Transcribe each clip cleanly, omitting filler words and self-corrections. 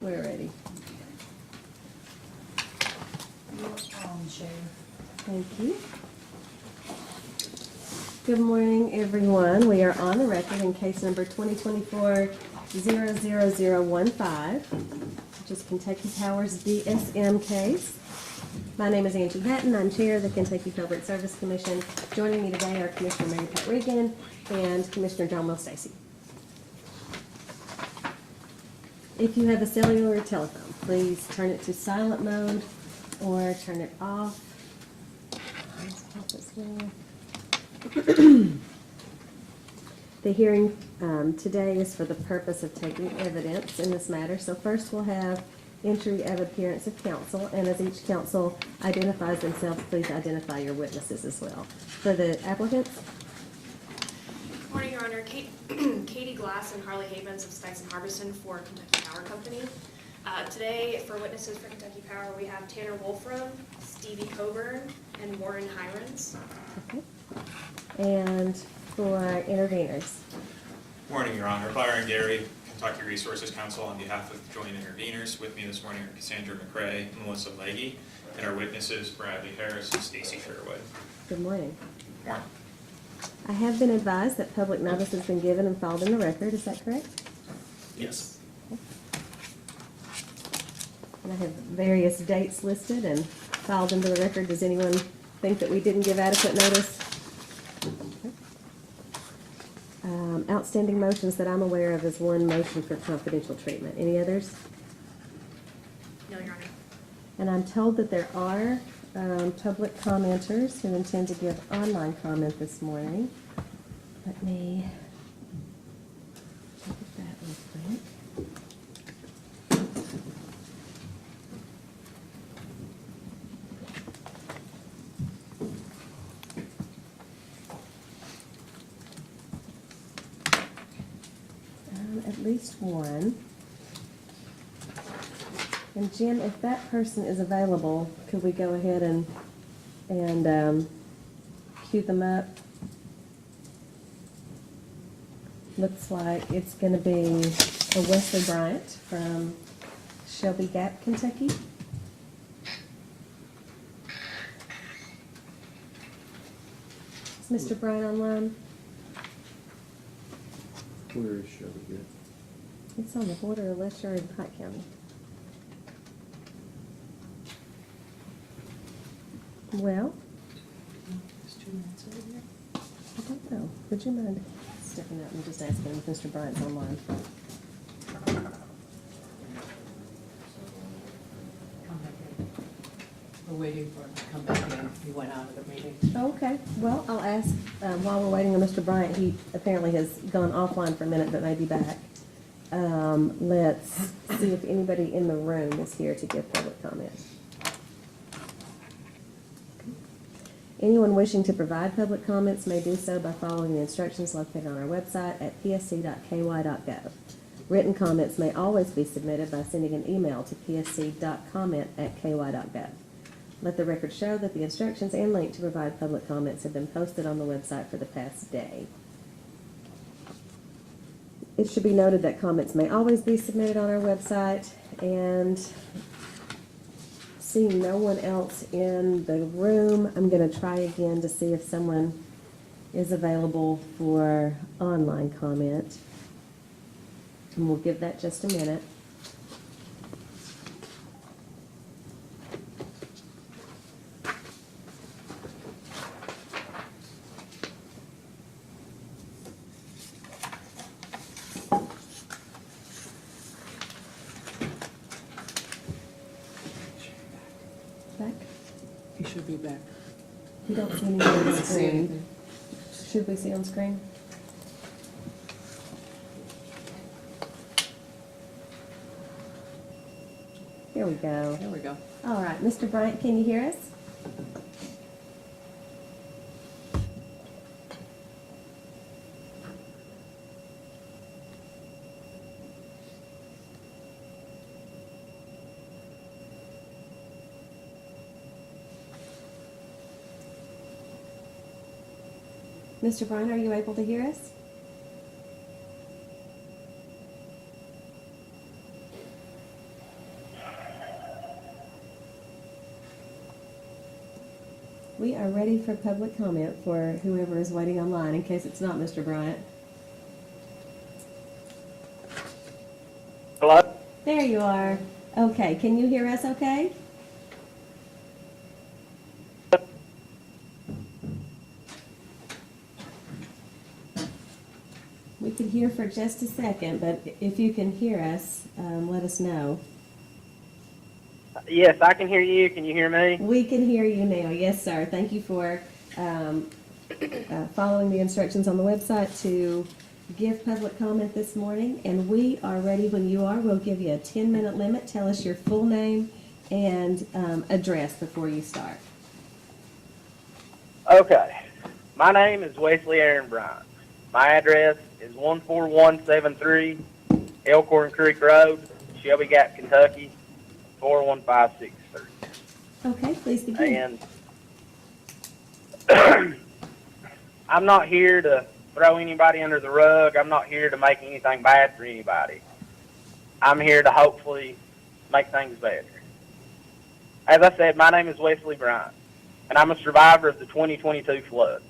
We're ready. Chair. Thank you. Good morning, everyone. We are on the record in case number 2024-00015, which is Kentucky Power's DSM case. My name is Angie Hatton. I'm chair of the Kentucky Public Service Commission. Joining me today are Commissioner Mary Pat Regan and Commissioner John Will Stacy. If you have a cellular telephone, please turn it to silent mode or turn it off. The hearing today is for the purpose of taking evidence in this matter. So first we'll have entry of appearance of counsel, and as each counsel identifies themselves, please identify your witnesses as well. For the applicants. Good morning, Your Honor. Katie Glass and Harley Havens of Stites and Harbison for Kentucky Power Company. Today, for witnesses for Kentucky Power, we have Tanner Wolfram, Stevie Coburn, and Warren Hirons. Okay. And for interveners. Morning, Your Honor. Byron Gary, Kentucky Resources Council, on behalf of the joint interveners. With me this morning are Cassandra McRae and Melissa Legge, and our witnesses Bradley Harris and Stacy Sherwood. Good morning. Morning. I have been advised that public notice has been given and filed in the record. Is that correct? Yes. And I have various dates listed and filed into the record. Does anyone think that we didn't give adequate notice? Okay. Outstanding motions that I'm aware of is one motion for confidential treatment. Any others? No, Your Honor. And I'm told that there are public commenters who intend to give online comment this morning. Let me look at that real quick. At least one. And Jim, if that person is available, could we go ahead and queue them up? Looks like it's going to be a Wesley Bryant from Shelby Gap, Kentucky. Is Mr. Bryant online? Where is Shelby Gap? It's on the border of Lesher and Pike County. Well, I don't know. Would you mind stepping out and just asking if Mr. Bryant's online? We're waiting for him to come back in. He went out of the meeting. Oh, okay. Well, I'll ask, while we're waiting on Mr. Bryant, he apparently has gone offline for a minute but may be back. Let's see if anybody in the room is here to give public comment. Anyone wishing to provide public comments may do so by following the instructions located on our website at psc.ky.gov. Written comments may always be submitted by sending an email to psc.comment@ky.gov. Let the record show that the instructions and link to provide public comments have been posted on the website for the past day. It should be noted that comments may always be submitted on our website, and seeing no one else in the room, I'm going to try again to see if someone is available for online comment. And we'll give that just a minute. Back? He should be back. You don't see anything on the screen. Should we see on screen? Here we go. There we go. All right, Mr. Bryant, can you hear us? Mr. Bryant, are you able to hear us? we are ready for public comment for whoever is waiting online, in case it's not Mr. Bryant. Hello? There you are. Okay, can you hear us okay? We could hear for just a second, but if you can hear us, let us know. Yes, I can hear you. Can you hear me? We can hear you now. Yes, sir. Thank you for following the instructions on the website to give public comment this morning. And we are ready when you are. We'll give you a 10-minute limit. Tell us your full name and address before you start. Okay. My name is Wesley Aaron Bryant. My address is 14173 Elkhorn Creek Road, Shelby Gap, Kentucky, 41563. Okay, please begin. And I'm not here to throw anybody under the rug. I'm not here to make anything bad for anybody. I'm here to hopefully make things better. As I said, my name is Wesley Bryant, and I'm a survivor of the 2022 floods.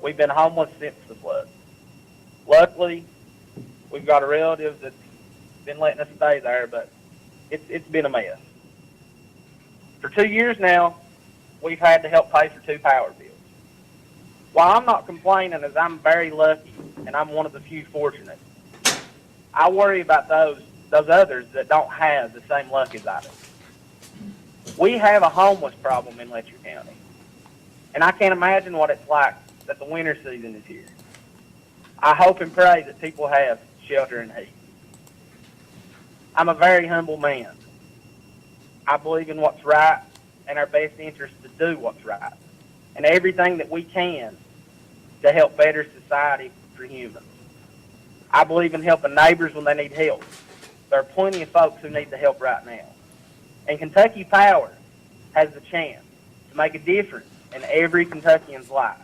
We've been homeless since the flood. Luckily, we've got a relative that's been letting us stay there, but it's been a mess. For 2 years now, we've had to help pay for 2 power bills. While I'm not complaining, as I'm very lucky and I'm one of the few fortunate, I worry about those others that don't have the same luck as I do. We have a homeless problem in Letcher County, and I can't imagine what it's like that the winter season is here. I hope and pray that people have shelter and heat. I'm a very humble man. I believe in what's right and our best interest to do what's right, and everything that we can to help better society for humans. I believe in helping neighbors when they need help. There are plenty of folks who need the help right now. And Kentucky Power has the chance to make a difference in every Kentuckian's life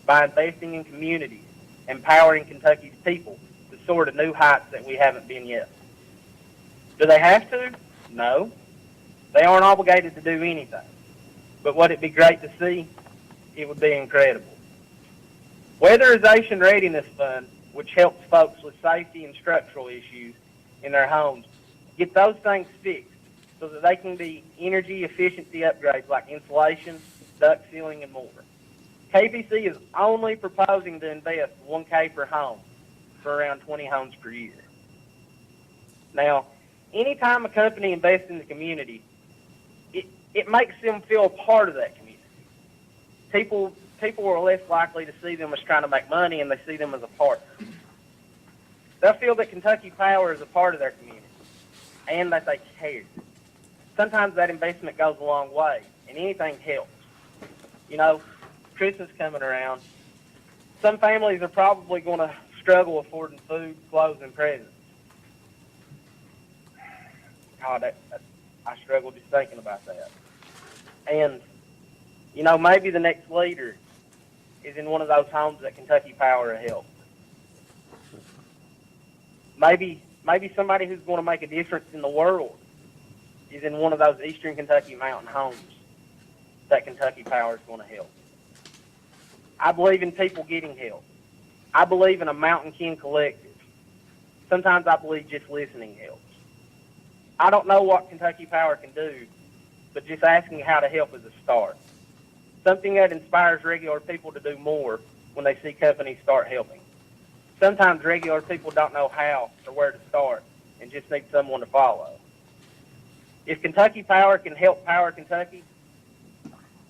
by investing in communities, empowering Kentucky's people to soar to new heights that we haven't been yet. Do they have to? No. They aren't obligated to do anything. But would it be great to see? It would be incredible. Weatherization Readiness Fund, which helps folks with safety and structural issues in their homes, get those things fixed so that they can be energy efficiency upgrades like insulation, duct sealing, and more. KBC is only proposing to invest $1,000 per home for around 20 homes per year. Now, anytime a company invests in the community, it makes them feel a part of that community. People are less likely to see them as trying to make money, and they see them as a partner. They'll feel that Kentucky Power is a part of their community and that they care. Sometimes that investment goes a long way, and anything helps. You know, Christmas coming around, some families are probably going to struggle affording food, clothes, and presents. God, I struggle just thinking about that. And, you know, maybe the next leader is in one of those homes that Kentucky Power helped. Maybe somebody who's going to make a difference in the world is in one of those eastern Kentucky mountain homes that Kentucky Power is going to help. I believe in people getting help. I believe in a Mountain King collective. Sometimes I believe just listening helps. I don't know what Kentucky Power can do, but just asking how to help is a start. Something that inspires regular people to do more when they see companies start helping. Sometimes regular people don't know how or where to start and just need someone to follow. If Kentucky Power can help power Kentucky,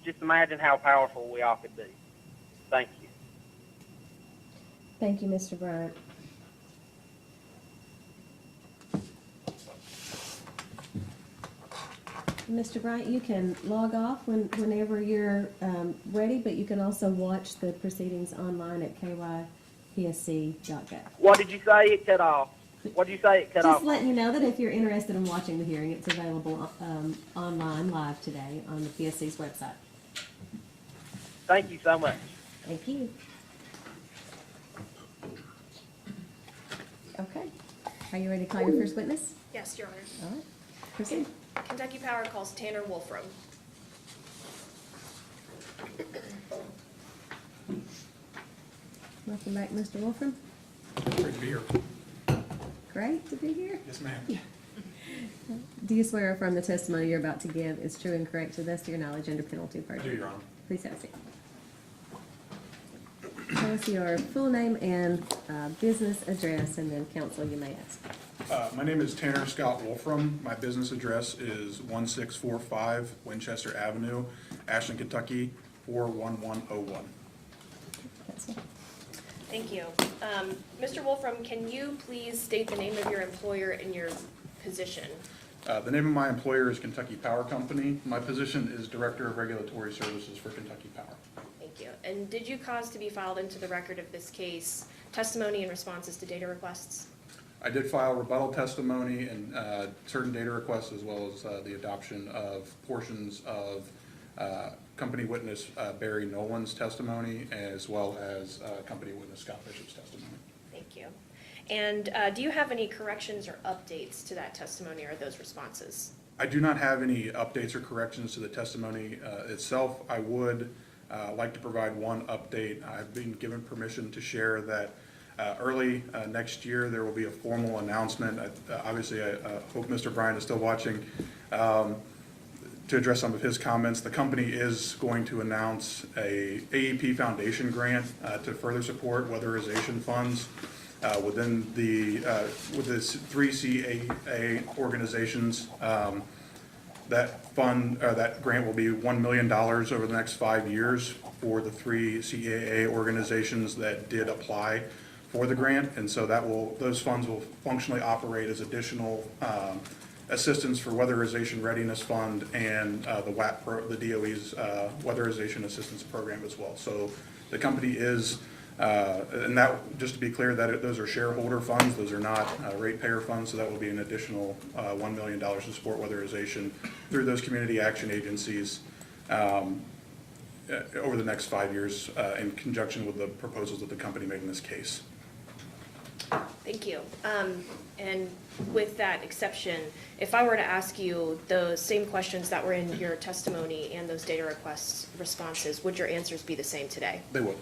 just imagine how powerful we all could be. Thank you. Thank you, Mr. Bryant. Mr. Bryant, you can log off whenever you're ready, but you can also watch the proceedings online at kypsc.gov. What did you say it cut off? What did you say it cut off? Just letting you know that if you're interested in watching the hearing, it's available online live today on the PSC's website. Thank you so much. Thank you. Okay. Are you ready to call your first witness? Yes, Your Honor. All right. Proceed. Kentucky Power calls Tanner Wolfram. Welcome back, Mr. Wolfram. Great to be here. Great to be here. Yes, ma'am. Do you swear or affirm the testimony you're about to give is true and correct to the best of your knowledge under penalty of I do, perjury? Your Honor. Please have a seat. Tell us your full name and business address, and then counsel you may ask. My name is Tanner Scott Wolfram. My business address is 1645 Winchester Avenue, Ashland, Kentucky, 41101. Counsel. Thank you. Mr. Wolfram, can you please state the name of your employer and your position? The name of my employer is Kentucky Power Company. My position is Director of Regulatory Services for Kentucky Power. Thank you. And did you cause to be filed into the record of this case testimony and responses to data requests? I did file rebuttal testimony and certain data requests, as well as the adoption of portions of company witness Barry Nolan's testimony, as well as company witness Scott Bishop's testimony. Thank you. And do you have any corrections or updates to that testimony or those responses? I do not have any updates or corrections to the testimony itself. I would like to provide one update. I've been given permission to share that early next year there will be a formal announcement. Obviously, I hope Mr. Bryan is still watching. To address some of his comments, the company is going to announce a AEP Foundation grant to further support weatherization funds within with the 3 CAA organizations. That grant will be $1 million over the next 5 years for the 3 CAA organizations that did apply for the grant, and so those funds will functionally operate as additional assistance for Weatherization Readiness Fund and the DOE's Weatherization Assistance Program as well. So the company is, and that, just to be clear, that those are shareholder funds, those are not ratepayer funds, so that will be an additional $1 million to support weatherization through those community action agencies over the next 5 years in conjunction with the proposals that the company made in this case. Thank you. And with that exception, if I were to ask you the same questions that were in your testimony and those data requests responses, would your answers be the same today? They would.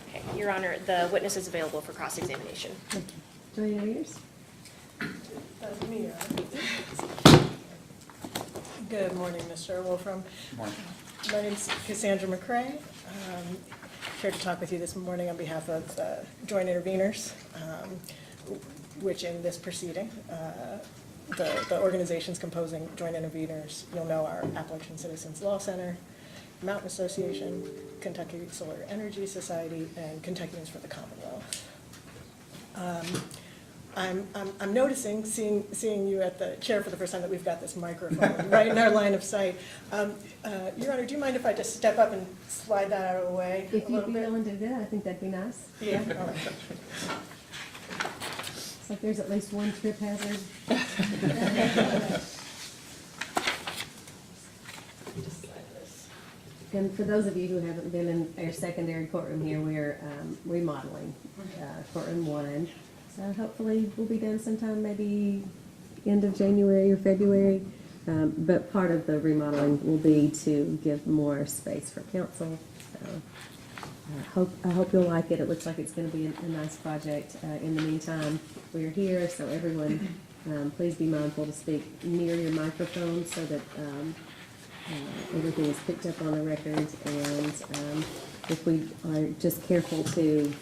Okay. Your Honor, the witness is available for cross-examination. Joining our ears. Good morning, Mr. Wolfram. Good morning. My name's Cassandra McCrae. Here to talk with you this morning on behalf of joint interveners, which in this proceeding, the organizations composing joint interveners, you'll know, are Appalachian Citizens Law Center, Mountain Association, Kentucky Solar Energy Society, and Kentuckians for the Commonwealth. I'm noticing, seeing you at the chair for the first time, that we've got this microphone right in our line of sight. Your Honor, do you mind if I just step up and slide that out of the way a If you'd little be bit? willing to do that, I think that'd be nice. Yeah, all right. It's like there's at least one trip hazard. And for those of you who haven't been in our secondary courtroom here, we're remodeling courtroom 1. So hopefully we'll be done sometime, maybe end of January or February. But part of the remodeling will be to give more space for counsel. So I hope you'll like it. It looks like it's going to be a nice project. In the meantime, we're here, so everyone, please be mindful to speak near your microphone so that everything is picked up on the record. And if we are just careful to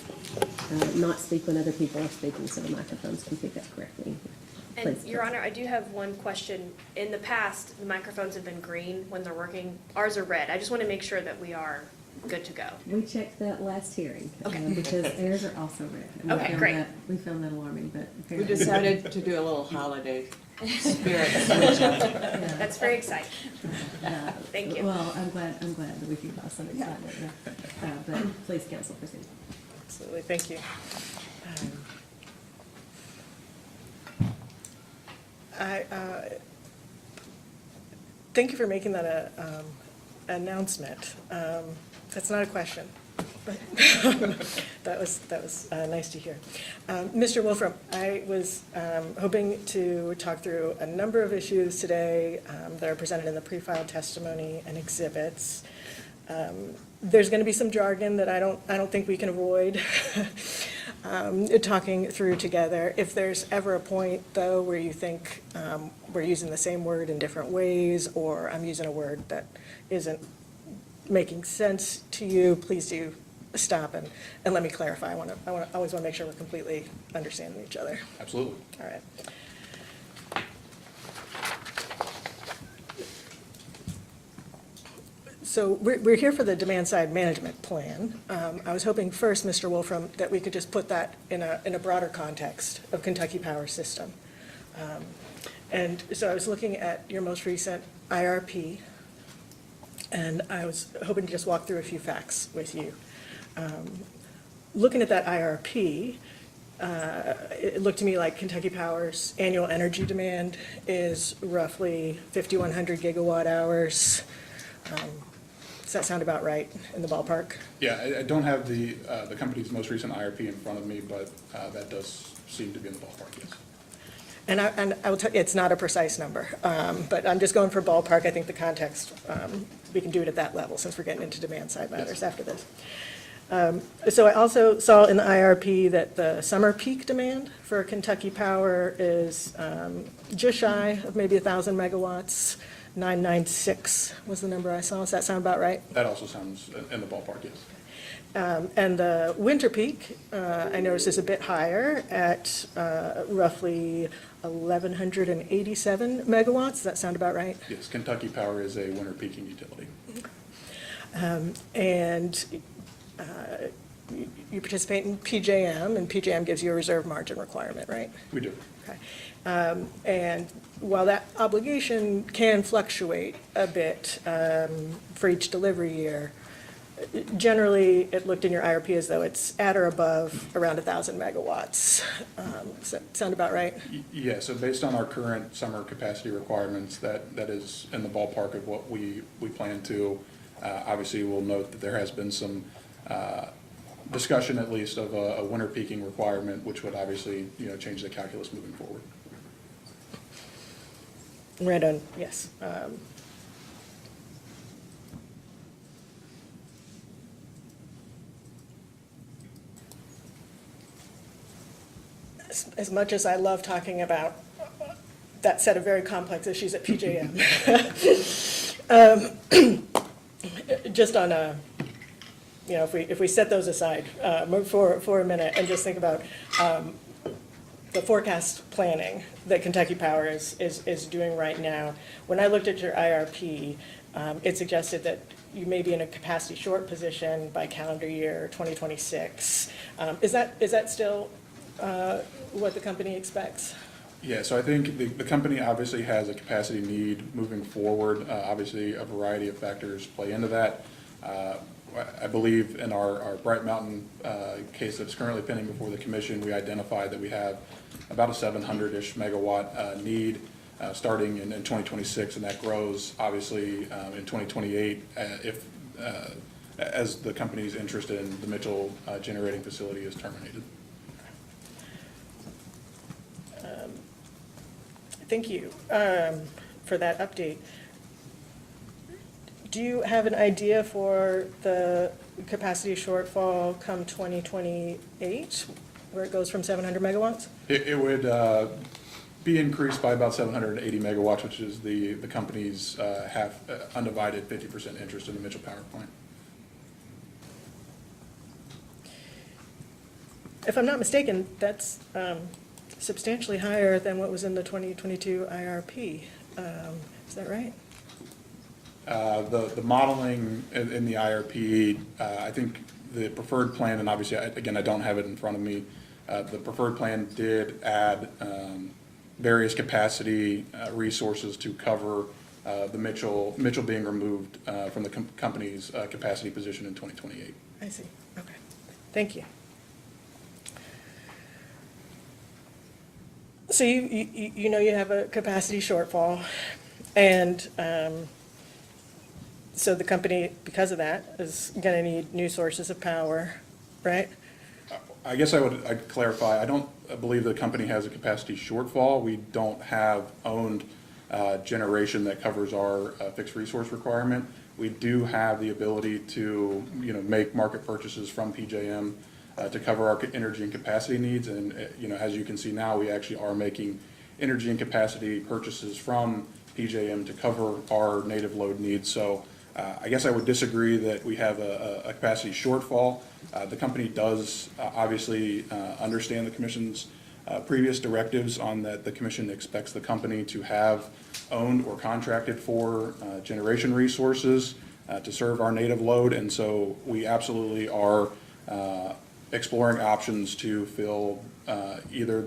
not speak when other people are speaking so the microphones can pick up correctly. And Please, Your Honor, I do have one question. In the past, the microphones have been green when they're working. Ours are red. I just want to make sure that we are good to go. We checked that last hearing. Okay. Because theirs are also red. And we Okay, found great. We found that alarming, but We apparently. decided to do a little holiday spirit switch up. Yeah. That's very exciting. Thank you. Well, I'm glad that we can cause some excitement. But please, counsel, proceed. Absolutely, thank you. Thank you for making that announcement. That's not a question. That was nice to hear. Mr. Wolfram, I was hoping to talk through a number of issues today that are presented in the pre-filed testimony and exhibits. There's going to be some jargon that I don't think we can avoid talking through together. If there's ever a point, though, where you think we're using the same word in different ways, or I'm using a word that isn't making sense to you, please do stop and let me clarify. I always want to make sure we're completely understanding each other. Absolutely. All right. So we're here for the demand-side management plan. I was hoping first, Mr. Wolfram, that we could just put that in a broader context of Kentucky Power System. And so I was looking at your most recent IRP, and I was hoping to just walk through a few facts with you. Looking at that IRP, it looked to me like Kentucky Power's annual energy demand is roughly 5,100 gigawatt hours. Does that sound about right in the ballpark? Yeah, I don't have the company's most recent IRP in front of me, but that does seem to be in the ballpark, yes. And I will tell you, it's not a precise number, but I'm just going for ballpark. I think the context, we can do it at that level since we're getting into demand-side matters after this. So I also saw in the IRP that the summer peak demand for Kentucky Power is just shy of maybe 1,000 megawatts. 996 was the number I saw. Does that sound about right? That also sounds in the ballpark, yes. And the winter peak, I noticed, is a bit higher at roughly 1,187 megawatts. Does that sound about right? Yes, Kentucky Power is a winter peaking utility. And you participate in PJM, and PJM gives you a reserve margin requirement, right? We do. Okay. And while that obligation can fluctuate a bit for each delivery year, generally it looked in your IRP as though it's at or above around 1,000 megawatts. Does that sound about right? Yeah, so based on our current summer capacity requirements, that is in the ballpark of what we plan to. Obviously, we'll note that there has been some discussion, at least, of a winter peaking requirement, which would obviously, change the calculus moving forward. Right on, yes. As much as I love talking about that set of very complex issues at PJM, just on a, if we set those aside for a minute and just think about the forecast planning that Kentucky Power is doing right now. When I looked at your IRP, it suggested that you may be in a capacity short position by calendar year 2026. Is that still what the company expects? Yeah, so I think the company obviously has a capacity need moving forward. Obviously, a variety of factors play into that. I believe in our Bright Mountain case that's currently pending before the commission, we identified that we have about a 700-ish megawatt need starting in 2026, and that grows obviously in 2028 if as the company's interest in the Mitchell generating facility is terminated. Thank you for that update. Do you have an idea for the capacity shortfall come 2028, where it goes from 700 megawatts? It would be increased by about 780 megawatts, which is the company's half undivided 50% interest in the Mitchell Power Plant. If I'm not mistaken, that's substantially higher than what was in the 2022 IRP. Is that right? The modeling in the IRP, I think the preferred plan, and obviously, again, I don't have it in front of me, the preferred plan did add various capacity resources to cover the Mitchell being removed from the company's capacity position in 2028. I see. Okay. Thank you. So you know you have a capacity shortfall, and so the company, because of that, is going to need new sources of power, right? I guess I'd clarify. I don't believe the company has a capacity shortfall. We don't have owned generation that covers our fixed resource requirement. we do have the ability to, make market purchases from PJM to cover our energy and capacity needs. And, as you can see now, we actually are making energy and capacity purchases from PJM to cover our native load needs. So I guess I would disagree that we have a capacity shortfall. The company does obviously understand the Commission's previous directives on that the Commission expects the company to have owned or contracted for generation resources to serve our native load. And so we absolutely are exploring options to fill either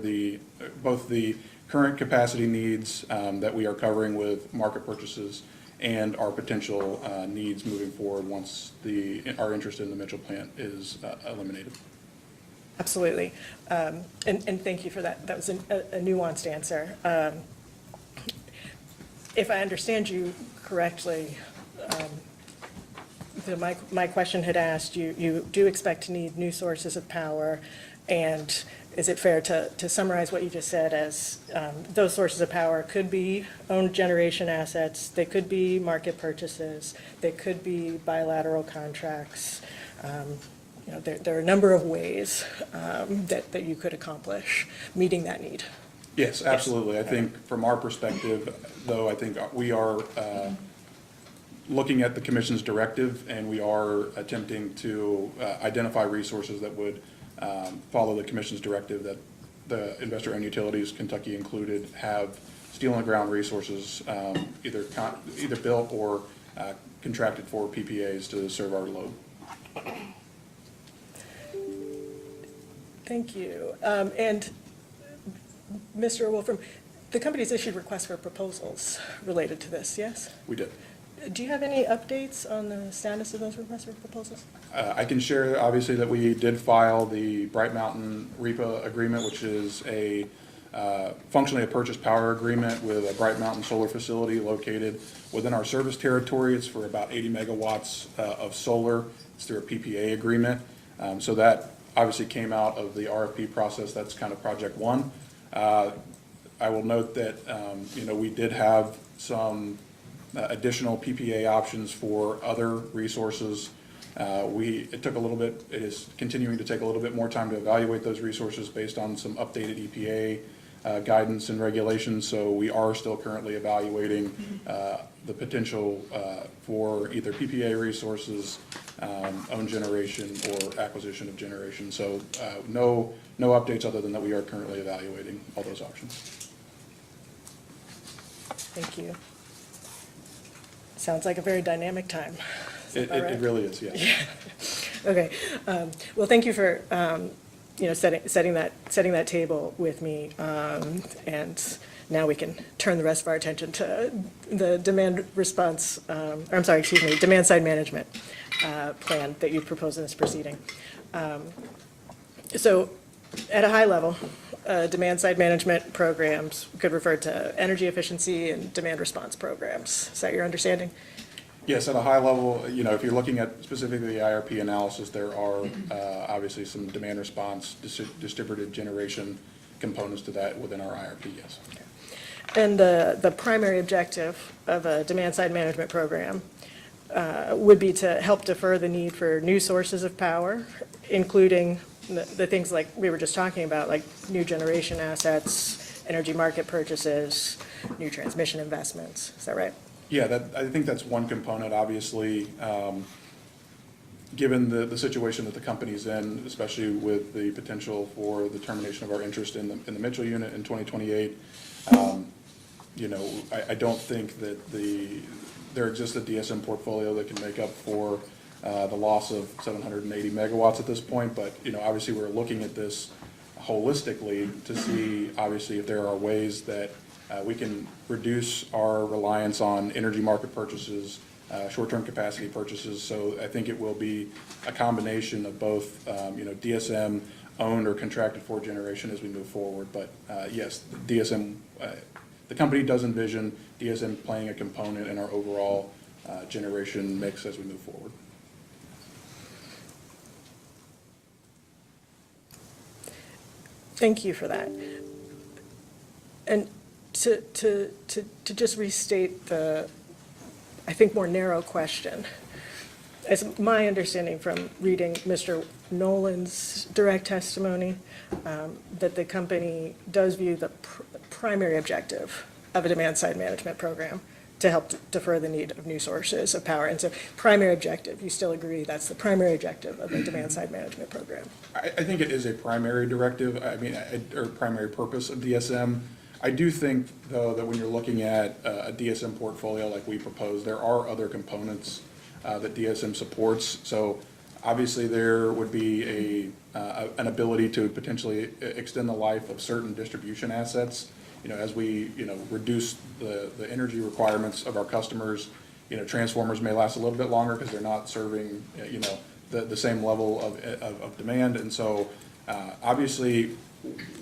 both the current capacity needs that we are covering with market purchases and our potential needs moving forward once our interest in the Mitchell plant is eliminated. Absolutely. And thank you for that. That was a nuanced answer. If I understand you correctly, my question had asked, you do expect to need new sources of power, and is it fair to summarize what you just said as those sources of power could be owned generation assets, they could be market purchases, they could be bilateral contracts. There are a number of ways that you could accomplish meeting that need. Yes, absolutely. I think from our perspective, though, I think we are looking at the Commission's directive, and we are attempting to identify resources that would follow the Commission's directive that the investor-owned utilities, Kentucky included, have steel-on-the-ground resources either built or contracted for PPAs to serve our load. Thank you. And Mr. Wolfram, the company's issued requests for proposals related to this, yes? We did. Do you have any updates on the status of those requests for proposals? I can share, obviously, that we did file the Bright Mountain REPA agreement, which is functionally a purchase power agreement with a Bright Mountain solar facility located within our service territory. It's for about 80 megawatts of solar. It's through a PPA agreement. So that obviously came out of the RFP process. That's kind of project one. I will note that, we did have some additional PPA options for other resources. It is continuing to take a little bit more time to evaluate those resources based on some updated EPA guidance and regulations. So we are still currently evaluating the potential for either PPA resources, own generation, or acquisition of generation. So no updates other than that we are currently evaluating all those options. Thank you. Sounds like a very dynamic time. It really is, yes. Yeah. Okay. Well, thank you for setting that table with me, and now we can turn the rest of our attention to the demand side management plan that you proposed in this proceeding. So, at a high level, demand side management programs could refer to energy efficiency and demand response programs. Is that your understanding? Yes, at a high level, if you're looking at specifically the IRP analysis, there are obviously some demand response, distributed generation components to that within our IRP, yes. Okay. And the primary objective of a demand side management program would be to help defer the need for new sources of power, including the things like we were just talking about, like new generation assets, energy market purchases, new transmission investments. Is that right? Yeah, I think that's one component. Obviously, given the situation that the company's in, especially with the potential for the termination of our interest in the Mitchell unit in 2028, I don't think that there exists a DSM portfolio that can make up for the loss of 780 megawatts at this point. But obviously, we're looking at this holistically to see, obviously, if there are ways that we can reduce our reliance on energy market purchases, short-term capacity purchases. So I think it will be a combination of both, DSM owned or contracted for generation as we move forward. But yes, DSM, the company does envision DSM playing a component in our overall generation mix as we move forward. Thank you for that. And to just restate I think, more narrow question. It's my understanding from reading Mr. Nolan's direct testimony that the company does view the primary objective of a demand-side management program to help defer the need of new sources of power. And so primary objective, you still agree that's the primary objective of a demand-side management program? I think it is a primary directive, or primary purpose of DSM. I do think, though, that when you're looking at a DSM portfolio like we propose, there are other components that DSM supports. So obviously there would be an ability to potentially extend the life of certain distribution assets. As we, reduce the energy requirements of our customers, transformers may last a little bit longer because they're not serving, the same level of demand. And so obviously,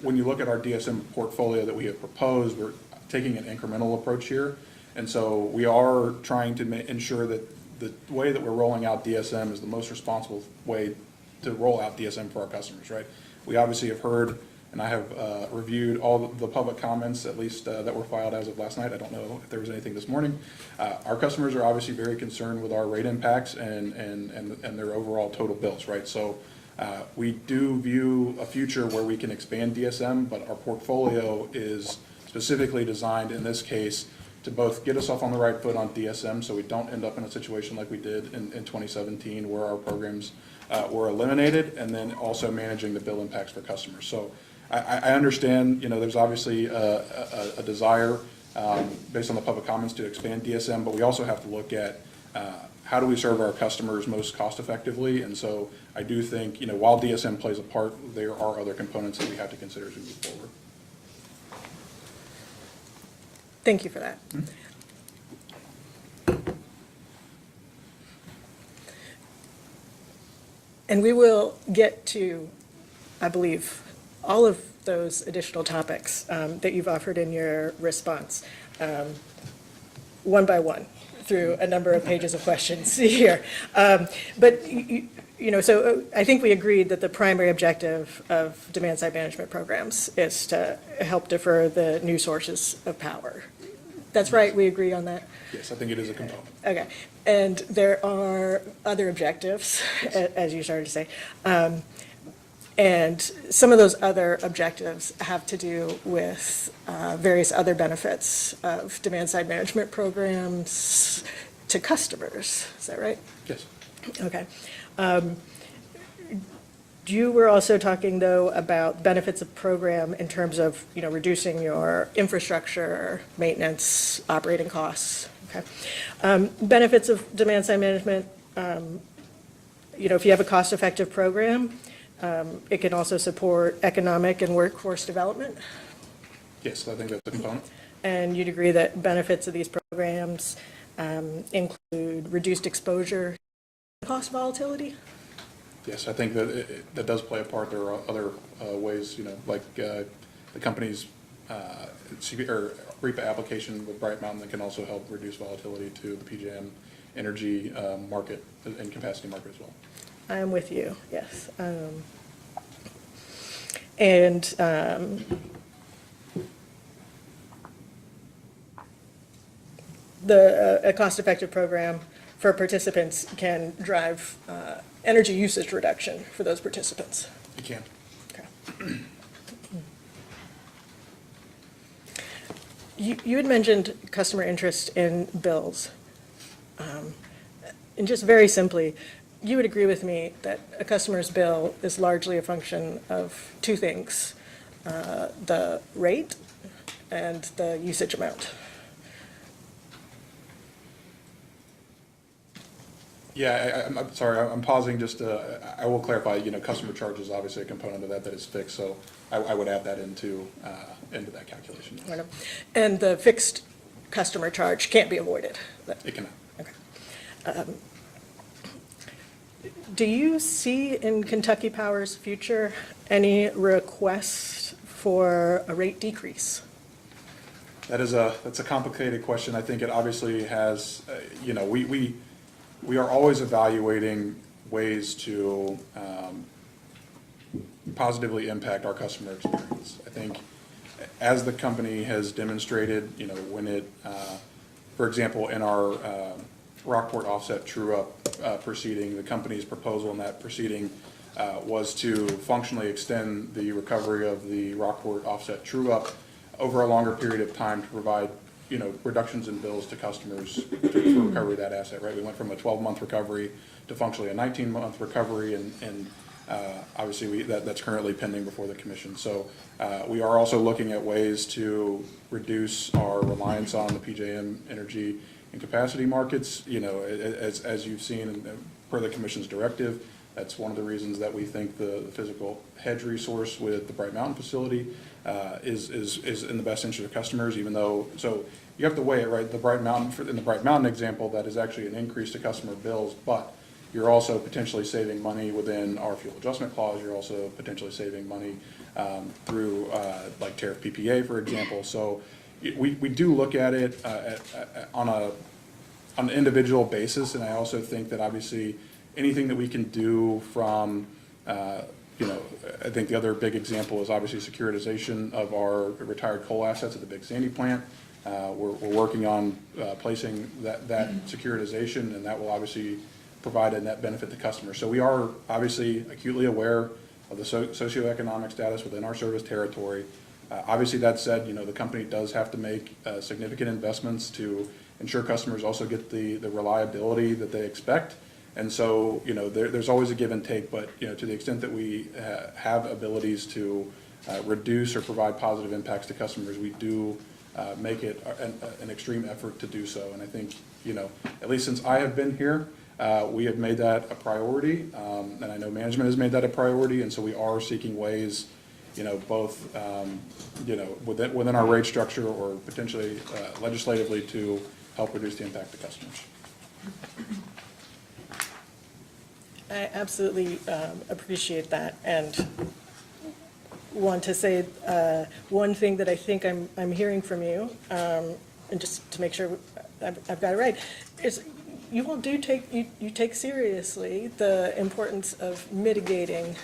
when you look at our DSM portfolio that we have proposed, we're taking an incremental approach here. And so we are trying to ensure that the way that we're rolling out DSM is the most responsible way to roll out DSM for our customers, right? We obviously have heard, and I have reviewed all the public comments, at least that were filed as of last night. I don't know if there was anything this morning. Our customers are obviously very concerned with our rate impacts and their overall total bills, right? So we do view a future where we can expand DSM, but our portfolio is specifically designed in this case to both get us off on the right foot on DSM so we don't end up in a situation like we did in 2017 where our programs were eliminated, and then also managing the bill impacts for customers. So I understand, there's obviously a desire based on the public comments to expand DSM, but we also have to look at how do we serve our customers most cost effectively. And so I do think, while DSM plays a part, there are other components that we have to consider as we move forward. Thank you for that. And we will get to, I believe, all of those additional topics that you've offered in your response, one by one, through a number of pages of questions here. But, so I think we agreed that the primary objective of demand-side management programs is to help defer the new sources of power. That's right, we agree on that? Yes, I think it is a component. Okay, and there are other objectives, as you started to say. And some of those other objectives have to do with various other benefits of demand-side management programs to customers. Is that right? Yes. Okay. You were also talking, though, about benefits of program in terms of, reducing your infrastructure, maintenance, operating costs. Okay. Benefits of demand-side management, if you have a cost-effective program, it can also support economic and workforce development. Yes, I think that's a component. And you'd agree that benefits of these programs include reduced exposure to cost volatility? Yes, I think that that does play a part. There are other ways, like the company's REPA application with Bright Mountain that can also help reduce volatility to the PJM energy market and capacity market as well. I'm with you, yes. A cost-effective program for participants can drive energy usage reduction for those participants. You can. Okay. You had mentioned customer interest in bills. And just very simply, you would agree with me that a customer's bill is largely a function of two things, the rate and the usage amount. Yeah, I'm sorry, I'm pausing just I will clarify, customer charge is obviously a component of that is fixed, so I would add that into that calculation. Yes. And the fixed customer charge can't be avoided? It cannot. Okay. Do you see in Kentucky Power's future any request for a rate decrease? That's a complicated question. I think it obviously has, we are always evaluating ways to positively impact our customer experience. I think as the company has demonstrated, when it for example, in our Rockport offset true-up proceeding, the company's proposal in that proceeding was to functionally extend the recovery of the Rockport offset true-up over a longer period of time to provide, reductions in bills to customers for recovery of that asset, right? We went from a 12-month recovery to functionally a 19-month recovery, and obviously that's currently pending before the commission. So we are also looking at ways to reduce our reliance on the PJM energy and capacity markets. As you've seen per the commission's directive, that's one of the reasons that we think the physical hedge resource with the Bright Mountain facility is in the best interest of customers, even though, so you have to weigh it, right? In the Bright Mountain example, that is actually an increase to customer bills, but you're also potentially saving money within our fuel adjustment clause. You're also potentially saving money through like tariff PPA, for example. So we do look at it on an individual basis, and I also think that obviously anything that we can do from, I think the other big example is obviously securitization of our retired coal assets at the Big Sandy plant. We're working on placing that securitization, and that will obviously provide a net benefit to customers. So we are obviously acutely aware of the socioeconomic status within our service territory. Obviously, that said, the company does have to make significant investments to ensure customers also get the reliability that they expect. And so, there's always a give and take, but, to the extent that we have abilities to reduce or provide positive impacts to customers, we do make it an extreme effort to do so. And I think, at least since I have been here, we have made that a priority, and I know management has made that a priority, and so we are seeking ways, both, within our rate structure or potentially legislatively to help reduce the impact to customers. I absolutely appreciate that, and want to say one thing that I think I'm hearing from you, and just to make sure I've got it right, is you all do take seriously the importance of mitigating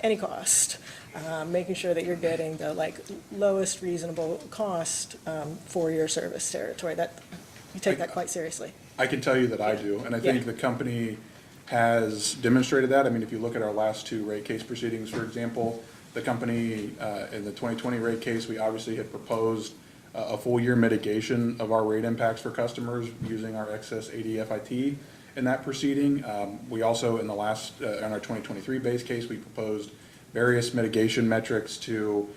any cost, making sure that you're getting the lowest reasonable cost for your service territory. That you take that quite seriously. I can tell you that I do, and I think the company has demonstrated that. I mean, if you look at our last two rate case proceedings, for example, the company in the 2020 rate case, we obviously had proposed a full year mitigation of our rate impacts for customers using our excess ADFIT in that proceeding. We also, in our 2023 base case, we proposed various mitigation metrics to,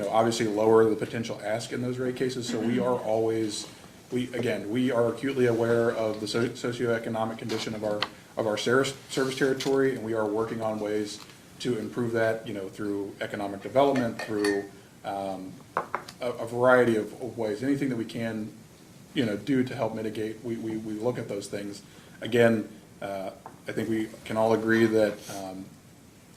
obviously lower the potential ask in those rate cases. So we are always, we are acutely aware of the socioeconomic condition of our service territory, and we are working on ways to improve that, through economic development, through a variety of ways. Anything that we can, do to help mitigate, we look at those things. Again, I think we can all agree that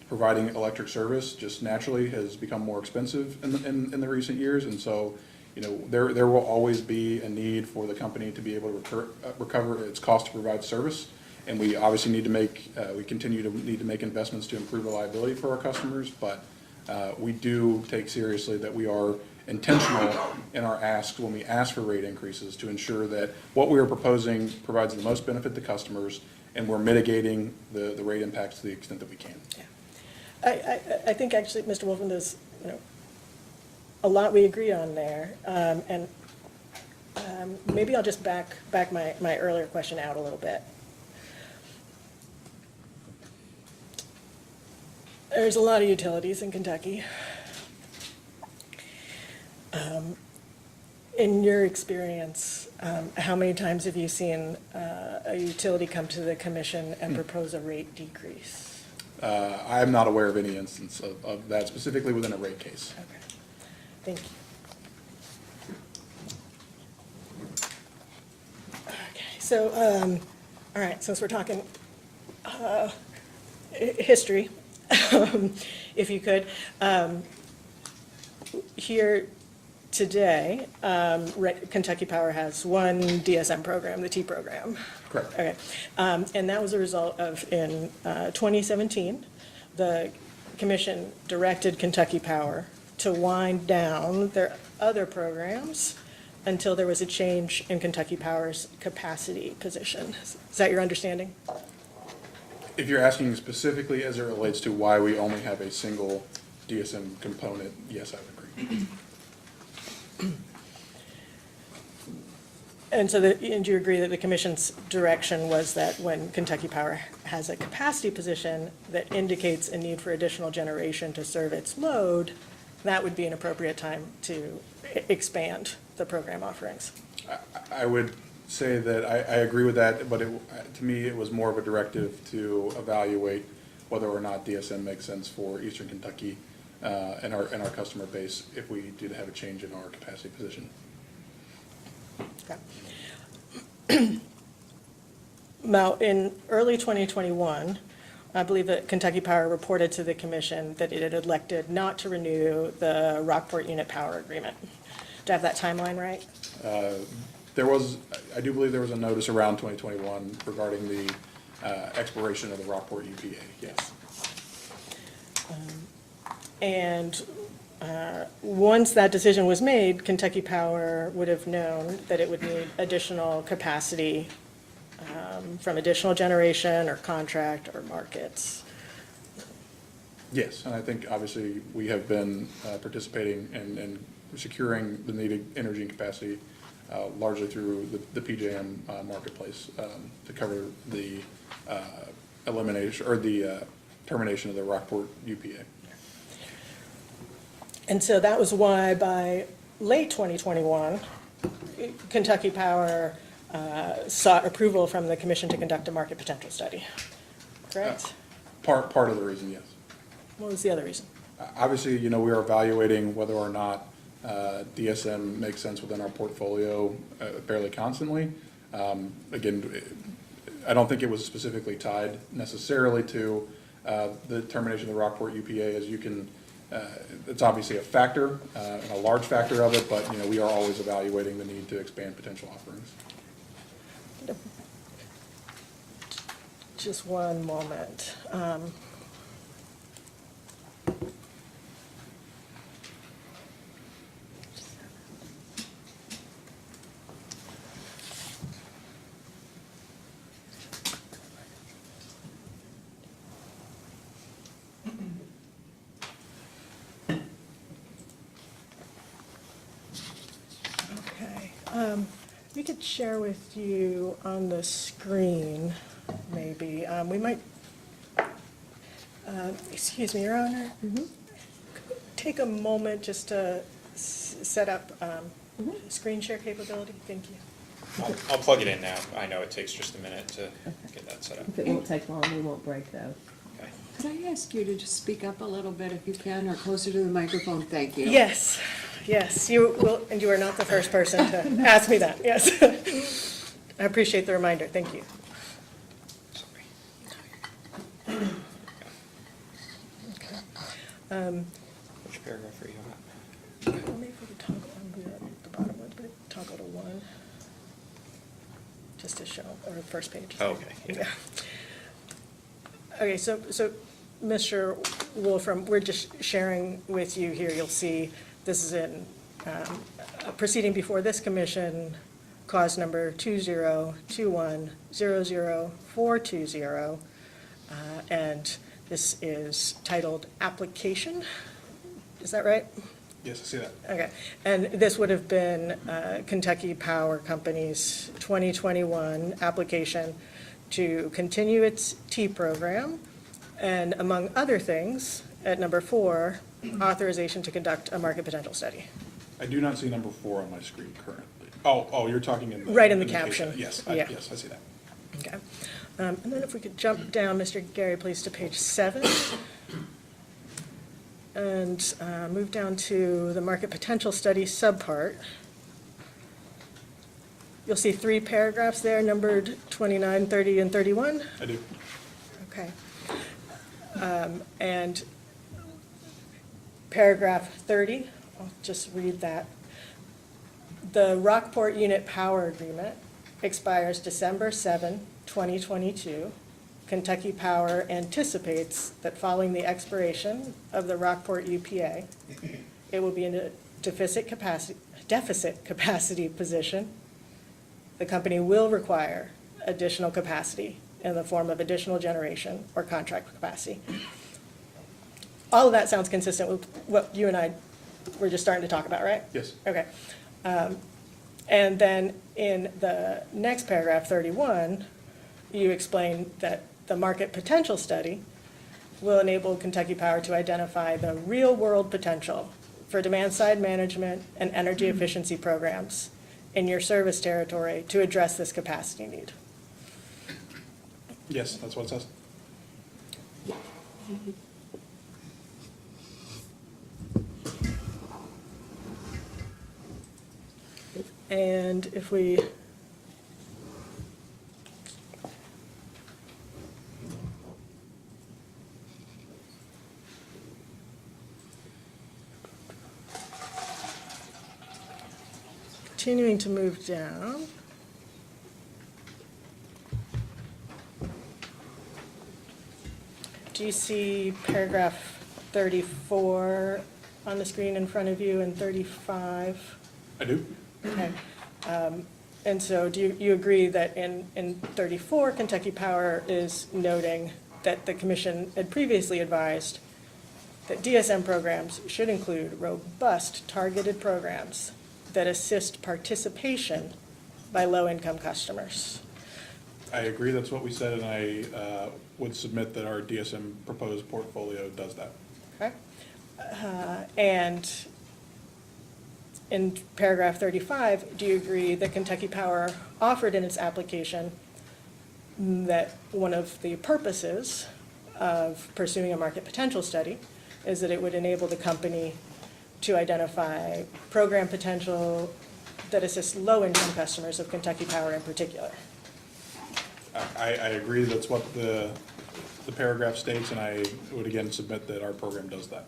providing electric service just naturally has become more expensive in the recent years, and so there will always be a need for the company to be able to recover its cost to provide service. And we obviously need to need to make investments to improve reliability for our customers, but we do take seriously that we are intentional in our asks when we ask for rate increases to ensure that what we are proposing provides the most benefit to customers, and we're mitigating the rate impacts to the extent that we can. Yeah. I think actually Mr. Wolfram does, a lot we agree on there, and maybe I'll just back my earlier question out a little bit. There's a lot of utilities in Kentucky. In your experience, how many times have you seen a utility come to the commission and propose a rate decrease? I am not aware of any instance of that specifically within a rate case. Okay, thank you. Okay, so, all right, since we're talking history, if you could, here today, Kentucky Power has one DSM program, the T program. Correct. Okay, and that was a result of, in 2017, the commission directed Kentucky Power to wind down their other programs until there was a change in Kentucky Power's capacity position. Is that your understanding? If you're asking specifically as it relates to why we only have a single DSM component, yes, I would agree. And so, and you agree that the commission's direction was that when Kentucky Power has a capacity position that indicates a need for additional generation to serve its load, that would be an appropriate time to expand the program offerings? I would say that I agree with that, but to me, it was more of a directive to evaluate whether or not DSM makes sense for Eastern Kentucky and our customer base if we did have a change in our capacity position. Okay. Now, in early 2021, I believe that Kentucky Power reported to the commission that it had elected not to renew the Rockport Unit Power Agreement. Do I have that timeline right? I do believe there was a notice around 2021 regarding the expiration of the Rockport UPA, yes. And once that decision was made, Kentucky Power would have known that it would need additional capacity from additional generation or contract or markets. Yes, and I think obviously we have been participating and securing the needed energy and capacity largely through the PJM marketplace to cover the elimination or the termination of the Rockport UPA. And so that was why by late 2021, Kentucky Power sought approval from the commission to conduct a market potential study, correct? Part of the reason, yes. What was the other reason? Obviously, we are evaluating whether or not DSM makes sense within our portfolio fairly constantly. Again, I don't think it was specifically tied necessarily to the termination of the Rockport UPA, as you can, it's obviously a factor, and a large factor of it, but, we are always evaluating the need to expand potential offerings. Just one moment. We could share with you on the screen, maybe. We might, excuse me, Your Honor. Take a moment just to set up screen share capability. Thank you. I'll plug it in now. I know it takes just a minute to get that set up. If it won't take long, we won't break though. Okay. Could I ask you to just speak up a little bit if you can, or closer to the microphone? Thank you. Yes, yes, you will, and you are not the first person to ask me that, yes. I appreciate the reminder, thank you. Sorry. Which paragraph are you on? Well, maybe we could toggle, we're at the bottom one, but toggle to 1, just to show, or first page. Oh, okay, yeah. Okay, so Mr. Wolfram, we're just sharing with you here, you'll see this is in a proceeding before this commission, cause number 2021000420, and this is titled Application. Is that right? Yes, I see that. Okay, and this would have been Kentucky Power Company's 2021 application to continue its T program, and among other things, at number 4, authorization to conduct a market potential study. I do not see number 4 on my screen currently. Oh, you're talking in the. Right in the case. caption. Yes, Yeah. yes, I see that. Okay, and then if we could jump down, Mr. Gary, please, to page 7. And move down to the market potential study subpart. You'll see 3 paragraphs there, numbered 29, 30, and 31. I do. Okay. And paragraph 30, I'll just read that. The Rockport Unit Power Agreement expires December 7, 2022. Kentucky Power anticipates that following the expiration of the Rockport UPA, it will be in a deficit capacity position, the company will require additional capacity in the form of additional generation or contract capacity. All of that sounds consistent with what you and I were just starting to talk about, right? Yes. Okay. And then in the next paragraph, 31, you explain that the market potential study will enable Kentucky Power to identify the real-world potential for demand-side management and energy efficiency programs in your service territory to address this capacity need. Yes, that's what it says. And if we continuing to move down, do you see paragraph 34 on the screen in front of you and 35? I do. Okay. And so do you agree that in 34, Kentucky Power is noting that the commission had previously advised that DSM programs should include robust targeted programs that assist participation by low-income customers? I agree, that's what we said, and I would submit that our DSM proposed portfolio does that. Okay. And in paragraph 35, do you agree that Kentucky Power offered in its application that one of the purposes of pursuing a market potential study is that it would enable the company to identify program potential that assists low-income customers of Kentucky Power in particular? I agree, that's what the paragraph states, and I would again submit that our program does that.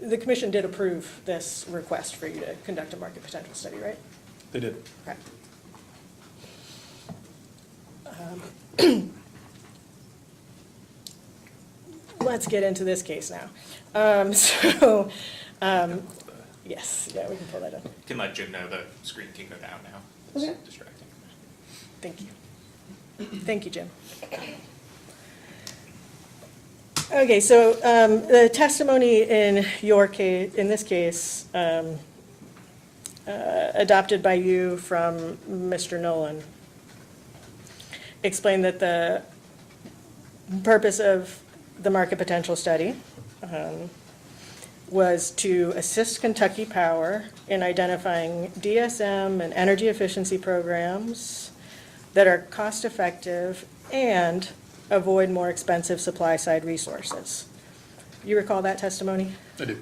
The commission did approve this request for you to conduct a market potential study, right? They did. Okay. Let's get into this case now. Yes, yeah, we can pull that up. Can let Jim know the screen can go down now. Okay. It's distracting. Thank you. Thank you, Jim. Okay, so the testimony in your case, in this case, adopted by you from Mr. Nolan, explained that the purpose of the market potential study was to assist Kentucky Power in identifying DSM and energy efficiency programs that are cost-effective and avoid more expensive supply-side resources. You recall that testimony? I do.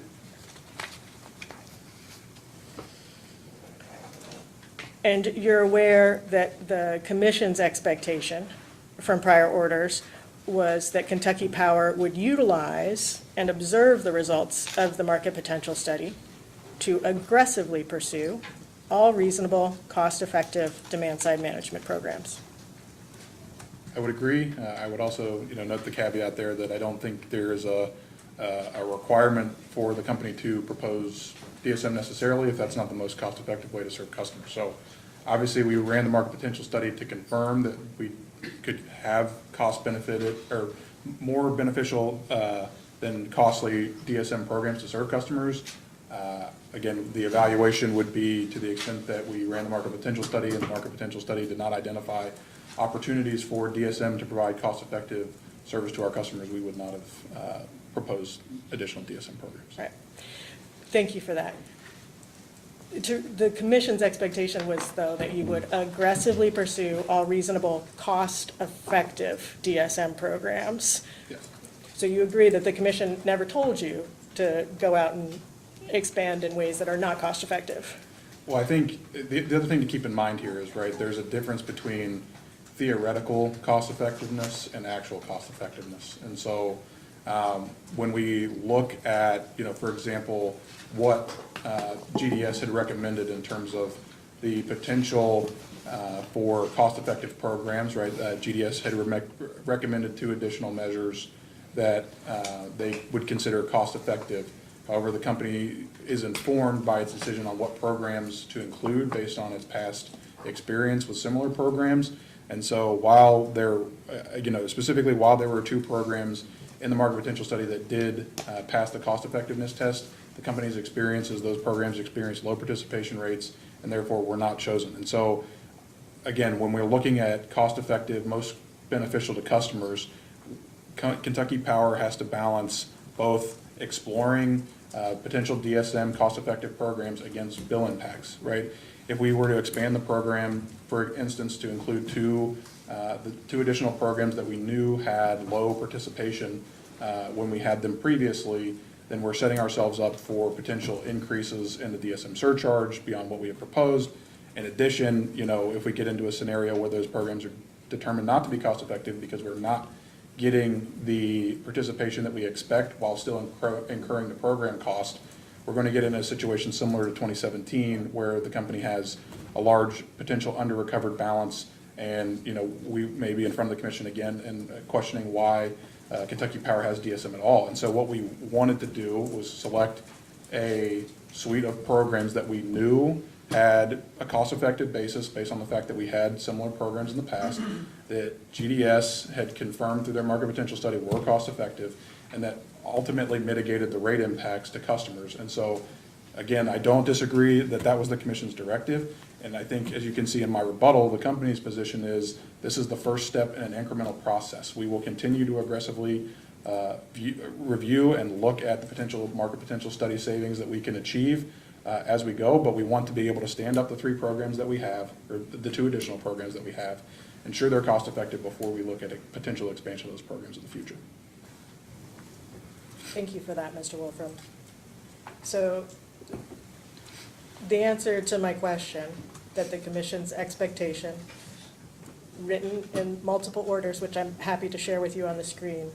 And you're aware that the commission's expectation from prior orders was that Kentucky Power would utilize and observe the results of the market potential study to aggressively pursue all reasonable, cost-effective demand-side management programs. I would agree. I would also, note the caveat there that I don't think there is a requirement for the company to propose DSM necessarily if that's not the most cost-effective way to serve customers. So obviously, we ran the market potential study to confirm that we could have cost-benefited or more beneficial than costly DSM programs to serve customers. Again, the evaluation would be to the extent that we ran the market potential study and the market potential study did not identify opportunities for DSM to provide cost-effective service to our customers, we would not have proposed additional DSM programs. Right. Thank you for that. The commission's expectation was, though, that you would aggressively pursue all reasonable, cost-effective DSM programs. Yes. So you agree that the commission never told you to go out and expand in ways that are not cost-effective? Well, I think the other thing to keep in mind here is, right, there's a difference between theoretical cost-effectiveness and actual cost-effectiveness. And so when we look at, for example, what GDS had recommended in terms of the potential for cost-effective programs, right? GDS had recommended 2 additional measures that they would consider cost-effective. However, the company is informed by its decision on what programs to include based on its past experience with similar programs. And so while there, specifically while there were 2 programs in the market potential study that did pass the cost effectiveness test, the company's experience is those programs experienced low participation rates and therefore were not chosen. And so again, when we're looking at cost effective, most beneficial to customers, Kentucky Power has to balance both exploring potential DSM cost-effective programs against bill impacts, right? If we were to expand the program, for instance, to include the 2 additional programs that we knew had low participation when we had them previously, then we're setting ourselves up for potential increases in the DSM surcharge beyond what we have proposed. In addition, if we get into a scenario where those programs are determined not to be cost-effective because we're not getting the participation that we expect while still incurring the program cost, we're going to get in a situation similar to 2017 where the company has a large potential under-recovered balance, and we may be in front of the commission again and questioning why Kentucky Power has DSM at all. And so what we wanted to do was select a suite of programs that we knew had a cost-effective basis based on the fact that we had similar programs in the past, that GDS had confirmed through their market potential study were cost-effective, and that ultimately mitigated the rate impacts to customers. And so, again, I don't disagree that that was the commission's directive, and I think, as you can see in my rebuttal, the company's position is this is the first step in an incremental process. We will continue to aggressively review and look at the potential market potential study savings that we can achieve as we go, but we want to be able to stand up the 3 programs that we have, or the 2 additional programs that we have, ensure they're cost effective before we look at a potential expansion of those programs in the future. Thank you for that, Mr. Wolfram. So the answer to my question, that the commission's expectation, written in multiple orders, which I'm happy to share with you on the screen,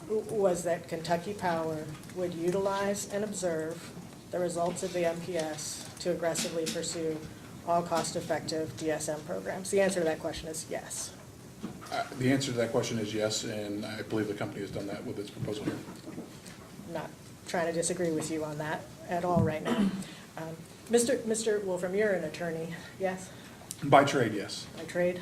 was that Kentucky Power would utilize and observe the results of the MPS to aggressively pursue all cost-effective DSM programs. The answer to that question is yes. The answer to that question is yes, and I believe the company has done that with its proposal here. I'm not trying to disagree with you on that at all right now. Mr. Wolfram, you're an attorney, yes? By trade, yes. By trade?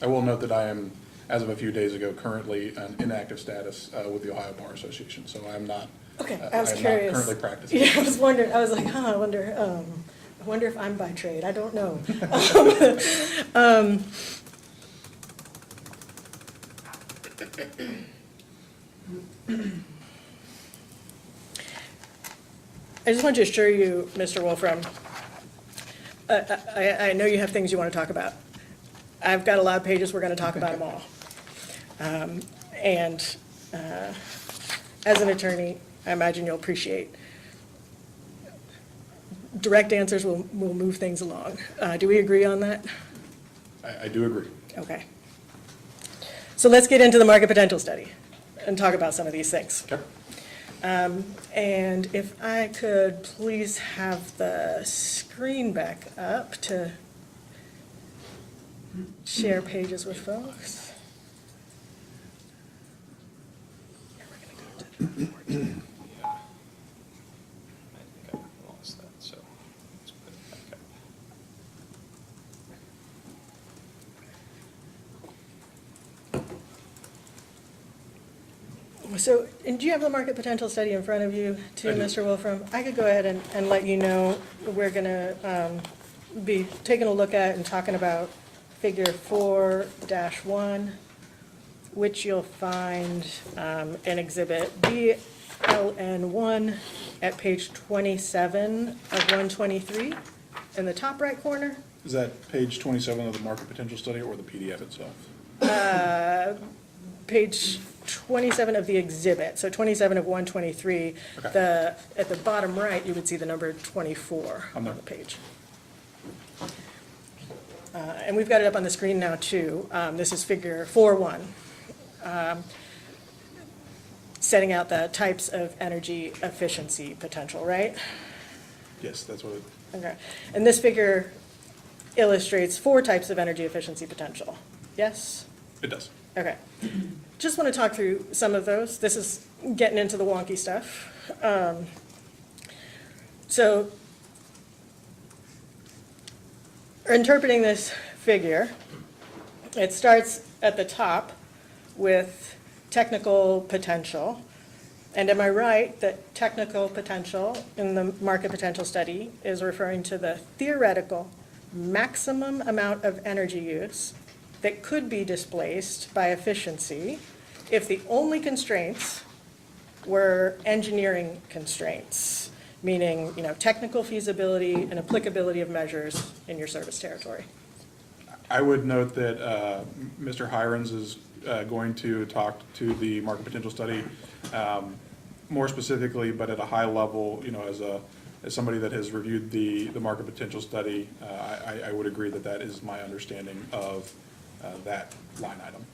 I will note that I am, as of a few days ago, currently an inactive status with the Ohio Bar Association, so I'm not. Okay, I was am curious. not currently practicing. Yeah, I was wondering. I was like, I wonder if I'm by trade. I don't know. I just want to assure you, Mr. Wolfram, I know you have things you want to talk about. I've got a lot of pages. We're going to talk about them all. As an attorney, I imagine you'll appreciate direct answers will move things along. Do we agree on that? I do agree. Okay. So let's get into the market potential study and talk about some of these things. Okay. And if I could please have the screen back up to share pages with folks. Yeah, I think I lost that, so let's put it back up. So, and do you have the market potential study in front of you too, I do. Mr. Wolfram? I could go ahead and let you know we're gonna be taking a look at and talking about figure 4-1, which you'll find in exhibit BLN1 at page 27 of 123 in the top right corner. Is that page 27 of the market potential study or the PDF itself? Page 27 of the exhibit, so 27 of 123. Okay. At the bottom right, you would see the number 24 on the there. page. And we've got it up on the screen now too. This is figure 4-1. Setting out the types of energy efficiency potential, right? Yes, that's what it, Okay. And this figure illustrates 4 types of energy efficiency potential. Yes? it does. Okay. Just want to talk through some of those. This is getting into the wonky stuff. So interpreting this figure, it starts at the top with technical potential. And am I right that technical potential in the market potential study is referring to the theoretical maximum amount of energy use that could be displaced by efficiency if the only constraints were engineering constraints, meaning, technical feasibility and applicability of measures in your service territory? I would note that Mr. Hirons is going to talk to the market potential study more specifically, but at a high level, as somebody that has reviewed the market potential study, I would agree that that is my understanding of that line item.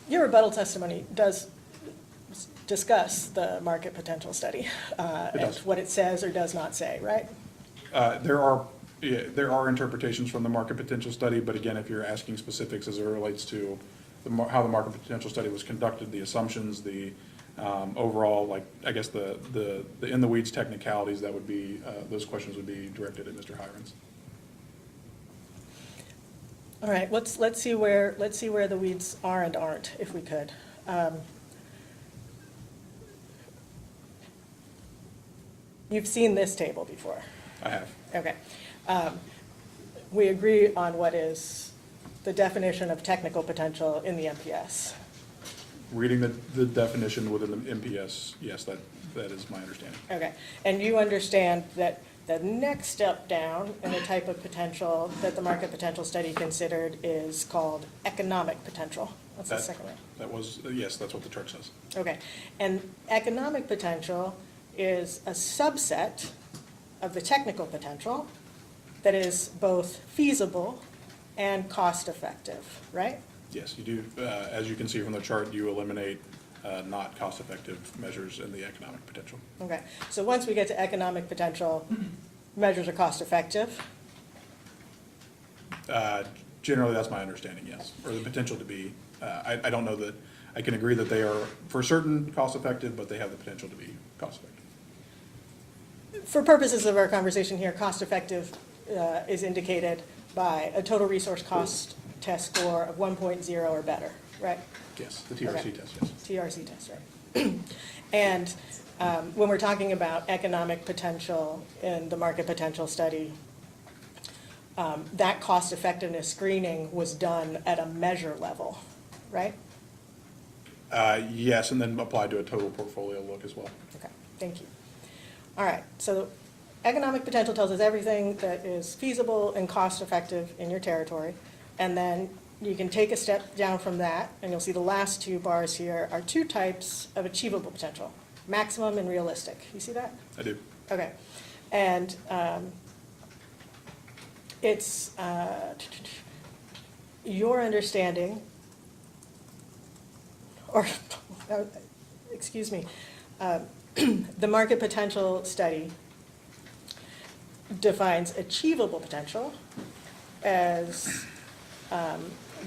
Your rebuttal testimony does discuss the market potential study and does. what it says or does not say, right? There are interpretations from the market potential study, but again, if you're asking specifics as it relates to how the market potential study was conducted, the assumptions, the overall, I guess the in the weeds technicalities, that would be those questions would be directed at Mr. Hirons. All right, let's see where the weeds are and aren't, if we could. You've seen this table before. I have. Okay. We agree on what is the definition of technical potential in the MPS. Reading the definition within the MPS, yes, that is my understanding. Okay, and you understand that the next step down in the type of potential that the market potential study considered is called economic potential. That's the second one. That was, yes, that's what the chart says. Okay, and economic potential is a subset of the technical potential that is both feasible and cost-effective, right? Yes, you do. As you can see from the chart, you eliminate not cost-effective measures in the economic potential. Okay, so once we get to economic potential, measures are cost-effective. Generally, that's my understanding, yes, or the potential to be. I don't know that, I can agree that they are for certain cost-effective, but they have the potential to be cost-effective. For purposes of our conversation here, cost-effective is indicated by a total resource cost test score of 1.0 or better, right? Yes, the TRC Okay. test, yes. TRC test, right? And when we're talking about economic potential in the market potential study, that cost effectiveness screening was done at a measure level, right? Yes, and then applied to a total portfolio look as well. Okay, thank you. All right, so economic potential tells us everything that is feasible and cost effective in your territory. And then you can take a step down from that, and you'll see the last 2 bars here are 2 types of achievable potential, maximum and realistic. You see that? I do. Okay. And it's your understanding, or excuse me, the market potential study defines achievable potential as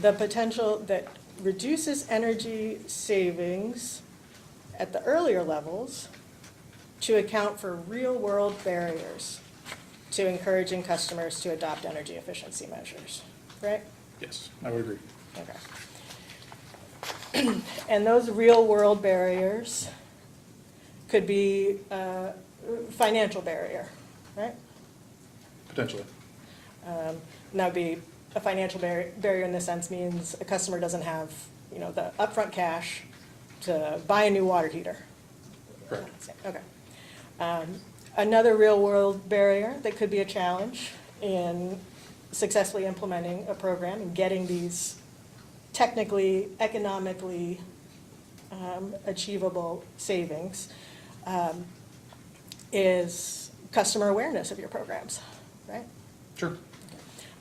the potential that reduces energy savings at the earlier levels to account for real-world barriers to encouraging customers to adopt energy efficiency measures, right? Yes, I would agree. Okay. And those real-world barriers could be a financial barrier, right? Potentially. And that would be a financial barrier in this sense means a customer doesn't have, the upfront cash to buy a new water heater. Correct. Okay. Another real-world barrier that could be a challenge in successfully implementing a program and getting these technically, economically achievable savings is customer awareness of your programs, right? Sure.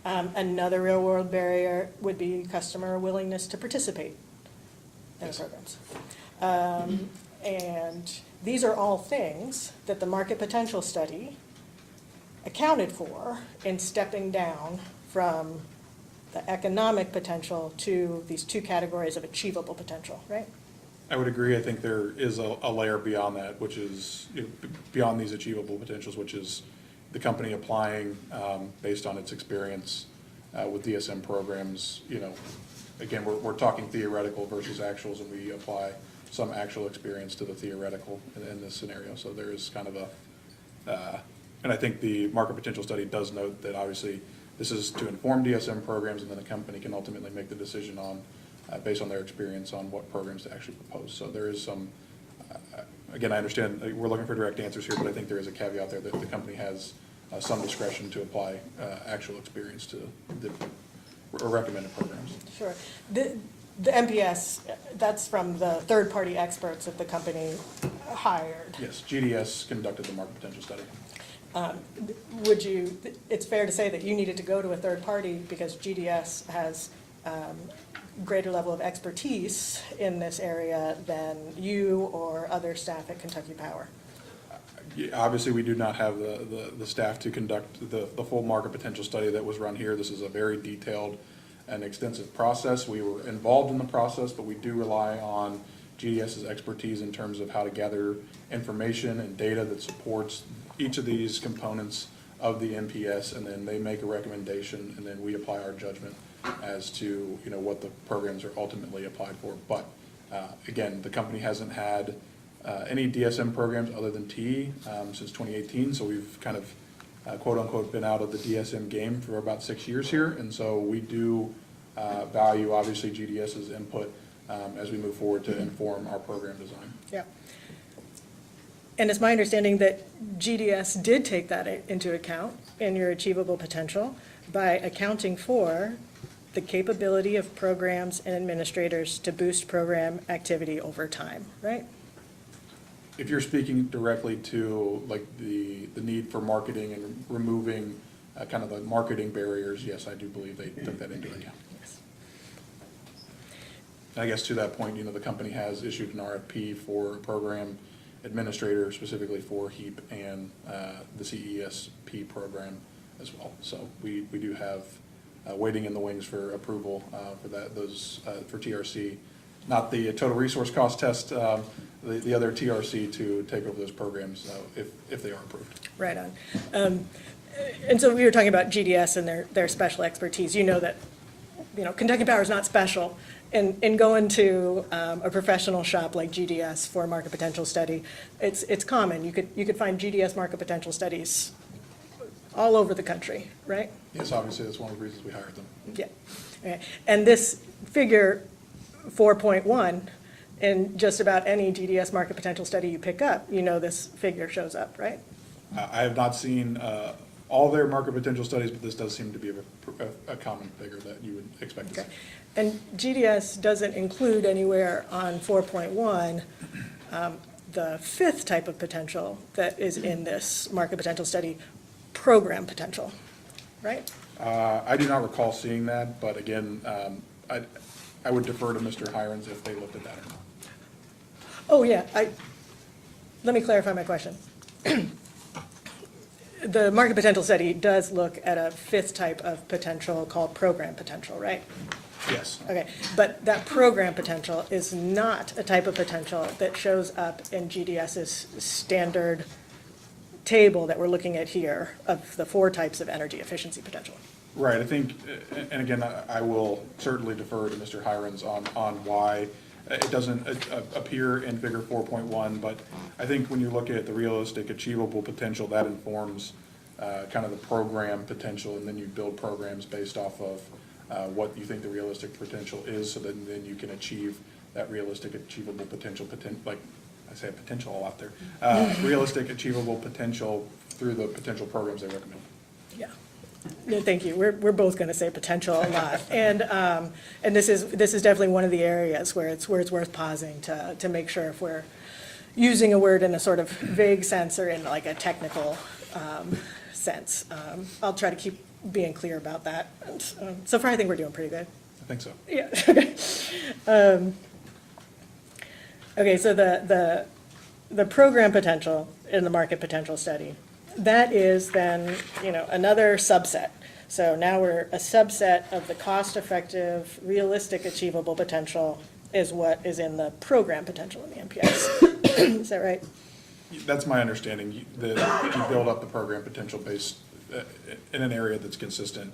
Another real-world barrier would be customer willingness to participate in the Yes. programs. And these are all things that the market potential study accounted for in stepping down from the economic potential to these two categories of achievable potential, right? I would agree. I think there is a layer beyond that, which is beyond these achievable potentials, which is the company applying based on its experience with DSM programs. Again, we're talking theoretical versus actuals, and we apply some actual experience to the theoretical in this scenario. So there is kind of and I think the market potential study does note that obviously this is to inform DSM programs, and then the company can ultimately make the decision on, based on their experience, on what programs to actually propose. So there is some, again, I understand we're looking for direct answers here, but I think there is a caveat there that the company has some discretion to apply actual experience to the recommended programs. Sure. The MPS, that's from the third-party experts that the company hired. Yes, GDS conducted the market potential study. It's fair to say that you needed to go to a third party because GDS has greater level of expertise in this area than you or other staff at Kentucky Power? Obviously, we do not have the staff to conduct the full market potential study that was run here. This is a very detailed and extensive process. We were involved in the process, but we do rely on GDS's expertise in terms of how to gather information and data that supports each of these components of the NPS, and then they make a recommendation, and then we apply our judgment as to what the programs are ultimately applied for. But again, the company hasn't had any DSM programs other than TE since 2018, so we've kind of quote unquote been out of the DSM game for about 6 years here, and so we do value obviously GDS's input as we move forward to inform our program design. Yeah. And it's my understanding that GDS did take that into account in your achievable potential by accounting for the capability of programs and administrators to boost program activity over time, right? If you're speaking directly to like the need for marketing and removing kind of the marketing barriers, yes, I do believe they took that into account. Yes. I guess to that point, the company has issued an RFP for a program administrator specifically for HEAP and the CESP program as well. So we do have waiting in the wings for approval for those for TRC, not the total resource cost test, the other TRC to take over those programs if they are approved. Right on. And so we were talking about GDS and their special expertise. You know that Kentucky Power is not special. In going to a professional shop like GDS for a market potential study, it's common. You could find GDS market potential studies all over the country, right? Yes, obviously that's one of the reasons we hired them. Yeah. Okay. And this figure 4.1, in just about any GDS market potential study you pick up, this figure shows up, right? I have not seen all their market potential studies, but this does seem to be a common figure that you would expect to Okay. see. And GDS doesn't include anywhere on 4.1 the fifth type of potential that is in this market potential study, program potential, right? I do not recall seeing that, but again, I would defer to Mr. Hirons if they looked at that or not. Oh, yeah, let me clarify my question. The market potential study does look at a fifth type of potential called program potential, right? Yes. Okay, but that program potential is not a type of potential that shows up in GDS's standard table that we're looking at here of the 4 types of energy efficiency potential. Right, I think, and again, I will certainly defer to Mr. Hirons on why it doesn't appear in figure 4.1, but I think when you look at the realistic achievable potential, that informs kind of the program potential, and then you build programs based off of what you think the realistic potential is, so that then you can achieve that realistic achievable potential, like I say potential a lot there, realistic achievable potential through the potential programs they recommend. Yeah. No, thank you. We're both going to say potential a lot, and this is definitely one of the areas where it's worth pausing to make sure if we're using a word in a sort of vague sense or in like a technical sense. I'll try to keep being clear about that. And, so far, I think we're doing pretty good. I think so. Yeah. Okay. So the program potential in the market potential study, that is then, another subset. So now we're a subset of the cost-effective, realistic, achievable potential is what is in the program potential in the NPS. Is that right? That's my understanding, that you build up the program potential based in an area that's consistent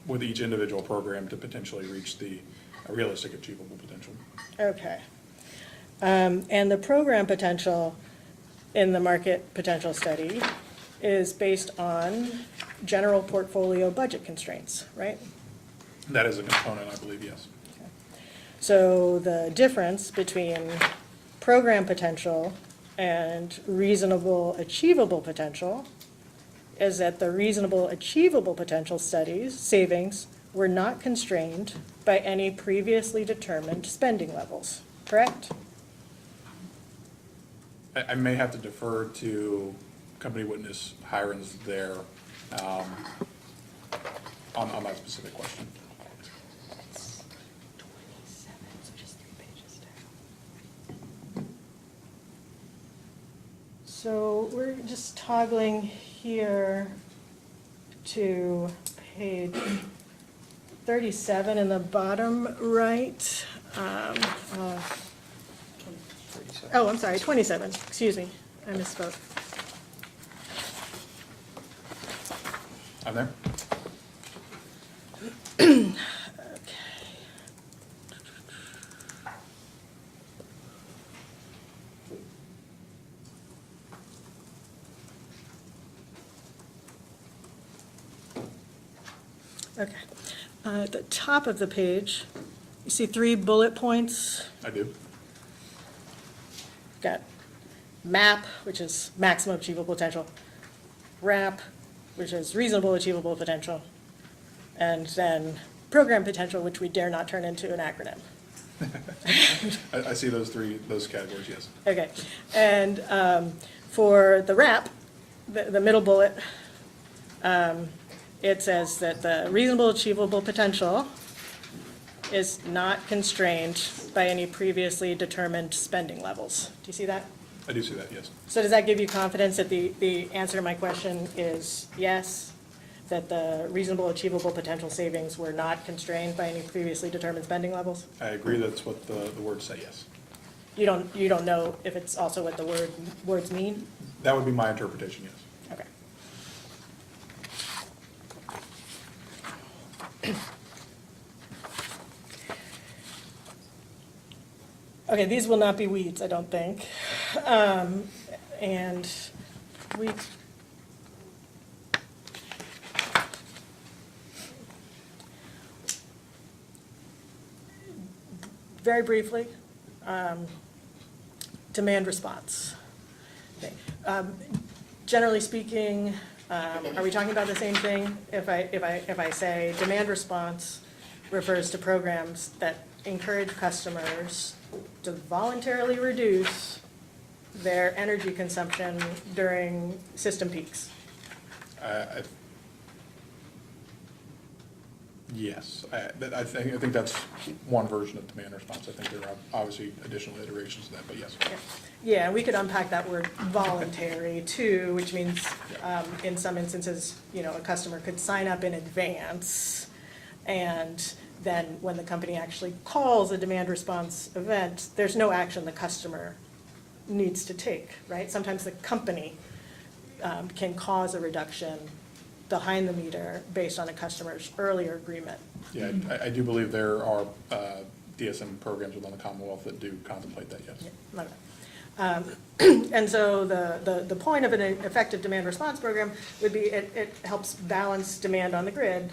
with each individual program to potentially reach the realistic achievable potential. Okay. And the program potential in the market potential study is based on general portfolio budget constraints, right? That is a component, I believe, yes. So the difference between program potential and reasonable achievable potential is that the reasonable achievable potential studies, savings, were not constrained by any previously determined spending levels, correct? I may have to defer to company witness Hiron's there on that specific question. So we're just toggling here to page 37 in the bottom right. Oh, I'm sorry, 27, excuse me, I misspoke. I'm there? Okay. At the top of the page, you see 3 bullet points. I do. Got MAP, which is maximum achievable potential, RAP, which is reasonable achievable potential, and then program potential, which we dare not turn into an acronym. I see those categories, yes. Okay, and for the RAP, the middle bullet, it says that the reasonable achievable potential is not constrained by any previously determined spending levels. Do you see that? I do see that, yes. So does that give you confidence that the answer to my question is yes, that the reasonable achievable potential savings were not constrained by any previously determined spending levels? I agree that's what the words say, yes. You don't know if it's also what the words mean? That would be my interpretation, yes. Okay. Okay, these will not be weeds, I don't think. And we, very briefly, demand response. Okay. Generally speaking, are we talking about the same thing? If I say demand response refers to programs that encourage customers to voluntarily reduce their energy consumption during system peaks. Yes, I think that's one version of demand response. I think there are obviously additional iterations of that, but yes. Yeah, we could unpack that word voluntary too, which means in some instances, a customer could sign up in advance, and then when the company actually calls a demand response event, there's no action the customer needs to take, right? Sometimes the company can cause a reduction behind the meter based on a customer's earlier agreement. Yeah, I do believe there are DSM programs within the Commonwealth that do contemplate that, yes. Yeah, okay. And so the point of an effective demand response program would be it helps balance demand on the grid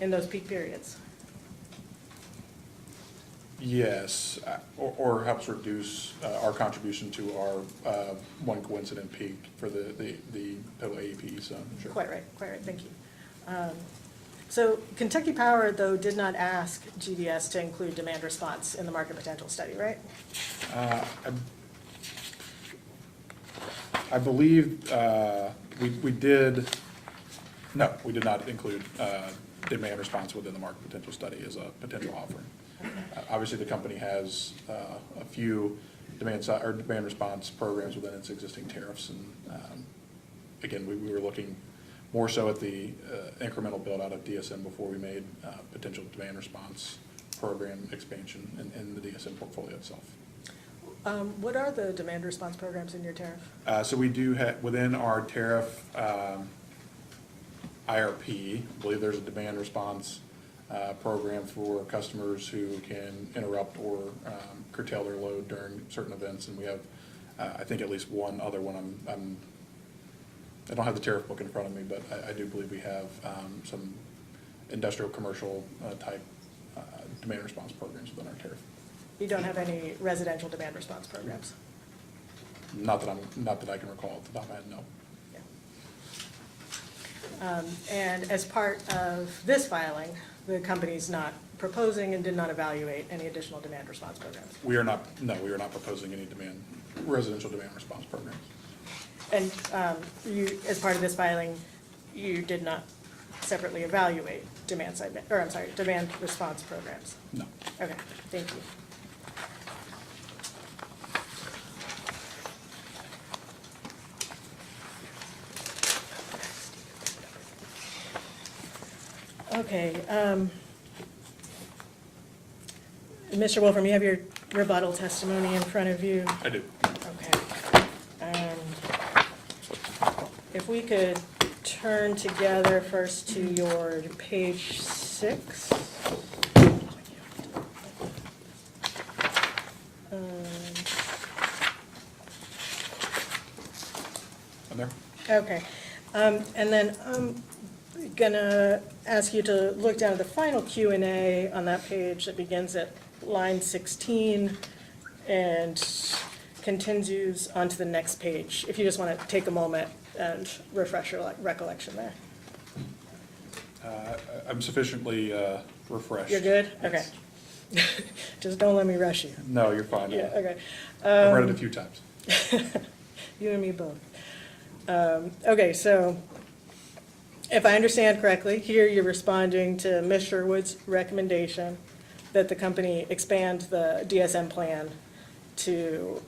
in those peak periods. Yes, or helps reduce our contribution to our one coincident peak for the total AEP, so sure. Quite right, thank you. So Kentucky Power, though, did not ask GDS to include demand response in the market potential study, right? I believe we did, no, we did not include demand response within the market potential study as a potential offering. Obviously, the company has a few demand response programs within its existing tariffs, and again, we were looking more so at the incremental build out of DSM before we made potential demand response program expansion in the DSM portfolio itself. What are the demand response programs in your tariff? So we do have, within our tariff IRP, I believe there's a demand response program for customers who can interrupt or curtail their load during certain events. And we have, I think, at least one other one. I don't have the tariff book in front of me, but I do believe we have some industrial commercial type demand response programs within our tariff. You don't have any residential demand response programs? Not that I can recall off the top of my head, no. Yeah. And as part of this filing, the company's not proposing and did not evaluate any additional demand response programs? We are not proposing any residential demand response programs. And you, as part of this filing, you did not separately evaluate demand response programs? No. Okay, thank you. Okay, Mr. Wolfram, you have your rebuttal testimony in front of you. I do. Okay. If we could turn together first to your page 6. I'm there. Okay, and then I'm gonna ask you to look down at the final Q&A on that page that begins at line 16 and continues onto the next page, if you just want to take a moment and refresh your recollection there. I'm sufficiently refreshed. You're good? Okay. Yes. Just don't let me rush you. No, you're fine. Yeah, okay. I've read it a few times. You and me both. Okay, so if I understand correctly, here you're responding to Ms. Sherwood's recommendation that the company expand the DSM plan to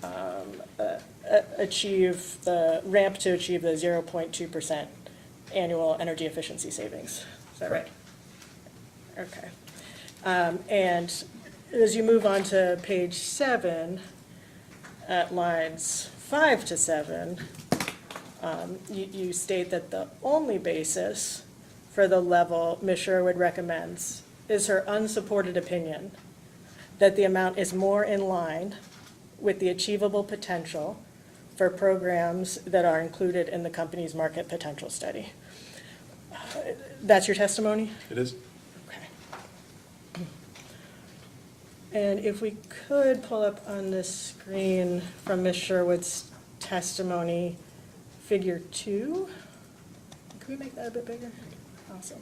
achieve the ramp to achieve the 0.2% annual energy efficiency savings. Is that right? Okay. And as you move on to page 7, at lines 5 to 7, you state that the only basis for the level Ms. Sherwood recommends is her unsupported opinion that the amount is more in line with the achievable potential for programs that are included in the company's market potential study. That's your testimony? It is. Okay. And if we could pull up on the screen from Ms. Sherwood's testimony, figure 2. Can we make that a bit bigger? Awesome.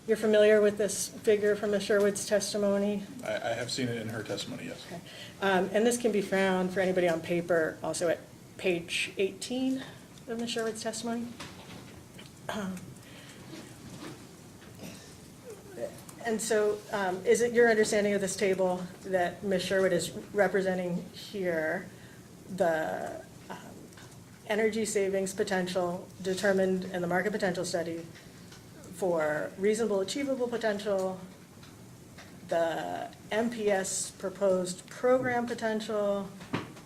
You're familiar with this figure from Ms. Sherwood's testimony? I have seen it in her testimony, yes. Okay. And this can be found for anybody on paper also at page 18 of Ms. Sherwood's testimony. And so is it your understanding of this table that Ms. Sherwood is representing here the energy savings potential determined in the market potential study for reasonable achievable potential, the MPS proposed program potential,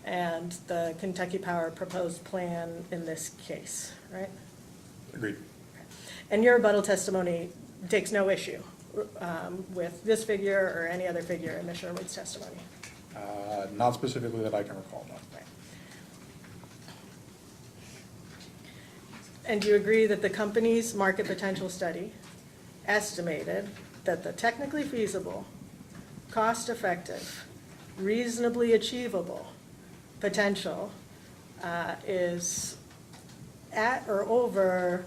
and the Kentucky Power proposed plan in this case, right? Agreed. And your rebuttal testimony takes no issue with this figure or any other figure in Ms. Sherwood's testimony? Not specifically that I can recall, no. Right. And do you agree that the company's market potential study estimated that the technically feasible, cost-effective, reasonably achievable potential is at or over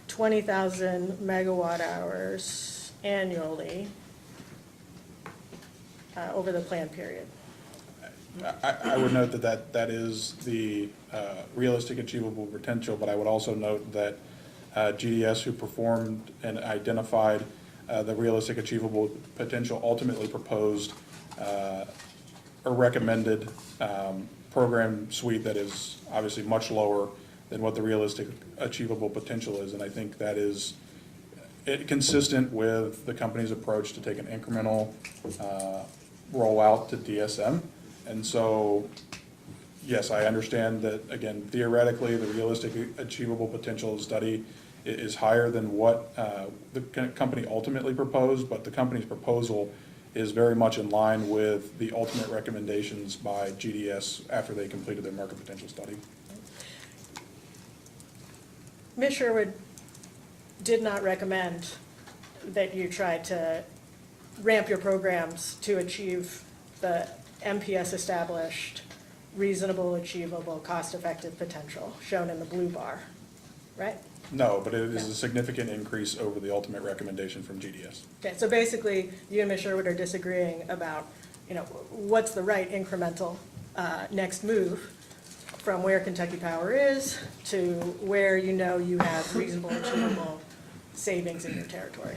20,000 megawatt hours annually over the plan period? I would note that is the realistic achievable potential, but I would also note that GDS, who performed and identified the realistic achievable potential, ultimately proposed or recommended program suite that is obviously much lower than what the realistic achievable potential is. And I think that is consistent with the company's approach to take an incremental rollout to DSM. And so, yes, I understand that, again, theoretically, the realistic achievable potential study is higher than what the company ultimately proposed, but the company's proposal is very much in line with the ultimate recommendations by GDS after they completed their market potential study. Ms. Sherwood did not recommend that you try to ramp your programs to achieve the MPS established reasonable, achievable, cost-effective potential shown in the blue bar, right? No, but it is a significant increase over the ultimate recommendation from GDS. Okay, so basically, you and Ms. Sherwood are disagreeing about, what's the right incremental next move from where Kentucky Power is to where you have reasonable, achievable savings in your territory.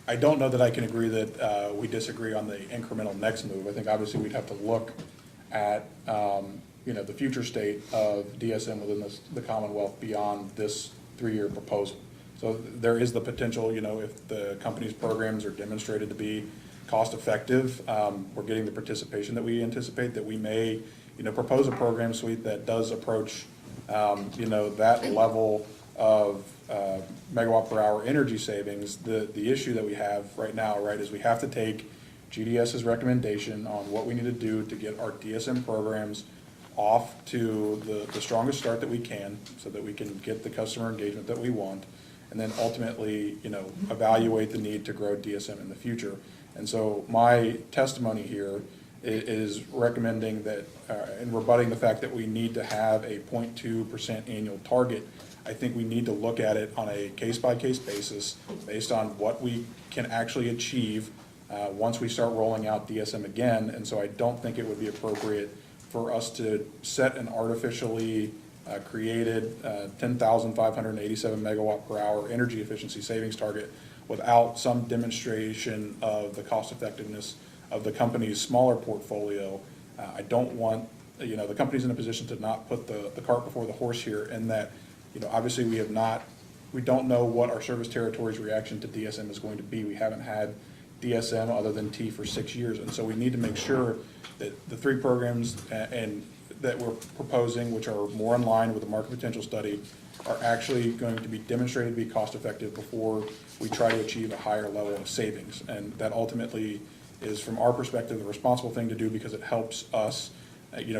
I don't know that I can agree that we disagree on the incremental next move. I think obviously we'd have to look at, the future state of DSM within the Commonwealth beyond this 3-year proposal. So there is the potential, if the company's programs are demonstrated to be cost-effective, we're getting the participation that we anticipate, that we may, propose a program suite that does approach, that level of megawatt per hour energy savings. The issue that we have right now, right, is we have to take GDS's recommendation on what we need to do to get our DSM programs off to the strongest start that we can so that we can get the customer engagement that we want, and then ultimately, evaluate the need to grow DSM in the future. And so my testimony here is recommending that, and rebutting the fact that we need to have a 0.2% annual target. I think we need to look at it on a case-by-case basis based on what we can actually achieve once we start rolling out DSM again. And so I don't think it would be appropriate for us to set an artificially created 10,587 megawatt per hour energy efficiency savings target without some demonstration of the cost effectiveness of the company's smaller portfolio. I don't want, the company's in a position to not put the cart before the horse here, in that, obviously we don't know what our service territory's reaction to DSM is going to be. We haven't had DSM other than T for 6 years, and so we need to make sure that the 3 programs and that we're proposing, which are more in line with the market potential study, are actually going to be demonstrated to be cost effective before we try to achieve a higher level of savings. And that ultimately is, from our perspective, the responsible thing to do, because it helps us,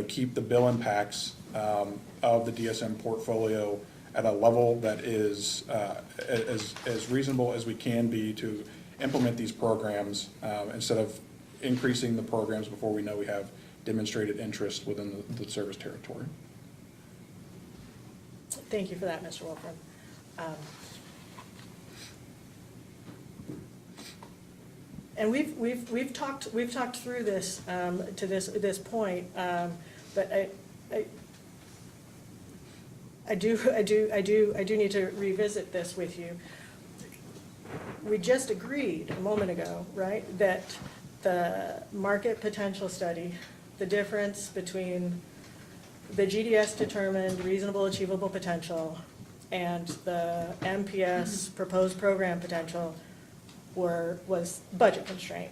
keep the bill impacts of the DSM portfolio at a level that is as reasonable as we can be to implement these programs, instead of increasing the programs before we know we have demonstrated interest within the service territory. Thank you for that, Mr. Wolfram. And we've talked through this to this point, but I do need to revisit this with you. We just agreed a moment ago, right, that the market potential study, the difference between the GDS determined reasonable achievable potential and the MPS proposed program potential was budget constraint,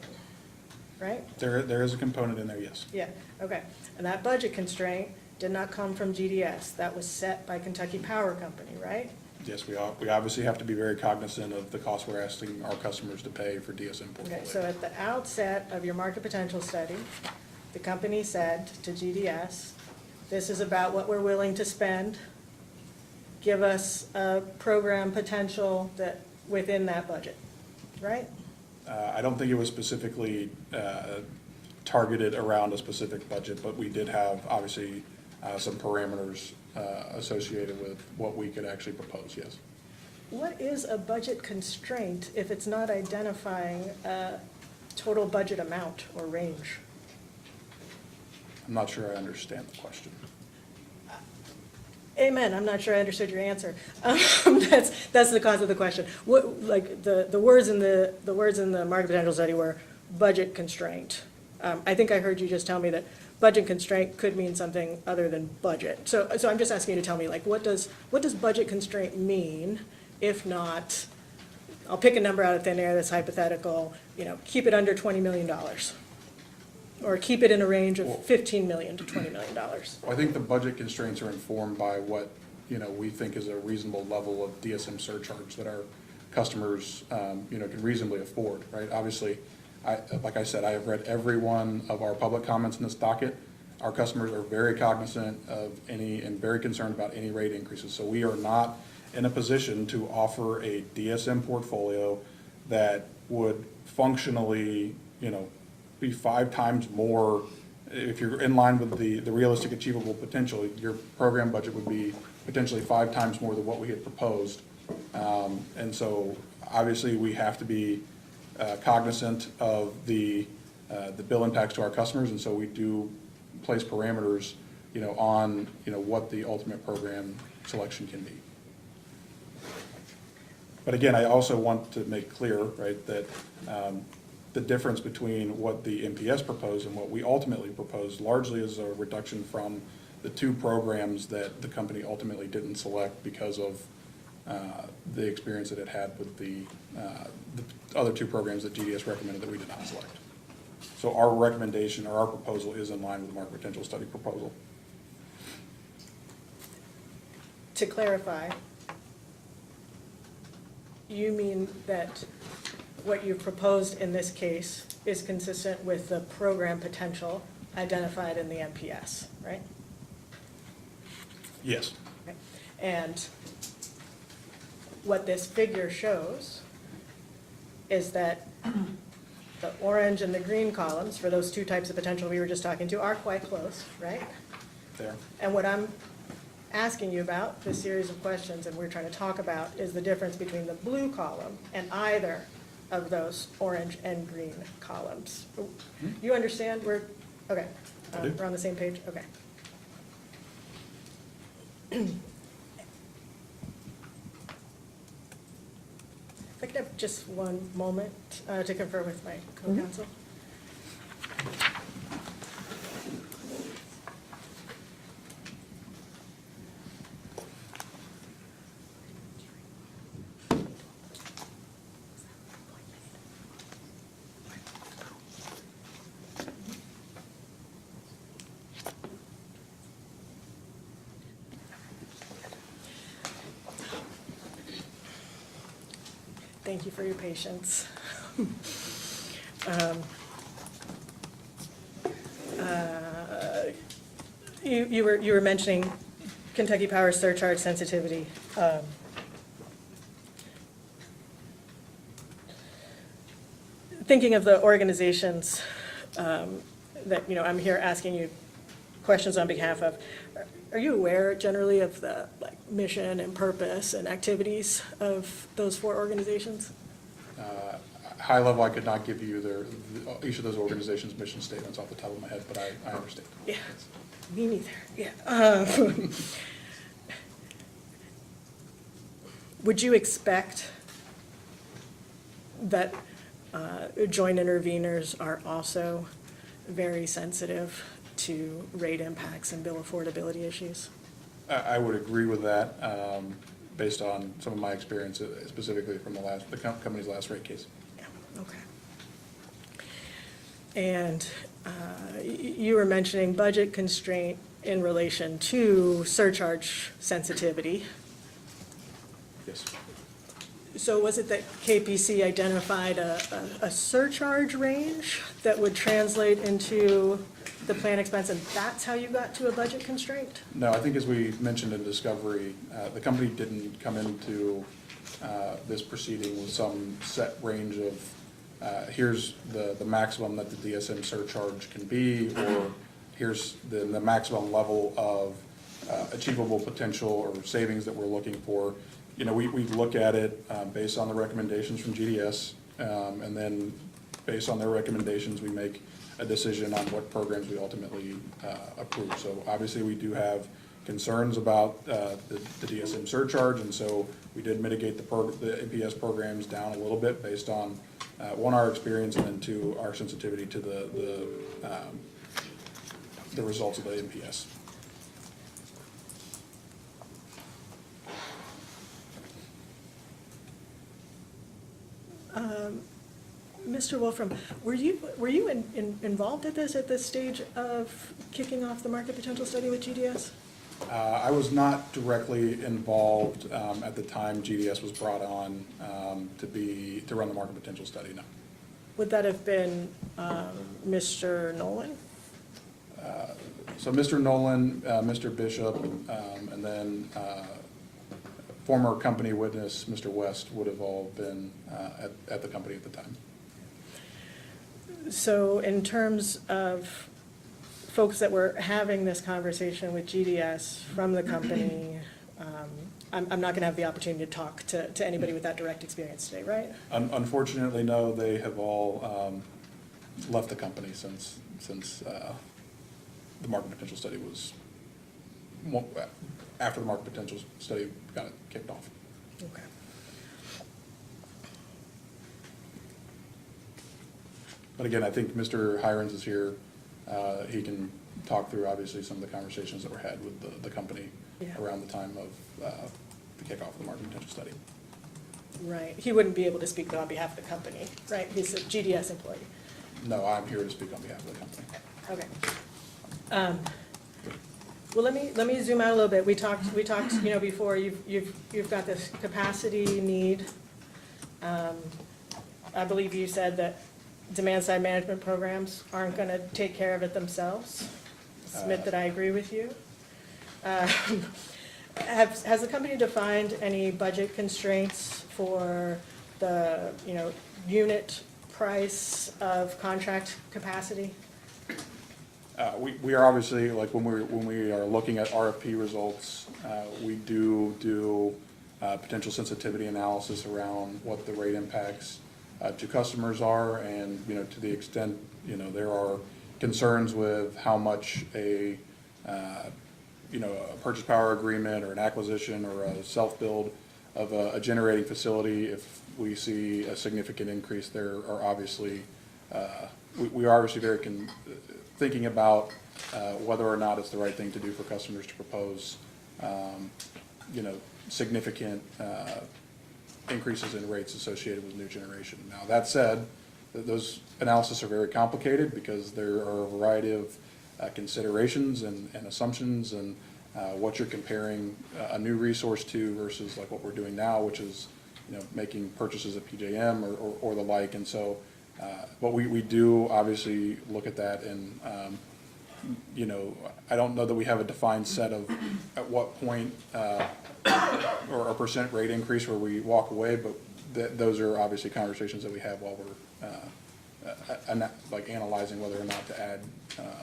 right? There is a component in there, yes. Yeah, okay. And that budget constraint did not come from GDS. That was set by Kentucky Power Company, right? Yes, we obviously have to be very cognizant of the cost we're asking our customers to pay for DSM portfolio. Okay, so at the outset of your market potential study, the company said to GDS, this is about what we're willing to spend. Give us a program potential that within that budget, right? I don't think it was specifically targeted around a specific budget, but we did have obviously some parameters associated with what we could actually propose, yes. What is a budget constraint if it's not identifying a total budget amount or range? I'm not sure I understand the question. Amen. I'm not sure I understood your answer. That's the cause of the question. What, like the words in the market potential study were budget constraint. I think I heard you just tell me that budget constraint could mean something other than budget. So I'm just asking you to tell me, like, what does budget constraint mean, if not, I'll pick a number out of thin air that's hypothetical, keep it under $20 million. Or keep it in a range of $15 million to $20 million. I think the budget constraints are informed by what, we think is a reasonable level of DSM surcharge that our customers, can reasonably afford, right? Obviously, like I said, I have read every one of our public comments in this docket. Our customers are very cognizant of and very concerned about any rate increases. So we are not in a position to offer a DSM portfolio that would functionally, be 5 times more. If you're in line with the realistic achievable potential, your program budget would be potentially 5 times more than what we had proposed. And so obviously we have to be cognizant of the bill impacts to our customers, and so we do place parameters, on, what the ultimate program selection can be. But again, I also want to make clear, right, that the difference between what the MPS proposed and what we ultimately proposed largely is a reduction from the 2 programs that the company ultimately didn't select because of the experience that it had with the other 2 programs that GDS recommended that we did not select. So our recommendation or our proposal is in line with the market potential study proposal. To clarify, you mean that what you've proposed in this case is consistent with the program potential identified in the MPS, right? Yes. Okay. And what this figure shows is that the orange and the green columns for those 2 types of potential we were just talking to are quite close, right? There. And what I'm asking you about, this series of questions, and we're trying to talk about, is the difference between the blue column and either of those orange and green columns. You understand? Okay. I do. We're on the same page? Okay. If I could have just one moment to confer with my co-counsel. Thank you for your patience. You were mentioning Kentucky Power surcharge sensitivity. Thinking of the organizations that I'm here asking you questions on behalf of, are you aware generally of the mission and purpose and activities of those 4 organizations? High level, I could not give you each of those organizations' mission statements off the top of my head, but I understand. Yeah, me neither, yeah. Would you expect that joint interveners are also very sensitive to rate impacts and bill affordability issues? I would agree with that, based on some of my experience, specifically from the company's last rate case. Yeah, okay. And you were mentioning budget constraint in relation to surcharge sensitivity. Yes. So was it that KPC identified a surcharge range that would translate into the plan expense, and that's how you got to a budget constraint? No, I think as we mentioned in discovery, the company didn't come into this proceeding with some set range of here's the maximum that the DSM surcharge can be, or here's the maximum level of achievable potential or savings that we're looking for. We look at it based on the recommendations from GDS, and then based on their recommendations, we make a decision on what programs we ultimately approve. So obviously we do have concerns about the DSM surcharge, and so we did mitigate the MPS programs down a little bit based on, 1, our experience, and then 2, our sensitivity to the results of the NPS. Mr. Wolfram, were you involved at this stage of kicking off the market potential study with GDS? I was not directly involved at the time GDS was brought on to run the market potential study, no. Would that have been Mr. Nolan? So Mr. Nolan, Mr. Bishop, and then former company witness, Mr. West, would have all been at the company at the time. So in terms of folks that were having this conversation with GDS from the company, I'm not going to have the opportunity to talk to anybody with that direct experience today, right? Unfortunately, no, they have all left the company since the market potential study was, after the market potential study got kicked off. Okay. But again, I think Mr. Hirons is here. He can talk through, obviously, some of the conversations that were had with the company around the time of the kickoff of the market potential study. Right. He wouldn't be able to speak on behalf of the company, right? He's a GDS employee. No, I'm here to speak on behalf of the company. Okay. Well, let me zoom out a little bit. We talked, before, you've got this capacity need. I believe you said that demand-side management programs aren't going to take care of it themselves. Submit that I agree with you. Has the company defined any budget constraints for the, unit price of contract capacity? We are obviously, like when we are looking at RFP results, we do potential sensitivity analysis around what the rate impacts to customers are, and to the extent there are concerns with how much a purchase power agreement or an acquisition or a self-build of a generating facility, if we see a significant increase, there are obviously we are obviously very thinking about whether or not it's the right thing to do for customers to propose significant increases in rates associated with new generation. Now, that said, those analyses are very complicated because there are a variety of considerations and assumptions and what you're comparing a new resource to versus like what we're doing now, which is making purchases at PJM or the like. And so, but we do obviously look at that, and I don't know that we have a defined set of at what point or a percent rate increase where we walk away, but those are obviously conversations that we have while we're like analyzing whether or not to add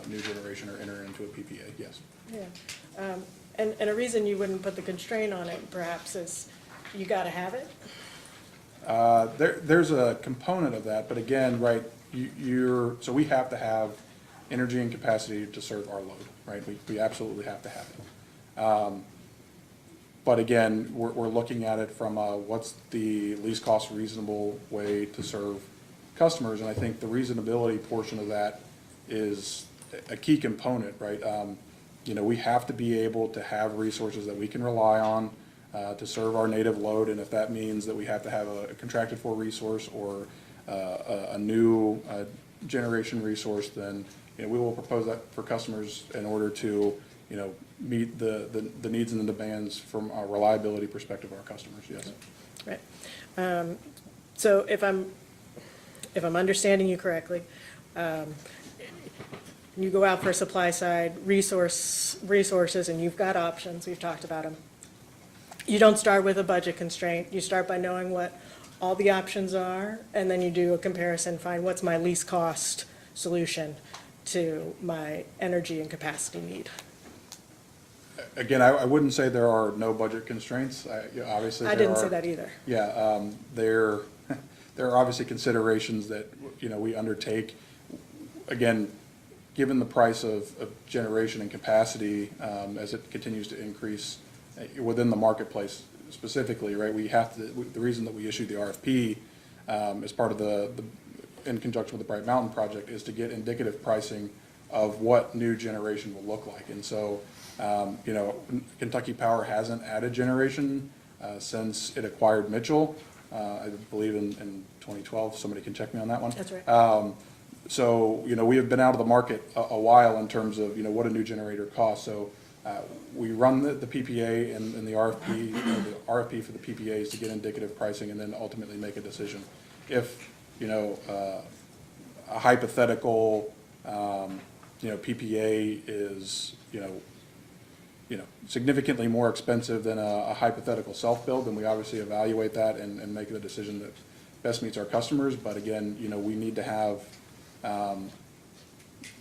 new generation or enter into a PPA. Yes. Yeah. And a reason you wouldn't put the constraint on it perhaps is you got to have it? There's a component of that, but again, right, so we have to have energy and capacity to serve our load, right? We absolutely have to have it. But again, we're looking at it from what's the least cost reasonable way to serve customers, and I think the reasonability portion of that is a key component, right? We have to be able to have resources that we can rely on to serve our native load, and if that means that we have to have a contracted for resource or a new generation resource, then we will propose that for customers in order to meet the needs and the demands from a reliability perspective of our customers. Yes. Right. So if I'm understanding you correctly, you go out for supply side resources, and you've got options. We've talked about them. You don't start with a budget constraint. You start by knowing what all the options are, and then you do a comparison, find what's my least cost solution to my energy and capacity need. Again, I wouldn't say there are no budget constraints. Obviously, I didn't say that either. Yeah, there are obviously considerations that we undertake. Again, given the price of generation and capacity as it continues to increase within the marketplace specifically, right? We have to. The reason that we issued the RFP as part of in conjunction with the Bright Mountain project is to get indicative pricing of what new generation will look like. And so, you know, Kentucky Power hasn't added generation since it acquired Mitchell, I believe in 2012. Somebody can check me on that one. That's right. So, you know, we have been out of the market a while in terms of, you know, what a new generator costs. So we run the PPA and the RFP, the RFP for the PPAs to get indicative pricing and then ultimately make a decision. If, you know, a hypothetical, you know, PPA is, you know, significantly more expensive than a hypothetical self-build, then we obviously evaluate that and make the decision that best meets our customers. But again, you know, we need to have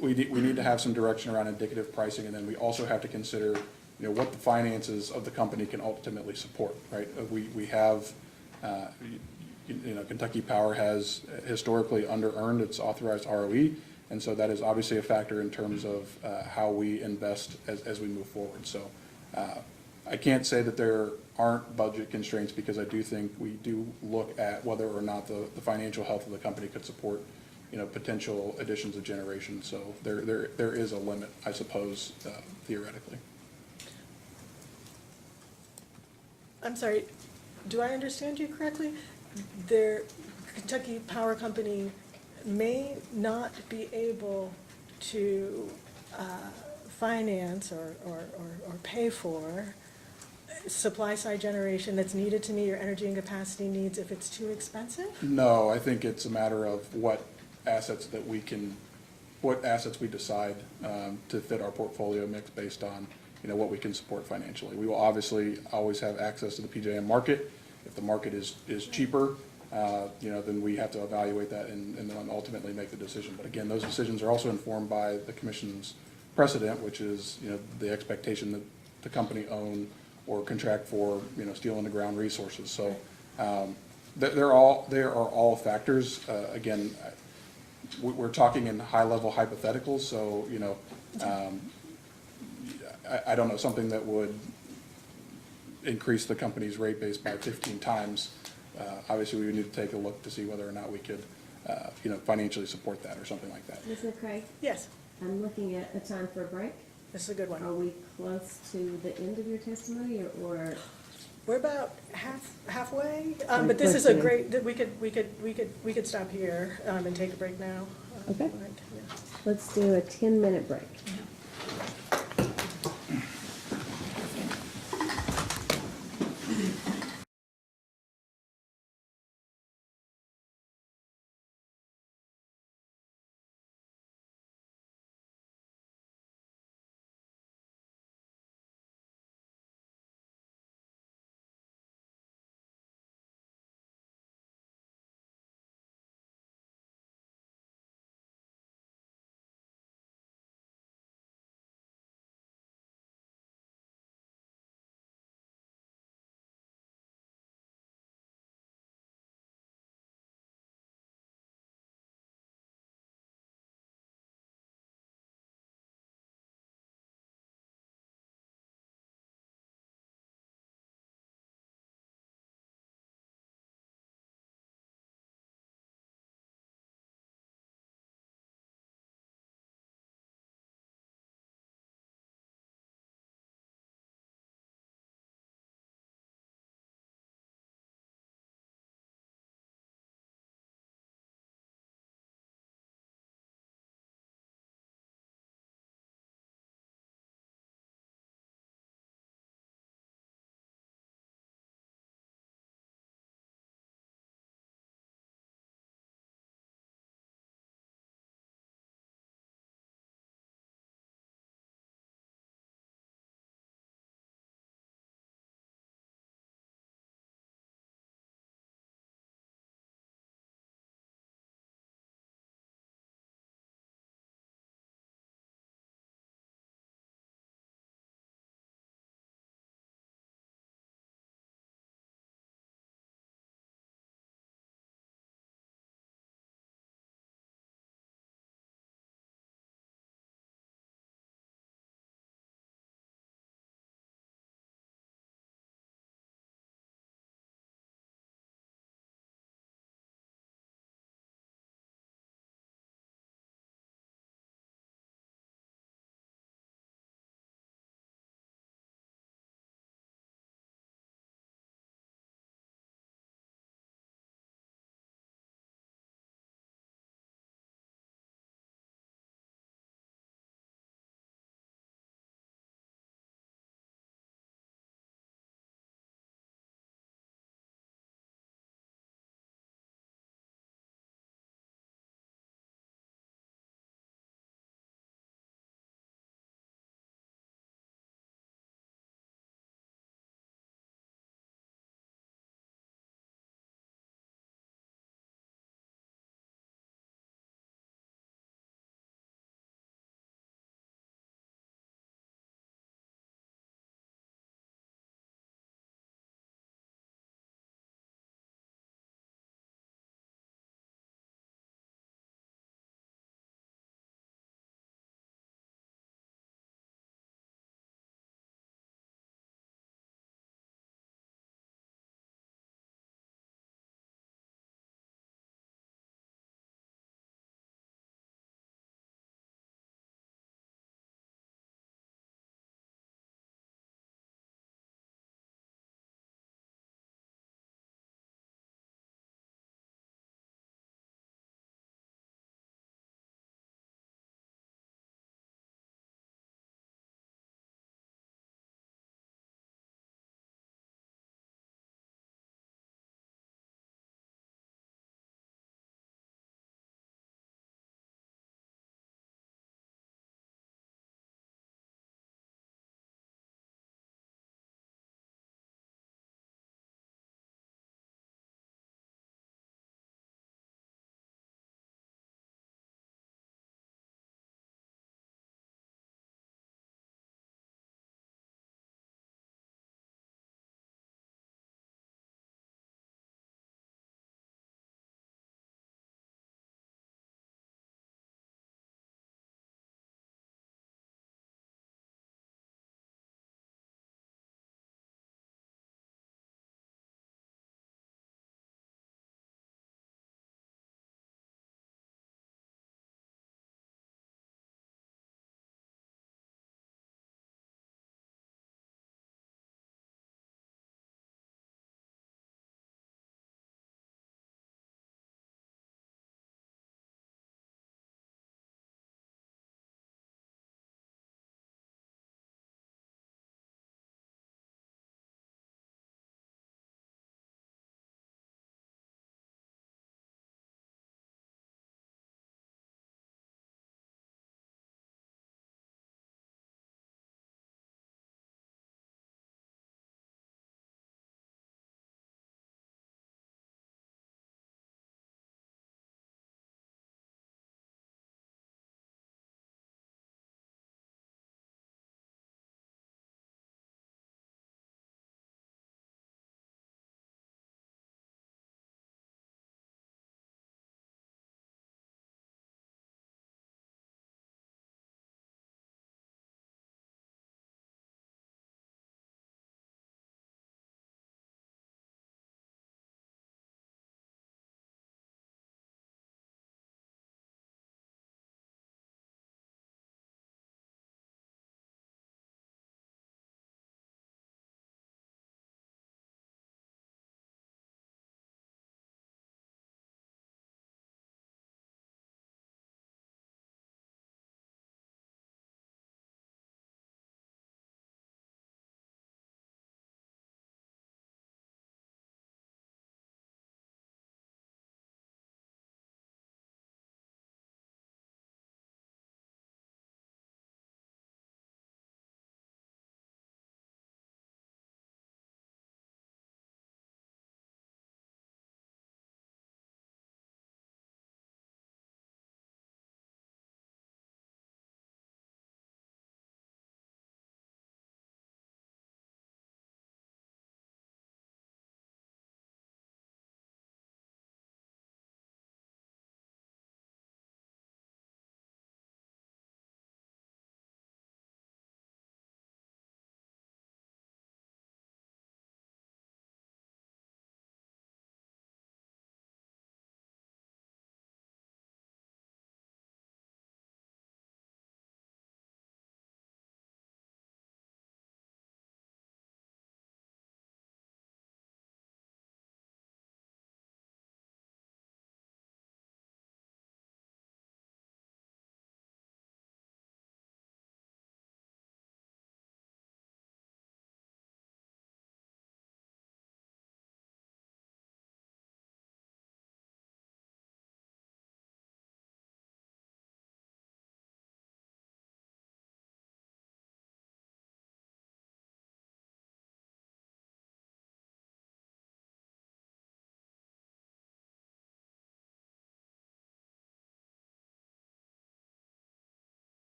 we need to have some direction around indicative pricing, and then we also have to consider, you know, what the finances of the company can ultimately support, right? We have, you know, Kentucky Power has historically under-earned its authorized ROE, and so that is obviously a factor in terms of how we invest as we move forward. So I can't say that there aren't budget constraints, because I do think we do look at whether or not the financial health of the company could support, you know, potential additions of generation. So there is a limit, I suppose, theoretically. I'm sorry, do I understand you correctly? Kentucky Power Company may not be able to finance or pay for supply-side generation that's needed to meet your energy and capacity needs if it's too expensive? No, I think it's a matter of what assets we decide to fit our portfolio mix based on, you know, what we can support financially. We will obviously always have access to the PJM market. If the market is cheaper, you know, then we have to evaluate that and then ultimately make the decision. But again, those decisions are also informed by the Commission's precedent, which is, you know, the expectation that the company own or contract for, you know, steel in the ground resources. So there are all factors. Again, we're talking in high-level hypotheticals, so, you know, I don't know, something that would increase the company's rate base by 15 times. Obviously, we would need to take a look to see whether or not we could, you know, financially support that or something like that. Ms. McCray, Yes, I'm looking at a time for a break. this is a good Are one. we close to the end of your testimony, or We're about halfway, Very but this is close a to great, that we could stop here and take a break now. Okay. Yeah. let's do a 10-minute break.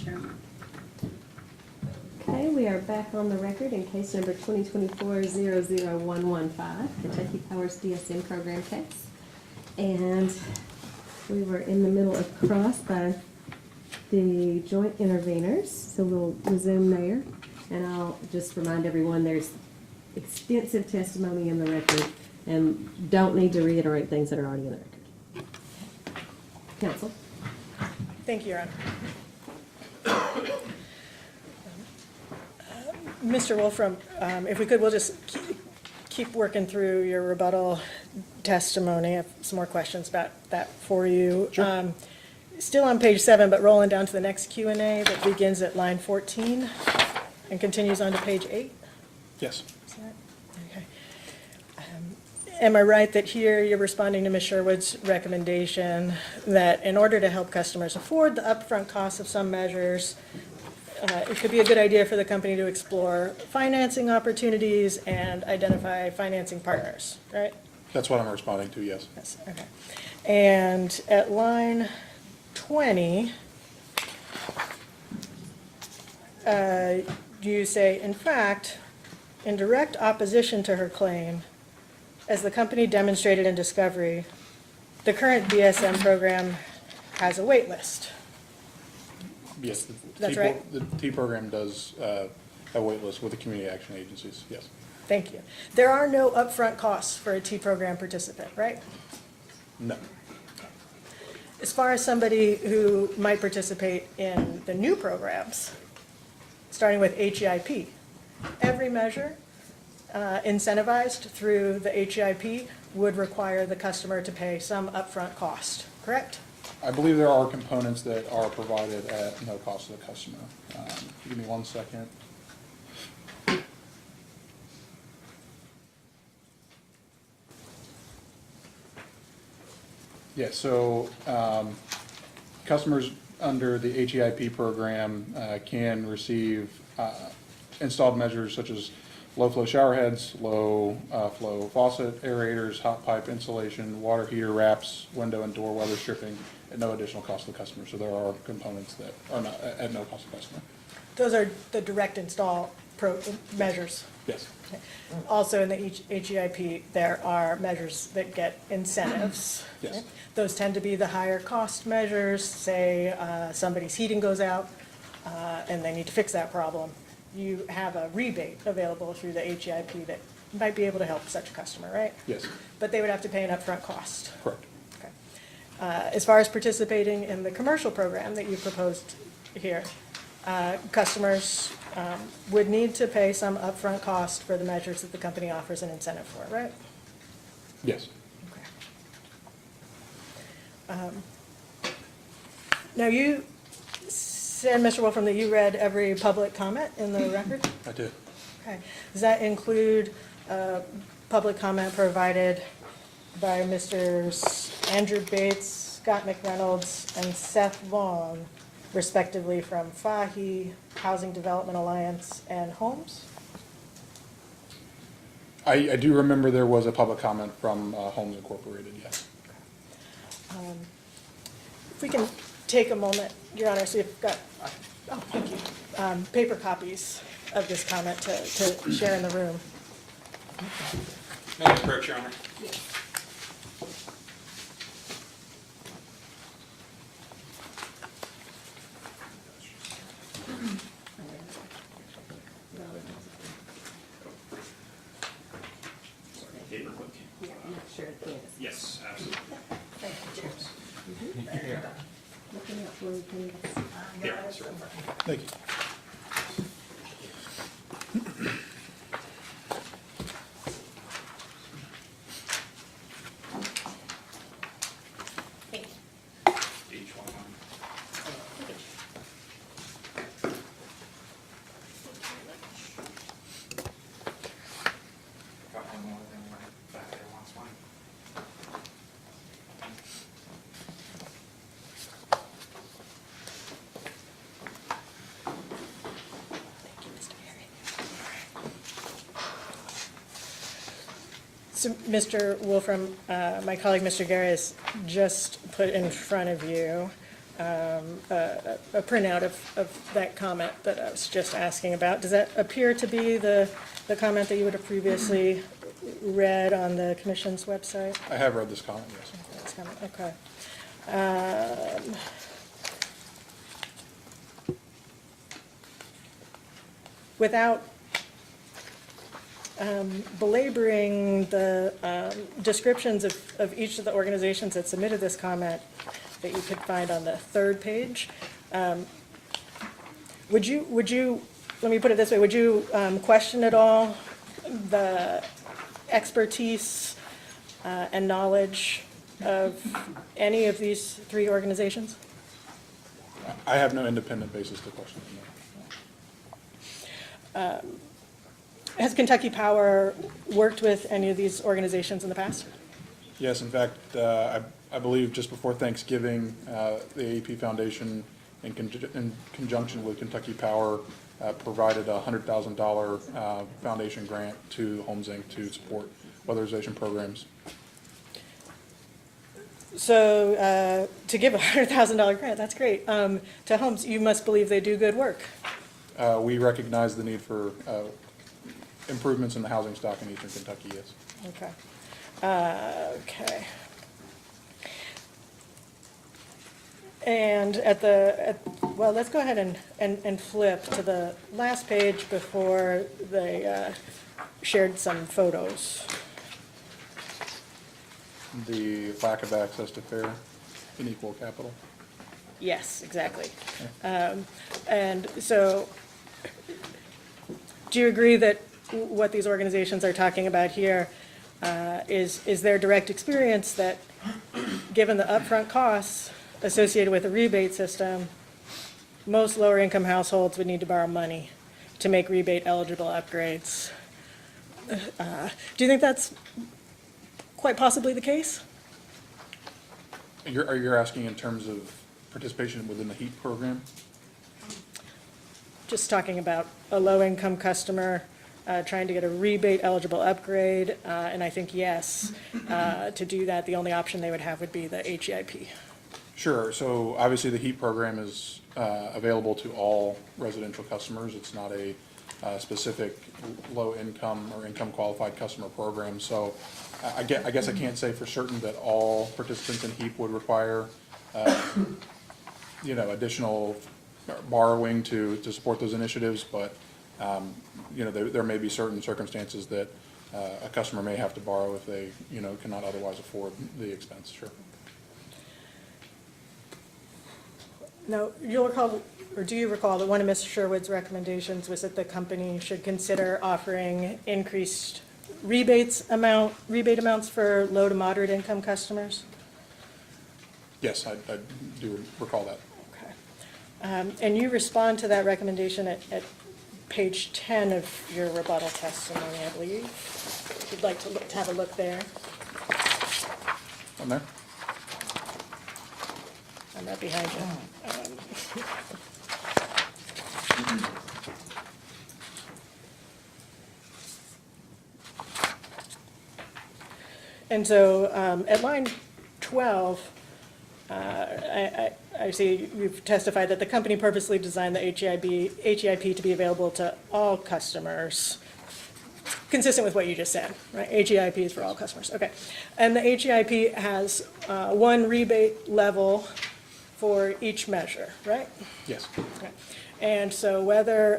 Chairman. Okay, we are back on the record in case number 2024-00115, Kentucky Power's DSM program case. And we were in the middle of cross by the joint interveners, so we'll resume there. And I'll just remind everyone, there's extensive testimony in the record and don't need to reiterate things that are already in the record. Counsel? Thank you, Your Honor. Mr. Wolfram, if we could, we'll just keep working through your rebuttal testimony. I have some more questions about that for you. Sure. Still on page 7, but rolling down to the next Q&A that begins at line 14 and continues on to page 8. Yes. Is that- Okay. Am I right that here you're responding to Ms. Sherwood's recommendation that in order to help customers afford the upfront costs of some measures, it could be a good idea for the company to explore financing opportunities and identify financing partners, right? That's what I'm responding to, yes. Yes, okay. And at line 20, you say, in fact, in direct opposition to her claim, as the company demonstrated in discovery, the current DSM program has a wait list. Yes. That's right. The T program does a wait list with the community action agencies, yes. Thank you. There are no upfront costs for a T program participant, right? No. As far as somebody who might participate in the new programs, starting with HEIP, every measure incentivized through the HEIP would require the customer to pay some upfront cost, correct? I believe there are components that are provided at no cost to the customer. Give me 1 second. Yeah, so customers under the HEIP program can receive installed measures such as low flow shower heads, low flow faucet aerators, hot pipe insulation, water heater wraps, window and door weather stripping at no additional cost to the customer. So there are components that are not at no cost to the customer. Those are the direct install measures. Yes. Also in the HEIP, there are measures that get incentives. Yes. Okay? Those tend to be the higher cost measures, say somebody's heating goes out and they need to fix that problem. You have a rebate available through the HEIP that might be able to help such a customer, right? Yes. But they would have to pay an upfront cost. Correct. Okay. As far as participating in the commercial program that you proposed here, customers would need to pay some upfront cost for the measures that the company offers an incentive for, right? Yes. Okay. Now, you said, Mr. Wolfram, that you read every public comment in the record? I do. Okay. Does that include public comment provided by Mr. Andrew Bates, Scott McReynolds, and Seth Long, respectively from Fahy, Housing Development Alliance, and Homes? I do remember there was a public comment from Homes Incorporated, yes. If we can take a moment, Your Honor, so you've got, oh, thank you, paper copies of this comment to share in the room. May I approach, Your Honor? Paperclip. Yeah, I'm not sure it is. Yes, absolutely. Looking out for you, please. Yeah, sure. Thank you. Thank you. Each one. Got one more than right back there wants one. So, Mr. Wolfram, my colleague, Mr. Gary, has just put in front of you a printout of that comment that I was just asking about. Does that appear to be the comment that you would have previously read on the commission's website? I have read this comment, yes. That's comment, okay. Without belaboring the descriptions of each of the organizations that submitted this comment that you could find on the third page, would you, let me put it this way, would you question at all the expertise and knowledge of any of these three organizations? I have no independent basis to question it, no. Has Kentucky Power worked with any of these organizations in the past? Yes, in fact, I believe just before Thanksgiving, the AEP Foundation, in conjunction with Kentucky Power, provided a $100,000 foundation grant to Homes Inc. to support weatherization programs. So to give a $100,000 grant, that's great. To Homes, you must believe they do good work. We recognize the need for improvements in the housing stock in eastern Kentucky, yes. Okay. Okay. And well, let's go ahead and flip to the last page before they shared some photos. The lack of access to fair and equal capital. Yes, exactly. And so, do you agree that what these organizations are talking about here is their direct experience that, given the upfront costs associated with a rebate system, most lower-income households would need to borrow money to make rebate-eligible upgrades? Do you think that's quite possibly the case? You're asking in terms of participation within the HEAP program? Just talking about a low-income customer trying to get a rebate-eligible upgrade, and I think, yes, to do that, the only option they would have would be the HEIP. Sure. So obviously the HEAP program is available to all residential customers. It's not a specific low-income or income-qualified customer program. So I guess I can't say for certain that all participants in HEAP would require additional borrowing to support those initiatives, but there may be certain circumstances that a customer may have to borrow if they cannot otherwise afford the expense. Sure. Now, you'll recall, or do you recall, that one of Ms. Sherwood's recommendations was that the company should consider offering increased rebate amounts for low to moderate income customers? Yes, I do recall that. Okay. And you respond to that recommendation at page 10 of your rebuttal testimony, I believe. If you'd like to have a look there. On there? I'm right behind you. And so at line 12, I see you've testified that the company purposely designed the HEIP to be available to all customers, consistent with what you just said, right? HEIP is for all customers, okay. And the HEIP has one rebate level for each measure, right? Yes. Okay. And so whether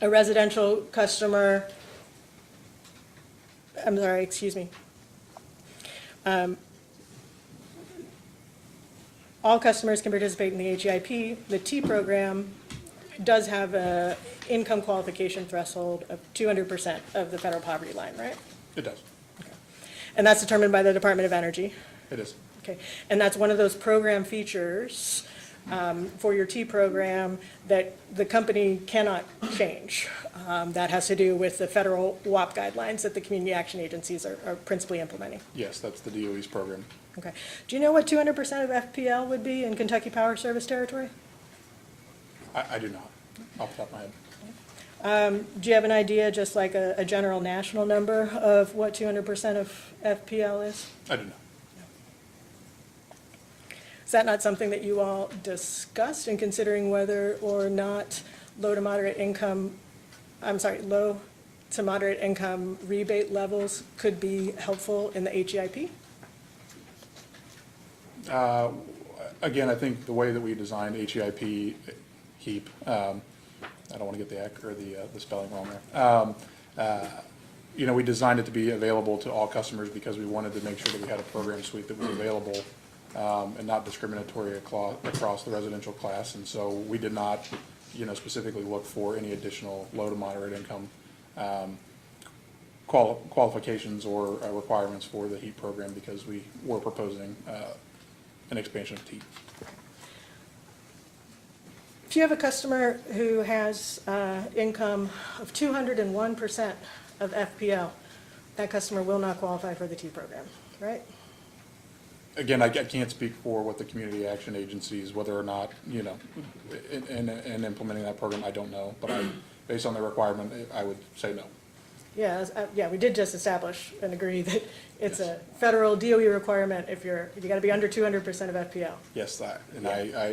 a residential customer, I'm sorry, excuse me. All customers can participate in the HEIP. The T program does have a income qualification threshold of 200% of the federal poverty line, right? It does. Okay. And that's determined by the Department of Energy. It is. Okay, and that's one of those program features for your T program that the company cannot change. That has to do with the federal WAP guidelines that the community action agencies are principally implementing. Yes, that's the DOE's program. Okay. Do you know what 200% of FPL would be in Kentucky Power Service territory? I do not, off the top of my head. Do you have an idea, just like a general national number of what 200% of FPL is? I do not. Is that not something that you all discussed in considering whether or not low to moderate income rebate levels could be helpful in the HEIP? Again, I think the way that we designed HEIP, HEAP, I don't want to get the spelling wrong there. We designed it to be available to all customers because we wanted to make sure that we had a program suite that was available and not discriminatory across the residential class. And so we did not, specifically look for any additional low to moderate income qualifications or requirements for the HEAP program because we were proposing an expansion of HEAP. If you have a customer who has income of 201% of FPL, that customer will not qualify for the T program, right? Again, I can't speak for what the community action agencies, whether or not, in implementing that program, I don't know. But based on the requirement, I would say no. Yeah, we did just establish and agree that it's a federal DOE requirement if you got to be under 200% of FPL. Yes, that. And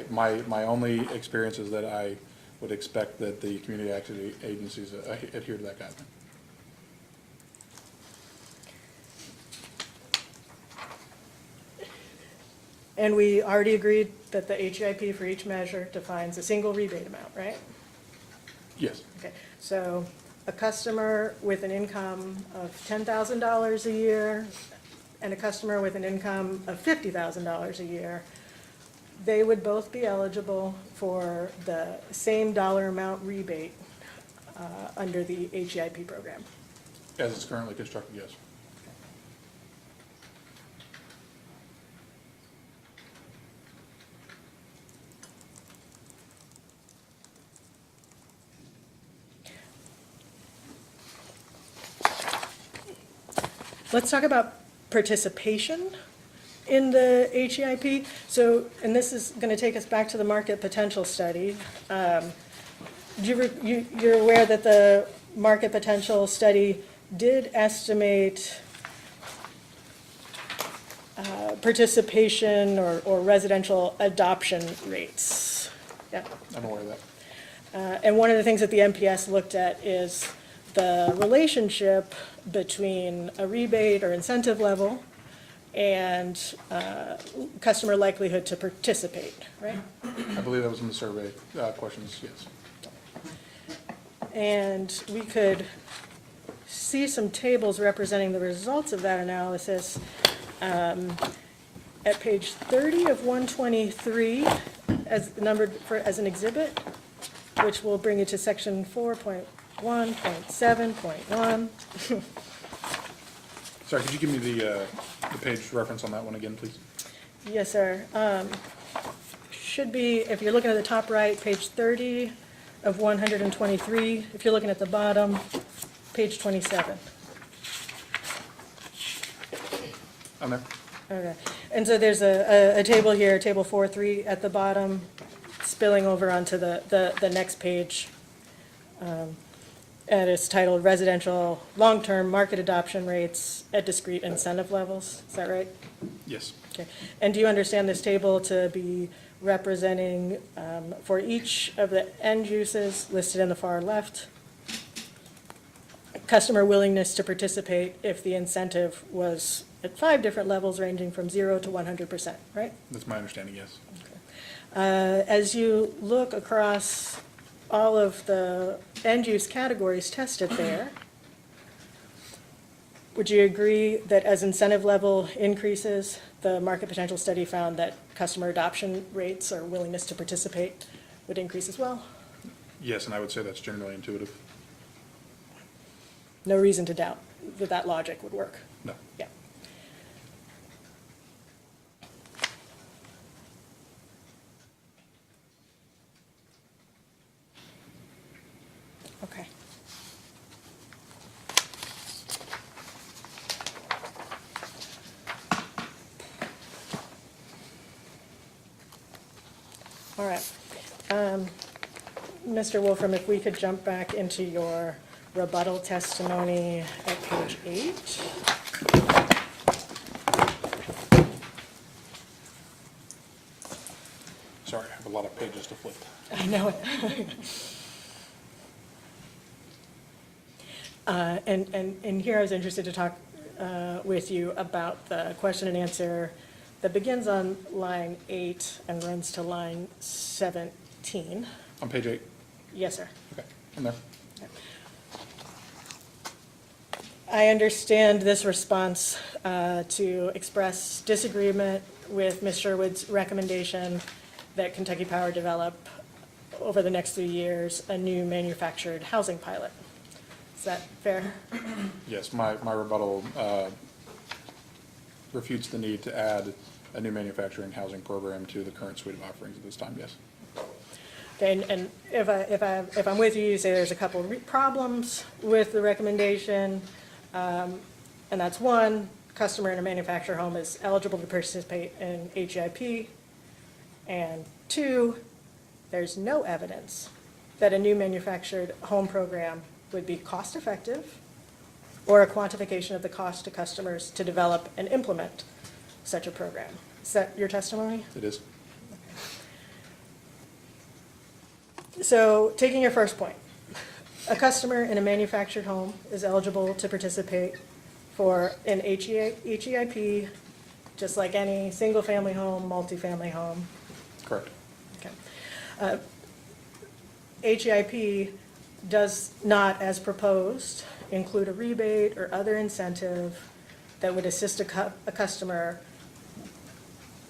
my only experience is that I would expect that the community action agencies adhere to that guideline. And we already agreed that the HEIP for each measure defines a single rebate amount, right? Yes. Okay, so a customer with an income of $10,000 a year and a customer with an income of $50,000 a year, they would both be eligible for the same dollar amount rebate under the HEIP program. As it's currently constructed, yes. Let's talk about participation in the HEIP. So, and this is going to take us back to the market potential study. You're aware that the market potential study did estimate participation or residential adoption rates. Yeah. I'm aware of that. And one of the things that the MPS looked at is the relationship between a rebate or incentive level and customer likelihood to participate, right? I believe that was in the survey questions, yes. And we could see some tables representing the results of that analysis at page 30 of 123 as numbered as an exhibit, which will bring you to section 4.1.7.1. Sorry, could you give me the page reference on that one again, please? Yes, sir. Should be, if you're looking at the top right, page 30 of 123. If you're looking at the bottom, page 27. I'm there. Okay. And so there's a table here, table 4.3 at the bottom, spilling over onto the next page. And it's titled Residential Long-Term Market Adoption Rates at Discrete Incentive Levels. Is that right? Yes. Okay. And do you understand this table to be representing for each of the end uses listed in the far left, customer willingness to participate if the incentive was at 5 different levels ranging from 0 to 100%, right? That's my understanding, yes. As you look across all of the end-use categories tested there, would you agree that as incentive level increases, the market potential study found that customer adoption rates or willingness to participate would increase as well? Yes, and I would say that's generally intuitive. No reason to doubt that that logic would work? No. Yeah. Okay. All right. Mr. Wolfram, if we could jump back into your rebuttal testimony at page 8. A lot of pages to flip. I know it. And here I was interested to talk with you about the question and answer that begins on line 8 and runs to line 17. On page 8? Yes, sir. Okay, in there. I understand this response to express disagreement with Ms. Sherwood's recommendation that Kentucky Power develop over the next 3 years a new manufactured housing pilot. Is that fair? Yes, my rebuttal refutes the need to add a new manufacturing housing program to the current suite of offerings at this time, yes. Okay, and if I'm with you, you say there's a couple of problems with the recommendation, and that's one, customer in a manufactured home is eligible to participate in HEIP, and 2, there's no evidence that a new manufactured home program would be cost-effective or a quantification of the cost to customers to develop and implement such a program. Is that your testimony? It is. So, taking your first point, a customer in a manufactured home is eligible to participate for an HEIP, just like any single-family home, multifamily home. Correct. Okay. HEIP does not, as proposed, include a rebate or other incentive that would assist a customer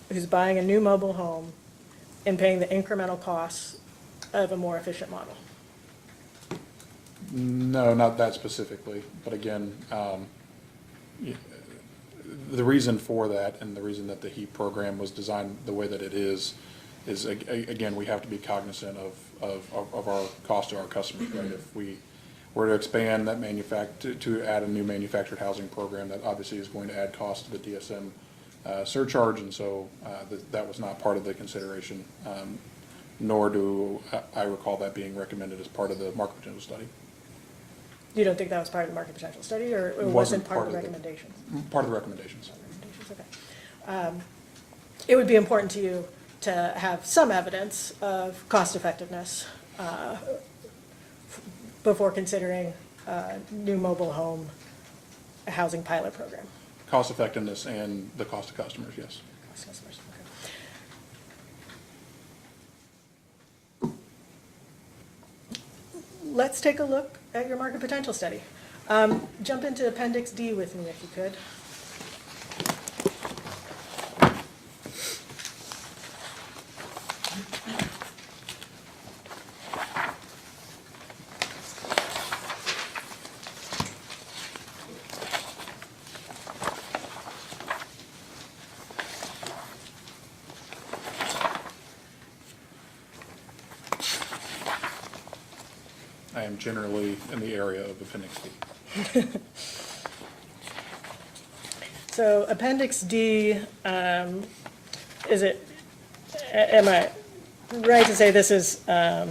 who's buying a new mobile home in paying the incremental costs of a more efficient model. No, not that specifically, but again, the reason for that and the reason that the HEAP program was designed the way that it is again, we have to be cognizant of our cost to our customers, right? If we were to expand that to add a new manufactured housing program, that obviously is going to add cost to the DSM surcharge, and so that was not part of the consideration, nor do I recall that being recommended as part of the market potential study. You don't think that was part of the market potential study, or it Wasn't wasn't part part of the of the- recommendations? Part of the recommendations. Okay. It would be important to you to have some evidence of cost effectiveness before considering a new mobile home housing pilot program. Cost effectiveness and the cost to customers, yes. Cost to customers, okay. Let's take a look at your market potential study. Jump into Appendix D with me if you could. I am generally in the area of Appendix D. So Appendix D, is it, am I right to say this is a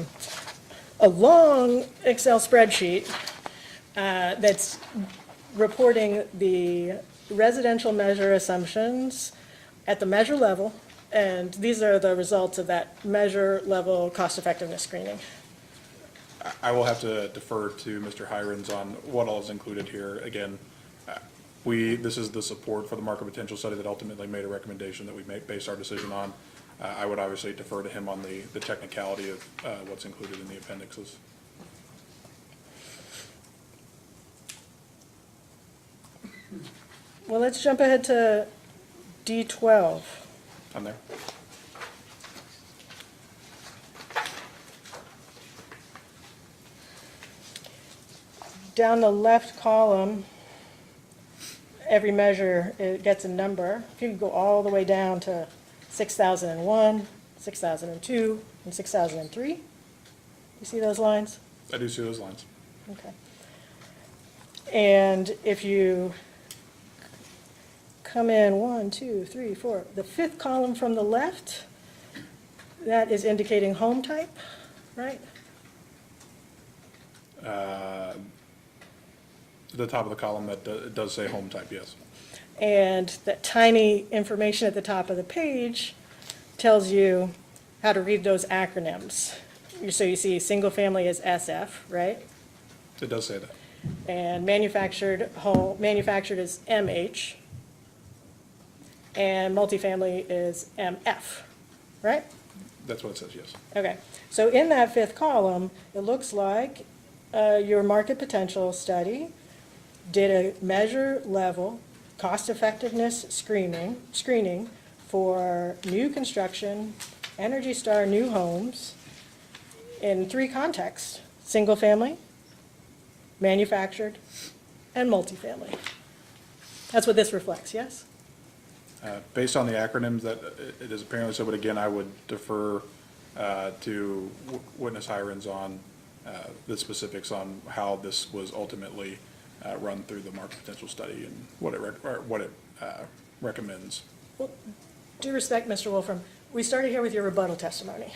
long Excel spreadsheet that's reporting the residential measure assumptions at the measure level, and these are the results of that measure level cost effectiveness screening? I will have to defer to Mr. Hirons on what all is included here. Again, this is the support for the market potential study that ultimately made a recommendation that we based our decision on. I would obviously defer to him on the technicality of what's included in the appendixes. Well, let's jump ahead to D12. On there. Down the left column, every measure, it gets a number. If you go all the way down to 6001, 6002, and 6003, you see those lines? I do see those lines. Okay. And if you come in 1, 2, 3, 4, the fifth column from the left, that is indicating home type, right? The top of the column, that it does say home type, yes. And that tiny information at the top of the page tells you how to read those acronyms. So you see single family is SF, right? It does say that. And manufactured is MH. And multifamily is MF, right? That's what it says, yes. Okay, so in that fifth column, it looks like your market potential study did a measure level cost effectiveness screening for new construction, Energy Star new homes in 3 contexts: single family, manufactured, and multifamily. That's what this reflects, yes? Based on the acronyms, that it is apparently so, but again, I would defer to witness Hirons on the specifics on how this was ultimately run through the market potential study and what it recommends. Well, due respect, Mr. Wolfram, we started here with your rebuttal testimony.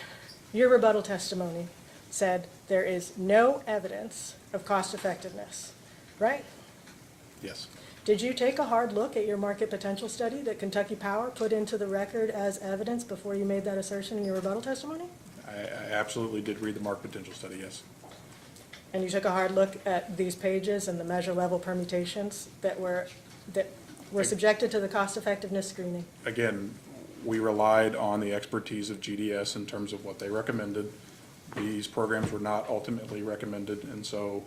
Your rebuttal testimony said there is no evidence of cost effectiveness, right? Yes. Did you take a hard look at your market potential study that Kentucky Power put into the record as evidence before you made that assertion in your rebuttal testimony? I absolutely did read the market potential study, yes. And you took a hard look at these pages and the measure level permutations that were subjected to the cost effectiveness screening? Again, we relied on the expertise of GDS in terms of what they recommended. These programs were not ultimately recommended, and so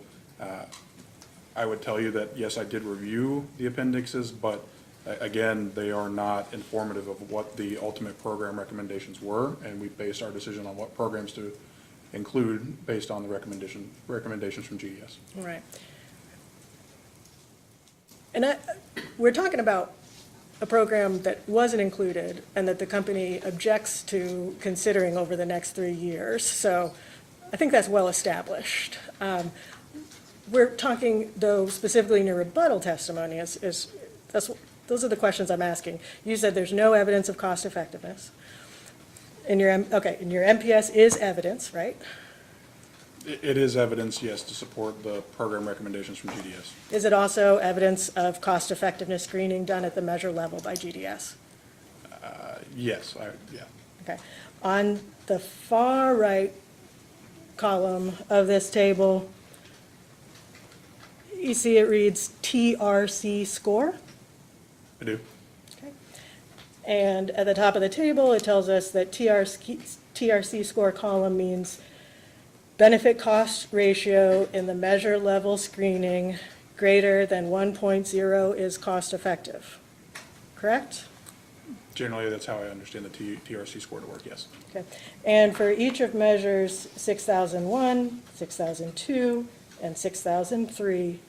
I would tell you that, yes, I did review the appendixes, but again, they are not informative of what the ultimate program recommendations were, and we based our decision on what programs to include based on the recommendations from GDS. Right. And we're talking about a program that wasn't included and that the company objects to considering over the next 3 years. So I think that's well established. We're talking, though, specifically in your rebuttal testimony, those are the questions I'm asking. You said there's no evidence of cost effectiveness. And your MPS is evidence, right? It is evidence, yes, to support the program recommendations from GDS. Is it also evidence of cost effectiveness screening done at the measure level by GDS? Yes, yeah. Okay. On the far right column of this table, you see it reads TRC score. I do. Okay. And at the top of the table, it tells us that TRC score column means benefit cost ratio in the measure level screening greater than 1.0 is cost effective. Correct? Generally, that's how I understand the TRC score to work, yes. Okay. And for each of measures 6001, 6002, and 6003,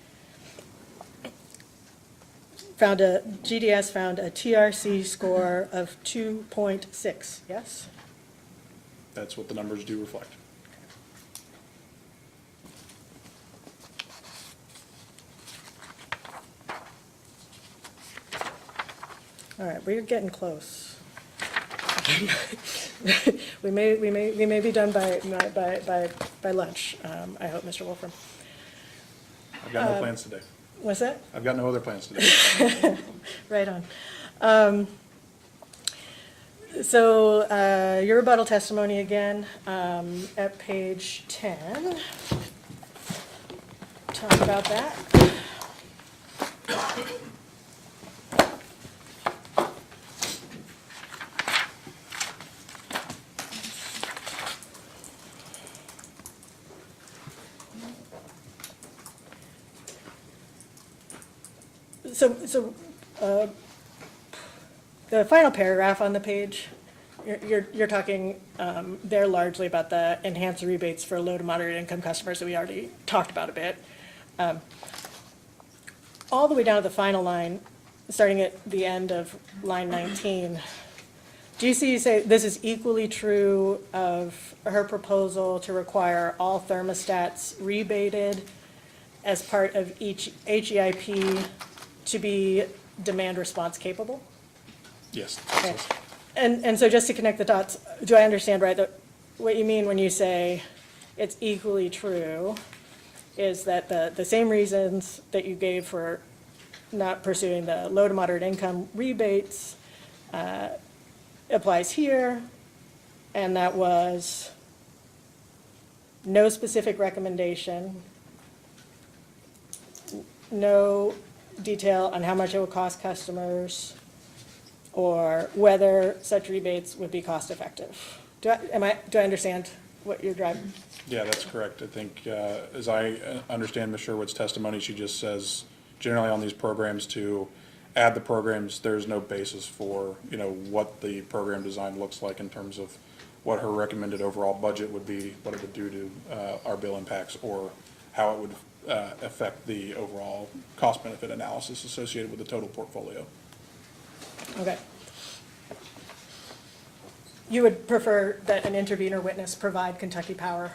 GDS found a TRC score of 2.6, yes? That's what the numbers do reflect. All right, we're getting close. we may be done by lunch. I hope, Mr. Wolfram. I've got no plans today. What's that? I've got no other plans today. Right on. So your rebuttal testimony again at page 10. Talk about that. So the final paragraph on the page, you're talking there largely about the enhanced rebates for low to moderate income customers that we already talked about a bit. All the way down to the final line, starting at the end of line 19, do you see you say this is equally true of her proposal to require all thermostats rebated as part of each HEIP to be demand response capable? Yes. Okay. And so just to connect the dots, do I understand right that what you mean when you say it's equally true is that the same reasons that you gave for not pursuing the low to moderate income rebates applies here, and that was no specific recommendation, no detail on how much it would cost customers, or whether such rebates would be cost effective. Do I understand what you're driving? Yeah, that's correct. I think, as I understand Ms. Sherwood's testimony, she just says, generally on these programs, to add the programs, there's no basis for, what the program design looks like in terms of what her recommended overall budget would be, what it would do to our bill impacts, or how it would affect the overall cost-benefit analysis associated with the total portfolio. Okay. You would prefer that an intervener witness provide Kentucky Power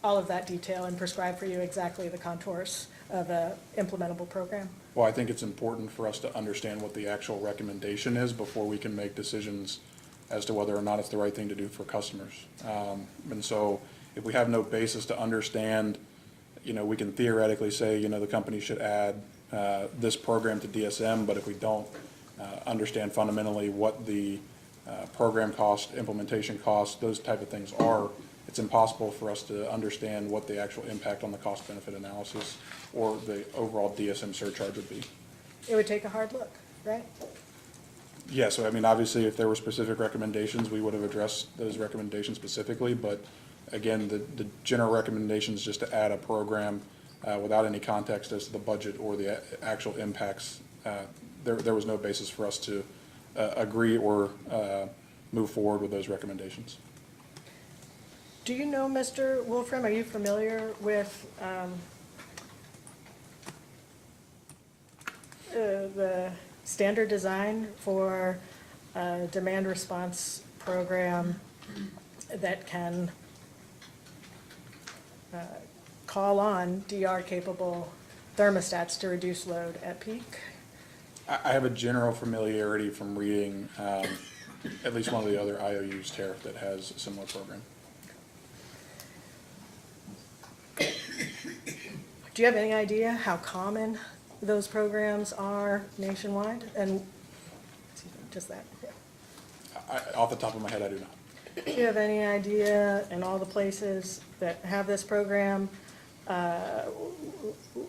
all of that detail and prescribe for you exactly the contours of a implementable program? Well, I think it's important for us to understand what the actual recommendation is before we can make decisions as to whether or not it's the right thing to do for customers. And so if we have no basis to understand, we can theoretically say, the company should add this program to DSM, but if we don't understand fundamentally what the program cost, implementation cost, those type of things are, it's impossible for us to understand what the actual impact on the cost-benefit analysis or the overall DSM surcharge would be. It would take a hard look, right? Yeah, so obviously, if there were specific recommendations, we would have addressed those recommendations specifically, but again, the general recommendation is just to add a program without any context as to the budget or the actual impacts. There was no basis for us to agree or move forward with those recommendations. Do you know, Mr. Wolfram, are you familiar with the standard design for a demand response program that can call on DR-capable thermostats to reduce load at peak? I have a general familiarity from reading at least one of the other IOU's tariff that has a similar program. Do you have any idea how common those programs are nationwide? And just that. Off the top of my head, I do not. Do you have any idea in all the places that have this program,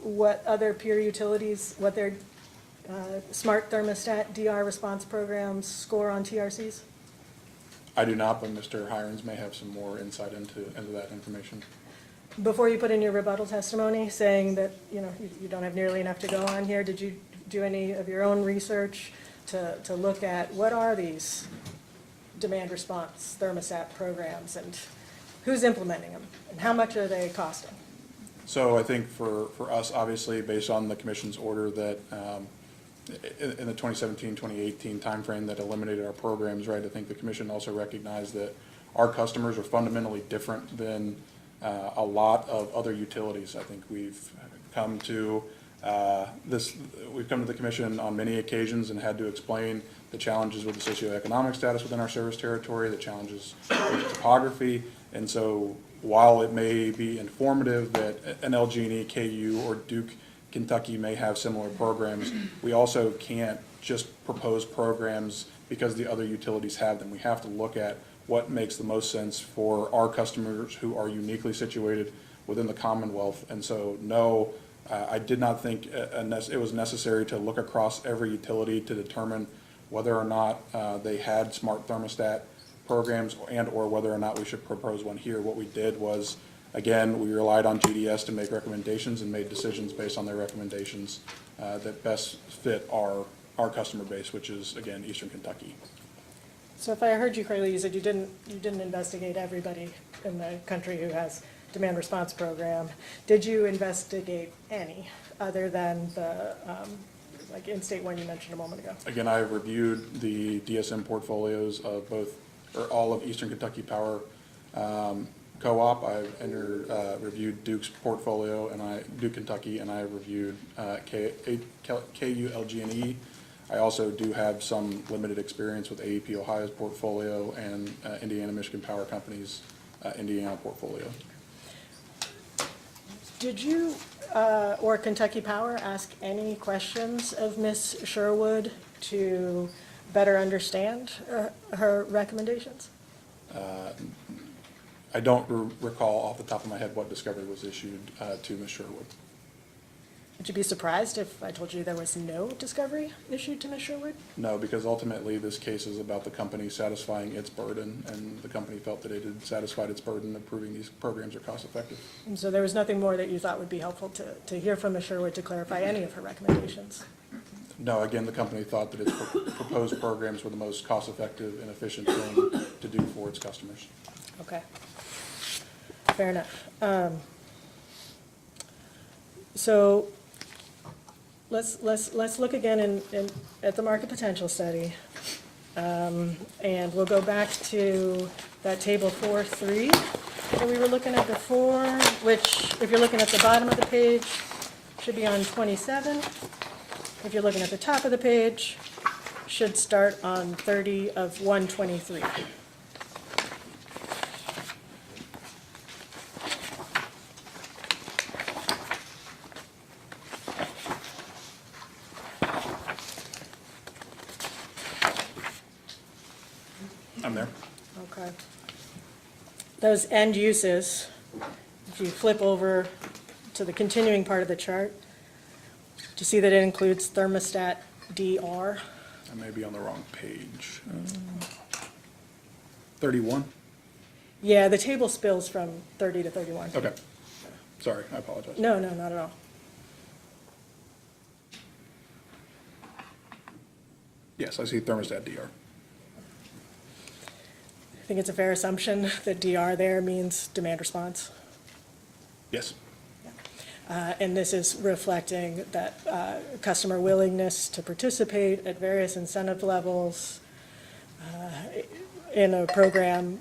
what other peer utilities, what their smart thermostat DR response programs score on TRCs? I do not, but Mr. Hirons may have some more insight into that information. Before you put in your rebuttal testimony saying that, you don't have nearly enough to go on here, did you do any of your own research to look at what are these demand response thermostat programs and who's implementing them and how much are they costing? So I think for us, obviously, based on the commission's order that in the 2017-2018 timeframe that eliminated our programs, right, I think the commission also recognized that our customers are fundamentally different than a lot of other utilities. I think we've come to the commission on many occasions and had to explain the challenges with the socioeconomic status within our service territory, the challenges with topography, and so while it may be informative that an LG&E, KU, or Duke, Kentucky may have similar programs, we also can't just propose programs because the other utilities have them. We have to look at what makes the most sense for our customers who are uniquely situated within the Commonwealth. And so, no, I did not think it was necessary to look across every utility to determine whether or not they had smart thermostat programs and or whether or not we should propose one here. What we did was, again, we relied on GDS to make recommendations and made decisions based on their recommendations that best fit our customer base, which is, again, Eastern Kentucky. So if I heard you correctly, you said you didn't investigate everybody in the country who has demand response program. Did you investigate any other than the like in-state one you mentioned a moment ago? Again, I reviewed the DSM portfolios of all of Eastern Kentucky Power Co-op. I've reviewed Duke's portfolio, and Duke Kentucky, and I reviewed KU-LG&E. I also do have some limited experience with AEP Ohio's portfolio and Indiana Michigan Power Company's Indiana portfolio. Did you or Kentucky Power ask any questions of Ms. Sherwood to better understand her recommendations? I don't recall off the top of my head what discovery was issued to Ms. Sherwood. Would you be surprised if I told you there was no discovery issued to Ms. Sherwood? No, because ultimately this case is about the company satisfying its burden, and the company felt that it had satisfied its burden of proving these programs are cost effective. And so there was nothing more that you thought would be helpful to hear from Ms. Sherwood to clarify any of her recommendations? No, again, the company thought that its proposed programs were the most cost effective and efficient thing to do for its customers. Okay. Fair enough. So let's look again at the market potential study. And we'll go back to that table 4.3 that we were looking at before, which, if you're looking at the bottom of the page, should be on 27. If you're looking at the top of the page, should start on 30 of 123. I'm there. Okay. Those end uses, if you flip over to the continuing part of the chart, do you see that it includes thermostat DR? I may be on the wrong page. 31? Yeah, the table spills from 30 to 31. Okay. Sorry, I apologize. No, not at all. Yes, I see thermostat DR. I think it's a fair assumption that DR there means demand response. Yes. And this is reflecting that customer willingness to participate at various incentive levels in a program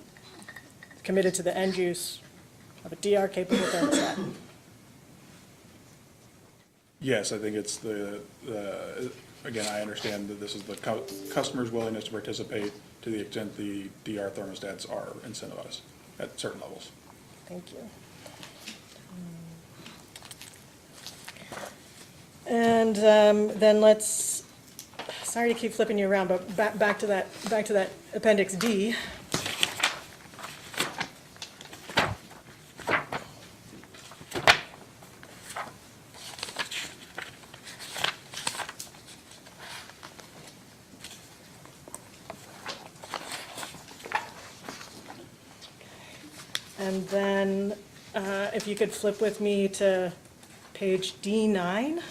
committed to the end use of a DR-capable thermostat. Yes, I think it's again, I understand that this is the customer's willingness to participate to the extent the DR thermostats are incentivized at certain levels. Thank you. And then let's, sorry to keep flipping you around, but back to that Appendix D. And then if you could flip with me to page D9,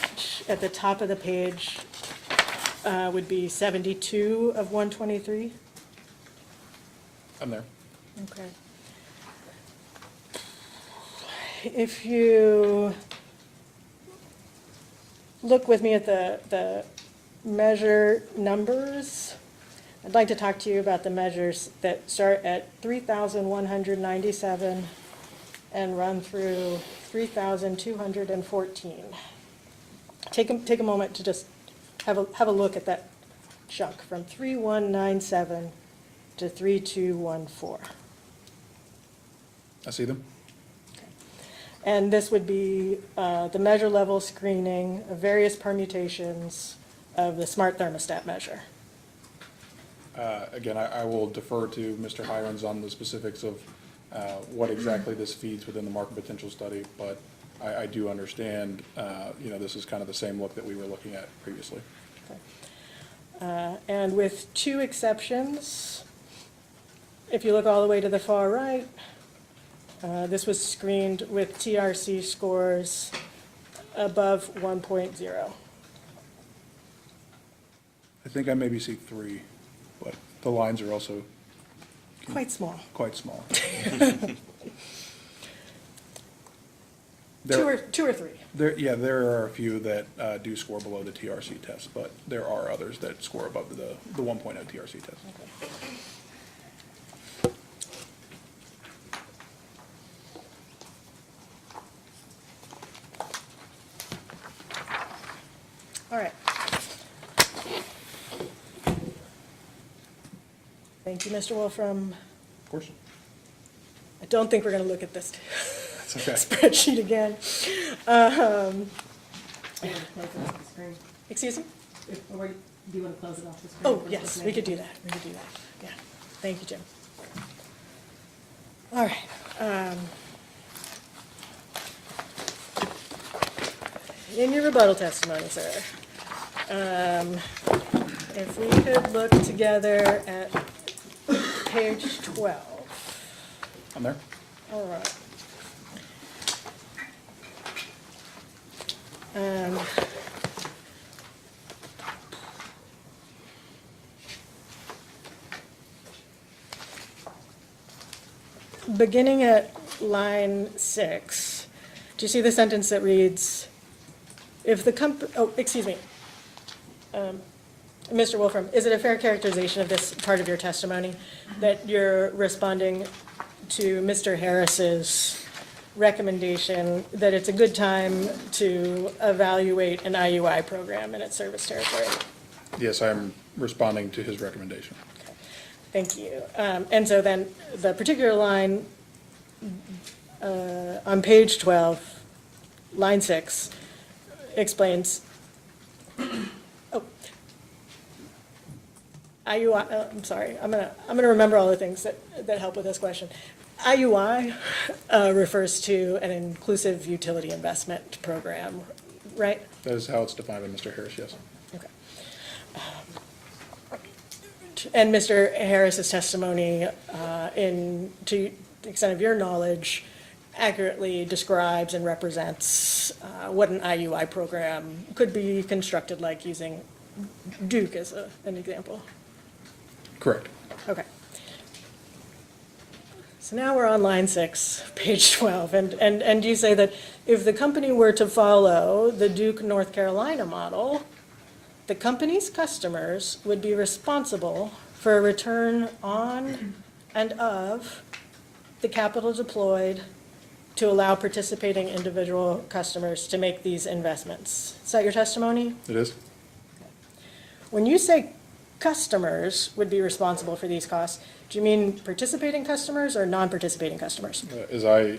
which at the top of the page would be 72 of 123. I'm there. Okay. If you look with me at the measure numbers, I'd like to talk to you about the measures that start at 3,197 and run through 3,214. Take a moment to just have a look at that chunk from 3,197 to 3,214. I see them. And this would be the measure level screening of various permutations of the smart thermostat measure. Again, I will defer to Mr. Hirons on the specifics of what exactly this feeds within the market potential study, but I do understand, this is kind of the same look that we were looking at previously. Okay. And with two exceptions, if you look all the way to the far right, this was screened with TRC scores above 1.0. I think I maybe see 3, but the lines are also Quite small. quite small. Two or three. There are a few that do score below the TRC test, but there are others that score above the 1.0 TRC test. All right. Thank you, Mr. Wolfram. Of course. I don't think we're going to look at this That's okay. spreadsheet again. Excuse me? Or do you want to close it off the screen? Oh, yes, we could do that. Yeah. Thank you, Jim. All right. In your rebuttal testimony, sir, if we could look together at page 12. On there? All right. Beginning at line 6, do you see the sentence that reads, if the Mr. Wolfram, is it a fair characterization of this part of your testimony that you're responding to Mr. Harris's recommendation that it's a good time to evaluate an IUI program in its service territory? Yes, I am responding to his recommendation. Thank you. And so then the particular line on page 12, line 6, explains, IUI, I'm sorry, I'm gonna remember all the things that help with this question. IUI refers to an inclusive utility investment program, right? That is how it's defined by Mr. Harris, yes. Okay. And Mr. Harris's testimony, to the extent of your knowledge, accurately describes and represents what an IUI program could be constructed like, using Duke as an example. Correct. Okay. So now we're on line 6, page 12, and you say that if the company were to follow the Duke, North Carolina model, the company's customers would be responsible for a return on and of the capital deployed to allow participating individual customers to make these investments. Is that your testimony? It is? When you say customers would be responsible for these costs, do you mean participating customers or non-participating customers? As I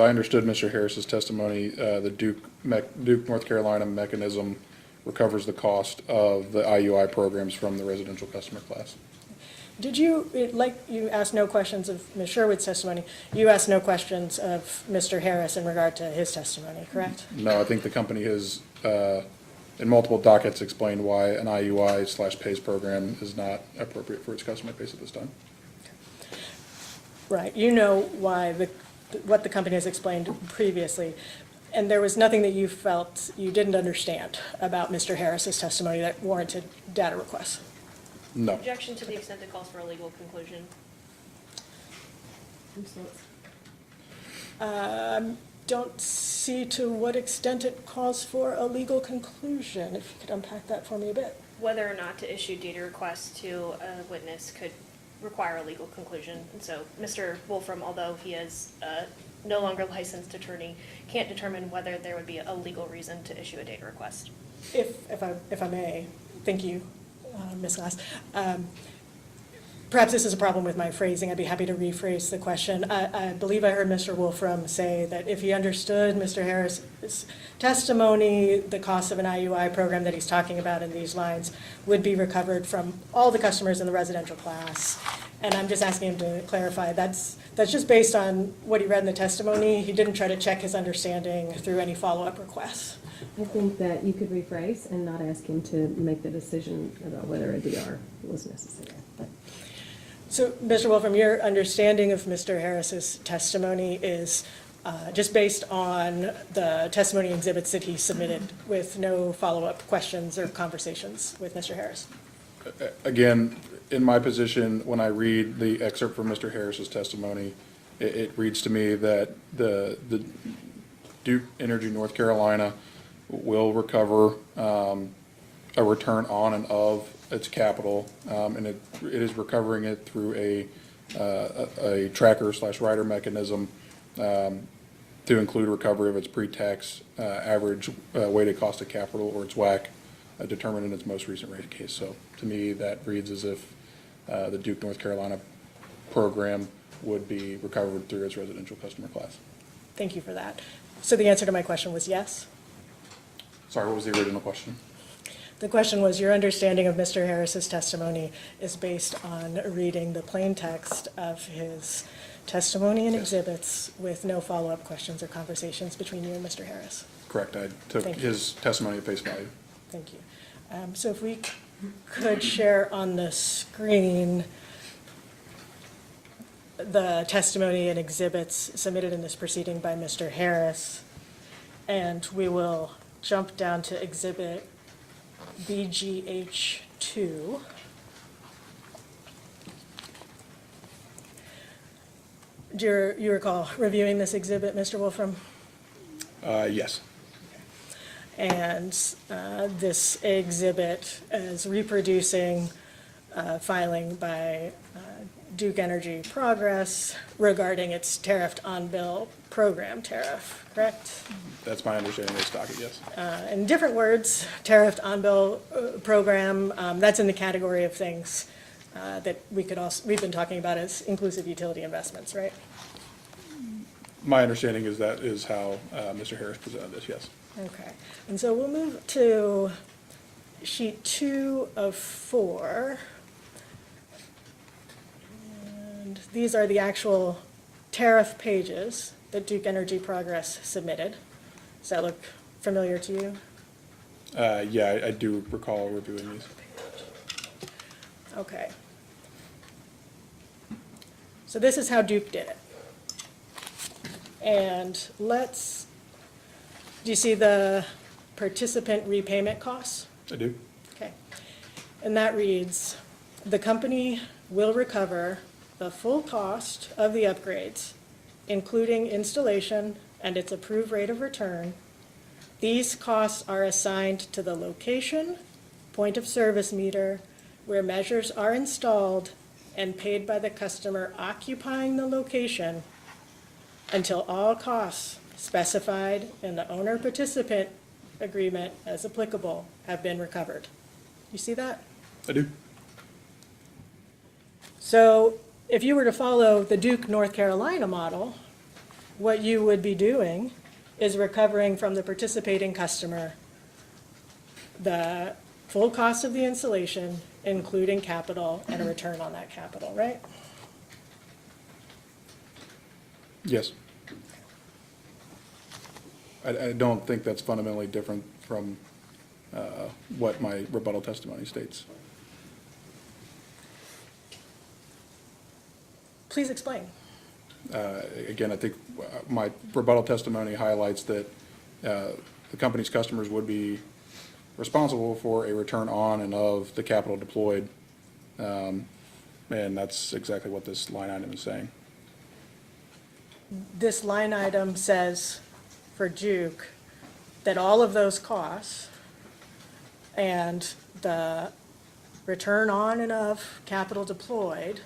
understood Mr. Harris's testimony, the Duke, North Carolina mechanism recovers the cost of the IUI programs from the residential customer class. Did you, like you asked no questions of Ms. Sherwood's testimony, you asked no questions of Mr. Harris in regard to his testimony, correct? No, I think the company has, in multiple dockets, explained why an IUI/PACE program is not appropriate for its customer base at this time. Right, you know why, what the company has explained previously, and there was nothing that you felt you didn't understand about Mr. Harris's testimony that warranted data requests? No. Objection to the extent it calls for a legal conclusion. Don't see to what extent it calls for a legal conclusion. If you could unpack that for me a bit. Whether or not to issue data requests to a witness could require a legal conclusion. And so Mr. Wolfram, although he is no longer licensed attorney, can't determine whether there would be a legal reason to issue a data request. If I may, thank you, Ms. Glass. Perhaps this is a problem with my phrasing. I'd be happy to rephrase the question. I believe I heard Mr. Wolfram say that if he understood Mr. Harris's testimony, the cost of an IUI program that he's talking about in these lines would be recovered from all the customers in the residential class. And I'm just asking him to clarify, that's just based on what he read in the testimony. He didn't try to check his understanding through any follow-up requests. I think that you could rephrase and not ask him to make the decision about whether a DR was necessary. But So, Mr. Wolfram, your understanding of Mr. Harris's testimony is just based on the testimony exhibits that he submitted with no follow-up questions or conversations with Mr. Harris? Again, in my position, when I read the excerpt from Mr. Harris's testimony, it reads to me that the Duke Energy North Carolina will recover a return on and of its capital, and it is recovering it through a tracker/rider mechanism to include recovery of its pre-tax average weighted cost of capital, or its WACC, determined in its most recent rate case. So to me, that reads as if the Duke North Carolina program would be recovered through its residential customer class. Thank you for that. So the answer to my question was yes? Sorry, what was the original question? The question was, your understanding of Mr. Harris's testimony is based on reading the plain text of his testimony and Yes. exhibits with no follow-up questions or conversations between you and Mr. Harris. Correct, I took Thank you. his testimony at face value. Thank you. So if we could share on the screen the testimony and exhibits submitted in this proceeding by Mr. Harris, and we will jump down to exhibit BGH2. Do you recall reviewing this exhibit, Mr. Wolfram? Yes, And this exhibit is reproducing filing by Duke Energy Progress regarding its tariffed on-bill program tariff, correct? that's my understanding of this docket, yes. In different words, tariffed on-bill program, that's in the category of things that we've been talking about as inclusive utility investments, right? My understanding is that is how Mr. Harris presented this, yes. Okay, and so we'll move to sheet 2 of 4. And these are the actual tariff pages that Duke Energy Progress submitted. Does that look familiar to you? Yeah, I do recall reviewing these. Okay. So this is how Duke did it. And do you see the participant repayment costs? I do. Okay. And that reads, the company will recover the full cost of the upgrades, including installation and its approved rate of return. These costs are assigned to the location, point of service meter, where measures are installed and paid by the customer occupying the location until all costs specified in the owner participant agreement as applicable have been recovered. You see that? I do. So if you were to follow the Duke, North Carolina model, what you would be doing is recovering from the participating customer the full cost of the installation, including capital and a return on that capital, right? Yes. I don't think that's fundamentally different from what my rebuttal testimony states. Please explain. Again, I think my rebuttal testimony highlights that the company's customers would be responsible for a return on and of the capital deployed. And that's exactly what this line item is saying. This line item says for Duke that all of those costs and the return on and of capital deployed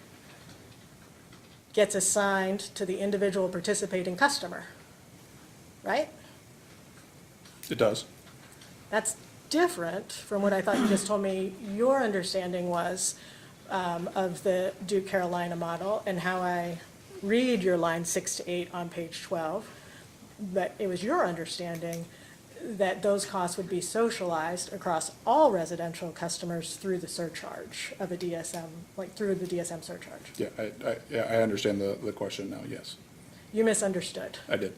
gets assigned to the individual participating customer, right? It does. That's different from what I thought you just told me your understanding was of the Duke Carolina model and how I read your line 6 to 8 on page 12. But it was your understanding that those costs would be socialized across all residential customers through the surcharge of a DSM, like through the DSM surcharge. Yeah, I understand the question now, yes. You misunderstood. I did.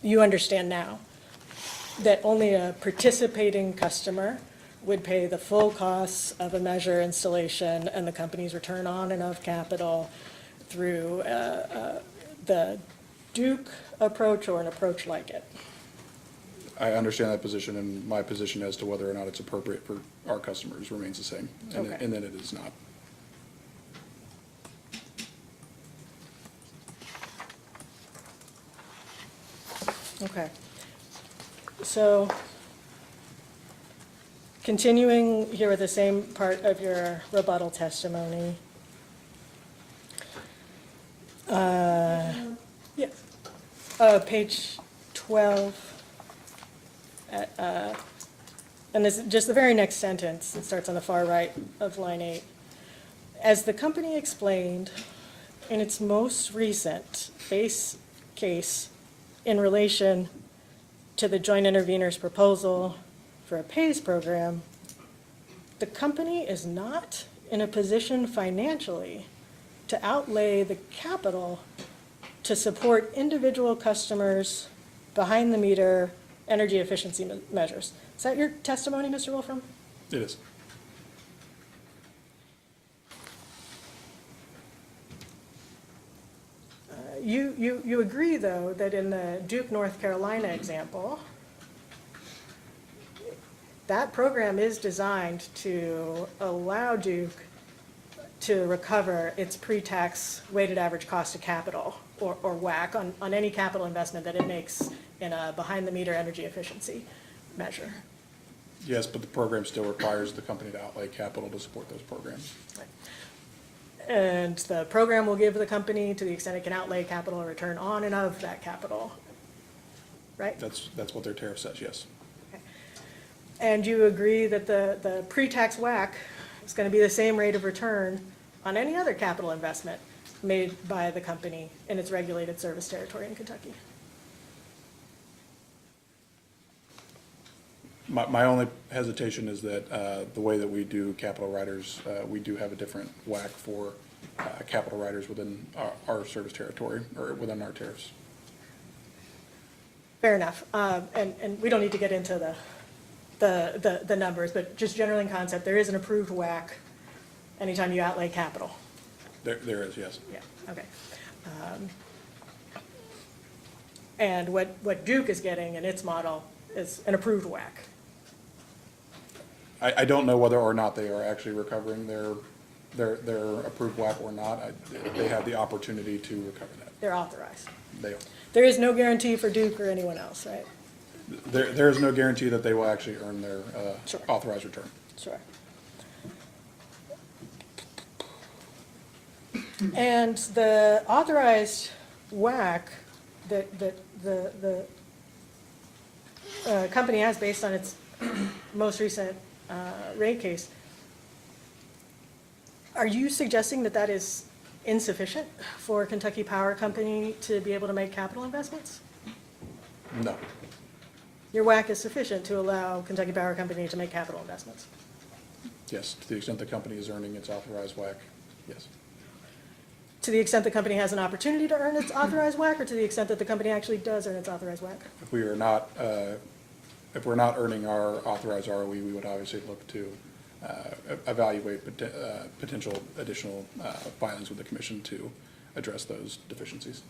You understand now that only a participating customer would pay the full costs of a measure installation and the company's return on and of capital through the Duke approach or an approach like it. I understand that position, and my position as to whether or not it's appropriate for our customers remains the same, Okay. and then it is not. Okay. So, continuing here with the same part of your rebuttal testimony. Yes. Page 12. And this, just the very next sentence, it starts on the far right of line 8. As the company explained, in its most recent base case in relation to the joint interveners proposal for a PAYS program, the company is not in a position financially to outlay the capital to support individual customers' behind-the-meter energy efficiency measures. Is that your testimony, Mr. Wolfram? It is. You agree, though, that in the Duke, North Carolina example, that program is designed to allow Duke to recover its pre-tax weighted average cost of capital, or WACC, on any capital investment that it makes in a behind-the-meter energy efficiency measure. Yes, but the program still requires the company to outlay capital to support those programs. And the program will give the company, to the extent it can outlay capital, a return on and of that capital, right? That's what their tariff says, yes. And you agree that the pre-tax WACC is going to be the same rate of return on any other capital investment made by the company in its regulated service territory in Kentucky? My only hesitation is that the way that we do capital riders, we do have a different WACC for capital riders within our service territory, or within our tariffs. Fair enough. And we don't need to get into the numbers, but just generally in concept, there is an approved WACC anytime you outlay capital. There is, yes. Yeah, okay. And what Duke is getting in its model is an approved WACC. I don't know whether or not they are actually recovering their approved WACC or not. They have the opportunity to recover that. They're authorized. They are. There is no guarantee for Duke or anyone else, right? There is no guarantee that they will actually earn their Sure. authorized return. Sure. And the authorized WACC that the company has based on its most recent rate case, are you suggesting that that is insufficient for Kentucky Power Company to be able to make capital investments? No. Your WACC is sufficient to allow Kentucky Power Company to make capital investments? Yes, to the extent the company is earning its authorized WACC, yes. To the extent the company has an opportunity to earn its authorized WACC, or to the extent that the company actually does earn its authorized WACC? If we are not, if we're not earning our authorized ROE, we would obviously look to evaluate potential additional filings with the commission to address those deficiencies.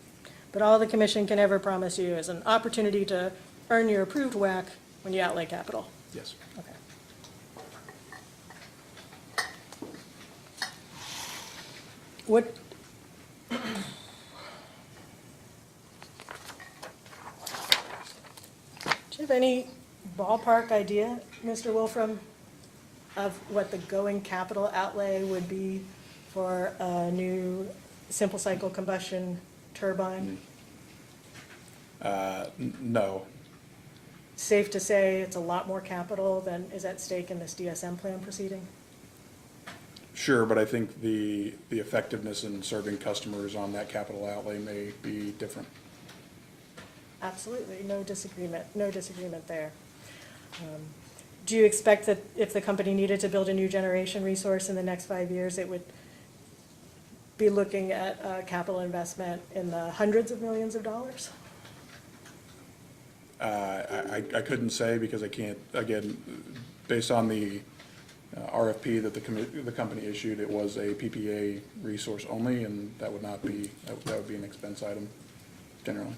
But all the commission can ever promise you is an opportunity to earn your approved WACC when you outlay capital. Yes. Okay. What? Do you have any ballpark idea, Mr. Wolfram, of what the going capital outlay would be for a new simple cycle combustion turbine? No. Safe to say it's a lot more capital than is at stake in this DSM plan proceeding? Sure, but I think the effectiveness in serving customers on that capital outlay may be different. Absolutely, no disagreement there. Do you expect that if the company needed to build a new generation resource in the next 5 years, it would be looking at a capital investment in the hundreds of millions of dollars? I couldn't say because I can't, again, based on the RFP that the company issued, it was a PPA resource only, and that would not be, that would be an expense item generally.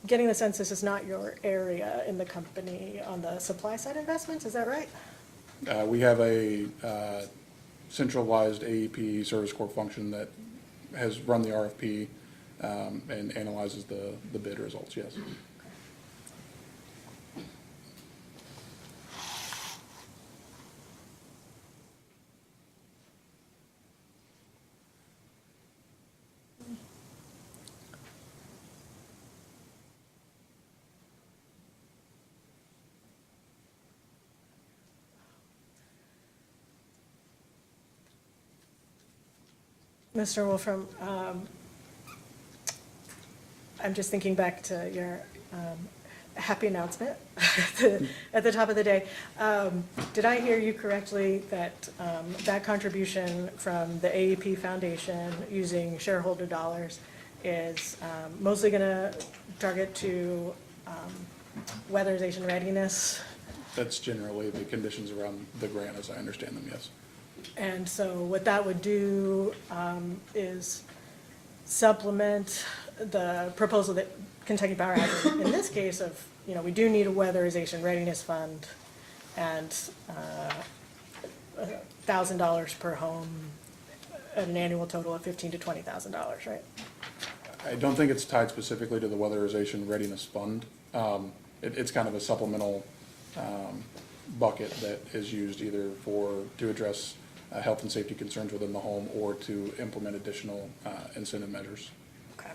Getting the sense this is not your area in the company on the supply side investments, is that right? We have a centralized AEP service corps function that has run the RFP and analyzes the bid results, yes. Mr. Wolfram, I'm just thinking back to your happy announcement at the top of the day. Did I hear you correctly that that contribution from the AEP Foundation using shareholder dollars is mostly going to target to weatherization readiness? That's generally the conditions around the grant, as I understand them, yes. And so what that would do is supplement the proposal that Kentucky Power has in this case of, you know, we do need a weatherization readiness fund and $1,000 per home at an annual total of $15,000 to $20,000, right? I don't think it's tied specifically to the Weatherization Readiness Fund. It's kind of a supplemental bucket that is used either to address health and safety concerns within the home or to implement additional incentive measures. Okay.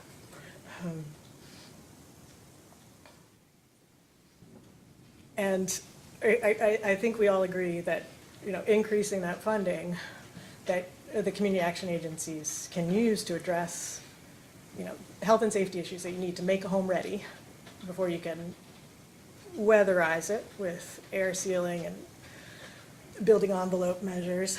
And I think we all agree that, you know, increasing that funding that the community action agencies can use to address, you know, health and safety issues that you need to make a home ready before you can weatherize it with air sealing and building envelope measures.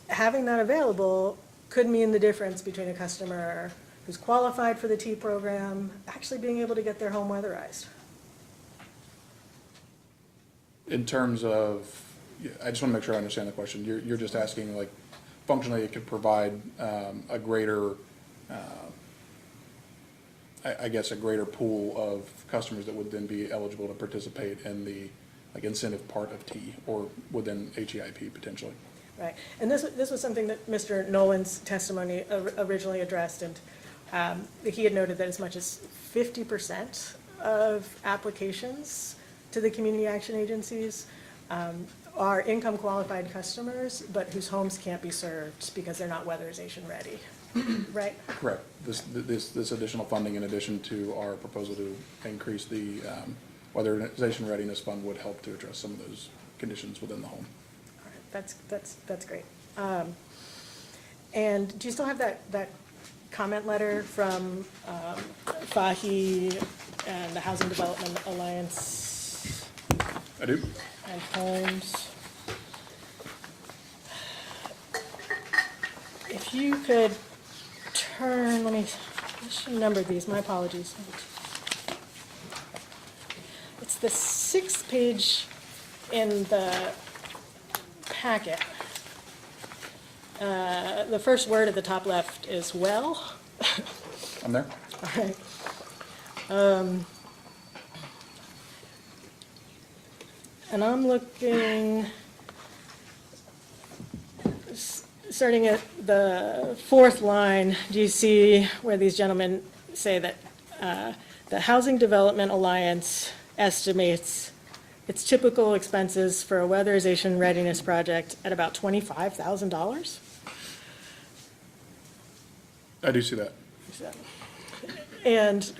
Having that available could mean the difference between a customer who's qualified for the T program actually being able to get their home weatherized. In terms of, I just want to make sure I understand the question. You're just asking, like, functionally it could provide a greater, I guess, a greater pool of customers that would then be eligible to participate in the, like, incentive part of T or within HEIP potentially. Right, and this was something that Mr. Nolan's testimony originally addressed, and he had noted that as much as 50% of applications to the community action agencies are income qualified customers, but whose homes can't be served because they're not weatherization ready, right? Correct. This additional funding, in addition to our proposal to increase the Weatherization Readiness Fund, would help to address some of those conditions within the home. All right, that's great. And do you still have that comment letter from Fahy and the Housing Development Alliance? I do. And Homes? If you could turn, I should number these, my apologies. It's the 6th page in the packet. The first word at the top left is well. I'm there. All right. And I'm looking, starting at the 4th line, do you see where these gentlemen say that the Housing Development Alliance estimates its typical expenses for a weatherization readiness project at about $25,000? I do see that. And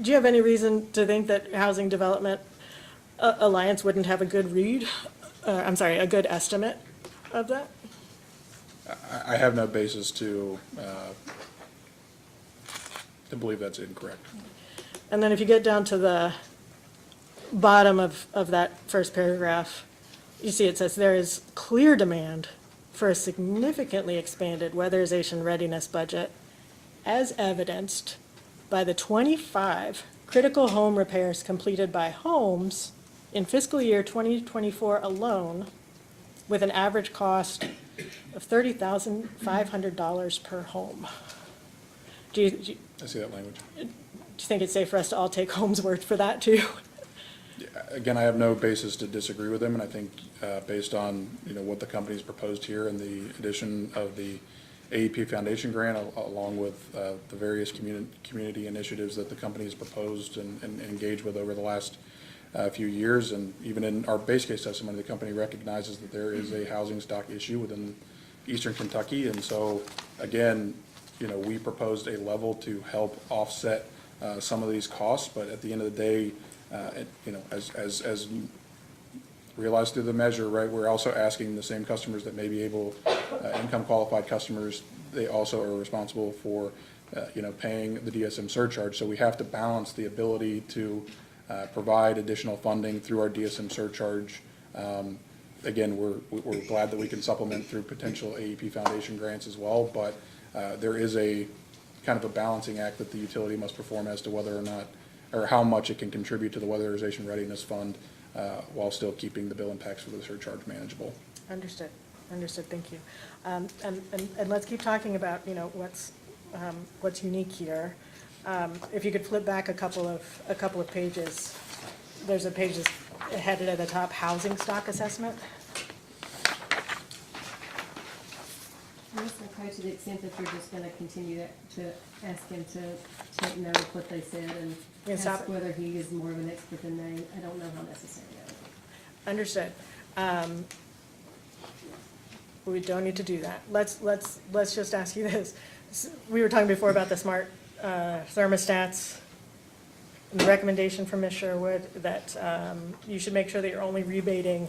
do you have any reason to think that Housing Development Alliance wouldn't have a good read, a good estimate of that? I have no basis to believe that's incorrect. And then if you get down to the bottom of that first paragraph, you see it says there is clear demand for a significantly expanded weatherization readiness budget as evidenced by the 25 critical home repairs completed by homes in fiscal year 2024 alone, with an average cost of $30,500 per home. Do you I see that language. think it's safe for us to all take Home's word for that too? Again, I have no basis to disagree with them, and I think based on, you know, what the company's proposed here and the addition of the AEP Foundation grant, along with the various community initiatives that the company has proposed and engaged with over the last few years, and even in our base case testimony, the company recognizes that there is a housing stock issue within eastern Kentucky, and so again, you know, we proposed a level to help offset some of these costs, but at the end of the day, you know, as realize through the measure, right, we're also asking the same customers that may be able, income qualified customers, they also are responsible for, paying the DSM surcharge. So we have to balance the ability to provide additional funding through our DSM surcharge. Again, we're glad that we can supplement through potential AEP Foundation grants as well, but there is a kind of a balancing act that the utility must perform as to whether or not, or how much it can contribute to the Weatherization Readiness Fund while still keeping the bill impacts for the surcharge manageable. Understood, thank you. And let's keep talking about, what's unique here. If you could flip back a couple of pages, there's a page that's headed at the top, housing stock assessment. Ms. McCray, to the extent that you're just gonna continue to ask him to take note of what they said and Yes, ask whether he is more of an expert than they, I don't know how necessary that is. Understood. We don't need to do that. Let's just ask you this. We were talking before about the smart thermostats. And the recommendation from Ms. Sherwood that you should make sure that you're only rebating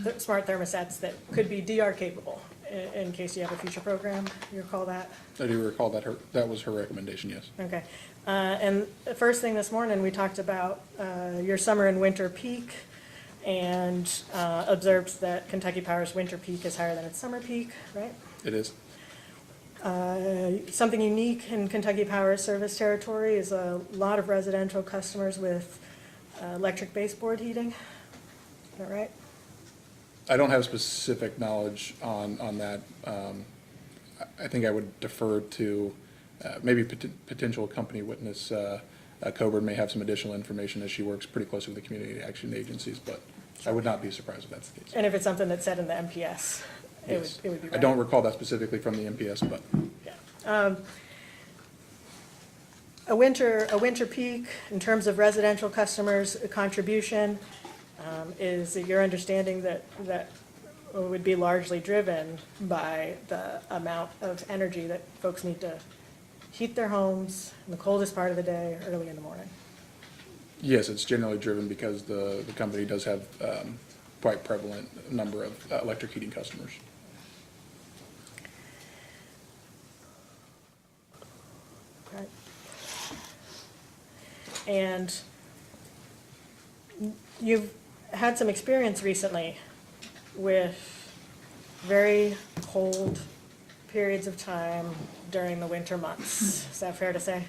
the smart thermostats that could be DR capable in case you have a future program. You recall that? I do recall that was her recommendation, yes. Okay. And the first thing this morning, we talked about your summer and winter peak and observed that Kentucky Power's winter peak is higher than its summer peak, right? It is. Something unique in Kentucky Power's service territory is a lot of residential customers with electric baseboard heating. Is that right? I don't have specific knowledge on that. I think I would defer to maybe potential company witness. Coburn may have some additional information as she works pretty closely with the community action agencies, but I would not be surprised if that's the case. And if it's something that's said in the MPS, Yes. it would be right. I don't recall that specifically from the MPS, but Yeah. A winter peak, in terms of residential customers' contribution, is your understanding that would be largely driven by the amount of energy that folks need to heat their homes in the coldest part of the day, early in the morning. yes, it's generally driven because the company does have quite prevalent number of electric heating customers. Right. And you've had some experience recently with very cold periods of time during the winter months. Is that fair to say?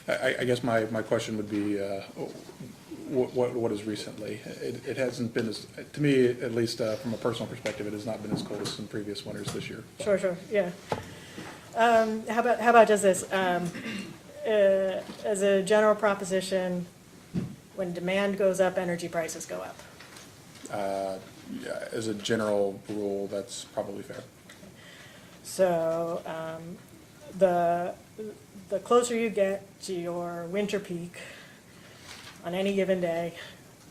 I guess my question would be, what is recently? It hasn't been as, to me, at least from a personal perspective, it has not been as cold as some previous winters this year. Sure, yeah. How about just this? As a general proposition, when demand goes up, energy prices go up. Yeah, as a general rule, that's probably fair. So the closer you get to your winter peak on any given day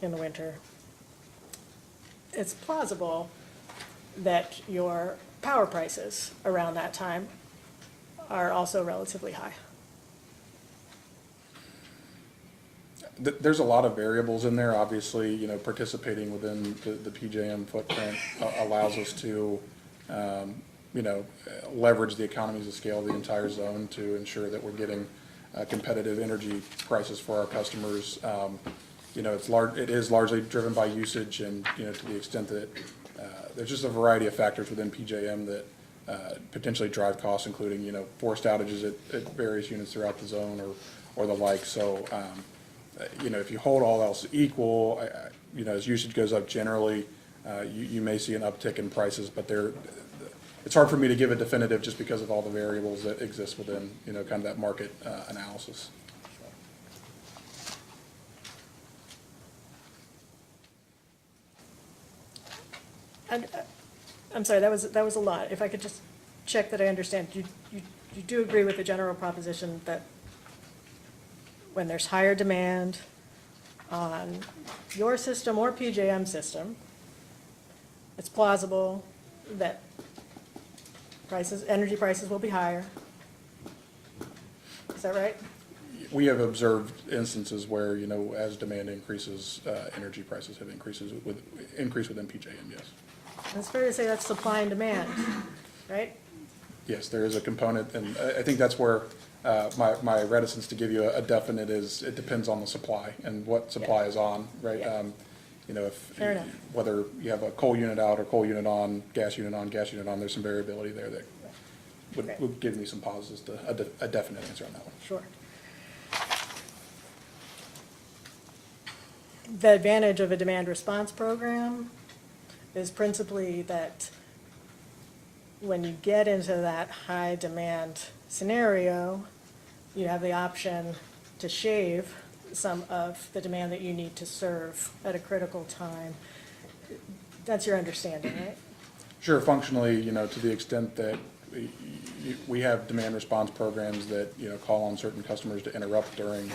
in the winter, it's plausible that your power prices around that time are also relatively high. There's a lot of variables in there. Obviously, participating within the PJM footprint allows us to, leverage the economies of scale of the entire zone to ensure that we're getting competitive energy prices for our customers. It is largely driven by usage, and to the extent that there's just a variety of factors within PJM that potentially drive costs, including forced outages at various units throughout the zone or the like. So. If you hold all else equal, as usage goes up generally, you may see an uptick in prices, but it's hard for me to give a definitive just because of all the variables that exist within, kind of that market analysis. And I'm sorry, that was a lot. If I could just check that I understand, you do agree with the general proposition that when there's higher demand on your system or PJM system, it's plausible that energy prices will be higher. Is that right? we have observed instances where, as demand increases, energy prices have increased within PJM, yes. It's fair to say that's supply and demand, right? Yes, there is a component, and I think that's where my reticence to give you a definite is, it depends on the supply and what supply is on, right? Yeah. Fair enough. Whether you have a coal unit out or coal unit on, gas unit on, there's some variability there that would give me some pauses to a definite answer on that one. Sure. The advantage of a demand response program is principally that when you get into that high demand scenario, you have the option to shave some of the demand that you need to serve at a critical time. That's your understanding, right? Sure, functionally, to the extent that we have demand response programs that, call on certain customers to interrupt during,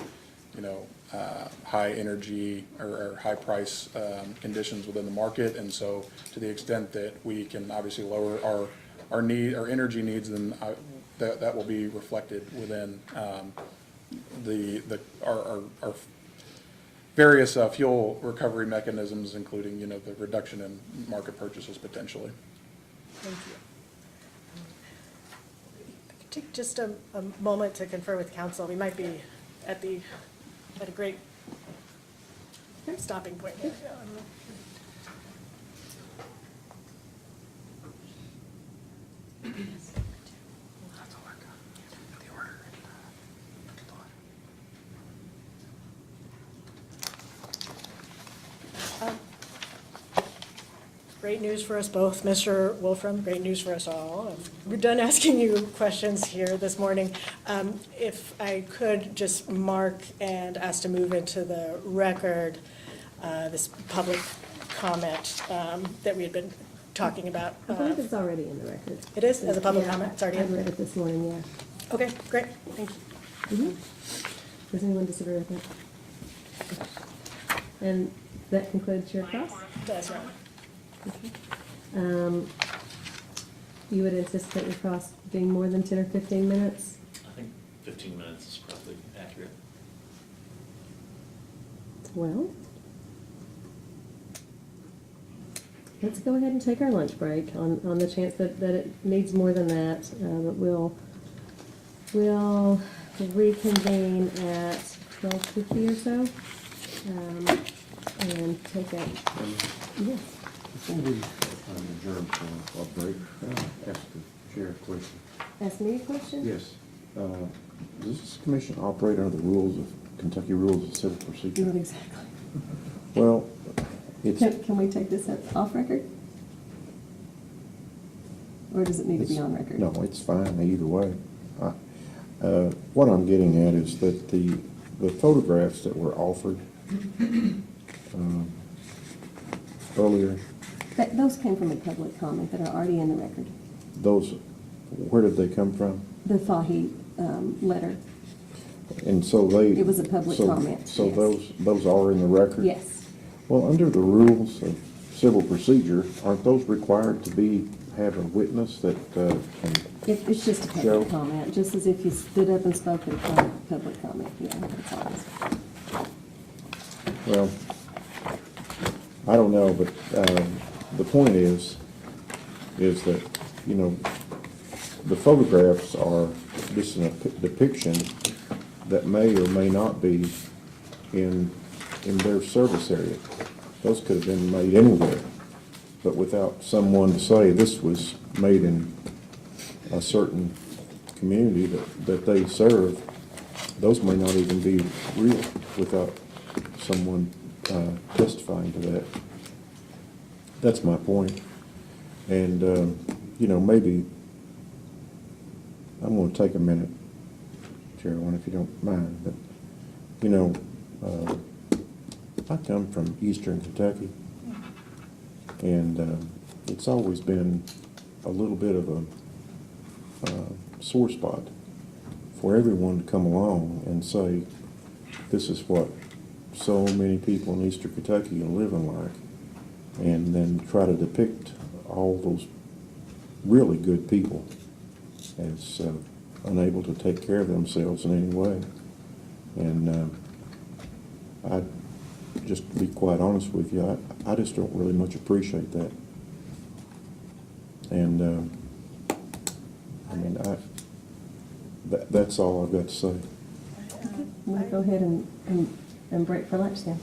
high energy or high price conditions within the market. And so to the extent that we can obviously lower our energy needs, then that will be reflected within our various fuel recovery mechanisms, including, the reduction in market purchases potentially. Thank you. Take just a moment to confer with council. We might be at a great stopping point here. Great news for us both, Mr. Wolfram, great news for us all. We're done asking you questions here this morning. If I could just mark and ask to move into the record this public comment that we had been talking about. I believe it's already in the record. It is, as a public Yeah, comment? It's already I in? read it this morning, yeah. Okay, great, thank you. Does anyone disagree with that? And that concludes your cross? That's right. You would anticipate your cross being more than 10 or 15 minutes? I think 15 minutes is probably accurate. Well, let's go ahead and take our lunch break on the chance that it needs more than that. But we'll reconvene at 12:50 or so, and take a, yes. Before we adjourn for a break, ask the chair a question. Ask me a question? Yes. Does this commission operate under the rules of Kentucky Rules of Civil Procedure? Not exactly. Well, it's, Can we take this off record? Or does it need to be on record? no, it's fine either way. What I'm getting at is that the photographs that were offered earlier, Those came from a public comment that are already in the record. those, where did they come from? The Fahy letter. And so they. It was a public comment, So yes. those are in the record? Yes. Well, under the rules of civil procedure, aren't those required to have a witness that can? It's just a Joe? public comment, just as if you stood up and spoke at a public comment. Yeah, that's all it is. Well, I don't know, but the point is that, the photographs are just a depiction that may or may not be in their service area. Those could have been made anywhere, but without someone to say this was made in a certain community that they serve, those may not even be real without someone testifying to that. That's my point. And, maybe I'm going to take a minute, Chairman, if you don't mind, but, I come from eastern Kentucky, and it's always been a little bit of a sore spot for everyone to come along and say, this is what so many people in eastern Kentucky are living like, and then try to depict all those really good people as unable to take care of themselves in any way. And I, just to be quite honest with you, I just don't really much appreciate that. And I mean, that's all I've got to say. We'll go ahead and break for lunch then.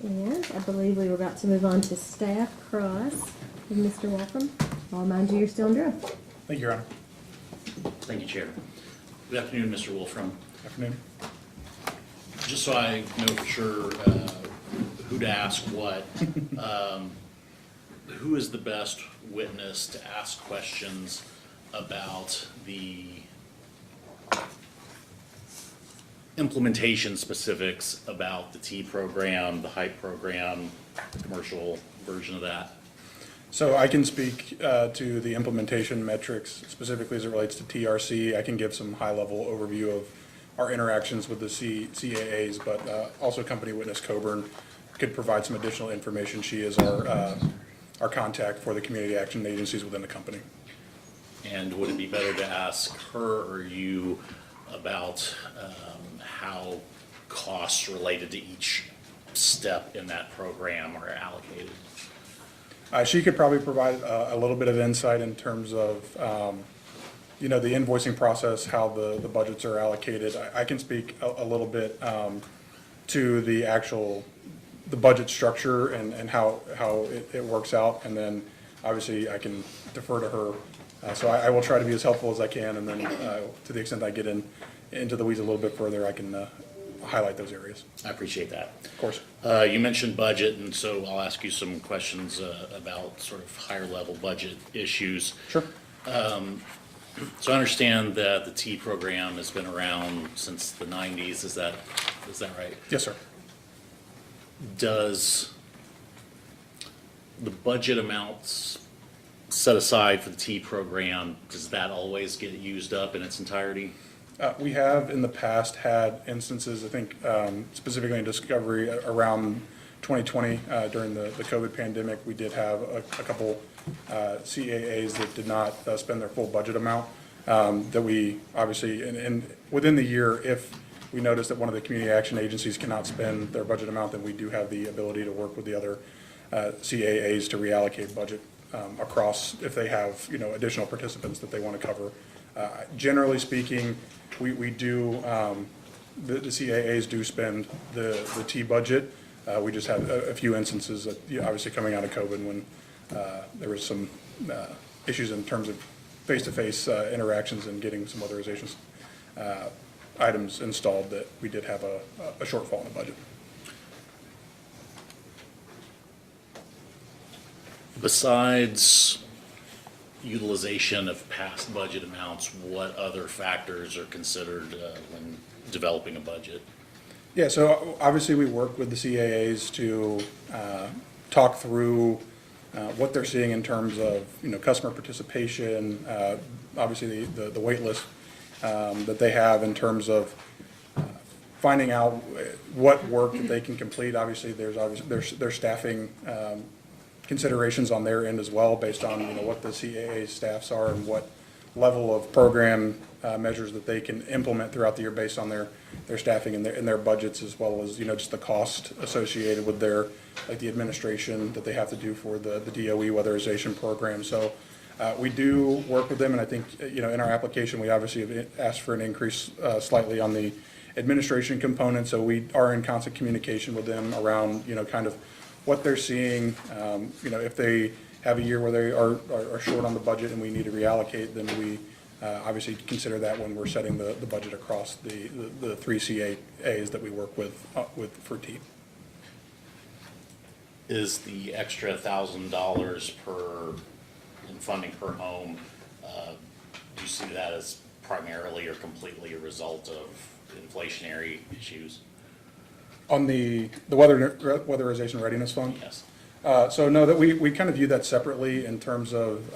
And I believe we were about to move on to staff cross with Mr. Wolfram. I'll remind you, you're still under oath. Thank you, Your Honor. Thank you, Chair. Good afternoon, Mr. Wolfram. Afternoon. Just so I know for sure who to ask what, who is the best witness to ask questions about the implementation specifics about the T program, the HYPE program, the commercial version of that? So I can speak to the implementation metrics specifically as it relates to TRC. I can give some high-level overview of our interactions with the CAAs, but also company witness Coburn could provide some additional information. She is our contact for the community action agencies within the company. And would it be better to ask her or you about how costs related to each step in that program are allocated? She could probably provide a little bit of insight in terms of, the invoicing process, how the budgets are allocated. I can speak a little bit to the budget structure and how it works out, and then obviously I can defer to her. So I will try to be as helpful as I can, and then to the extent I get into the weeds a little bit further, I can highlight those areas. I appreciate that. Of course. You mentioned budget, and so I'll ask you some questions about sort of higher level budget issues. Sure. So I understand that the T program has been around since the 90s. Is that right? Yes, sir. Does the budget amounts set aside for the T program, does that always get used up in its entirety? We have in the past had instances, I think specifically in Discovery around 2020 during the COVID pandemic, we did have a couple CAAs that did not spend their full budget amount that we obviously, and within the year, if we notice that one of the community action agencies cannot spend their budget amount, then we do have the ability to work with the other CAAs to reallocate budget across if they have, additional participants that they want to cover. Generally speaking, we do, the CAAs do spend the T budget. We just had a few instances that, obviously coming out of COVID when there was some issues in terms of face-to-face interactions and getting some weatherization items installed, that we did have a shortfall in the budget. Besides utilization of past budget amounts, what other factors are considered when developing a budget? Yeah, so obviously we work with the CAAs to talk through what they're seeing in terms of, customer participation, obviously the wait list that they have in terms of finding out what work that they can complete. Obviously, there's staffing considerations on their end as well, based on what the CAA staffs are and what level of program measures that they can implement throughout the year based on their staffing and their budgets, as well as just the cost associated with their, like, the administration that they have to do for the DOE weatherization program. So we do work with them, and I think in our application we obviously have asked for an increase slightly on the administration component. So we are in constant communication with them around kind of what they're seeing. If they have a year where they are short on the budget and we need to reallocate, then we obviously consider that when we're setting the budget across the three CAAs that we work with for T. Is the extra $1,000 in funding per home, do you see that as primarily or completely a result of inflationary issues? On the weatherization readiness fund? Yes. So no, that we kind of view that separately in terms of,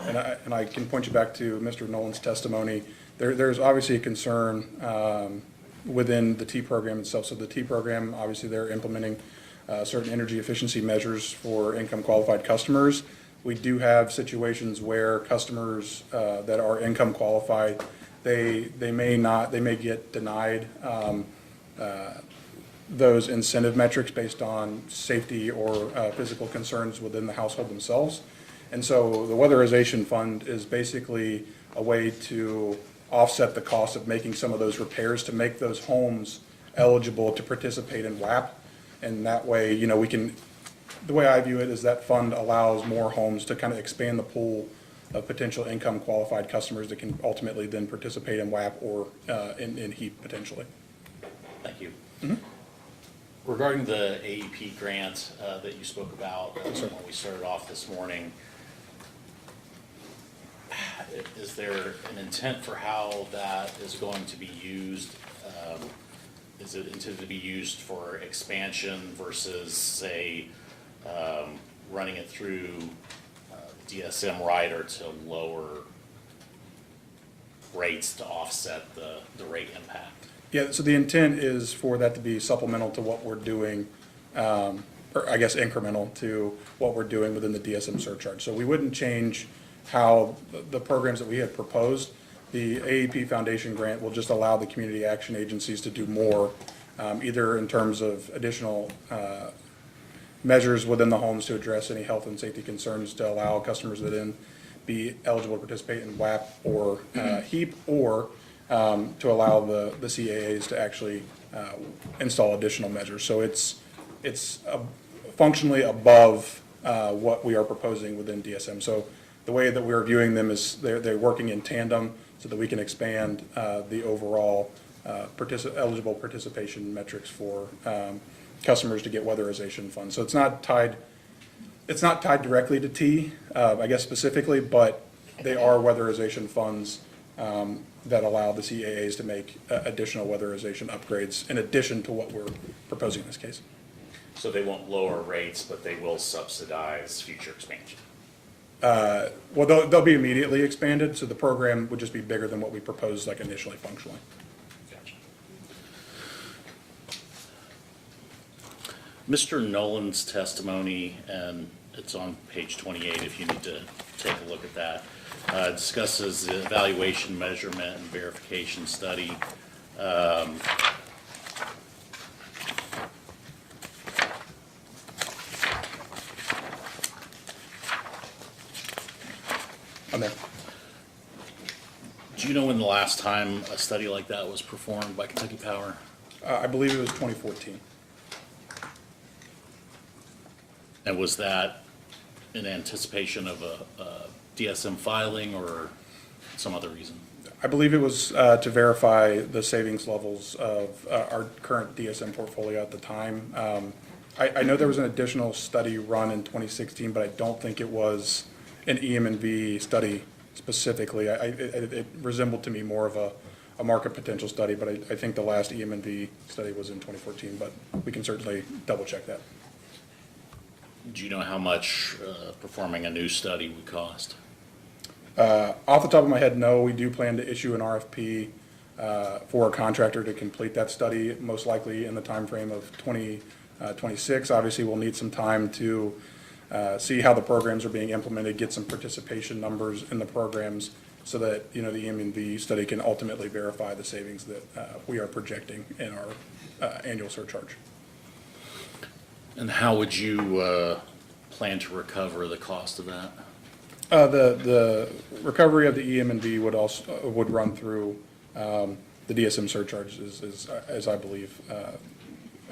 and I can point you back to Mr. Nolan's testimony. There's obviously a concern within the T program itself. So the T program, obviously they're implementing certain energy efficiency measures for income qualified customers. We do have situations where customers that are income qualified, they may get denied those incentive metrics based on safety or physical concerns within the household themselves. And so the weatherization fund is basically a way to offset the cost of making some of those repairs to make those homes eligible to participate in WAP. And that way, you know, we can, the way I view it is that fund allows more homes to kind of expand the pool of potential income qualified customers that can ultimately then participate in WAP or in HEAP potentially. Thank you. Regarding the AEP grant that you spoke about when we started off this morning, is there an intent for how that is going to be used? Is it intended to be used for expansion versus, say, running it through DSM rider to lower rates to offset the rate impact? Yeah, so the intent is for that to be supplemental to what we're doing, or I guess incremental to what we're doing within the DSM surcharge. So we wouldn't change how the programs that we had proposed. The AEP Foundation grant will just allow the community action agencies to do more, either in terms of additional measures within the homes to address any health and safety concerns to allow customers to then be eligible to participate in WAP or HEAP, or to allow the CAAs to actually install additional measures. So it's functionally above what we are proposing within DSM. So the way that we're viewing them is they're working in tandem so that we can expand the overall eligible participation metrics for customers to get weatherization funds. So it's not tied directly to T, I guess specifically, but they are weatherization funds that allow the CAAs to make additional weatherization upgrades in addition to what we're proposing in this case. So they won't lower rates, but they will subsidize future expansion? Well, they'll be immediately expanded, so the program would just be bigger than what we proposed, like initially functionally. Gotcha. Mr. Nolan's testimony, and it's on page 28 if you need to take a look at that, discusses the evaluation, measurement, and verification study. On there. Do you know when the last time a study like that was performed by Kentucky Power? I believe it was 2014. And was that in anticipation of a DSM filing or some other reason? I believe it was to verify the savings levels of our current DSM portfolio at the time. I know there was an additional study run in 2016, but I don't think it was an EM&V study specifically. It resembled to me more of a market potential study, but I think the last EM&V study was in 2014, but we can certainly double check that. Do you know how much performing a new study would cost? Off the top of my head, no. We do plan to issue an RFP for a contractor to complete that study, most likely in the timeframe of 2026. Obviously, we'll need some time to see how the programs are being implemented, get some participation numbers in the programs so that, you know, the EM&V study can ultimately verify the savings that we are projecting in our annual surcharge. And how would you plan to recover the cost of that? The recovery of the EM&V would run through the DSM surcharges, as I believe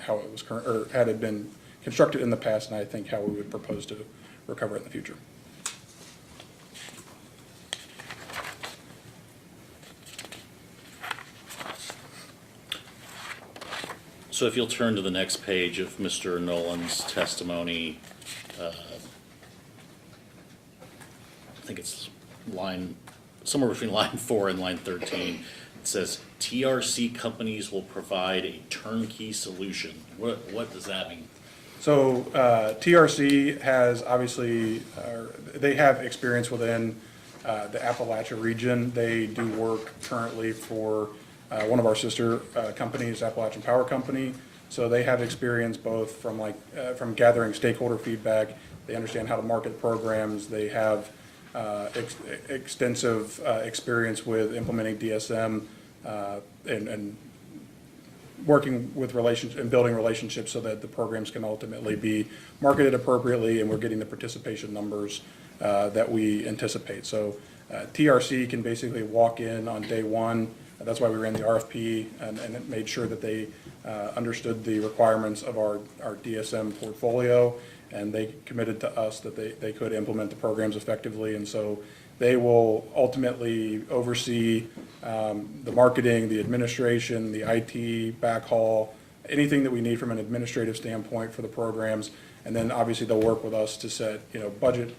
how it was had it been constructed in the past, and I think how we would propose to recover it in the future. So if you'll turn to the next page of Mr. Nolan's testimony, I think it's somewhere between line 4 and line 13. It says, TRC companies will provide a turnkey solution. What does that mean? So TRC has obviously, they have experience within the Appalachia region. They do work currently for one of our sister companies, Appalachian Power Company. So they have experience both from gathering stakeholder feedback. They understand how to market programs. They have extensive experience with implementing DSM and working with relationships and building relationships so that the programs can ultimately be marketed appropriately and we're getting the participation numbers that we anticipate. So TRC can basically walk in on day one. That's why we ran the RFP and it made sure that they understood the requirements of our DSM portfolio, and they committed to us that they could implement the programs effectively. And so they will ultimately oversee the marketing, the administration, the IT, backhaul, anything that we need from an administrative standpoint for the programs. And then obviously they'll work with us to set, budget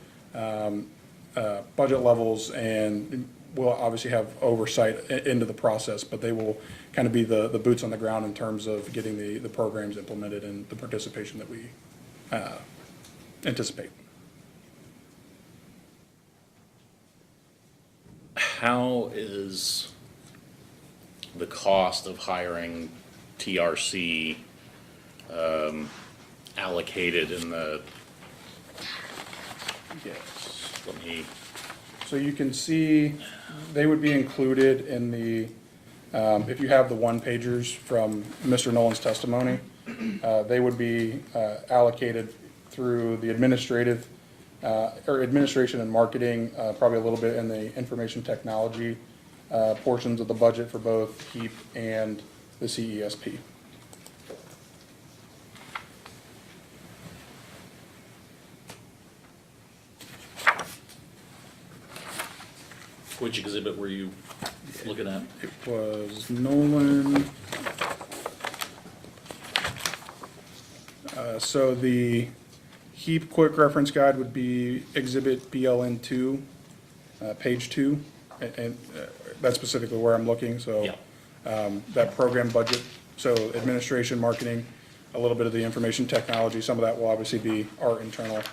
levels, and we'll obviously have oversight into the process, but they will kind of be the boots on the ground in terms of getting the programs implemented and the participation that we anticipate. How is the cost of hiring TRC allocated in the, Yes. let me, So you can see they would be included in the, if you have the one-pagers from Mr. Nolan's testimony, they would be allocated through the administration and marketing, probably a little bit in the information technology portions of the budget for both HEAP and the CESP. which exhibit were you looking at? It was Nolan. So the HEAP quick reference guide would be exhibit BLN 2, page 2, and that's specifically where I'm looking, so. Yeah. That program budget, so administration, marketing, a little bit of the information technology, some of that will obviously be our internal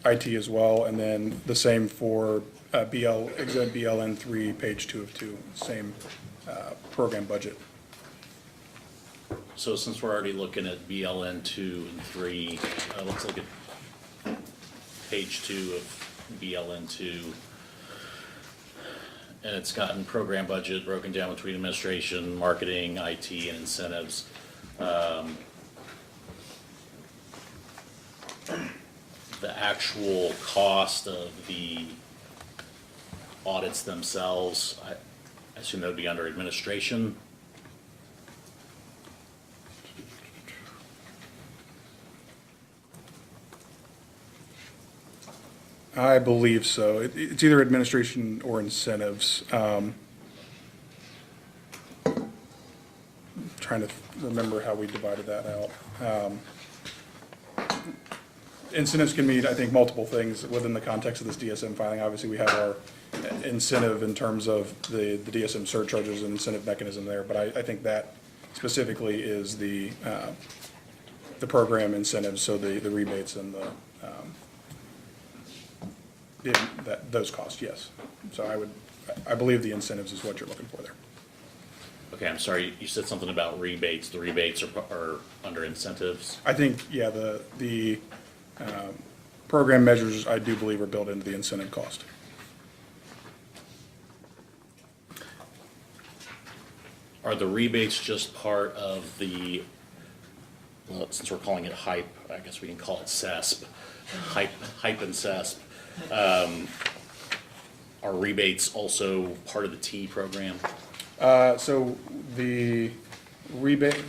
IT as well, and then the same for exhibit BLN 3, page 2 of 2, same program budget. So since we're already looking at BLN 2 and 3, let's look at page 2 of BLN 2. And it's gotten program budget broken down between administration, marketing, IT, and incentives. The actual cost of the audits themselves, I assume that would be under administration. I believe so. It's either administration or incentives. Trying to remember how we divided that out. Incentives can mean, I think, multiple things within the context of this DSM filing. Obviously, we have our incentive in terms of the DSM surcharges and incentive mechanism there, but I think that specifically is the program incentives, so the rebates and those costs, yes. So I believe the incentives is what you're looking for there. Okay, I'm sorry, you said something about rebates. The rebates are under incentives? I think, yeah, the program measures, I do believe, are built into the incentive cost. Are the rebates just part of the, well, since we're calling it HYPE, I guess we can call it CESP, HYPE and CESP. Are rebates also part of the T program? So the rebate,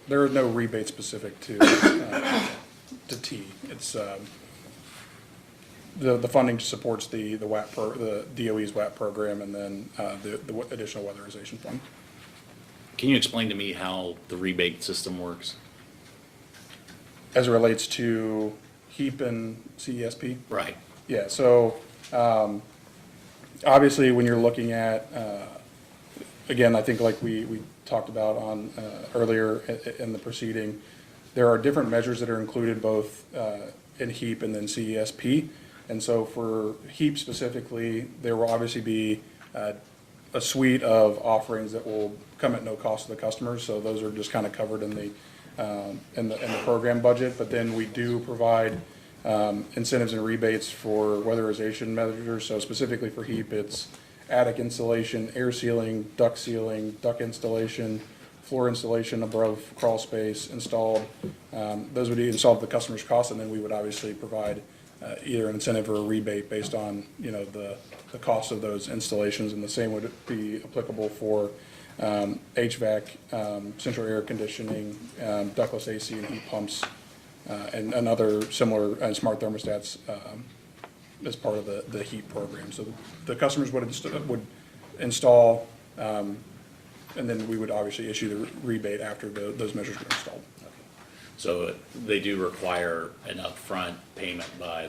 there are no rebates specific to T. It's, the funding supports the WAP the DOE's WAP program, and then the additional weatherization fund. Can you explain to me how the rebate system works? As it relates to HEAP and CESP? Right. Yeah, so obviously when you're looking at, again, I think like we talked about on earlier in the proceeding, there are different measures that are included both in HEAP and then CESP. And so for HEAP specifically, there will obviously be a suite of offerings that will come at no cost to the customers. So those are just kind of covered in the program budget. But then we do provide incentives and rebates for weatherization measures. So specifically for HEAP, it's attic insulation, air sealing, duct installation, floor installation above crawl space installed. Those would be installed at the customer's cost, and then we would obviously provide either an incentive or a rebate based on the cost of those installations. And the same would be applicable for HVAC, central air conditioning, ductless AC and heat pumps, and other similar smart thermostats as part of the heat program. So the customers would install, and then we would obviously issue the rebate after those measures were installed. So they do require an upfront payment by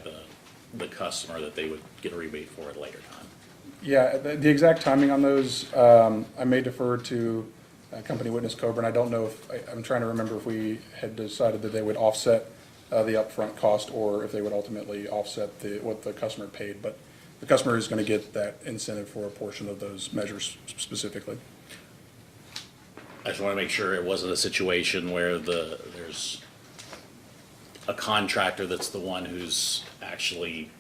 the customer that they would get a rebate for at a later time. Yeah, the exact timing on those, I may defer to company witness Coburn. I don't know if, I'm trying to remember if we had decided that they would offset the upfront cost or if they would ultimately offset what the customer paid. But the customer is going to get that incentive for a portion of those measures specifically. I just want to make sure it wasn't a situation where there's a contractor that's the one who's actually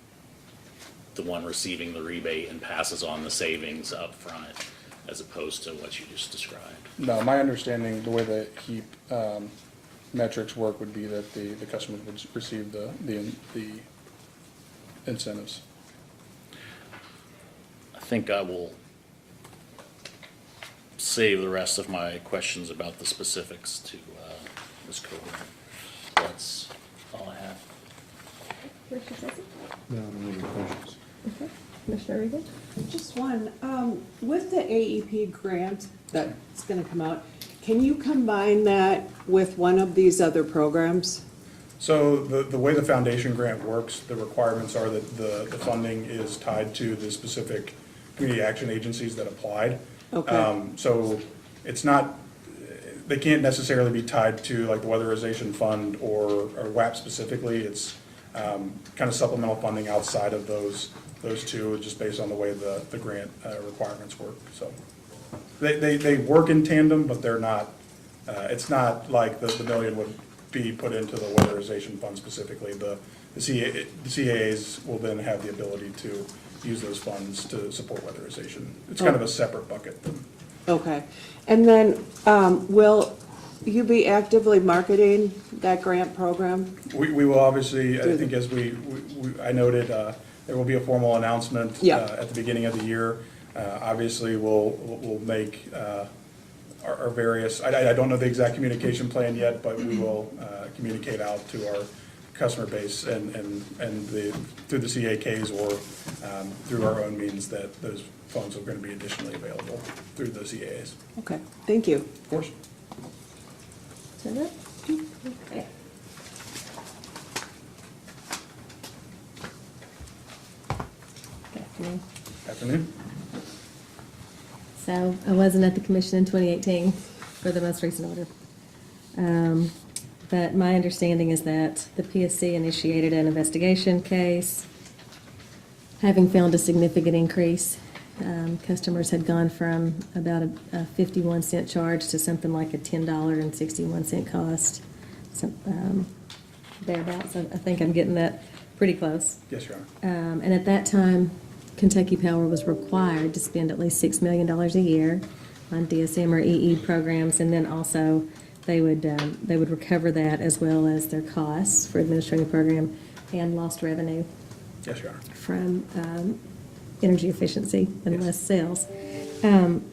the one receiving the rebate and passes on the savings up front, as opposed to what you just described. No, my understanding, the way the HEAP metrics work would be that the customer would receive the incentives. I think I will save the rest of my questions about the specifics to Ms. Coburn. That's all I have. Commissioner Stacy? No, I don't have any questions. Okay. Commissioner Regan? Just one, with the AEP grant that's gonna come out, can you combine that with one of these other programs? So the way the foundation grant works, the requirements are that the funding is tied to the specific community action agencies that applied. Okay. So it's not, they can't necessarily be tied to like the Weatherization Fund or WAP specifically. It's kind of supplemental funding outside of those two, just based on the way the grant requirements work. So they work in tandem, but they're not, it's not like the million would be put into the Weatherization Fund specifically. The CAAs will then have the ability to use those funds to support weatherization. It's kind of a separate bucket. Okay, and then, will you be actively marketing that grant program? We will obviously, I think as I noted, there will be a formal announcement Yeah. at the beginning of the year. Obviously, we'll make our various, I don't know the exact communication plan yet, but we will communicate out to our customer base and through the CAKs or through our own means that those funds are going to be additionally available through the CAAs. Okay, thank you. Of course. Is that it? Okay. Good afternoon. Afternoon. So I wasn't at the commission in 2018 for the most recent order. But my understanding is that the PSC initiated an investigation case, having found a significant increase. Customers had gone from about a 51-cent charge to something like a $10.61 cost. So, thereabouts. I think I'm getting that pretty close. Yes, Your Honor. And at that time, Kentucky Power was required to spend at least $6 million a year on DSM or EE programs, and then also they would recover that as well as their costs for administrative program and lost revenue Yes, Your Honor. from energy efficiency and Yes. less sales. And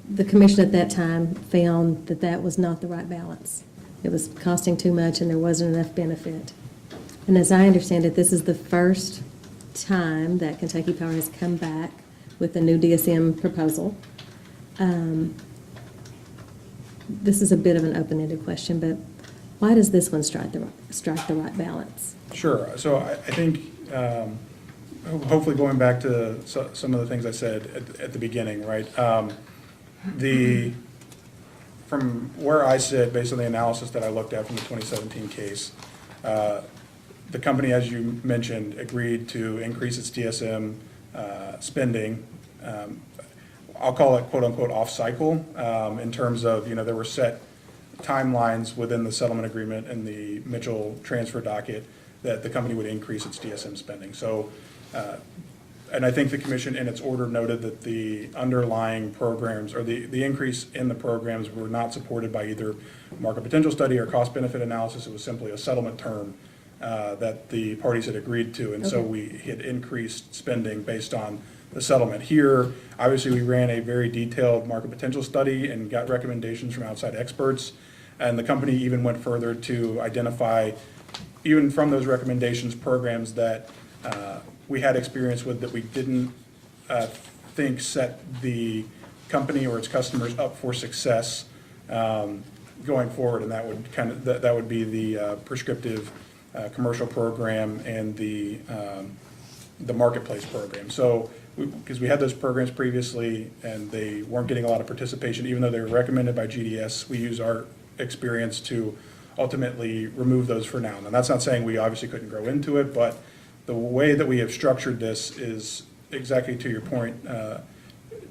the commission at that time found that that was not the right balance. It was costing too much and there wasn't enough benefit. And as I understand it, this is the first time that Kentucky Power has come back with a new DSM proposal. This is a bit of an open-ended question, but why does this one strike the right balance? Sure. So I think, hopefully going back to some of the things I said at the beginning, right? From where I sit, based on the analysis that I looked at from the 2017 case, the company, as you mentioned, agreed to increase its DSM spending. I'll call it quote-unquote off-cycle, in terms of, there were set timelines within the settlement agreement and the Mitchell transfer docket that the company would increase its DSM spending. So, and I think the commission in its order noted that the underlying programs or the increase in the programs were not supported by either market potential study or cost benefit analysis. It was simply a settlement term that the parties had agreed to. And so Okay. we had increased spending based on the settlement. Here, obviously, we ran a very detailed market potential study and got recommendations from outside experts. And the company even went further to identify, even from those recommendations, programs that we had experience with that we didn't think set the company or its customers up for success going forward. And that would that would be the prescriptive commercial program and the marketplace program. So, because we had those programs previously and they weren't getting a lot of participation, even though they were recommended by GDS, we use our experience to ultimately remove those for now. And that's not saying we obviously couldn't grow into it, but the way that we have structured this is exactly to your point,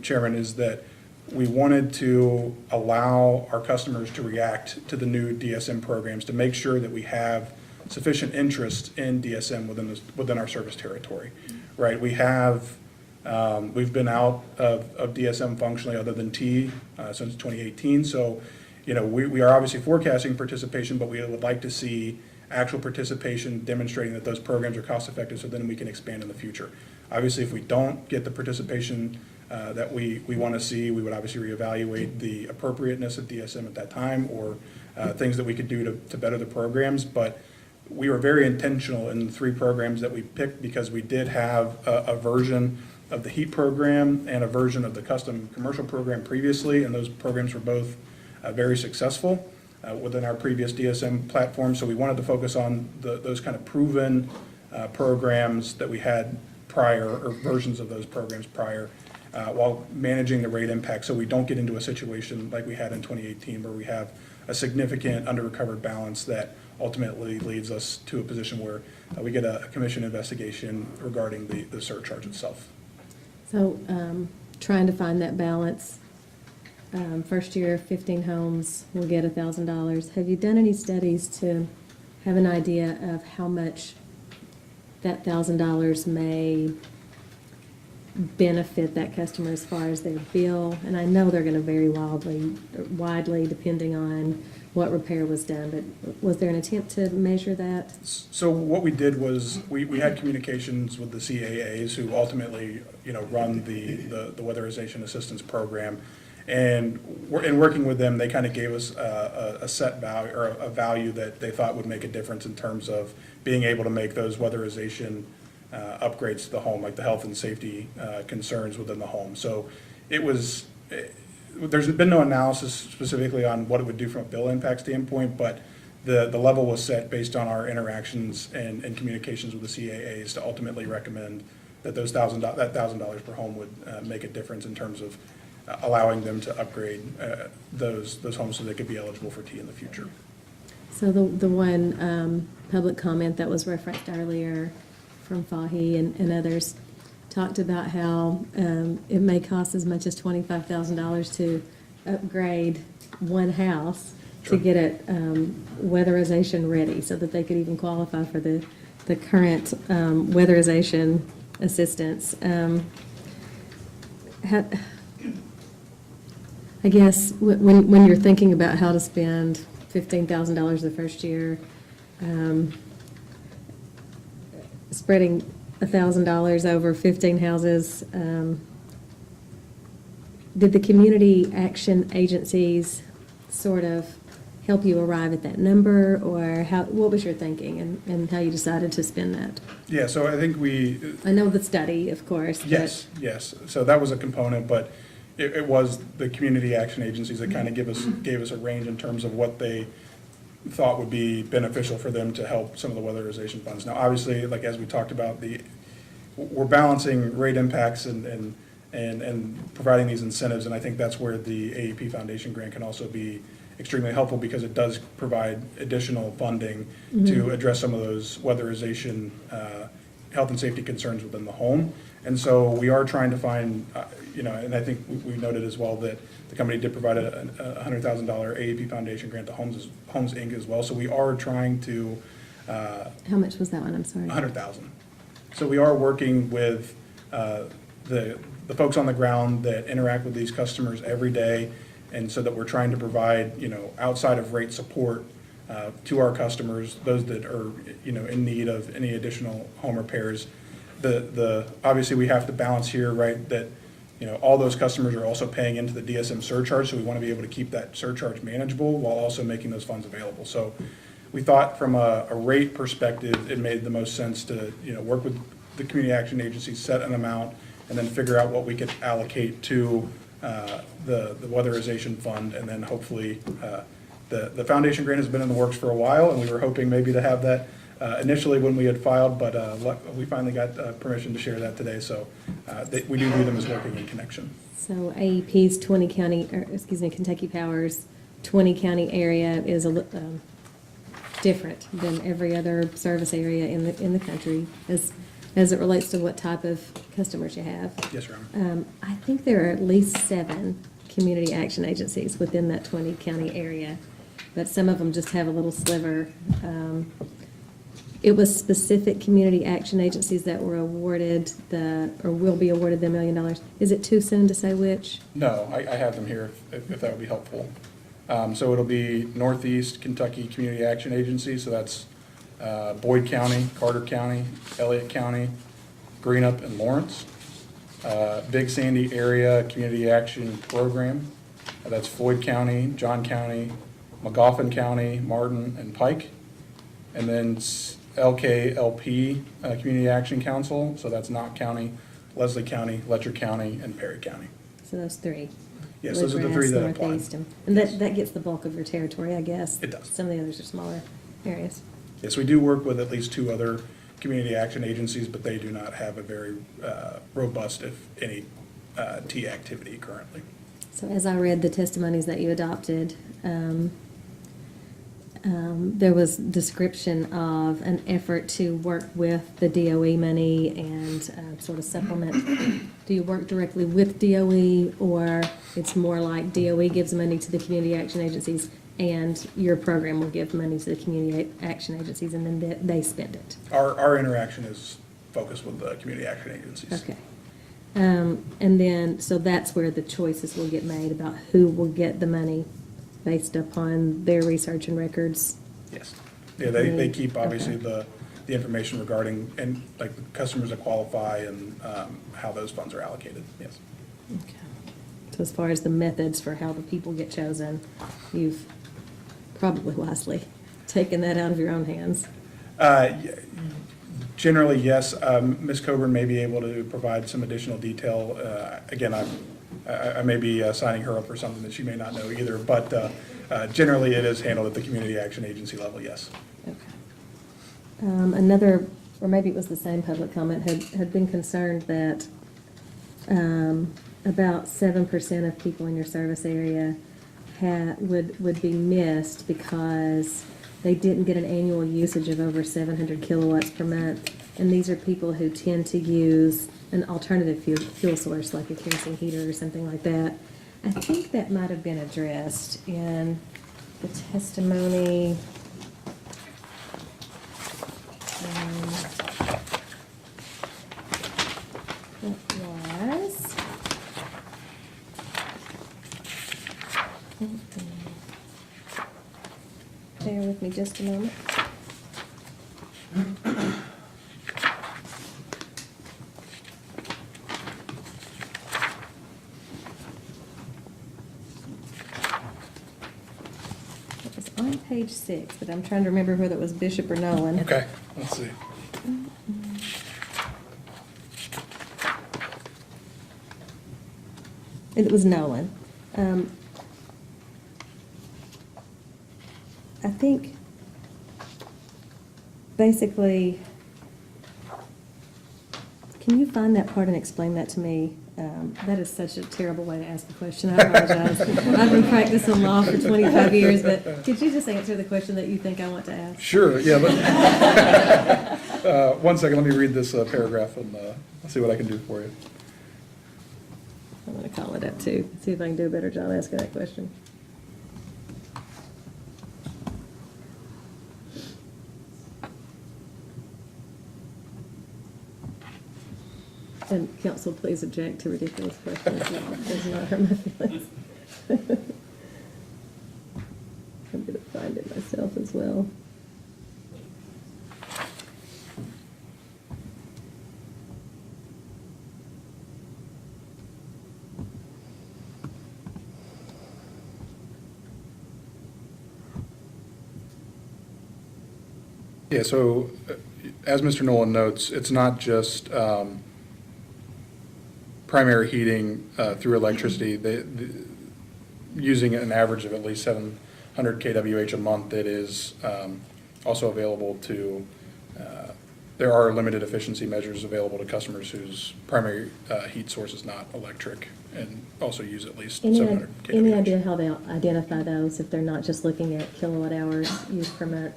Chairman, is that we wanted to allow our customers to react to the new DSM programs to make sure that we have sufficient interest in DSM within our service territory, right? We have, we've been out of DSM functionally other than T since 2018. So, we are obviously forecasting participation, but we would like to see actual participation demonstrating that those programs are cost effective, so then we can expand in the future. Obviously, if we don't get the participation that we want to see, we would obviously reevaluate the appropriateness of DSM at that time, or things that we could do to better the programs. But we were very intentional in the 3 programs that we picked because we did have a version of the HEAT program and a version of the custom commercial program previously, and those programs were both very successful within our previous DSM platform. So we wanted to focus on those kind of proven programs that we had prior, or versions of those programs prior, while managing the rate impact, so we don't get into a situation like we had in 2018 where we have a significant under-recovered balance that ultimately leads us to a position where we get a commission investigation regarding the surcharge itself. So, trying to find that balance, first year, 15 homes will get $1,000. Have you done any studies to have an idea of how much that $1,000 may benefit that customer as far as their bill? And I know they're going to vary widely depending on what repair was done, but was there an attempt to measure that? So what we did was we had communications with the CAAs who ultimately run the weatherization assistance program, and in working with them, they kind of gave us a set value, or a value that they thought would make a difference in terms of being able to make those weatherization upgrades to the home, like the health and safety concerns within the home. So there's been no analysis specifically on what it would do from a bill impact standpoint, but the level was set based on our interactions and communications with the CAAs to ultimately recommend that that $1,000 per home would make a difference in terms of allowing them to upgrade those homes so they could be eligible for T in the future. So the one public comment that was referenced earlier from Fahy and others talked about how it may cost as much as $25,000 to upgrade one house to get it weatherization ready so that they could even qualify for the current weatherization assistance. I guess when you're thinking about how to spend $15,000 the first year, spreading $1,000 over 15 houses, did the community action agencies sort of help you arrive at that number, or what was your thinking and how you decided to spend that? Yeah, so I think I know the study, of course. Yes. So that was a component, but it was the community action agencies that kind of gave us a range in terms of what they thought would be beneficial for them to help some of the weatherization funds. Now, obviously, like as we talked about, we're balancing rate impacts and providing these incentives, and I think that's where the AEP Foundation grant can also be extremely helpful, because it does provide additional funding to address some of those weatherization health and safety concerns within the home. And so we are trying to find, and I think we noted as well that the company did provide a $100,000 AEP Foundation grant to Homes Inc. as well. So we are trying to. How much was that one? I'm sorry. $100,000. So we are working with the folks on the ground that interact with these customers every day, and so that we're trying to provide, outside of rate support to our customers, those that are, in need of any additional home repairs. obviously we have to balance here, right, that, you know, all those customers are also paying into the DSM surcharge, so we want to be able to keep that surcharge manageable while also making those funds available. So we thought from a rate perspective, it made the most sense to, you know, work with the community action agencies, set an amount, and then figure out what we could allocate to the weatherization fund, and then hopefully, the foundation grant has been in the works for a while, and we were hoping maybe to have that initially when we had filed, but we finally got permission to share that today, so we do view them as working in connection. So AEP's 20 county, or excuse me, Kentucky Power's 20 county area is different than every other service area in the country as it relates to what type of customers you have. Yes, Your Honor. I think there are at least 7 community action agencies within that 20 county area, but some of them just have a little sliver. It was specific community action agencies that were awarded or will be awarded the $1 million. Is it too soon to say which? No, I have them here if that would be helpful. So it'll be Northeast Kentucky Community Action Agency, so that's Boyd County, Carter County, Elliott County, Greenup, and Lawrence. Big Sandy Area Community Action Program, that's Floyd County, John County, Magoffin County, Martin, and Pike. And then LKLP Community Action Council, so that's Knott County, Leslie County, Letcher County, and Perry County. So those 3. Yes, those are the 3 that apply. Northeast, and that gets the bulk of your territory, I guess. It does. Some of the others are smaller areas. Yes, we do work with at least 2 other community action agencies, but they do not have a very robust, if any, T activity currently. So as I read the testimonies that you adopted, there was description of an effort to work with the DOE money and sort of supplement. Do you work directly with DOE, or it's more like DOE gives money to the community action agencies and your program will give money to the community action agencies and then they spend it? Our interaction is focused with the community action agencies. Okay. And then, so that's where the choices will get made about who will get the money based upon their research and records. Yes. Yeah, they keep obviously the information regarding, and like the customers that qualify and how those funds are allocated, yes. Okay. So as far as the methods for how the people get chosen, you've probably wisely taken that out of your own hands. Generally, yes. Ms. Coburn may be able to provide some additional detail. Again, I may be signing her up for something that she may not know either, but generally it is handled at the community action agency level, yes. Okay. Another, or maybe it was the same public comment, had been concerned that about 7% of people in your service area would be missed because they didn't get an annual usage of over 700 kilowatts per month. And these are people who tend to use an alternative fuel source like a kerosene heater or something like that. I think that might have been addressed in the testimony. Bear with me just a moment. It was on page 6, but I'm trying to remember whether it was Bishop or Nolan. Okay, let's see. It was Nolan. I think basically, can you find that part and explain that to me? That is such a terrible way to ask a question. I apologize. I've been practicing law for 25 years, but could you just answer the question that you think I want to ask? Sure, yeah. One second, let me read this paragraph and I'll see what I can do for you. I'm going to call it up too, see if I can do a better job asking that question. And counsel, please object to ridiculous questions. It does not hurt my feelings. I'm going to find it myself as well. Yeah, so as Mr. Nolan notes, it's not just primary heating through electricity. Using an average of at least 700 kWh a month, it is also available to, there are limited efficiency measures available to customers whose primary heat source is not electric and also use at least 700 kWh. Any idea how they'll identify those if they're not just looking at kilowatt hours used per month?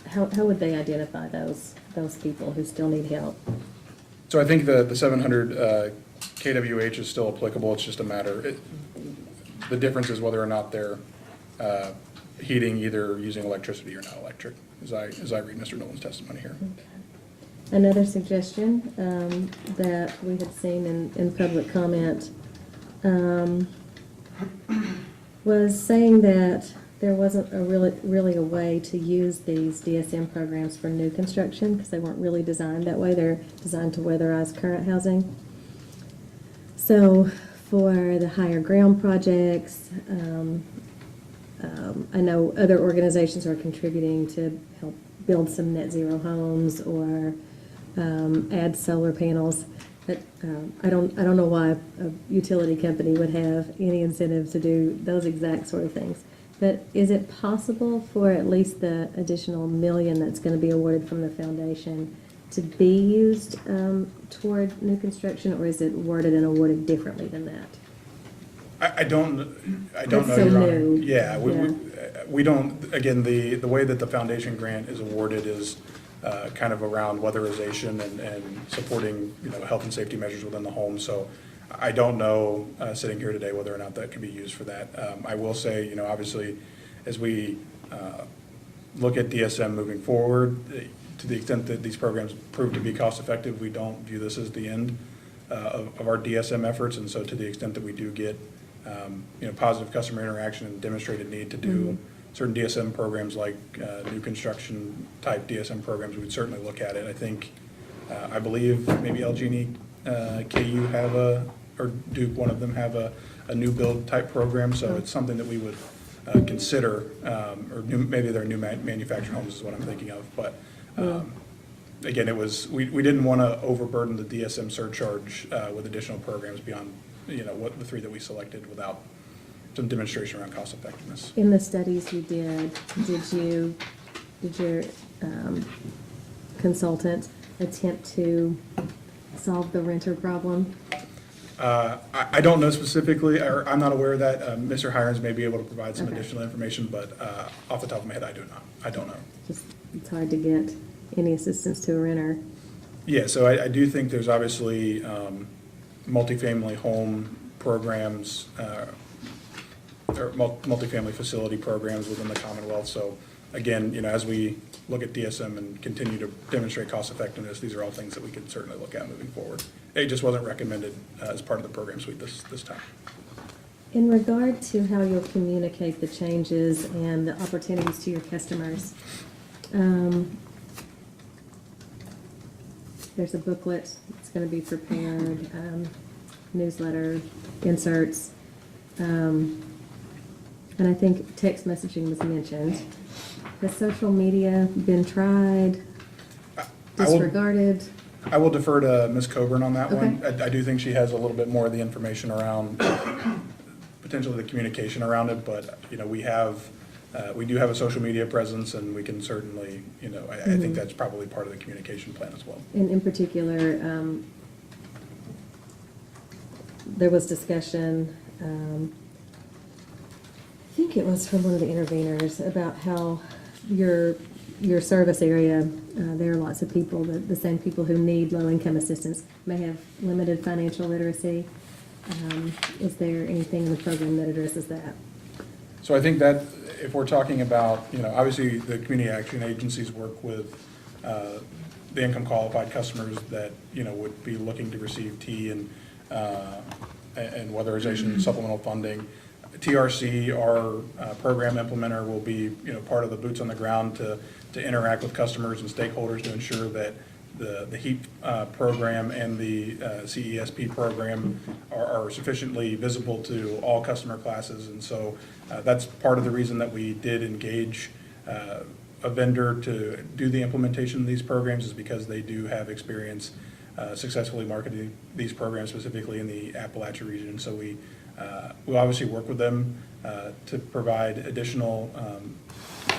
How would they identify those people who still need help? So I think the 700 kWh is still applicable. It's just a matter, the difference is whether or not they're heating either using electricity or not electric, as I read Mr. Nolan's testimony here. Another suggestion that we had seen in public comment was saying that there wasn't really a way to use these DSM programs for new construction because they weren't really designed that way. They're designed to weatherize current housing. So for the higher ground projects, I know other organizations are contributing to help build some net zero homes or add solar panels. But I don't know why a utility company would have any incentive to do those exact sort of things. But is it possible for at least the additional $1 million that's going to be awarded from the foundation to be used toward new construction, or is it worded and awarded differently than that? I don't know, That's so Your Honor. new. Yeah, Yeah. we don't, again, the way that the foundation grant is awarded is kind of around weatherization and supporting, health and safety measures within the home. So I don't know, sitting here today, whether or not that can be used for that. I will say, obviously, as we look at DSM moving forward, to the extent that these programs prove to be cost-effective, we don't view this as the end of our DSM efforts. And so to the extent that we do get, positive customer interaction and demonstrated need to do certain DSM programs like new construction type DSM programs, we would certainly look at it. I think, I believe maybe LG&E, KU have or Duke, one of them have a new build type program. So it's something that we would consider, or maybe they're new manufactured homes is what I'm thinking of. But again, we didn't want to overburden the DSM surcharge with additional programs beyond what the three that we selected without some demonstration around cost effectiveness. In the studies you did your consultant attempt to solve the renter problem? I don't know specifically, or I'm not aware of that. Mr. Hirons may be able to provide some additional information, but off the top of my head, I don't know. Just, it's hard to get any assistance to a renter. Yeah, so I do think there's obviously multifamily home programs, or multifamily facility programs within the Commonwealth. So again, as we look at DSM and continue to demonstrate cost effectiveness, these are all things that we could certainly look at moving forward. It just wasn't recommended as part of the program suite this time. In regard to how you'll communicate the changes and the opportunities to your customers, there's a booklet that's going to be prepared, newsletter, inserts, and I think text messaging was mentioned. Has social media been tried, disregarded? I will defer to Ms. Coburn on that one. Okay. I do think she has a little bit more of the information around potentially the communication around it, but we do have a social media presence, and we can certainly, I think that's probably part of the communication plan as well. And in particular, there was discussion, I think it was from one of the interveners, about how your service area, there are lots of people, the same people who need low-income assistance may have limited financial literacy. Is there anything in the program that addresses that? So I think that if we're talking about, obviously the community action agencies work with the income qualified customers that, would be looking to receive T and weatherization supplemental funding. TRC, our program implementer, will be, part of the boots on the ground to interact with customers and stakeholders to ensure that the HEAP program and the CESP program are sufficiently visible to all customer classes. And so that's part of the reason that we did engage a vendor to do the implementation of these programs is because they do have experience successfully marketing these programs, specifically in the Appalachia region. So we obviously work with them to provide additional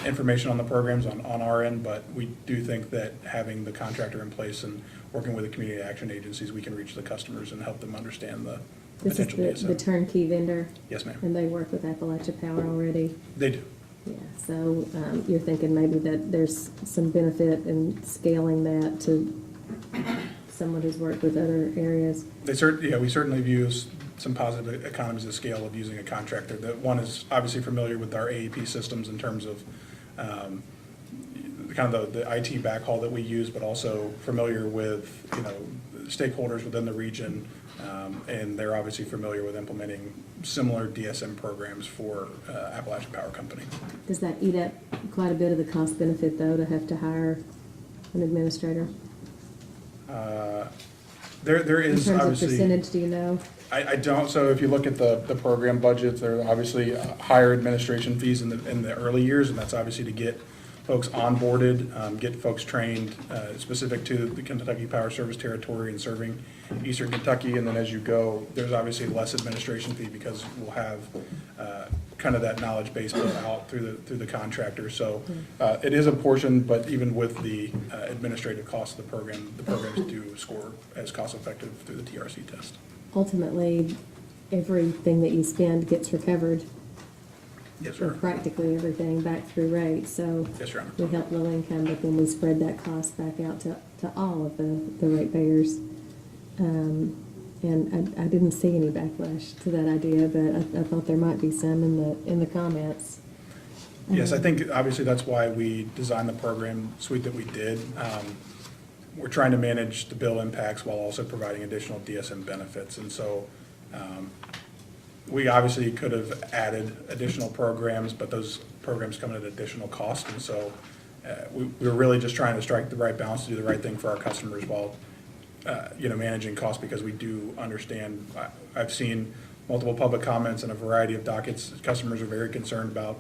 information on the programs on our end, but we do think that having the contractor in place and working with the community action agencies, we can reach the customers and help them understand the This is potential the DSM. turnkey vendor, Yes, ma'am. and they work with Appalachia Power already. They do. Yeah, so you're thinking maybe that there's some benefit in scaling that to someone who's worked with other areas. We certainly view some positive economies of scale of using a contractor. That one is obviously familiar with our AEP systems in terms of kind of the IT backhaul that we use, but also familiar with, stakeholders within the region, and they're obviously familiar with implementing similar DSM programs for Appalachian Power Company. Does that eat up quite a bit of the cost benefit, though, to have to hire an administrator? There In is terms of obviously. percentage, do you know? I don't, so if you look at the program budgets, there are obviously higher administration fees in the early years, and that's obviously to get folks onboarded, get folks trained specific to the Kentucky Power Service territory and serving Eastern Kentucky, and then as you go, there's obviously less administration fee because we'll have kind of that knowledge base built out through the contractor. So it is a portion, but even with the administrative cost of the programs do score as cost effective through the TRC test. Ultimately, everything that you spend gets recovered, Yes, or sir. practically everything, back through rates. So Yes, Your Honor. we help low income, but then we spread that cost back out to all of the ratepayers. And I didn't see any backlash to that idea, but I thought there might be some in the comments. Yes, I think obviously that's why we designed the program suite that we did. We're trying to manage the bill impacts while also providing additional DSM benefits. And so we obviously could have added additional programs, but those programs come at additional cost. And so we're really just trying to strike the right balance to do the right thing for our customers while managing costs, because we do understand. I've seen multiple public comments and a variety of dockets. Customers are very concerned about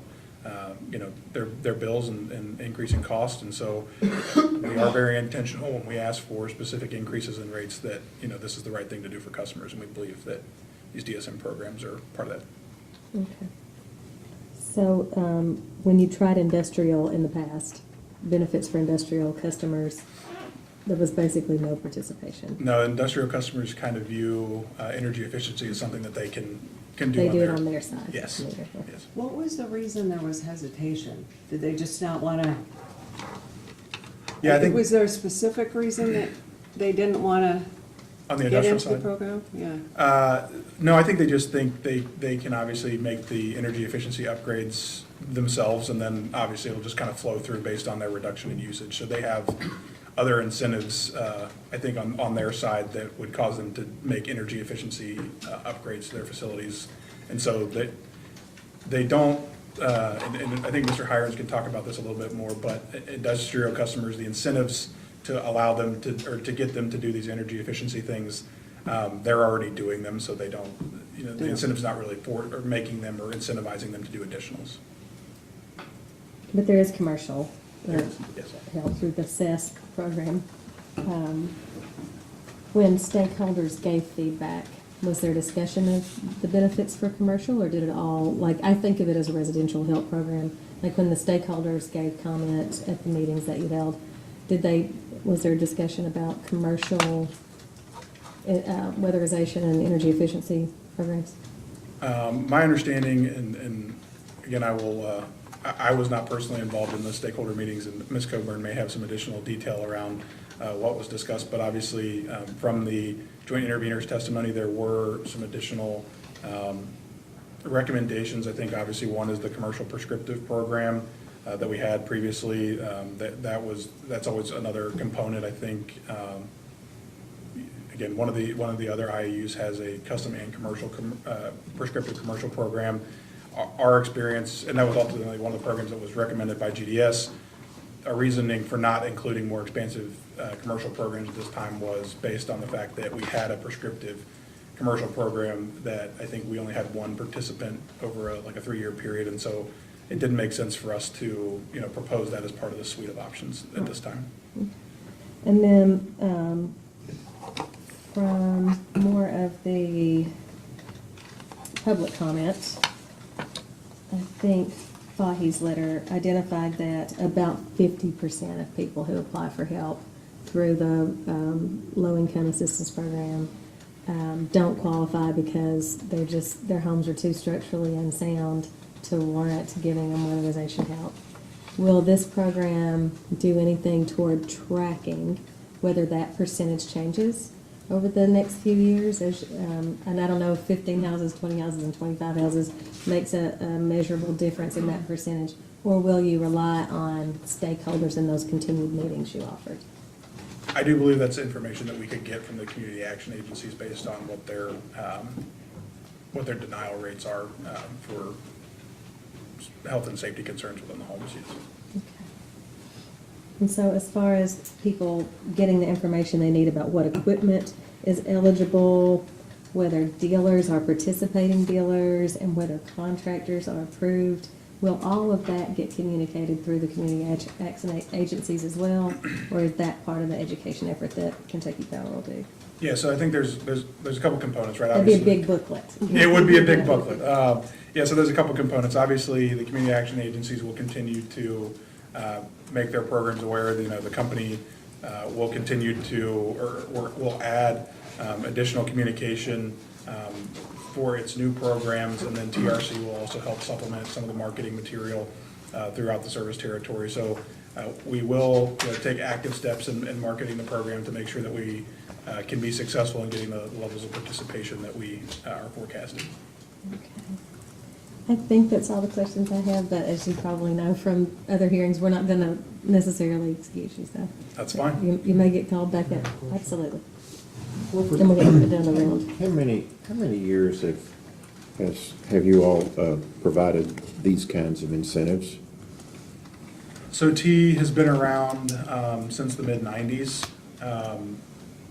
their bills and increasing costs, and so we are very intentional when we ask for specific increases in rates that this is the right thing to do for customers, and we believe that these DSM programs are part of that. Okay. So when you tried industrial in the past, benefits for industrial customers, there was basically no participation. No, industrial customers kind of view energy efficiency as something that they can do. They do it on their side. Yes. Okay. Yes. What was the reason there was hesitation? Did they just not want to? Yeah, I think Was there a specific reason that they didn't want to on the get industrial into the side. program? Yeah. No, I think they just think they can obviously make the energy efficiency upgrades themselves, and then obviously it'll just kind of flow through based on their reduction in usage. So they have other incentives, I think, on their side that would cause them to make energy efficiency upgrades to their facilities. And so they don't, and I think Mr. Hirons can talk about this a little bit more, but industrial customers, the incentives to allow them to get them to do these energy efficiency things, they're already doing them, so they don't, the incentive's not really for, or making them or incentivizing them to do additionals. But there is commercial Yes. help through the CESC program. When stakeholders gave feedback, was there discussion of the benefits for commercial, or did it all, I think of it as a residential help program. Like when the stakeholders gave comment at the meetings that you held, was there a discussion about commercial weatherization and energy efficiency programs? My understanding, and again, I was not personally involved in the stakeholder meetings, and Ms. Coburn may have some additional detail around what was discussed, but obviously from the joint interveners testimony, there were some additional recommendations. I think obviously one is the commercial prescriptive program that we had previously. That's always another component. I think again, one of the other IAUs has a custom and commercial prescriptive commercial program. Our experience, and that was ultimately one of the programs that was recommended by GDS. Our reasoning for not including more expansive commercial programs at this time was based on the fact that we had a prescriptive commercial program that I think we only had one participant over a 3-year period, and so it didn't make sense for us to, propose that as part of the suite of options at this time. And then, from more of the public comments, I think Fahi's letter identified that about 50% of people who apply for help through the low-income assistance program don't qualify because their homes are too structurally unsound to warrant giving them weatherization help. Will this program do anything toward tracking whether that percentage changes over the next few years? And I don't know if 15 houses, 20 houses, and 25 houses makes a measurable difference in that percentage, or will you rely on stakeholders in those continued meetings you offered? I do believe that's information that we could get from the community action agencies based on what their denial rates are for health and safety concerns within the homes use. Okay. And so as far as people getting the information they need about what equipment is eligible, whether dealers are participating dealers, and whether contractors are approved, will all of that get communicated through the community action agencies as well, or is that part of the education effort that Kentucky Power will do? Yeah, so I think there's a couple components, right? That'd be a Obviously- big booklet. It would be a big booklet. Yeah, so there's a couple components. Obviously, the community action agencies will continue to make their programs aware. The company will continue to, or will add additional communication for its new programs, and then TRC will also help supplement some of the marketing material throughout the service territory. So we will take active steps in marketing the program to make sure that we can be successful in getting the levels of participation that we are forecasting. Okay. I think that's all the questions I have, but as you probably know from other hearings, we're not going to necessarily excuse you, so. That's fine. You may get called back up, absolutely. And we'll get it down the round. How many years have you all provided these kinds of incentives? So T has been around since the mid-90s.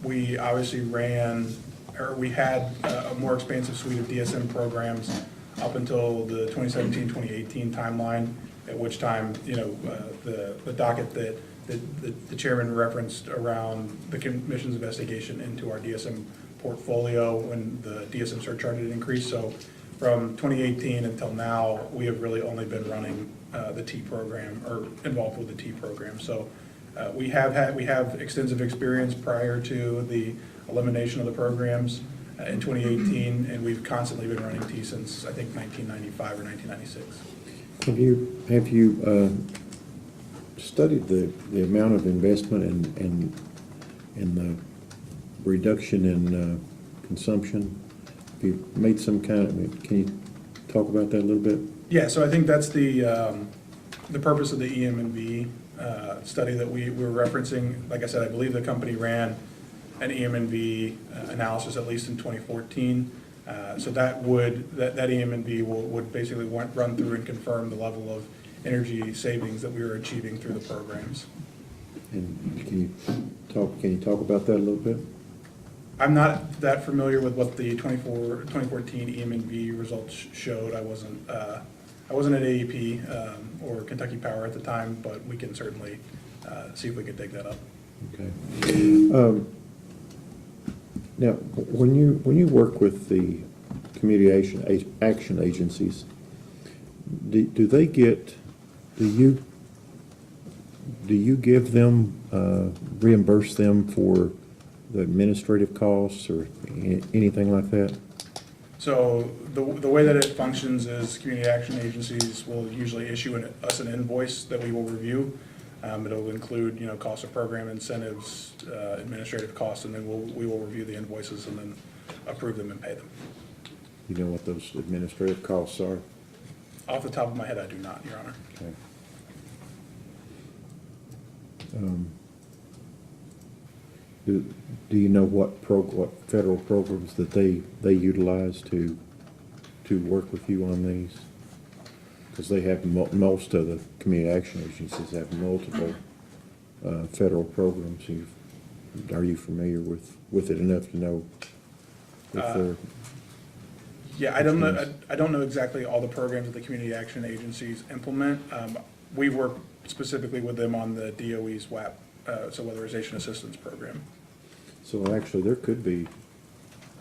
We obviously we had a more expansive suite of DSM programs up until the 2017-2018 timeline, at which time, the docket that the chairman referenced around the commission's investigation into our DSM portfolio when the DSM surcharge had increased. So from 2018 until now, we have really only been running the T program, or involved with the T program. So we have extensive experience prior to the elimination of the programs in 2018, and we've constantly been running T since, I think, 1995 or 1996. Have you studied the amount of investment and the reduction in consumption? Have you made some can you talk about that a little bit? Yeah, so I think that's the purpose of the EM&V study that we were referencing. Like I said, I believe the company ran an EM&V analysis at least in 2014. So that EM&V would basically run through and confirm the level of energy savings that we were achieving through the programs. And can you talk about that a little bit? I'm not that familiar with what the 2014 EM&V results showed. I wasn't at AEP or Kentucky Power at the time, but we can certainly see if we can dig that up. Okay. Now, when you work with the community action agencies, do you give them reimburse them for the administrative costs or anything like that? So the way that it functions is community action agencies will usually issue us an invoice that we will review. It'll include, cost of program incentives, administrative costs, and then we will review the invoices and then approve them and pay them. You know what those administrative costs are? Off the top of my head, I do not, Your Honor. Okay. Do you know what federal programs that they utilize to work with you on these? Because they have most of the community action agencies have multiple federal programs. Are you familiar with it enough to know if they're? Yeah, I don't know exactly all the programs that the community action agencies implement. We work specifically with them on the DOE's WAP, so Weatherization Assistance Program. So actually, there could be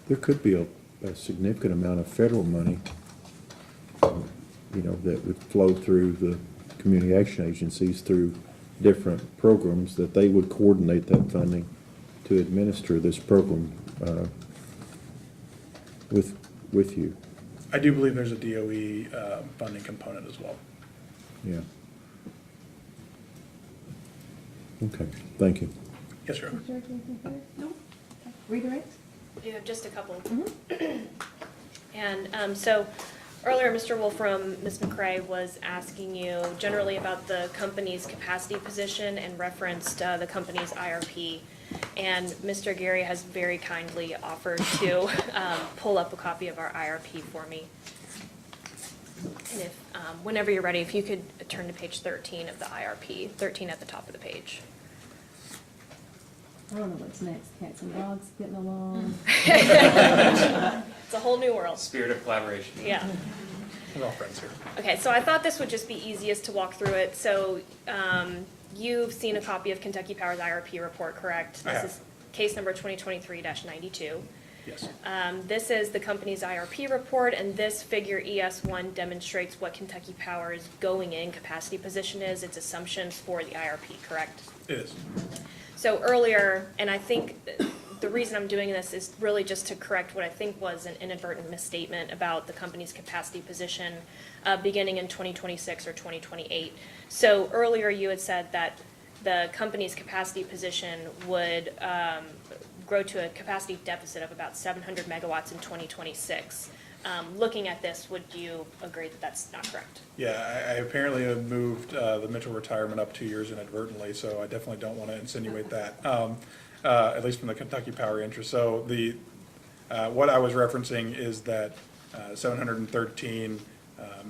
a significant amount of federal money, that would flow through the community action agencies through different programs that they would coordinate that funding to administer this program, with you. I do believe there's a DOE funding component as well. Yeah. Okay, thank you. Yes, sir. No? Redirect? You have just a couple. And so earlier, Mr. Wolfram, Ms. McCray was asking you generally about the company's capacity position and referenced the company's IRP. And Mr. Gary has very kindly offered to pull up a copy of our IRP for me. And if, whenever you're ready, if you could turn to page 13 of the IRP, 13 at the top of the page. I don't know what's next. Cats and dogs getting along. It's a whole new world. Spirit of collaboration. Yeah. We're all friends here. Okay, so I thought this would just be easiest to walk through it. So you've seen a copy of Kentucky Power's IRP report, correct? I have. This is case number 2023-92. Yes. This is the company's IRP report, and this figure ES1 demonstrates what Kentucky Power's going-in capacity position is, its assumptions for the IRP, correct? It is. So earlier, and I think the reason I'm doing this is really just to correct what I think was an inadvertent misstatement about the company's capacity position beginning in 2026 or 2028. So earlier you had said that the company's capacity position would grow to a capacity deficit of about 700 megawatts in 2026. Looking at this, would you agree that that's not correct? Yeah, I apparently have moved the Mitchell retirement up 2 years inadvertently, so I definitely don't want to insinuate that, at least from the Kentucky Power interest. So what I was referencing is that 713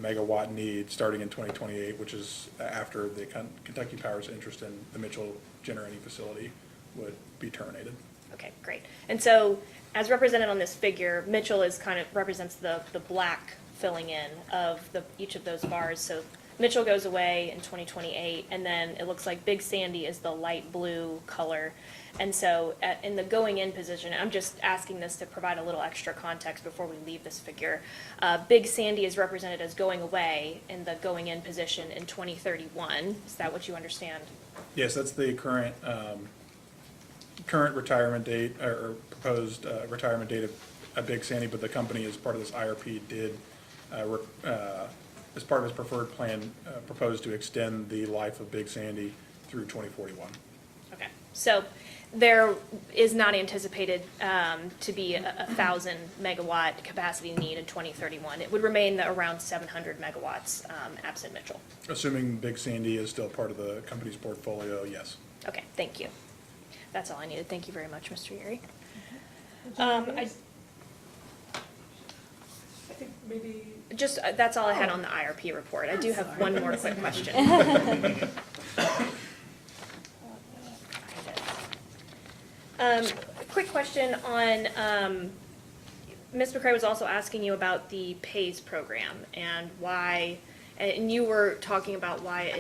megawatt need starting in 2028, which is after the Kentucky Power's interest in the Mitchell generating facility would be terminated. Okay, great. And so, as represented on this figure, Mitchell is kind of represents the black filling in of each of those bars. So Mitchell goes away in 2028, and then it looks like Big Sandy is the light blue color. And so in the going in position, I'm just asking this to provide a little extra context before we leave this figure. Big Sandy is represented as going away in the going in position in 2031. Is that what you understand? Yes, that's the current retirement date or proposed retirement date of Big Sandy, but the company, as part of this IRP, did, as part of its preferred plan, proposed to extend the life of Big Sandy through 2041. Okay, so there is not anticipated to be a 1,000 megawatt capacity need in 2031. It would remain around 700 megawatts absent Mitchell. Assuming Big Sandy is still part of the company's portfolio, yes. Okay, thank you. That's all I needed. Thank you very much, Mr. Yeri. I think maybe. Just, that's all I had on the IRP report. I do have one more quick question. Quick question on, Ms. McCray was also asking you about the PAYS program and why, and you were talking about why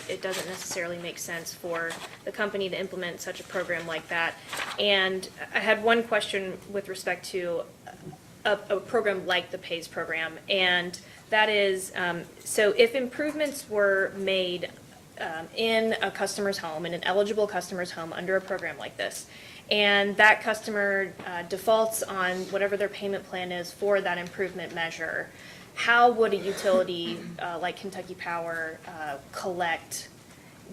it doesn't necessarily make sense for the company to implement such a program like that. And I had one question with respect to a program like the PAYS program, and that is, so if improvements were made in a customer's home, in an eligible customer's home under a program like this, and that customer defaults on whatever their payment plan is for that improvement measure, how would a utility like Kentucky Power collect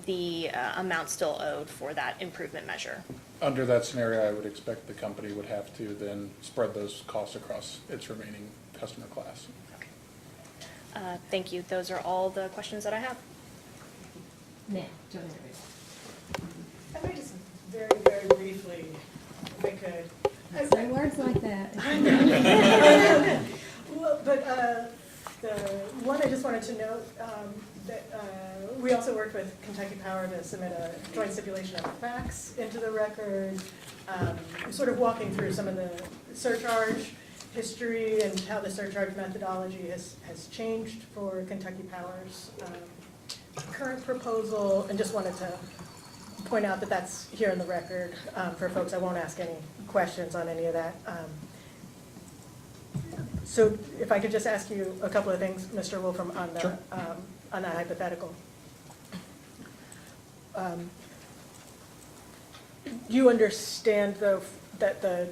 the amount still owed for that improvement measure? Under that scenario, I would expect the company would have to then spread those costs across its remaining customer class. Okay. Thank you. Those are all the questions that I have. Now, Joanne. I might just very, very briefly, if I could. Say words like that. Well, but the one I just wanted to note that we also worked with Kentucky Power to submit a joint stipulation of the facts into the record, sort of walking through some of the surcharge history and how the surcharge methodology has changed for Kentucky Power's current proposal, and just wanted to point out that that's here in the record for folks. I won't ask any questions on any of that. So if I could just ask you a couple of things, Mr. Wolfram, on the Sure. On that hypothetical. You understand, though, that the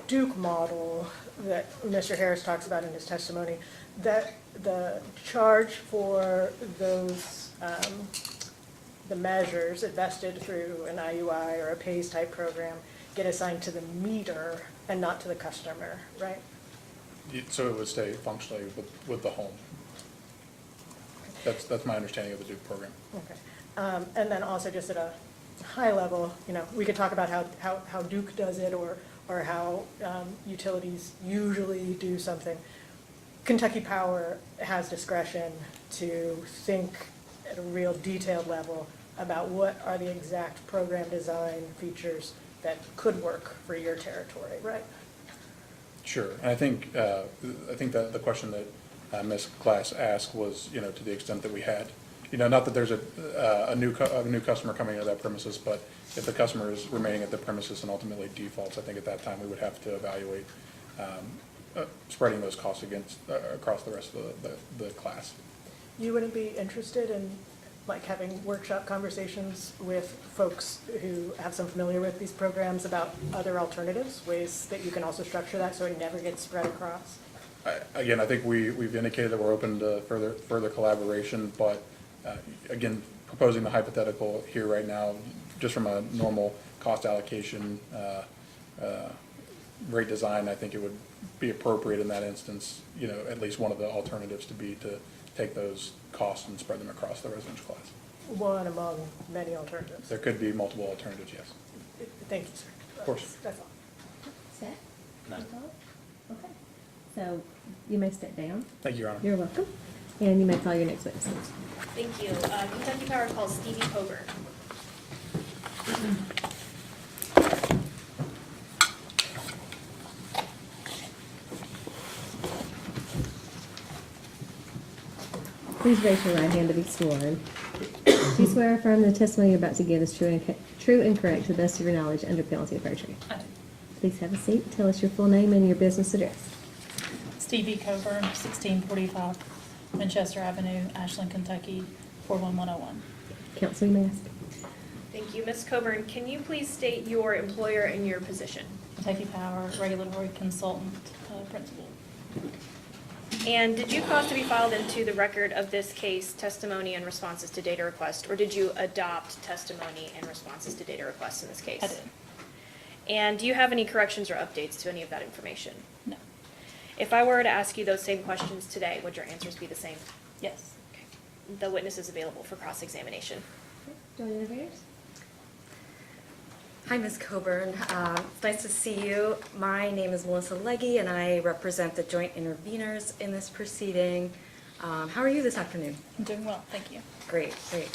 Duke model that Mr. Harris talks about in his testimony, that the charge for those, the measures invested through an IUI or a PAYS type program get assigned to the meter and not to the customer, right? So it would stay functionally with the home. That's my understanding of the Duke program. Okay. And then also just at a high level, we could talk about how Duke does it or how utilities usually do something. Kentucky Power has discretion to think at a real detailed level about what are the exact program design features that could work for your territory, right? Sure, and I think that the question that Ms. Glass asked was, to the extent that we had, not that there's a new customer coming into that premises, but if the customer is remaining at the premises and ultimately defaults, I think at that time we would have to evaluate spreading those costs across the rest of the class. You wouldn't be interested in having workshop conversations with folks who have some familiar with these programs about other alternatives, ways that you can also structure that so it never gets spread across? Again, I think we've indicated that we're open to further collaboration, but again, proposing the hypothetical here right now, just from a normal cost allocation rate design, I think it would be appropriate in that instance, at least one of the alternatives to be to take those costs and spread them across the residential class. One among many alternatives. There could be multiple alternatives, yes. Thank you, sir. Of course. That's all. Set? No. Okay. So you may step down. Thank you, Your Honor. You're welcome. And you may call your next witness. Thank you. Kentucky Power calls Stevie Coburn. Please raise your right hand to be sworn. Do you swear or affirm the testimony you're about to give is true and correct to the best of your knowledge under penalty of perjury? I do. Please have a seat. Tell us your full name and your business address. Stevie Coburn, 1645 Winchester Avenue, Ashland, Kentucky, 41101. Counsel, you may ask. Thank you. Ms. Coburn, can you please state your employer and your position? Kentucky Power Regulatory Consultant, Principal. And did you cause to be filed into the record of this case testimony and responses to data request, or did you adopt testimony and responses to data requests in this case? I did. And do you have any corrections or updates to any of that information? No. If I were to ask you those same questions today, would your answers be the same? Yes. The witness is available for cross-examination. Joint interveners? Hi, Ms. Coburn. It's nice to see you. My name is Melissa Legge, and I represent the joint interveners in this proceeding. How are you this afternoon? I'm doing well, thank you. Great, great.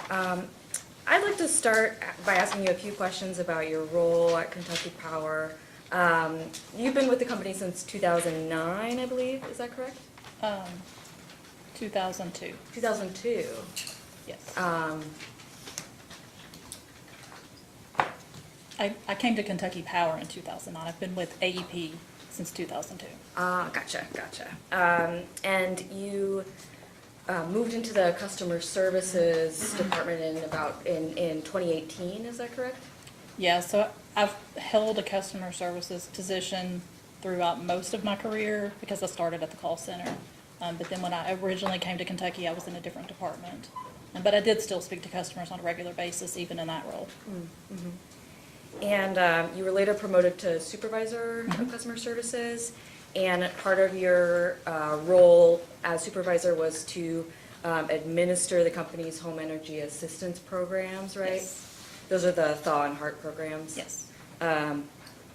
I'd like to start by asking you a few questions about your role at Kentucky Power. You've been with the company since 2009, I believe. Is that correct? 2002. 2002. Yes. I came to Kentucky Power in 2009. I've been with AEP since 2002. Gotcha. And you moved into the customer services department in 2018, is that correct? Yeah, so I've held a customer services position throughout most of my career because I started at the call center. But then when I originally came to Kentucky, I was in a different department. But I did still speak to customers on a regular basis, even in that role. Mm-hmm. And you were later promoted to supervisor of customer services. And part of your role as supervisor was to administer the company's home energy assistance programs, right? Yes. Those are the Thaw and Heart programs? Yes.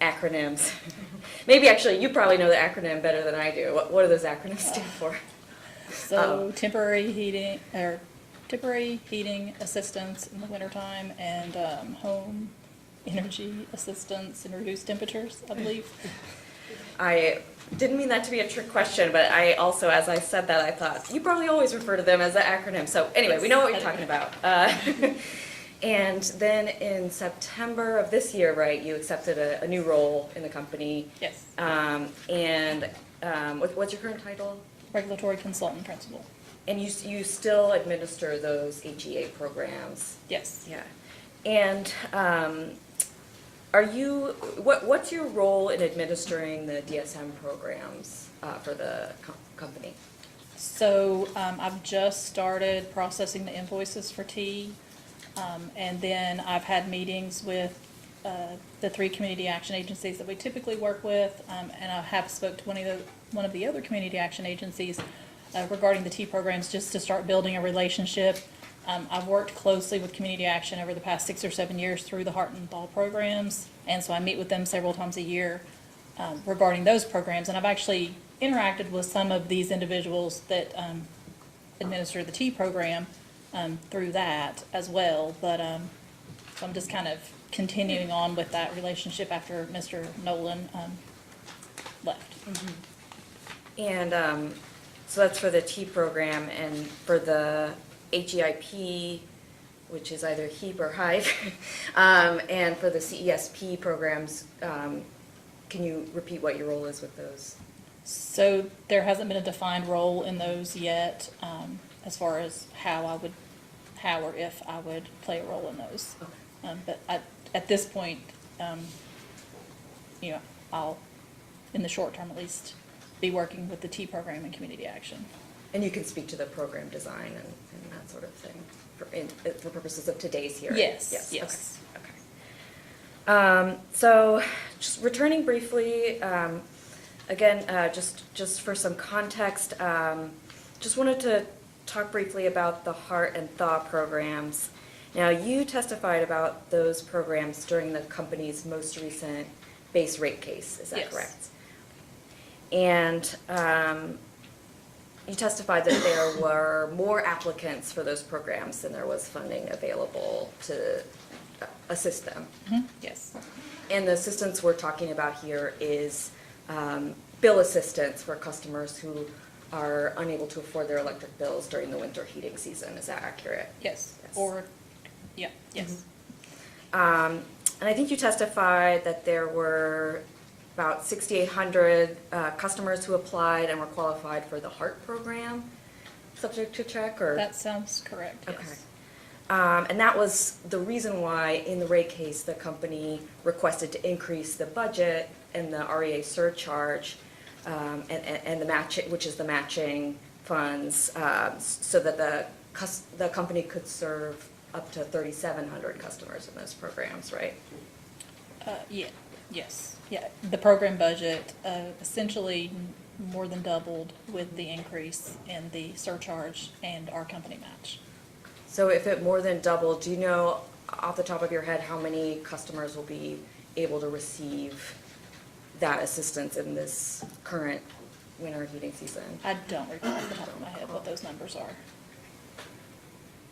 Acronyms. Maybe actually you probably know the acronym better than I do. What do those acronyms stand for? So temporary heating assistance in the wintertime and home energy assistance and reduced temperatures, I believe. I didn't mean that to be a trick question, but I also, as I said that, I thought, you probably always refer to them as the acronym. So anyway, we know what you're talking about. And then in September of this year, right, you accepted a new role in the company. Yes. What's your current title? Regulatory consultant principal. And you still administer those HEA programs? Yes. Yeah. And what's your role in administering the DSM programs for the company? So I've just started processing the invoices for T, and then I've had meetings with the 3 community action agencies that we typically work with, and I have spoke to one of the other community action agencies regarding the T programs, just to start building a relationship. I've worked closely with community action over the past 6 or 7 years through the Heart and Thaw programs, and so I meet with them several times a year regarding those programs, and I've actually interacted with some of these individuals that administer the T program through that as well, but so I'm just kind of continuing on with that relationship after Mr. Nolan left. And so that's for the T program, and for the HEIP, which is either HEAP or HIVE, and for the CESP programs, can you repeat what your role is with those? So there hasn't been a defined role in those yet, as far as how or if I would play a role in those. Okay. But at this point, I'll, in the short term at least, be working with the T program and community action. And you can speak to the program design and that sort of thing for purposes of today's hearing? Yes. Okay. So just returning briefly, again, just for some context, just wanted to talk briefly about the Heart and Thaw programs. Now, you testified about those programs during the company's most recent base rate case, is that Yes. correct? And you testified that there were more applicants for those programs than there was funding available to assist them. Yes. And the assistance we're talking about here is bill assistance for customers who are unable to afford their electric bills during the winter heating season. Is that accurate? Yes. Yes. And I think you testified that there were about 6,800 customers who applied and were qualified for the HEART program, subject to check, or? That sounds correct, yes. Okay. And that was the reason why, in the rate case, the company requested to increase the budget and the REA surcharge and the match, which is the matching funds, so that the company could serve up to 3,700 customers in those programs, right? Yes. The program budget essentially more than doubled with the increase in the surcharge and our company match. So if it more than doubled, do you know off the top of your head how many customers will be able to receive that assistance in this current winter heating season? I don't recall off the top of my head what those numbers are.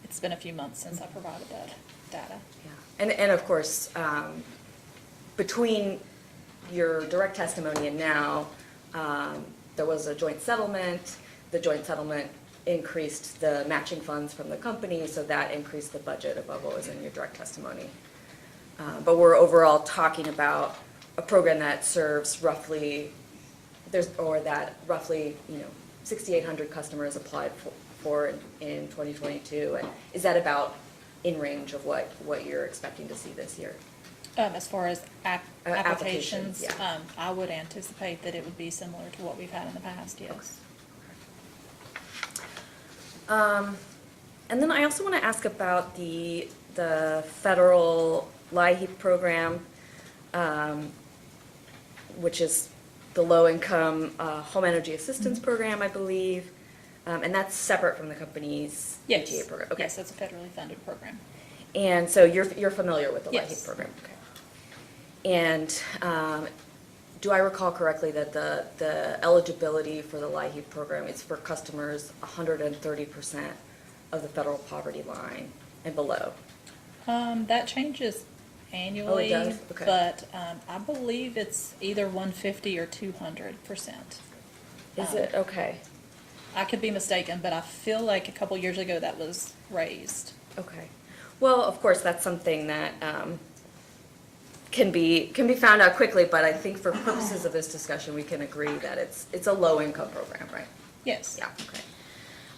It's been a few months since I provided that data. Yeah. And of course, between your direct testimony and now, there was a joint settlement. The joint settlement increased the matching funds from the company, so that increased the budget above what was in your direct testimony. But we're overall talking about a program that serves roughly, 6,800 customers applied for in 2022. And is that about in range of what you're expecting to see this year? As far as applications, yeah. I would anticipate that it would be similar to what we've had in the past, yes. And then I also want to ask about the federal LIHEAP program, which is the low-income home energy assistance program, I believe, and that's separate from the company's ETA program. Okay. Yes, it's a federally funded program. And so you're familiar with the Yes. LIHEAP program? Okay. And do I recall correctly that the eligibility for the LIHEAP program is for customers 130% of the federal poverty line and below? That changes annually. does? Okay. But I believe it's either 150 or 200%. Is it? Okay. I could be mistaken, but I feel like a couple years ago that was raised. Okay. Well, of course, that's something that can be found out quickly, but I think for purposes of this discussion, we can agree that it's a low-income program, right? Yes. Yeah, okay.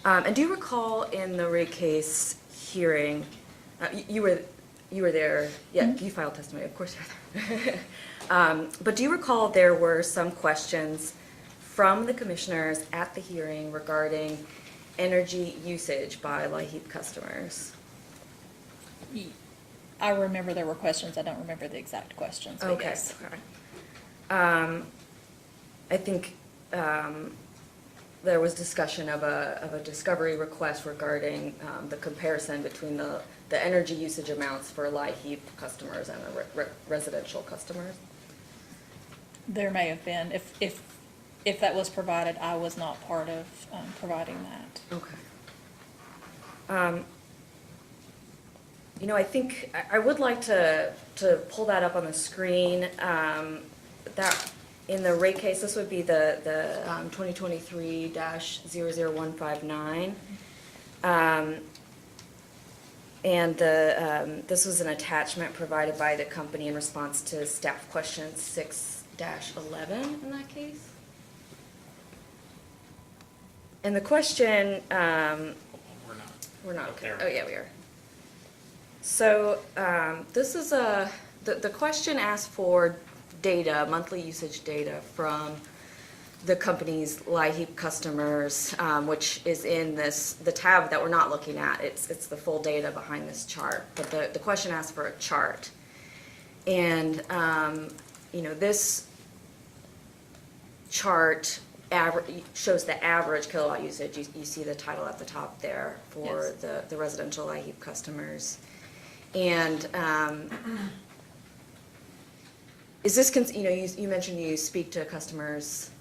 And do you recall in the rate case hearing, you were there, yeah, you filed testimony, of course you were there. But do you recall there were some questions from the commissioners at the hearing regarding energy usage by LIHEAP customers? I remember there were questions. I don't remember the exact questions, but Okay. yes. Okay. I think there was discussion of a discovery request regarding the comparison between the energy usage amounts for LIHEAP customers and the residential customers. There may have been. If that was provided, I was not part of providing that. Okay. I think I would like to pull that up on the screen. That in the rate case, this would be the 2023-00159. And this was an attachment provided by the company in response to staff question 6-11 in that case. And the question, we're not, okay. Oh, yeah, we are. So this is the question asked for data, monthly usage data from the company's LIHEAP customers, which is in the tab that we're not looking at. It's the full data behind this chart. But the question asked for a chart. And, this chart shows the average kilowatt usage. You see the title at the top there for Yes. the residential LIHEAP customers. And is this, you mentioned you speak to customers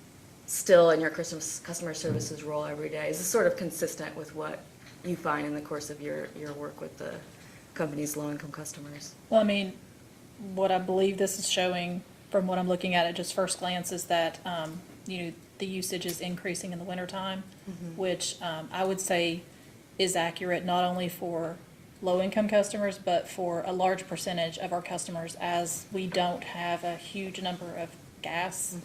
still in your customer services role every day. Is this sort of consistent with what you find in the course of your work with the company's low-income customers? Well, I mean, what I believe this is showing from what I'm looking at just first glance is that, the usage is increasing in the wintertime, which I would say is accurate not only for low-income customers, but for a large percentage of our customers, as we don't have a huge number of gas,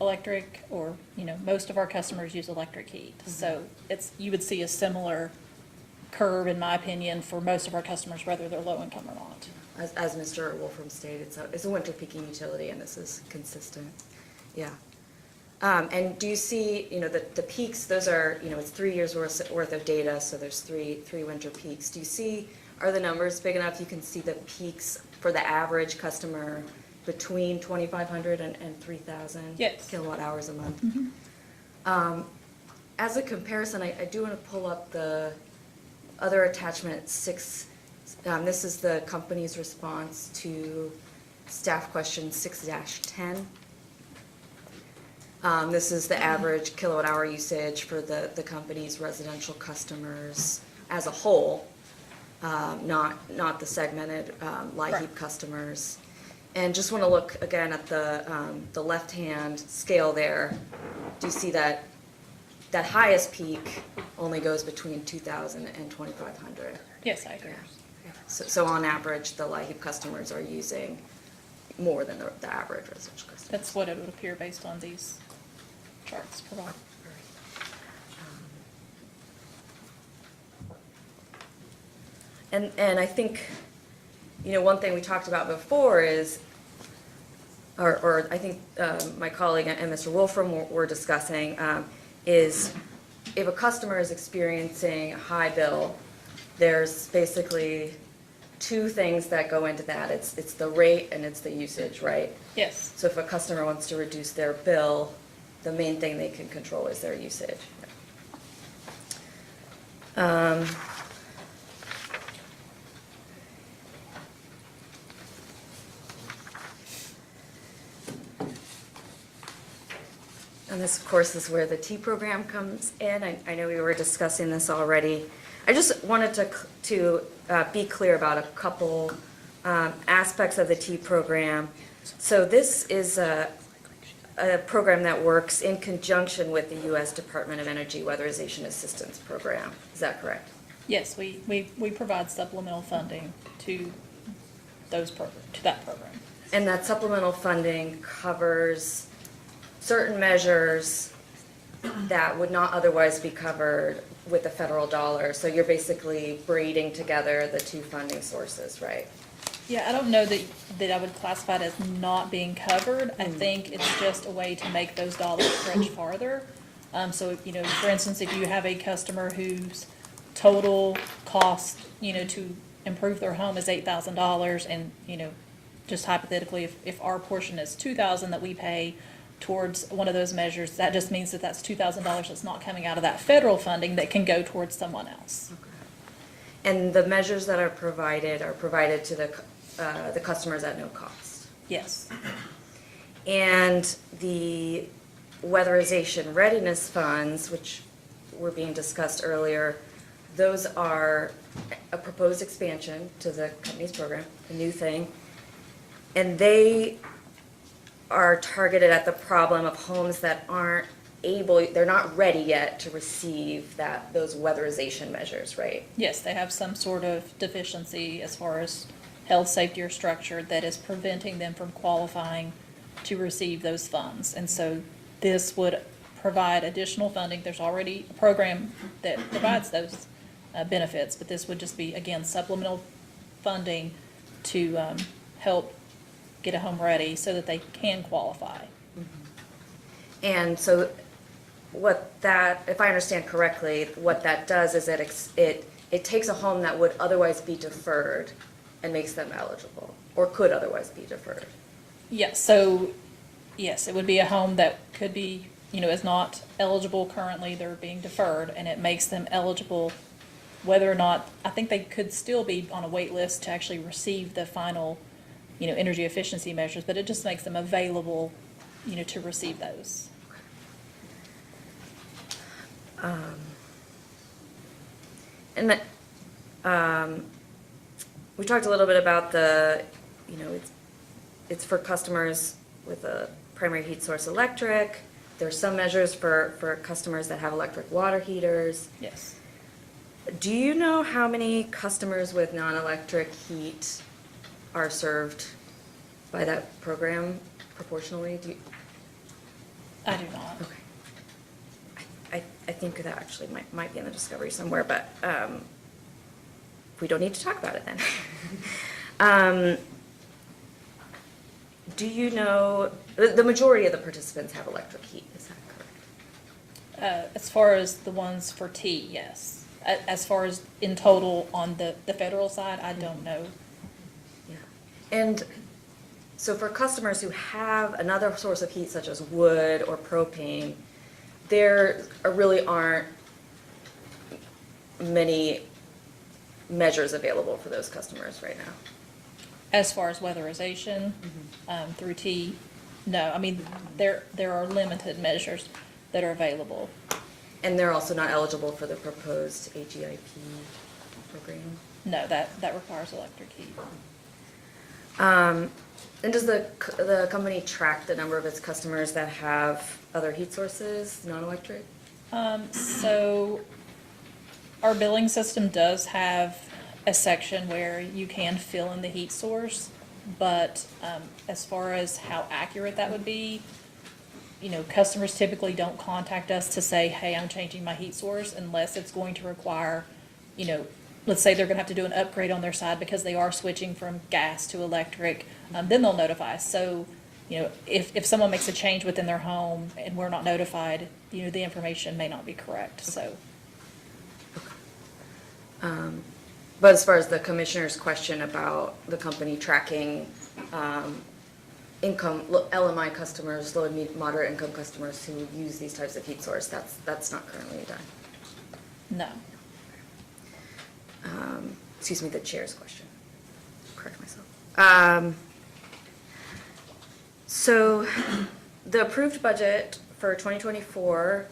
electric, or, most of our customers use electric heat. So you would see a similar curve, in my opinion, for most of our customers, whether they're low-income or not. As Mr. Wolfram stated, it's a winter peaking utility, and this is consistent. Yeah. And do you see, the peaks, those are, it's 3 years worth of data, so there's three winter peaks. Do you see, are the numbers big enough you can see the peaks for the average customer between 2,500 and 3,000 Yes. kilowatt hours a month? As a comparison, I do want to pull up the other attachment 6. This is the company's response to staff question 6-10. This is the average kilowatt hour usage for the company's residential customers as a whole, not the segmented LIHEAP customers. And just want to look again at the left-hand scale there. Do you see that highest peak only goes between 2,000 and 2,500? Yes, I agree. Yeah. So on average, the LIHEAP customers are using more than the average residential customers. That's what it would appear based on these charts provided. And I think, one thing we talked about before is, or I think my colleague and Mr. Wolfram were discussing, is if a customer is experiencing a high bill, there's basically two things that go into that. It's the rate and it's the usage, right? Yes. So if a customer wants to reduce their bill, the main thing they can control is their usage. And this, of course, is where the T program comes in. I know we were discussing this already. I just wanted to be clear about a couple aspects of the T program. So this is a program that works in conjunction with the U.S. Department of Energy Weatherization Assistance Program. Is that correct? Yes, we provide supplemental funding to that program. And that supplemental funding covers certain measures that would not otherwise be covered with the federal dollar. So you're basically braiding together the two funding sources, right? Yeah, I don't know that I would classify it as not being covered. I think it's just a way to make those dollars stretch farther. So, for instance, if you have a customer whose total cost, to improve their home is $8,000, and, just hypothetically, if our portion is $2,000 that we pay towards one of those measures, that just means that that's $2,000 that's not coming out of that federal funding that can go towards someone else. And the measures that are provided to the customers at no cost. Yes. And the weatherization readiness funds, which were being discussed earlier, those are a proposed expansion to the company's program, a new thing. And they are targeted at the problem of homes that aren't able, they're not ready yet to receive those weatherization measures, right? Yes, they have some sort of deficiency as far as health, safety, or structure that is preventing them from qualifying to receive those funds. And so this would provide additional funding. There's already a program that provides those benefits, but this would just be, again, supplemental funding to help get a home ready so that they can qualify. And so if I understand correctly, what that does is it takes a home that would otherwise be deferred and makes them eligible, or could otherwise be deferred. Yes, so, yes, it would be a home that could be, is not eligible currently, they're being deferred, and it makes them eligible whether or not, I think they could still be on a wait list to actually receive the final, energy efficiency measures, but it just makes them available, to receive those. And we talked a little bit about it's for customers with a primary heat source electric. There's some measures for customers that have electric water heaters. Yes. Do you know how many customers with non-electric heat are served by that program proportionally? I do not. Okay. I think that actually might be in the discovery somewhere, but we don't need to talk about it then. Do you know, the majority of the participants have electric heat, is that correct? As far as the ones for T, yes. As far as in total on the federal side, I don't know. Yeah. And so for customers who have another source of heat such as wood or propane, there really aren't many measures available for those customers right now. As far as weatherization, through T, no. I mean, there are limited measures that are available. And they're also not eligible for the proposed AGIP program? No, that requires electric heat. And does the company track the number of its customers that have other heat sources, non-electric? So our billing system does have a section where you can fill in the heat source, but as far as how accurate that would be, customers typically don't contact us to say, hey, I'm changing my heat source, unless it's going to require, let's say they're going to have to do an upgrade on their side because they are switching from gas to electric, then they'll notify us. So, if someone makes a change within their home and we're not notified, the information may not be correct, so. But as far as the commissioner's question about the company tracking income, LMI customers, low and moderate income customers who use these types of heat source, that's not currently done. No. Excuse me, the chair's question. Correct myself. So the approved budget for 2024,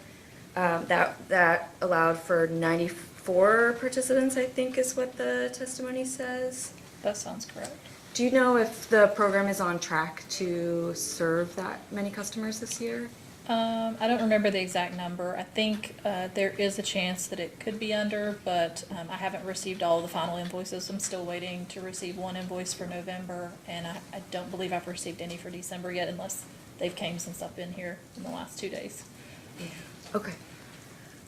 that allowed for 94 participants, I think is what the testimony says. That sounds correct. Do you know if the program is on track to serve that many customers this year? I don't remember the exact number. I think there is a chance that it could be under, but I haven't received all of the final invoices. I'm still waiting to receive one invoice for November, and I don't believe I've received any for December yet, unless they've came since I've been here in the last 2 days. Yeah. Okay.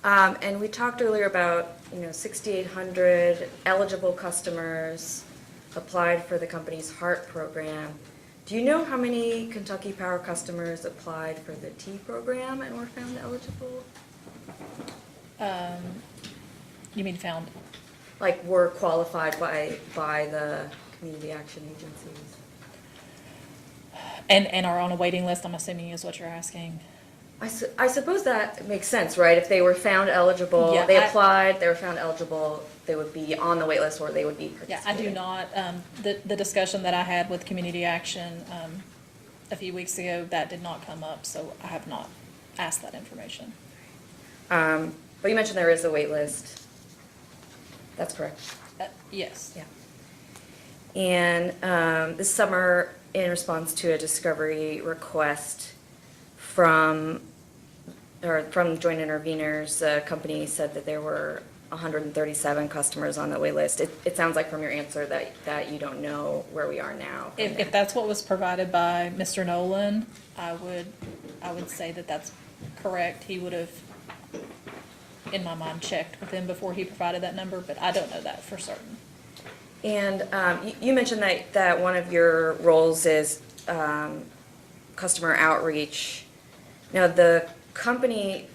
And we talked earlier about, 6,800 eligible customers applied for the company's HEART program. Do you know how many Kentucky Power customers applied for the T program and were found eligible? You mean found? Like were qualified by the community action agencies? And are on a waiting list, I'm assuming is what you're asking. I suppose that makes sense, right? If they were found eligible, Yeah, they applied, they were found eligible, they would be on the wait list or they would be Yeah, participating. I do not. The discussion that I had with Community Action a few weeks ago, that did not come up, so I have not asked that information. But you mentioned there is a wait list. That's correct. Yes. Yeah. And this summer, in response to a discovery request from joint interveners, the company said that there were 137 customers on the wait list. It sounds like from your answer that you don't know where we are now. If that's what was provided by Mr. Nolan, I would say that that's correct. He would have, in my mind, checked with him before he provided that number, but I don't know that for certain. And you mentioned that one of your roles is customer outreach. Now, the company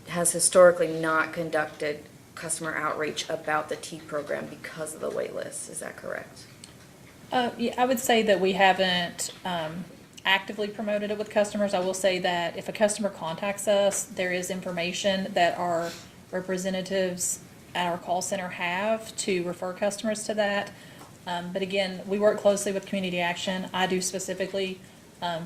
has historically not conducted customer outreach about the T program because of the wait list. Is that correct? Yeah, I would say that we haven't actively promoted it with customers. I will say that if a customer contacts us, there is information that our representatives at our call center have to refer customers to that. But again, we work closely with Community Action. I do specifically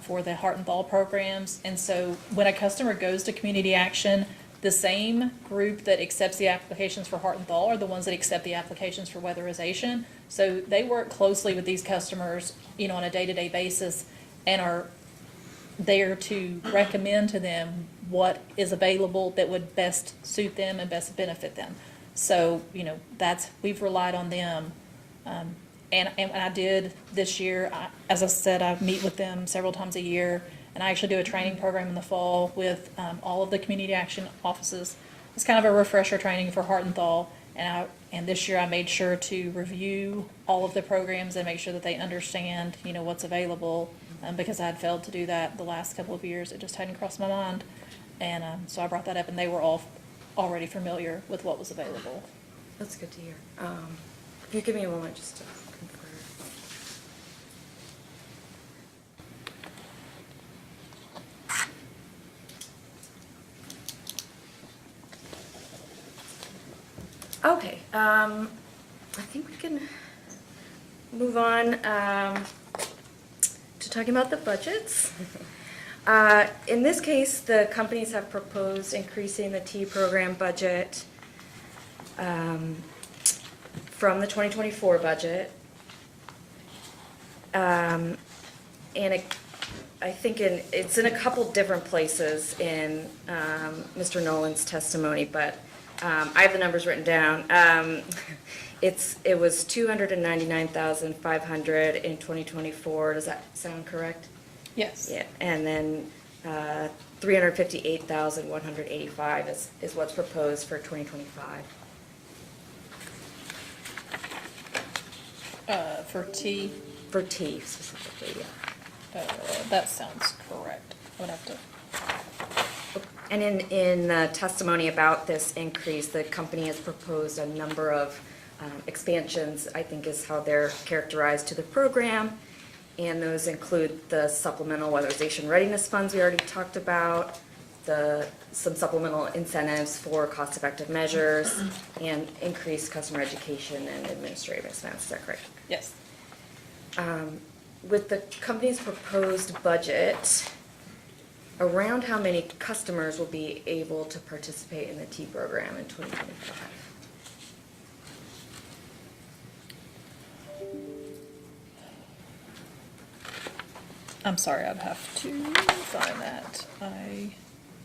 for the Heart and Thaw programs. And so when a customer goes to Community Action, the same group that accepts the applications for Heart and Thaw are the ones that accept the applications for Weatherization. So they work closely with these customers, on a day-to-day basis and are there to recommend to them what is available that would best suit them and best benefit them. So, we've relied on them. And I did this year, as I said, I meet with them several times a year, and I actually do a training program in the fall with all of the community action offices. It's kind of a refresher training for Heart and Thaw, and this year I made sure to review all of the programs and make sure that they understand, what's available, because I had failed to do that the last couple of years. It just hadn't crossed my mind, and so I brought that up, and they were all already familiar with what was available. That's good to hear. If you give me a moment just to confirm. Okay, I think we can move on to talking about the budgets. In this case, the companies have proposed increasing the T program budget from the 2024 budget. And I think it's in a couple different places in Mr. Nolan's testimony, but I have the numbers written down. It was $299,500 in 2024. Does that sound correct? Yes. Yeah, and then $358,185 is what's proposed for 2025. For T, For T specifically, yeah. that sounds correct. I would have to. And in the testimony about this increase, the company has proposed a number of expansions, I think is how they're characterized to the program. And those include the supplemental weatherization readiness funds we already talked about, some supplemental incentives for cost-effective measures, and increased customer education and administrative expense. Is that correct? Yes. With the company's proposed budget, around how many customers will be able to participate in the T program in 2025? I'm sorry, I'd have to find that.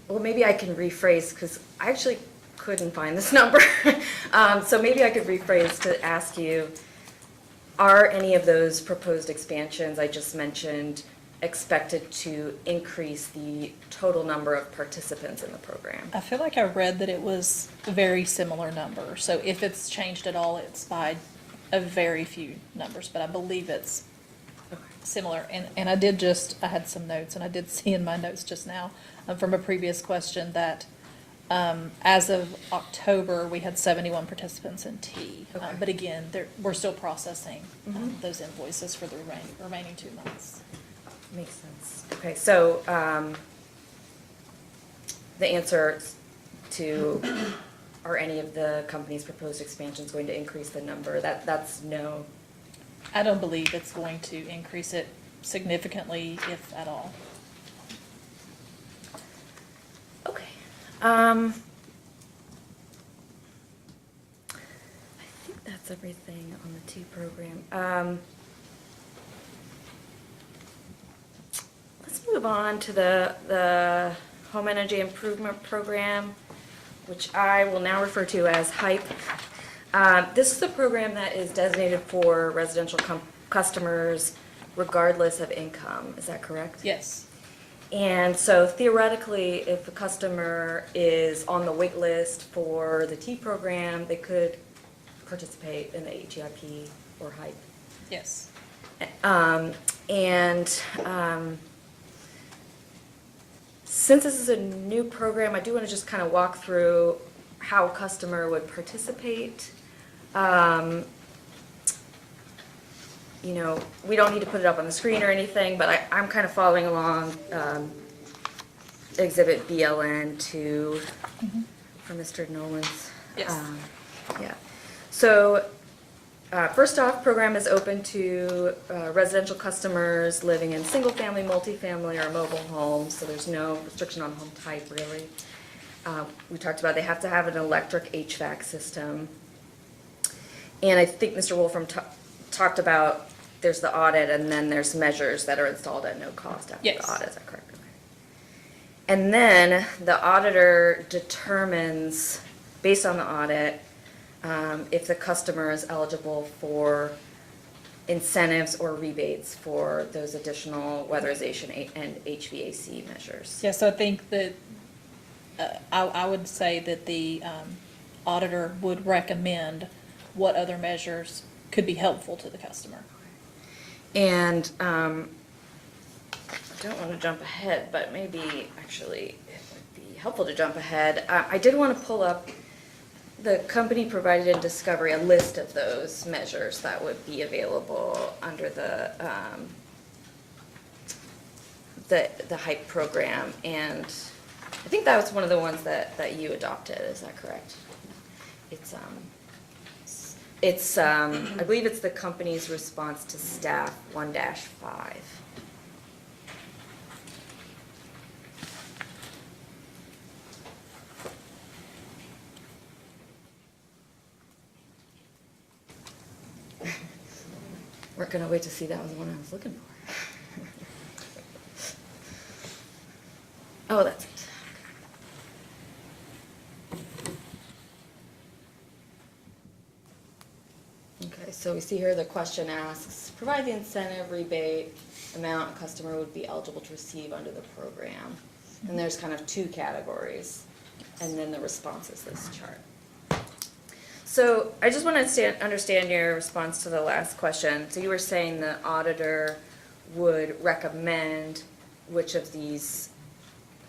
Well, maybe I can rephrase, because I actually couldn't find this number. So maybe I could rephrase to ask you, are any of those proposed expansions I just mentioned expected to increase the total number of participants in the program? I feel like I read that it was a very similar number. So if it's changed at all, it's by a very few numbers, but I believe it's similar. And I had some notes, and I did see in my notes just now from a previous question that as of October, we had 71 participants in T. Okay. But again, we're still processing those invoices for the remaining 2 months. Makes sense. Okay, so the answer to, are any of the company's proposed expansions going to increase the number? That's no. I don't believe it's going to increase it significantly, if at all. Okay. I think that's everything on the T program. Let's move on to the Home Energy Improvement Program, which I will now refer to as HYPE. This is the program that is designated for residential customers regardless of income. Is that correct? Yes. And so theoretically, if a customer is on the wait list for the T program, they could participate in the HEIP or HYPE. Yes. Since this is a new program, I do want to just kind of walk through how a customer would participate. You know, we don't need to put it up on the screen or anything, but I'm kind of following along Exhibit BLN 2 for Mr. Nolan's. Yes. Yeah. So first off, program is open to residential customers living in single-family, multifamily, or mobile homes, so there's no restriction on home type, really. We talked about they have to have an electric HVAC system. And I think Mr. Wolfram talked about there's the audit, and then there's measures that are installed at no cost after Yes. the audit. Is that correct? Okay. And then the auditor determines, based on the audit, if the customer is eligible for incentives or rebates for those additional weatherization and HVAC measures. Yeah, so I think that I would say that the auditor would recommend what other measures could be helpful to the customer. And I don't want to jump ahead, but maybe actually it would be helpful to jump ahead. I did want to pull up, the company provided in Discovery a list of those measures that would be available under the HYPE program, and I think that was one of the ones that you adopted. Is that correct? It's I believe it's the company's response to staff 1-5. We're gonna wait to see, that was the one I was looking for. Oh, that's it. Okay, so we see here the question asks, provide the incentive rebate amount a customer would be eligible to receive under the program. And there's kind of 2 categories, and then the response is this chart. So I just want to understand your response to the last question. So you were saying the auditor would recommend which of these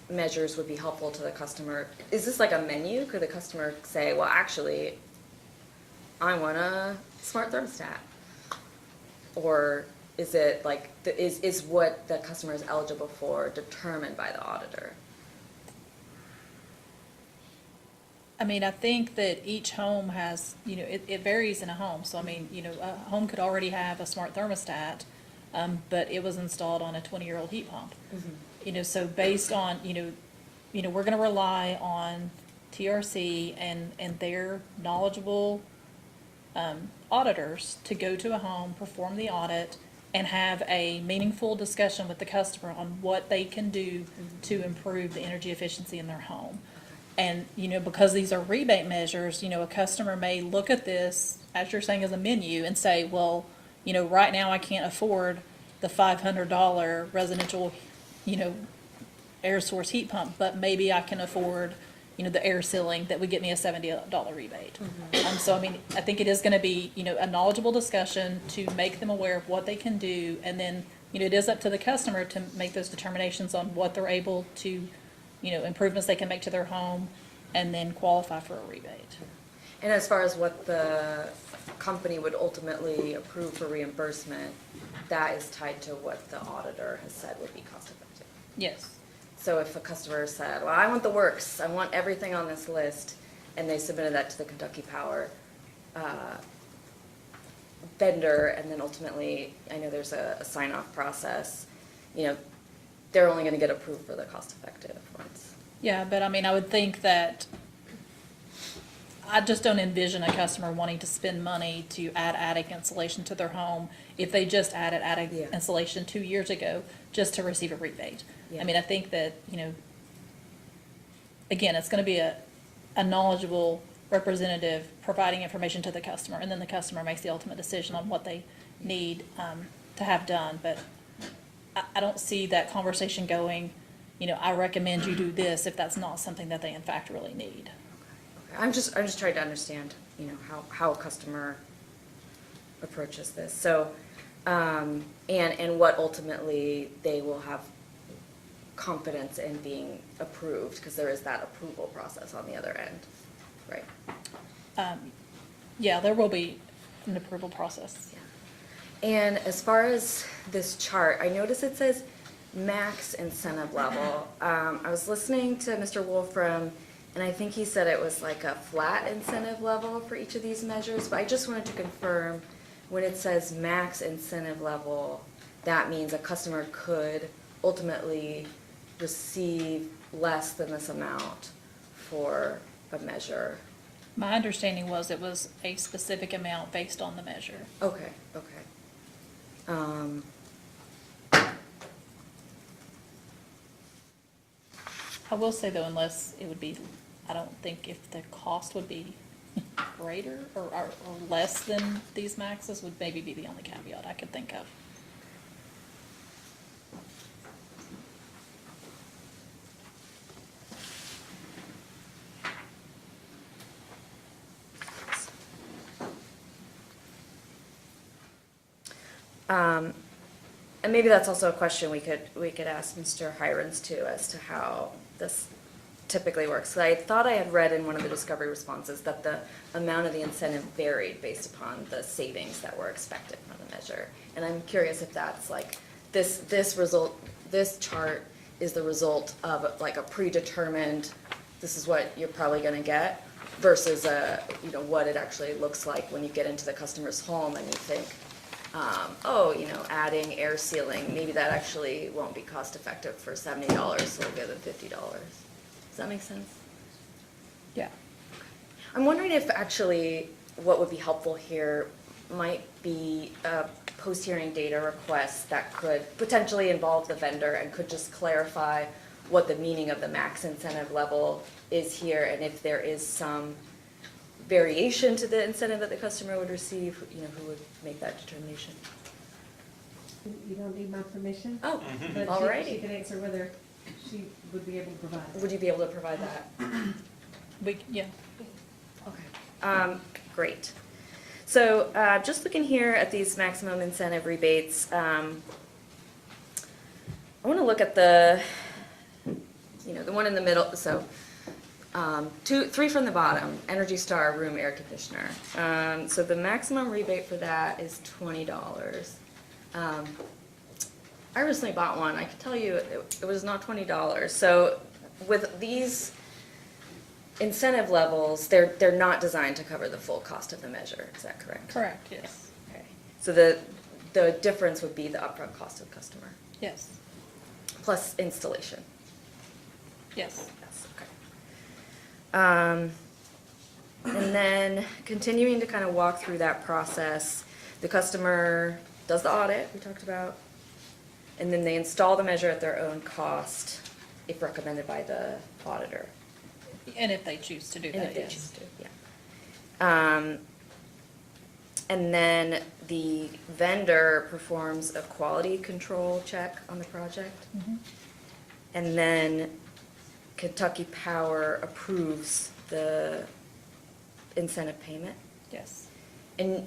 measures would be helpful to the customer. Is this like a menu? Could the customer say, well, actually, I want a smart thermostat? Or is it like, is what the customer is eligible for determined by the auditor? I mean, I think that each home has, it varies in a home. So, I mean, a home could already have a smart thermostat, but it was installed on a 20-year-old heat pump. Mm-hmm. So based on, we're going to rely on TRC and their knowledgeable auditors to go to a home, perform the audit, and have a meaningful discussion with the customer on what they can do to improve the energy efficiency in their home. And, because these are rebate measures, a customer may look at this, as you're saying, as a menu and say, well, right now I can't afford the $500 residential, air source heat pump, but maybe I can afford, the air sealing that would get me a $70 rebate. So, I think it is gonna be, a knowledgeable discussion to make them aware of what they can do, and then, it is up to the customer to make those determinations on what they're able to, improvements they can make to their home, and then qualify for a rebate. And as far as what the company would ultimately approve for reimbursement, that is tied to what the auditor has said would be cost effective. Yes. So if a customer said, well, I want the works, I want everything on this list, and they submitted that to the Kentucky Power vendor, and then ultimately, I know there's a sign-off process, they're only gonna get approved for the cost-effective ones. Yeah, but I would think that, I just don't envision a customer wanting to spend money to add attic insulation to their home if they just added attic Yeah. insulation 2 years ago just to receive a rebate. Yeah. I think that, again, it's gonna be a knowledgeable representative providing information to the customer, and then the customer makes the ultimate decision on what they need to have done. But I don't see that conversation going, I recommend you do this, if that's not something that they in fact really need. I'm just trying to understand, how a customer approaches this. So, and what ultimately they will have confidence in being approved, because there is that approval process on the other end, right? Yeah, there will be an approval process. Yeah. And as far as this chart, I notice it says max incentive level. I was listening to Mr. Wolfram, and I think he said it was like a flat incentive level for each of these measures, but I just wanted to confirm, when it says max incentive level, that means a customer could ultimately receive less than this amount for a measure. My understanding was it was a specific amount based on the measure. Okay. I will say though, unless it would be, I don't think if the cost would be greater or less than these maxes would maybe be the only caveat I could think of. And maybe that's also a question we could ask Mr. Hirons too, as to how this typically works. So I thought I had read in one of the discovery responses that the amount of the incentive varied based upon the savings that were expected from the measure. And I'm curious if that's like, this chart is the result of like a predetermined, this is what you're probably gonna get, versus what it actually looks like when you get into the customer's home and you think, adding air sealing, maybe that actually won't be cost effective for $70, so we'll give them $50. Does that make sense? Yeah. I'm wondering if actually what would be helpful here might be a post-hearing data request that could potentially involve the vendor and could just clarify what the meaning of the max incentive level is here, and if there is some variation to the incentive that the customer would receive, who would make that determination. You don't need my permission? Oh, But alrighty. she could answer whether she would be able to provide it. Would you be able to provide that? Yeah. Okay. Great. So just looking here at these maximum incentive rebates, I want to look at the one in the middle. So 3 from the bottom, Energy Star room air conditioner. So the maximum rebate for that is $20. I recently bought one. I can tell you it was not $20. So with these incentive levels, they're not designed to cover the full cost of the measure. Is that correct? Correct, yes. Okay. So the difference would be the upfront cost of the customer Yes. plus installation. Yes. Yes. Okay. And then continuing to kind of walk through that process, the customer does the audit, we talked about, and then they install the measure at their own cost, if recommended by the auditor. And if they choose to do And if that, they yes. choose to, yeah. And then the vendor performs a quality control check on the project. Mhm. And then Kentucky Power approves the incentive payment. Yes. And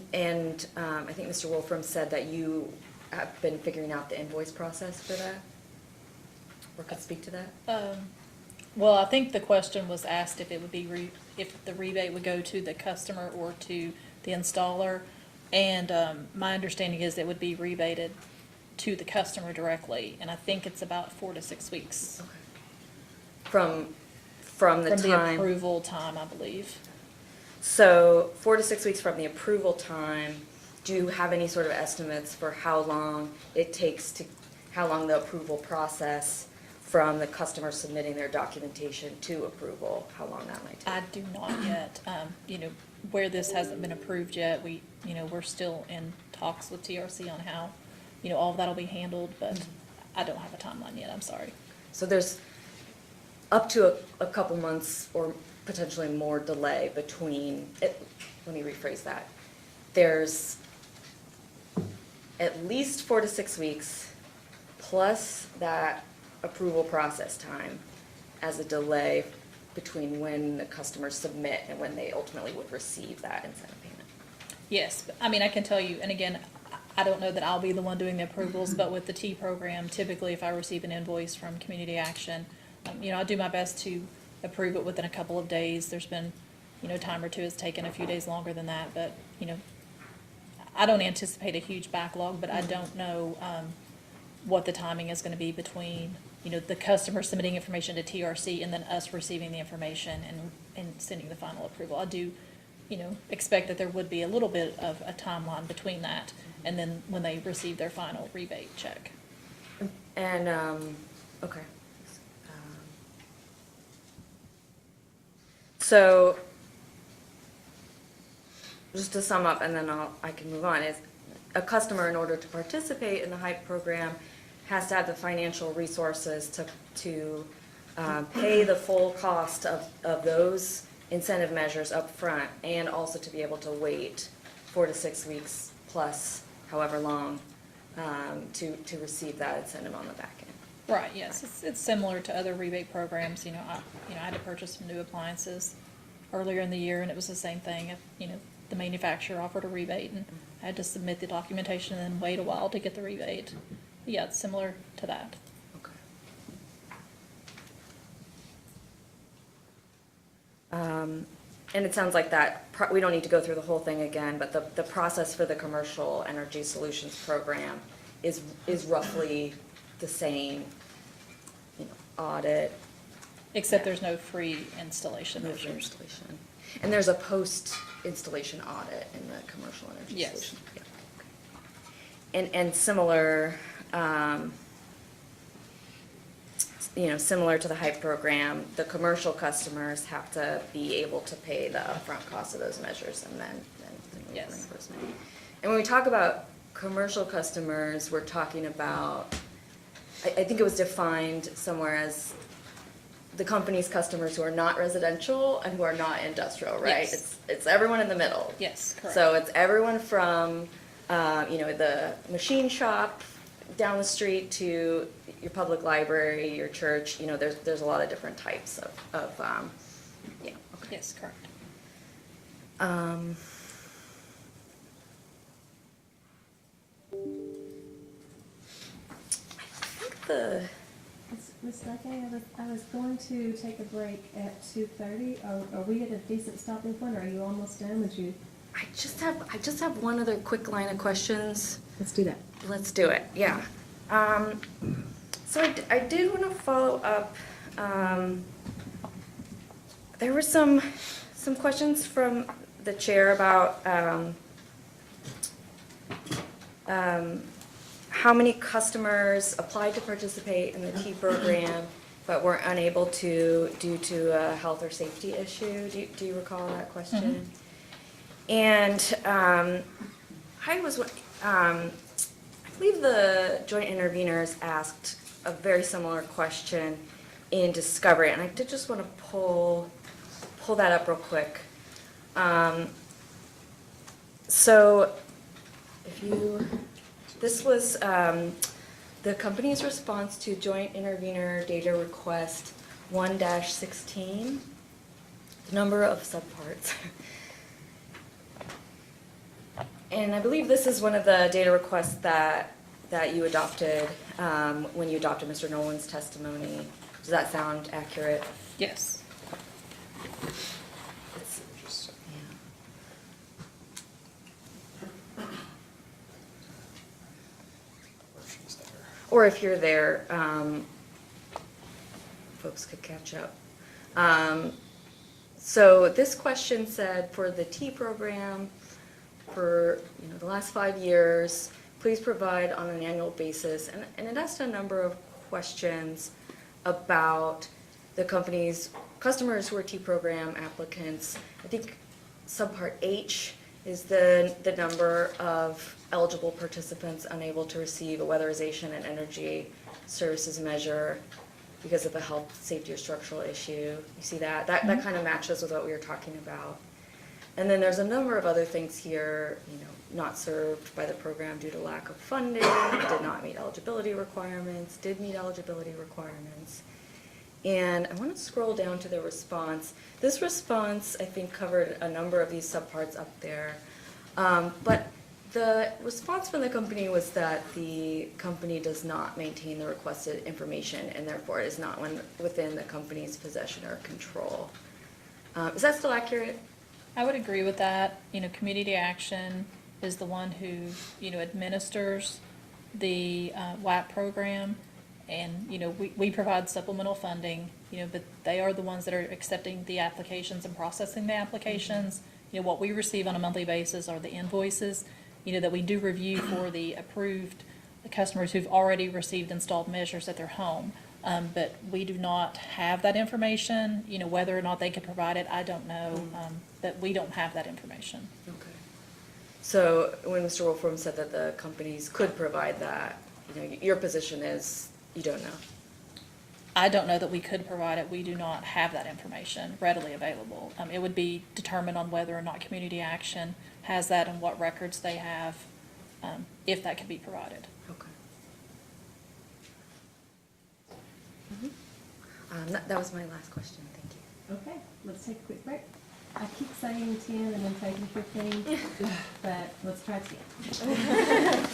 I think Mr. Wolfram said that you have been figuring out the invoice process for that? Or could speak to that? Well, I think the question was asked if it would be, if the rebate would go to the customer or to the installer. And my understanding is it would be rebated to the customer directly, and I think it's about 4 to 6 weeks. From the From the time. approval time, I believe. So 4 to 6 weeks from the approval time, do you have any sort of estimates for how long it takes to, how long the approval process from the customer submitting their documentation to approval, how long that might take? I do not yet. Where this hasn't been approved yet, we're still in talks with TRC on how, all of that'll be handled, but I don't have a timeline yet, I'm sorry. So there's up to a couple months or potentially more delay between, let me rephrase that. There's at least 4 to 6 weeks plus that approval process time as a delay between when the customers submit and when they ultimately would receive that incentive payment. Yes, but, I can tell you, and again, I don't know that I'll be the one doing the approvals, but with the T program, typically if I receive an invoice from Community Action, I do my best to approve it within a couple of days. There's been, time or two has taken a few days longer than that, but, I don't anticipate a huge backlog, but I don't know, what the timing is gonna be between, the customer submitting information to TRC and then us receiving the information and sending the final approval. I do, expect that there would be a little bit of a timeline between that and then when they receive their final rebate check. And, okay. So, just to sum up, and then I can move on, is a customer, in order to participate in the HYPE program, has to have the financial resources to pay the full cost of those incentive measures up front, and also to be able to wait 4 to 6 weeks plus however long to receive that incentive on the back end. Right, yes, it's similar to other rebate programs. I had to purchase some new appliances earlier in the year, and it was the same thing. The manufacturer offered a rebate, and I had to submit the documentation and then wait a while to get the rebate. Yeah, it's similar to that. Okay. And it sounds like that, we don't need to go through the whole thing again, but the process for the Commercial Energy Solutions Program is roughly the same, audit. Except there's no free installation No free measures. installation. And there's a post-installation audit in the Commercial Energy Yes. Solutions. Yeah, okay. And similar, similar to the HYPE program, the commercial customers have to be able to pay the upfront cost of those measures and then Yes. reimbursement. And when we talk about commercial customers, we're talking about, I think it was defined somewhere as the company's customers who are not residential and who are not industrial, right? Yes. It's everyone in the middle. Yes, correct. So it's everyone from, the machine shop down the street to your public library, your church, there's a lot of different types of okay. Yes, correct. I think Ms. Duffy, I was going to take a break at 2:30. Are we at a decent stopping point, or are you almost done? I just have one other quick line of questions. Let's do that. Let's do it, yeah. So I did want to follow up. There were some questions from the chair about how many customers applied to participate in the T program but were unable to due to a health or safety issue. Do you recall that question? Mm-hmm. And I was believe the joint interveners asked a very similar question in discovery, and I did just want to pull that up real quick. So this was the company's response to joint intervener data request 1-16, the number of subparts. And I believe this is one of the data requests that you adopted when you adopted Mr. Nolan's testimony. Does that sound accurate? Yes. Or if you're there, folks could catch up. So this question said, for the T program, for the last 5 years, please provide on an annual basis, and it asked a number of questions about the company's customers who are T program applicants. I think subpart H is the number of eligible participants unable to receive a weatherization and energy services measure because of a health, safety, or structural issue. You see that? That kind of matches with what we were talking about. And then there's a number of other things here, not served by the program due to lack of funding, did not meet eligibility requirements, did meet eligibility requirements. And I want to scroll down to the response. This response, I think, covered a number of these subparts up there. But the response from the company was that the company does not maintain the requested information and therefore is not within the company's possession or control. Is that still accurate? I would agree with that. Community Action is the one who, administers the WAP program. And, we provide supplemental funding, but they are the ones that are accepting the applications and processing the applications. What we receive on a monthly basis are the invoices, that we do review for the approved customers who've already received installed measures at their home. But we do not have that information, whether or not they can provide it, I don't know, but we don't have that information. Okay. So when Mr. Wolfram said that the companies could provide that, your position is you don't know? I don't know that we could provide it. We do not have that information readily available. It would be determined on whether or not Community Action has that and what records they have, if that can be provided. Okay. That was my last question. Thank you. Okay, let's take a quick break. I keep saying 10 and then taking 15, but let's try 10.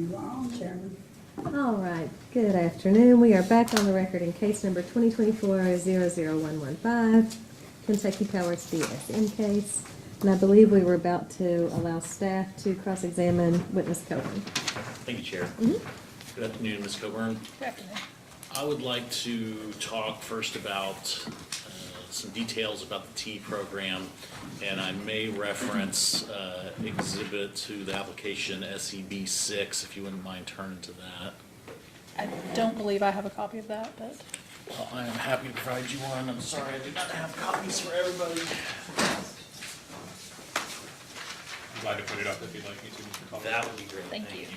You are on, Chairman. All right, good afternoon. We are back on the record in case number 2024-00115, Kentucky Power's DSM case. And I believe we were about to allow staff to cross-examine witness Coburn. Thank you, Chair. Mhm. Good afternoon, Ms. Coburn. Good afternoon. I would like to talk first about some details about the T program, and I may reference exhibit to the application SEB 6, if you wouldn't mind turning to that. I don't believe I have a copy of that, but Well, I am happy to provide you one. I'm sorry I do not have copies for everybody. I'm glad to put it up if you'd like me to, Mr. Coburn. That would be great. thank you.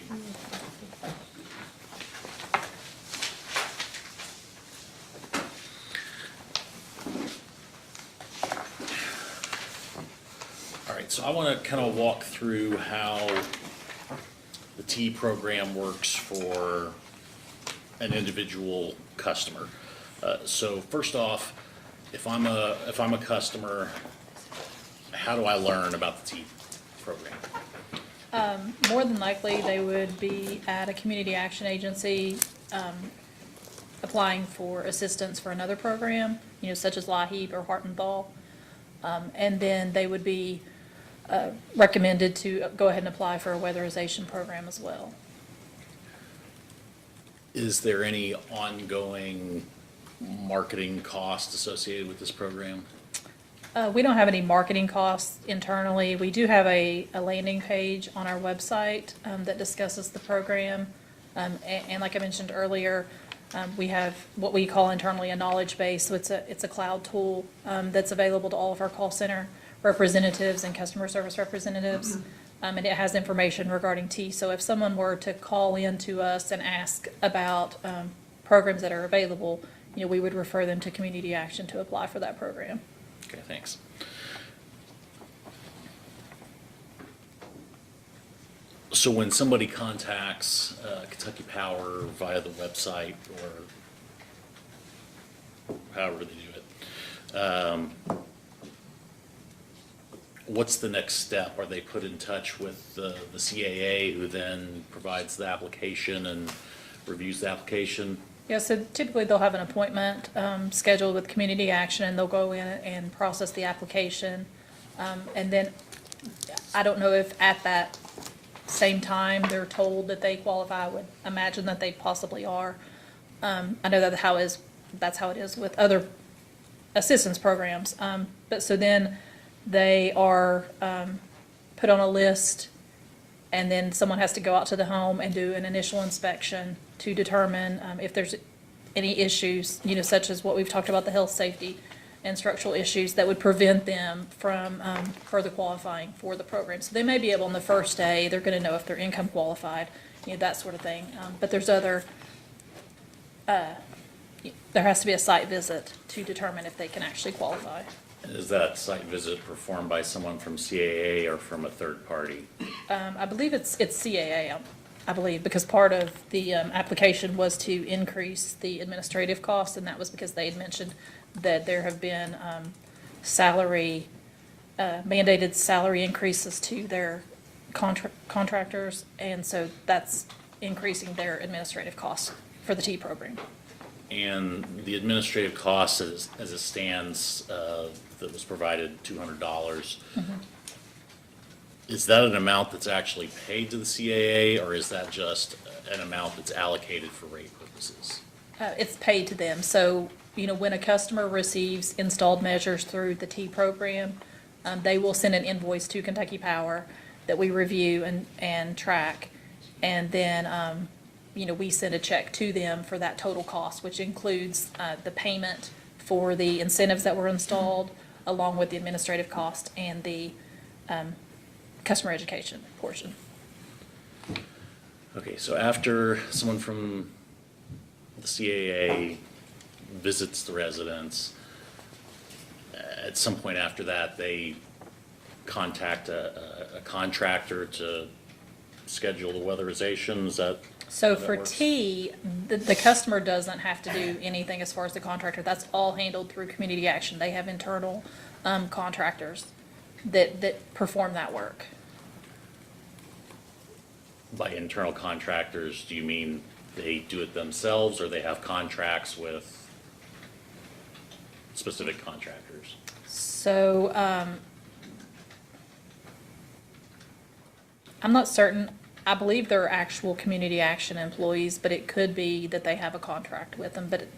All right, so I want to kind of walk through how the T program works for an individual customer. So first off, if I'm a customer, how do I learn about the T program? More than likely, they would be at a community action agency, applying for assistance for another program, such as LIHEAP or Heart and Thaw. And then they would be recommended to go ahead and apply for a weatherization program as well. Is there any ongoing marketing cost associated with this program? We don't have any marketing costs internally. We do have a landing page on our website that discusses the program. And like I mentioned earlier, we have what we call internally a knowledge base. So it's a cloud tool that's available to all of our call center representatives and customer service representatives. And it has information regarding T. So if someone were to call in to us and ask about programs that are available, we would refer them to community action to apply for that program. Okay, thanks. So when somebody contacts Kentucky Power via the website or however they do it, what's the next step? Are they put in touch with the CAA, who then provides the application and reviews the application? Yeah, so typically they'll have an appointment scheduled with community action, and they'll go in and process the application. And then, I don't know if at that same time they're told that they qualify. I would imagine that they possibly are. I know that's how it is with other assistance programs. But so then they are put on a list, and then someone has to go out to the home and do an initial inspection to determine if there's any issues, such as what we've talked about, the health, safety, and structural issues that would prevent them from further qualifying for the program. So they may be able on the first day, they're going to know if they're income qualified, that sort of thing. But there's other, there has to be a site visit to determine if they can actually qualify. Is that site visit performed by someone from CAA or from a third party? I believe it's CAA, I believe, because part of the application was to increase the administrative costs, and that was because they had mentioned that there have been mandated salary increases to their contractors, and so that's increasing their administrative costs for the T program. And the administrative cost as it stands, that was provided, $200. Is that an amount that's actually paid to the CAA, or is that just an amount that's allocated for rate purposes? It's paid to them. So, when a customer receives installed measures through the T program, they will send an invoice to Kentucky Power that we review and track. And then, we send a check to them for that total cost, which includes the payment for the incentives that were installed, along with the administrative cost and the customer education portion. Okay, so after someone from the CAA visits the residence, at some point after that, they contact a contractor to schedule the weatherization. Is that So how that for works? T, the customer doesn't have to do anything as far as the contractor. That's all handled through community action. They have internal contractors that perform that work. By internal contractors, do you mean they do it themselves or they have contracts with specific contractors? So, I'm not certain. I believe they're actual community action employees, but it could be that they have a contract with them. But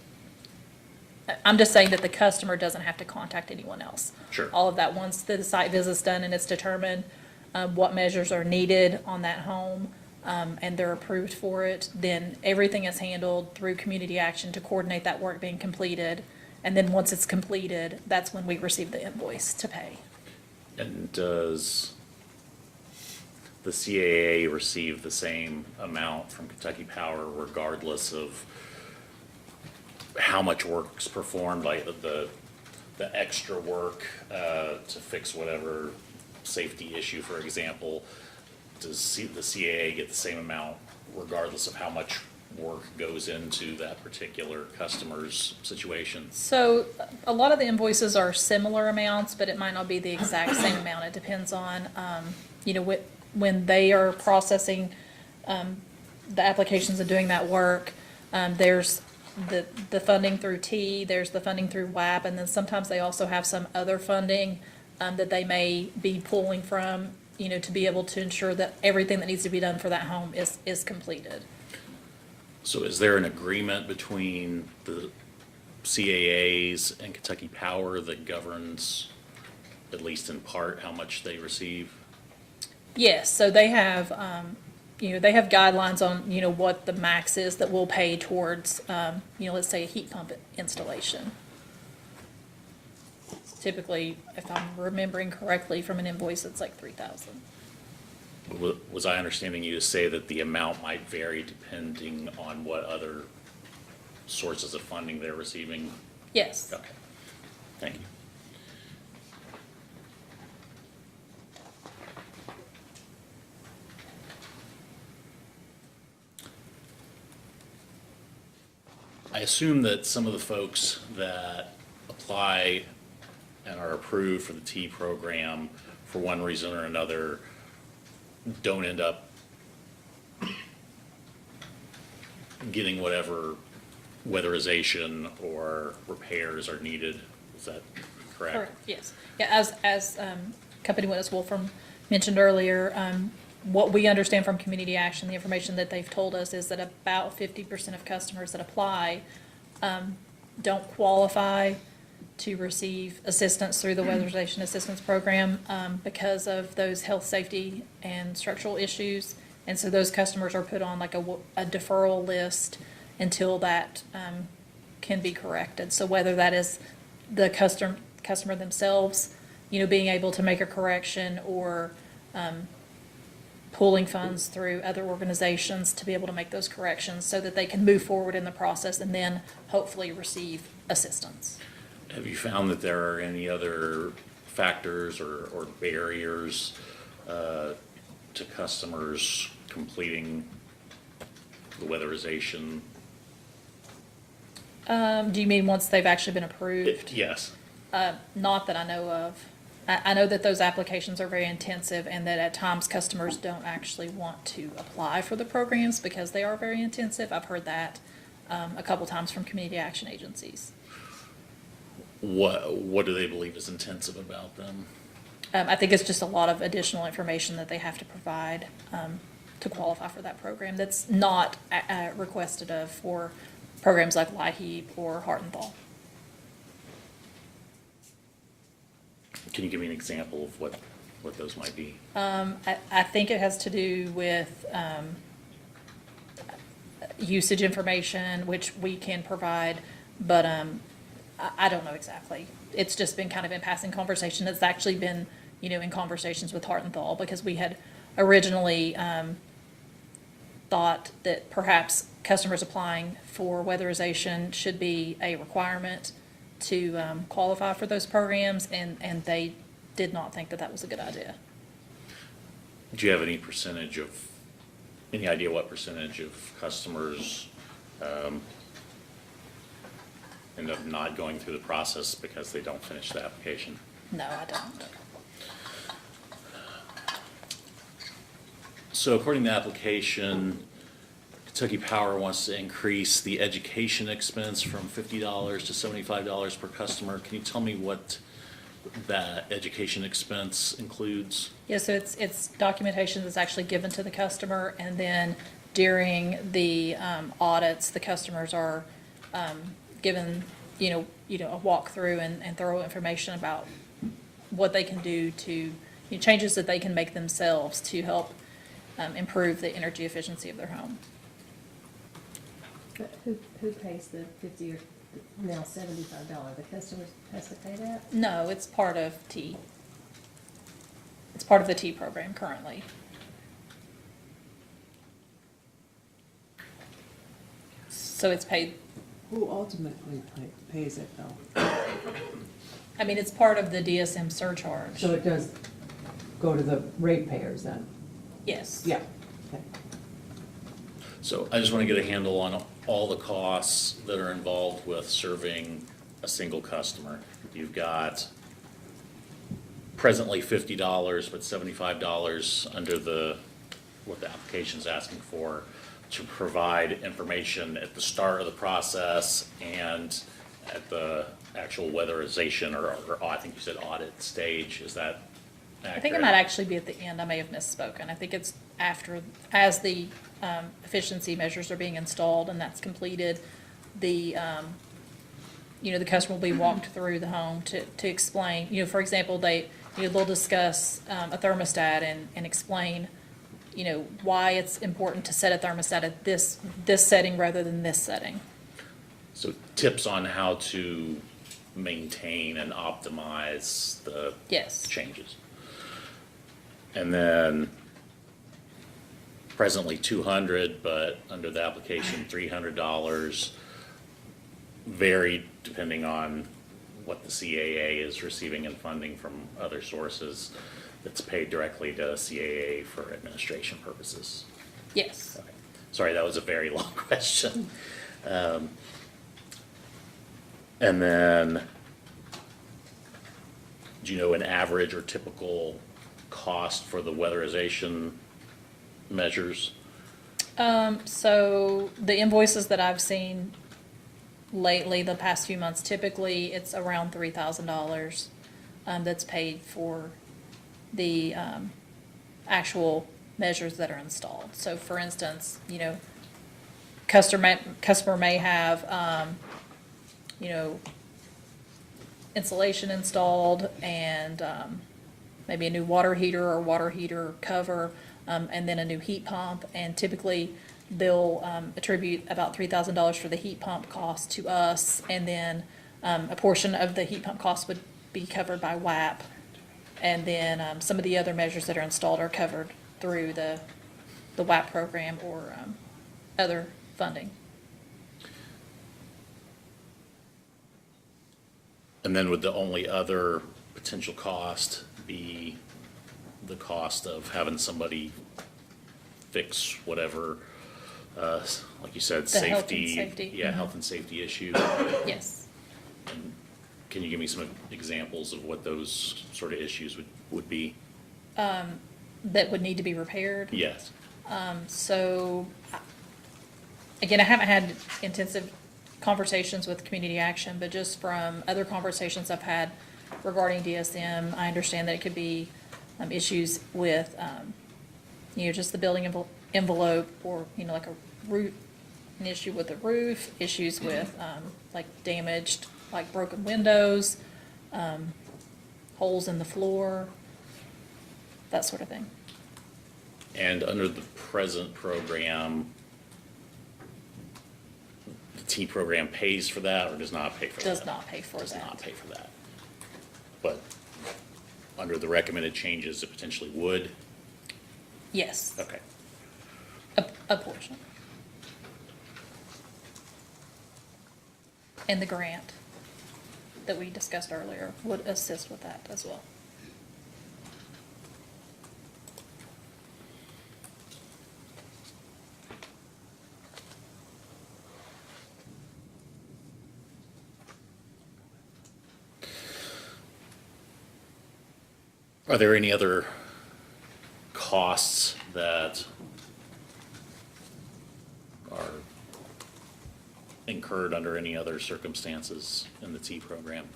I'm just saying that the customer doesn't have to contact anyone else. Sure. All of that, once the site visit's done and it's determined what measures are needed on that home, and they're approved for it, then everything is handled through community action to coordinate that work being completed. And then once it's completed, that's when we receive the invoice to pay. And does the CAA receive the same amount from Kentucky Power regardless of how much work's performed, like the extra work to fix whatever safety issue, for example? Does the CAA get the same amount regardless of how much work goes into that particular customer's situation? So a lot of the invoices are similar amounts, but it might not be the exact same amount. It depends on, when they are processing the applications and doing that work, there's the funding through T, there's the funding through WAP, and then sometimes they also have some other funding that they may be pulling from, to be able to ensure that everything that needs to be done for that home is completed. So is there an agreement between the CAAs and Kentucky Power that governs, at least in part, how much they receive? Yes, so they have, they have guidelines on, what the max is that we'll pay towards, let's say a heat pump installation. Typically, if I'm remembering correctly from an invoice, it's like $3,000. Was I understanding you to say that the amount might vary depending on what other sources of funding they're receiving? Yes. Okay, thank you. I assume that some of the folks that apply and are approved for the T program, for one reason or another, don't end up getting whatever weatherization or repairs are needed. Is that correct? Correct, yes. Yeah, as Company Witness Wolfram mentioned earlier, what we understand from community action, the information that they've told us is that about 50% of customers that apply don't qualify to receive assistance through the Weatherization Assistance Program because of those health, safety, and structural issues. And so those customers are put on like a deferral list until that can be corrected. So whether that is the customer themselves, being able to make a correction, or pulling funds through other organizations to be able to make those corrections so that they can move forward in the process and then hopefully receive assistance. Have you found that there are any other factors or barriers to customers completing the weatherization? Do you mean once they've actually been approved? Yes. Not that I know of. I know that those applications are very intensive and that at times customers don't actually want to apply for the programs because they are very intensive. I've heard that a couple times from community action agencies. What do they believe is intensive about them? I think it's just a lot of additional information that they have to provide to qualify for that program that's not requested of for programs like LIHEAP or Heart and Thaw. Can you give me an example of what those might be? I think it has to do with usage information, which we can provide, but I don't know exactly. It's just been kind of in passing conversation. It's actually been, in conversations with Heart and Thaw, because we had originally thought that perhaps customers applying for weatherization should be a requirement to qualify for those programs, and they did not think that that was a good idea. Do you have any idea what percentage of customers end up not going through the process because they don't finish the application? No, I don't. So according to the application, Kentucky Power wants to increase the education expense from $50 to $75 per customer. Can you tell me what that education expense includes? Yeah, so it's documentation that's actually given to the customer, and then during the audits, the customers are given, a walkthrough and thorough information about what they can do to, changes that they can make themselves to help improve the energy efficiency of their home. But who pays the 50 or now $75? The customer has to pay that? No, it's part of T. It's part of the T program currently. So it's paid, Who ultimately pays it though? I mean, it's part of the DSM surcharge. So it does go to the ratepayers then? Yes. Yeah. Okay. So I just want to get a handle on all the costs that are involved with serving a single customer. You've got presently $50, but $75 under what the application's asking for to provide information at the start of the process and at the actual weatherization or I think you said audit stage. Is that accurate? I think it might actually be at the end. I may have misspoken. I think it's after, as the efficiency measures are being installed and that's completed, the customer will be walked through the home to explain, for example, they'll discuss a thermostat and explain, why it's important to set a thermostat at this setting rather than this setting. So tips on how to maintain and optimize the Yes. changes. And then presently $200, but under the application $300, varied depending on what the CAA is receiving in funding from other sources. That's paid directly to CAA for administration purposes. Yes. Okay. Sorry, that was a very long question. And then, do you know an average or typical cost for the weatherization measures? So the invoices that I've seen lately, the past few months, typically it's around $3,000 that's paid for the actual measures that are installed. So for instance, customer may have, insulation installed and maybe a new water heater or water heater cover, and then a new heat pump. And typically they'll attribute about $3,000 for the heat pump cost to us, and then a portion of the heat pump cost would be covered by WAP. And then some of the other measures that are installed are covered through the WAP program or other funding. And then would the only other potential cost be the cost of having somebody fix whatever, like you said, The health and safety? safety. Yeah, Mhm. health and safety issue. Yes. And can you give me some examples of what those sort of issues would be? That would need to be repaired. Yes. So, again, I haven't had intensive conversations with Community Action, but just from other conversations I've had regarding DSM, I understand that it could be issues with, just the building envelope, or, like a roof, an issue with the roof, issues with, like damaged, like broken windows, holes in the floor, that sort of thing. And under the present program, the T program pays for that or does not pay for that? Does not pay for Does that. not pay for that. But under the recommended changes, it potentially would? Yes. Okay. A portion. And the grant that we discussed earlier would assist with that as well. Are there any other costs that are incurred under any other circumstances in the T program?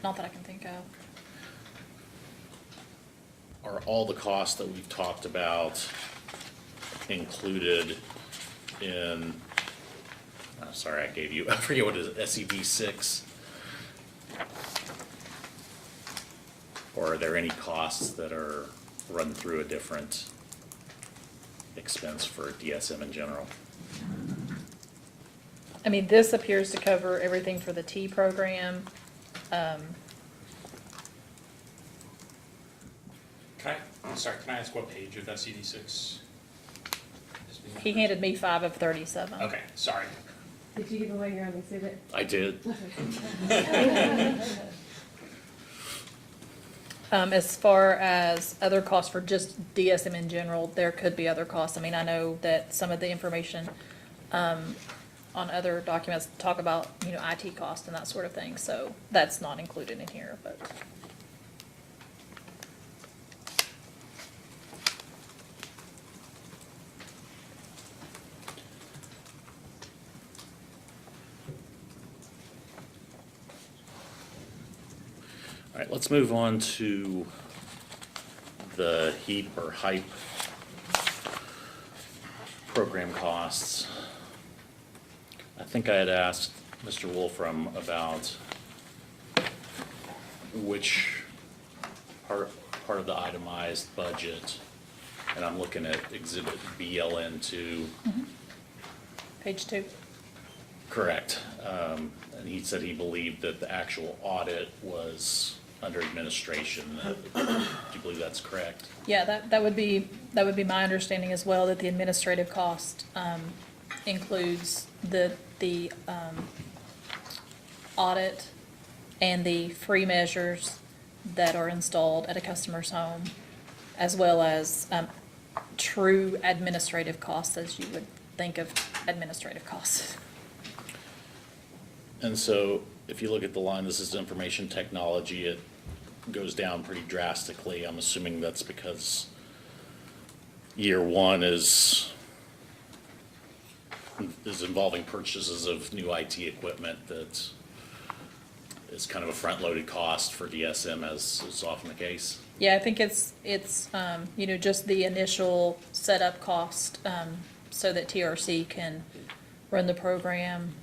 Not that I can think of. Are all the costs that we've talked about included in, sorry, I gave you, I forget what is it, SED 6? Or are there any costs that are run through a different expense for DSM in general? I mean, this appears to cover everything for the T program. Can I ask what page of SED 6? He handed me 5 of 37. Okay, sorry. Did you give away your own exhibit? I did. As far as other costs for just DSM in general, there could be other costs. I mean, I know that some of the information on other documents talk about, IT costs and that sort of thing, so that's not included in here, but. All right, let's move on to the HEAP or HYPE program costs. I think I had asked Mr. Wolfram about which part of the itemized budget, and I'm looking at exhibit BLN2. Page 2. Correct. And he said he believed that the actual audit was under administration. Do you believe that's correct? Yeah, that would be my understanding as well, that the administrative cost includes the audit and the free measures that are installed at a customer's home, as well as true administrative costs, as you would think of administrative costs. And so if you look at the line, this is information technology, it goes down pretty drastically. I'm assuming that's because year one is involving purchases of new IT equipment that is kind of a front-loaded cost for DSM, as is often the case. Yeah, I think it's just the initial setup cost, so that TRC can run the program.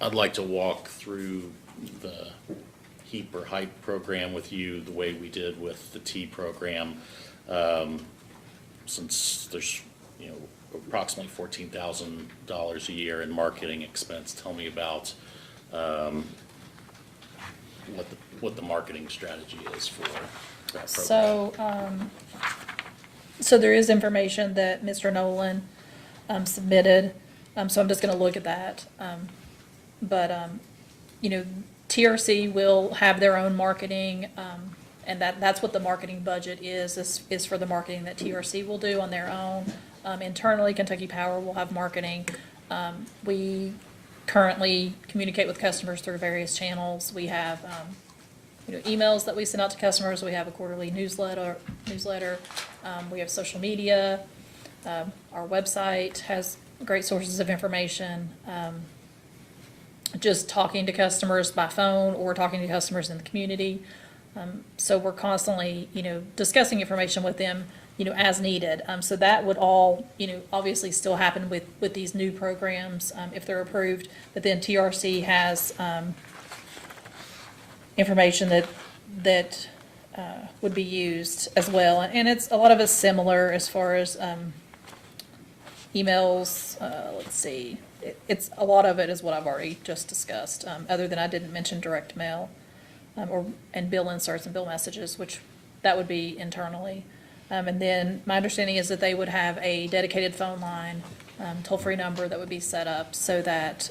I'd like to walk through the HEAP or HYPE program with you the way we did with the T program. Since there's, approximately $14,000 a year in marketing expense, tell me about what the marketing strategy is for that program. So there is information that Mr. Nolan submitted, so I'm just gonna look at that. But TRC will have their own marketing, and that's what the marketing budget is for the marketing that TRC will do on their own. Internally, Kentucky Power will have marketing. We currently communicate with customers through various channels. We have, emails that we send out to customers. We have a quarterly newsletter. We have social media. Our website has great sources of information. Just talking to customers by phone or talking to customers in the community. So we're constantly, discussing information with them, as needed. So that would all, obviously still happen with these new programs, if they're approved. But then TRC has, information that would be used as well. And a lot of it's similar as far as, emails, let's see. A lot of it is what I've already just discussed, other than I didn't mention direct mail, and bill inserts and bill messages, which that would be internally. And then my understanding is that they would have a dedicated phone line, toll-free number that would be set up so that,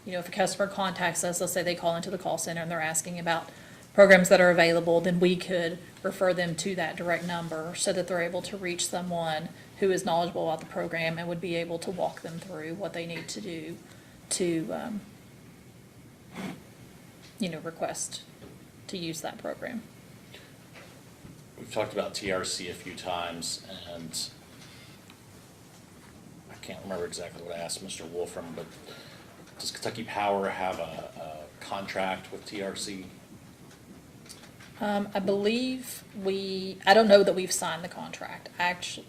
if a customer contacts us, let's say they call into the call center and they're asking about programs that are available, then we could refer them to that direct number so that they're able to reach someone who is knowledgeable about the program and would be able to walk them through what they need to do to, request to use that program. We've talked about TRC a few times, and I can't remember exactly what I asked Mr. Wolfram, but does Kentucky Power have a contract with TRC? I believe I don't know that we've signed the contract. Actually,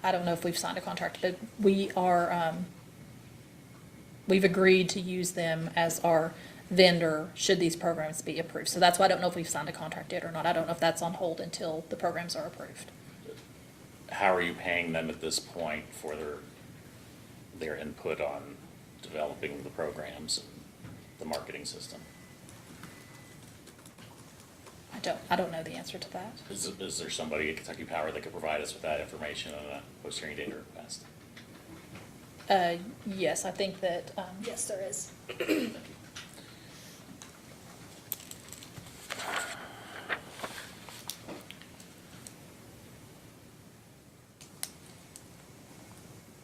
I don't know if we've signed a contract, but we are, we've agreed to use them as our vendor should these programs be approved. So that's why I don't know if we've signed a contract yet or not. I don't know if that's on hold until the programs are approved. How are you paying them at this point for their input on developing the programs and the marketing system? I don't know the answer to that. Is there somebody at Kentucky Power that could provide us with that information on a post-hearing data request? Yes, I think that, yes, there is.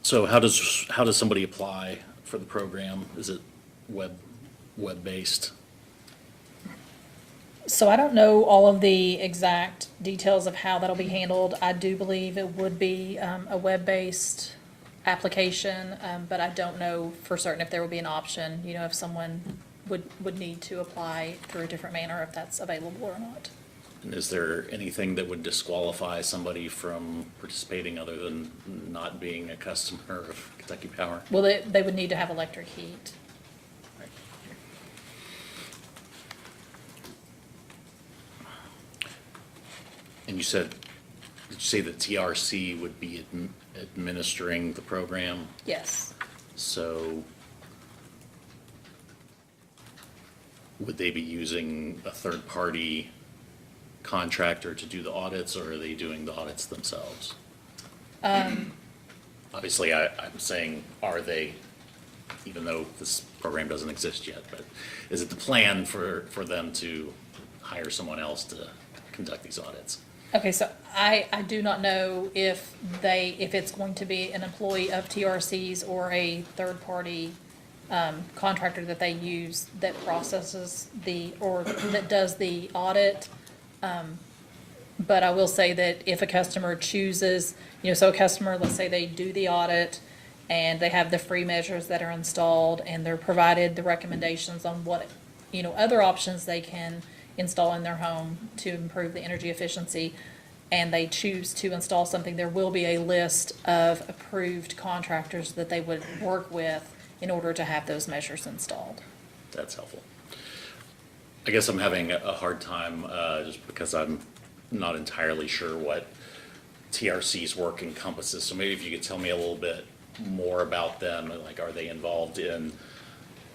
So how does somebody apply for the program? Is it web-based? So I don't know all of the exact details of how that'll be handled. I do believe it would be a web-based application, but I don't know for certain if there will be an option, you know, if someone would need to apply through a different manner, if that's available or not. And is there anything that would disqualify somebody from participating other than not being a customer of Kentucky Power? Well, they would need to have electric heat. And did you say that TRC would be administering the program? Yes. So would they be using a third-party contractor to do the audits, or are they doing the audits themselves? Obviously, I'm saying, are they, even though this program doesn't exist yet, but is it the plan for them to hire someone else to conduct these audits? Okay, so I do not know if it's going to be an employee of TRC's or a third-party contractor that they use that processes or that does the audit. But I will say that if a customer chooses, you know, so a customer, let's say they do the audit and they have the free measures that are installed and they're provided the recommendations on what, you know, other options they can install in their home to improve the energy efficiency, and they choose to install something, there will be a list of approved contractors that they would work with in order to have those measures installed. That's helpful. I guess I'm having a hard time just because I'm not entirely sure what TRC's work encompasses. So maybe if you could tell me a little bit more about them, like are they involved in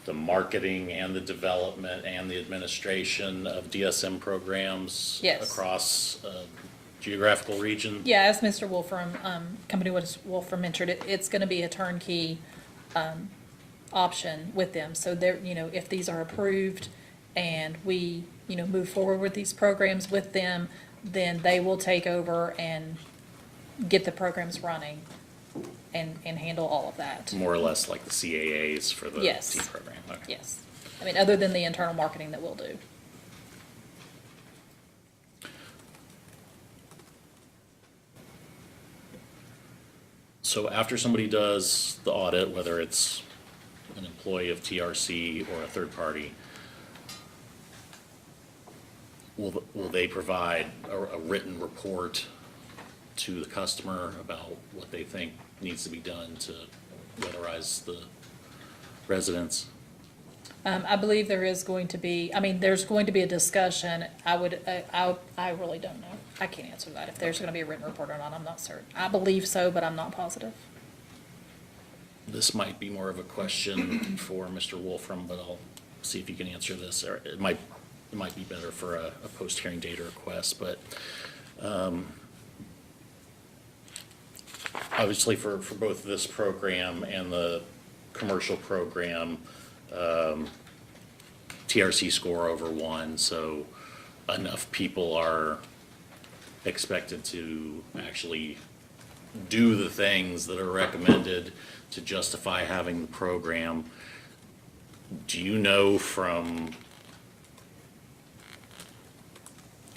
the marketing and the development and the administration of DSM programs Yes. across geographical region? Yeah, as Mr. Wolfram, Company Wolfram mentioned, it's gonna be a turnkey option with them. So they're, you know, if these are approved and we, you know, move forward with these programs with them, then they will take over and get the programs running and handle all of that. More or less like the CAAs for the Yes. T program. Okay. Yes. I mean, other than the internal marketing that we'll do. So after somebody does the audit, whether it's an employee of TRC or a third party, will they provide a written report to the customer about what they think needs to be done to weatherize the residents? I believe there is going to be, I mean, there's going to be a discussion. I really don't know. I can't answer that. If there's gonna be a written report or not, I'm not certain. I believe so, but I'm not positive. This might be more of a question for Mr. Wolfram, but I'll see if you can answer this. Or it might be better for a post-hearing data request, but obviously for both this program and the commercial program, TRC score over 1, so enough people are expected to actually do the things that are recommended to justify having the program. Do you know from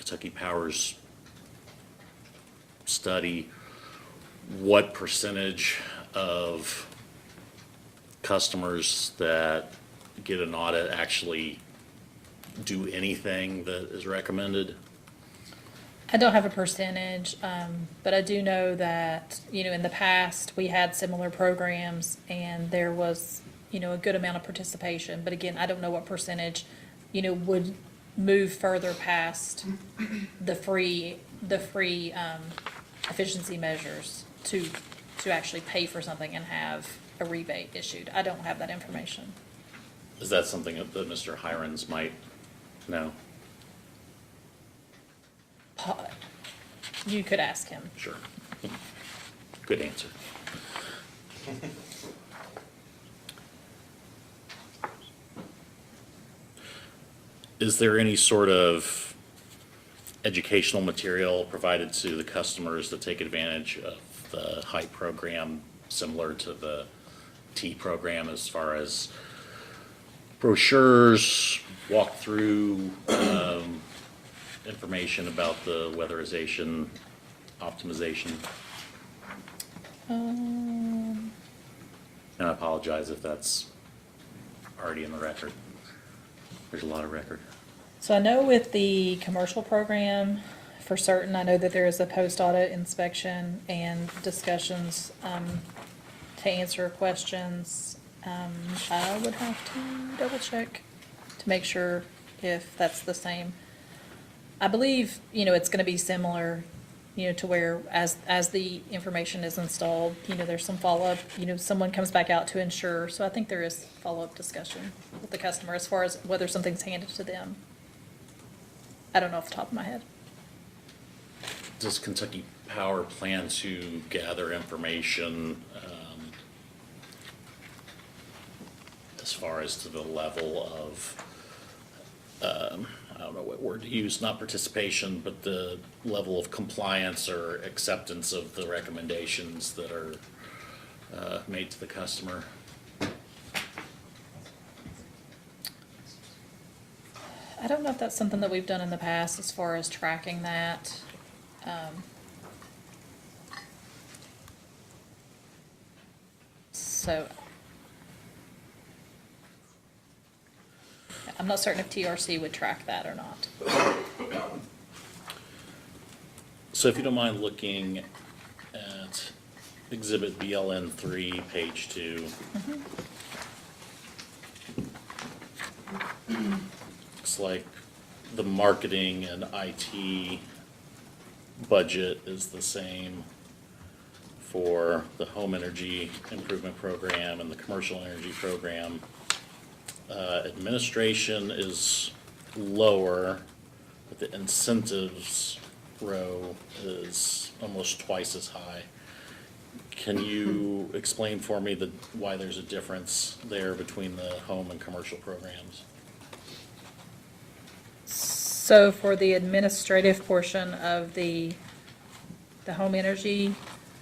Kentucky Power's study, what percentage of customers that get an audit actually do anything that is recommended? I don't have a percentage, but I do know that, in the past, we had similar programs and there was, a good amount of participation. But again, I don't know what percentage, would move further past the free efficiency measures to actually pay for something and have a rebate issued. I don't have that information. Is that something that Mr. Hirons might know? You could ask him. Sure. Good answer. Is there any sort of educational material provided to the customers that take advantage of the HYPE program, similar to the T program, as far as brochures, walkthrough, information about the weatherization optimization? And I apologize if that's already in the record. There's a lot of record. So I know with the commercial program, for certain, I know that there is a post-audit inspection and discussions to answer questions. I would have to double check to make sure if that's the same. I believe, it's gonna be similar, to where as the information is installed, there's some follow-up, someone comes back out to ensure. So I think there is follow-up discussion with the customer as far as whether something's handed to them. I don't know off the top of my head. Does Kentucky Power plan to gather information as far as to the level of, I don't know what word to use, not participation, but the level of compliance or acceptance of the recommendations that are made to the customer? I don't know if that's something that we've done in the past as far as tracking that. So I'm not certain if TRC would track that or not. So if you don't mind looking at Exhibit BLN 3, page 2. Looks like the marketing and IT budget is the same for the home energy improvement program and the commercial energy program. Administration is lower, but the incentives row is almost twice as high. Can you explain for me why there's a difference there between the home and commercial programs? So for the administrative portion of the home energy,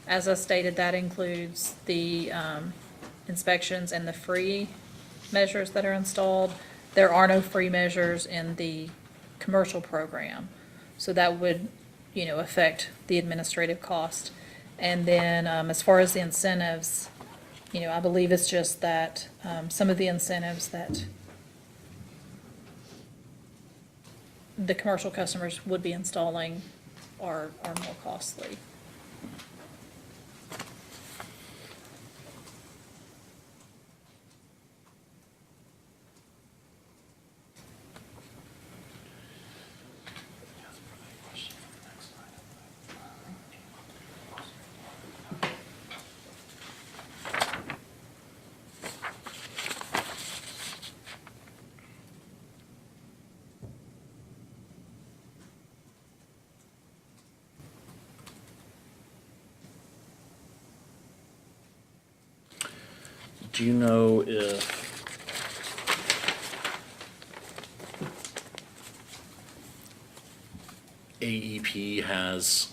as I stated, that includes the inspections and the free measures that are installed. There are no free measures in the commercial program. So that would, affect the administrative cost. And then as far as the incentives, I believe it's just that some of the incentives that the commercial customers would be installing are more costly. Do you know if AEP has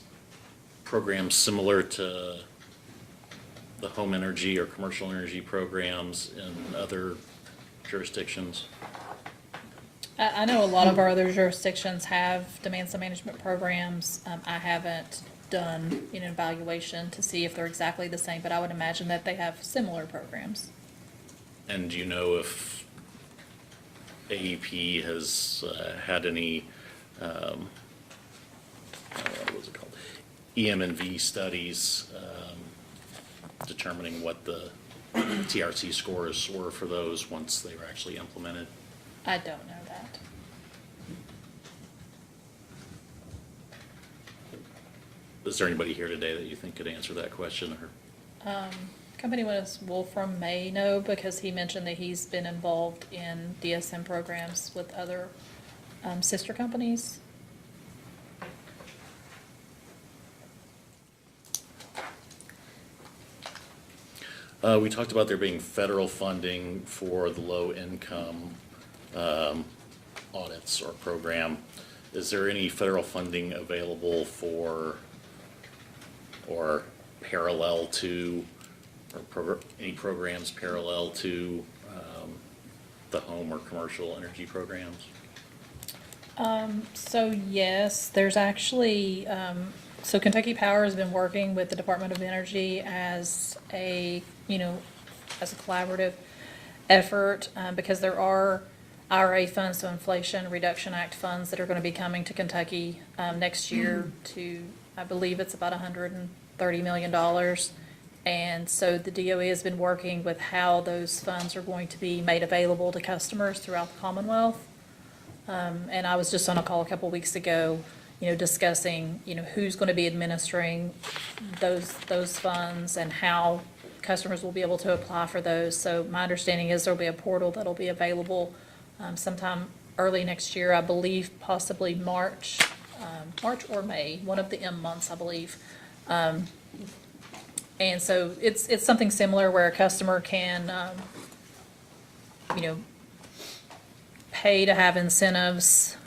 programs similar to the home energy or commercial energy programs in other jurisdictions? I know a lot of our other jurisdictions have demand side management programs. I haven't done an evaluation to see if they're exactly the same, but I would imagine that they have similar programs. And do you know if AEP has had any, what's it called? EM&V studies determining what the TRC scores were for those once they were actually implemented? I don't know that. Is there anybody here today that you think could answer that question? Or Company was Wolfram may know because he mentioned that he's been involved in DSM programs with other sister companies. We talked about there being federal funding for the low-income audits or program. Is there any federal funding available for or parallel to, or any programs parallel to the home or commercial energy programs? So yes, there's actually, so Kentucky Power has been working with the Department of Energy as a, as a collaborative effort, because there are IRA funds, so Inflation Reduction Act funds that are going to be coming to Kentucky next year to, I believe it's about $130 million. And so the DOE has been working with how those funds are going to be made available to customers throughout the Commonwealth. And I was just on a call a couple weeks ago, discussing, who's going to be administering those funds and how customers will be able to apply for those. So my understanding is there'll be a portal that'll be available sometime early next year, I believe, possibly March or May, one of the M months, I believe. And so it's something similar where a customer can, pay to have incentives.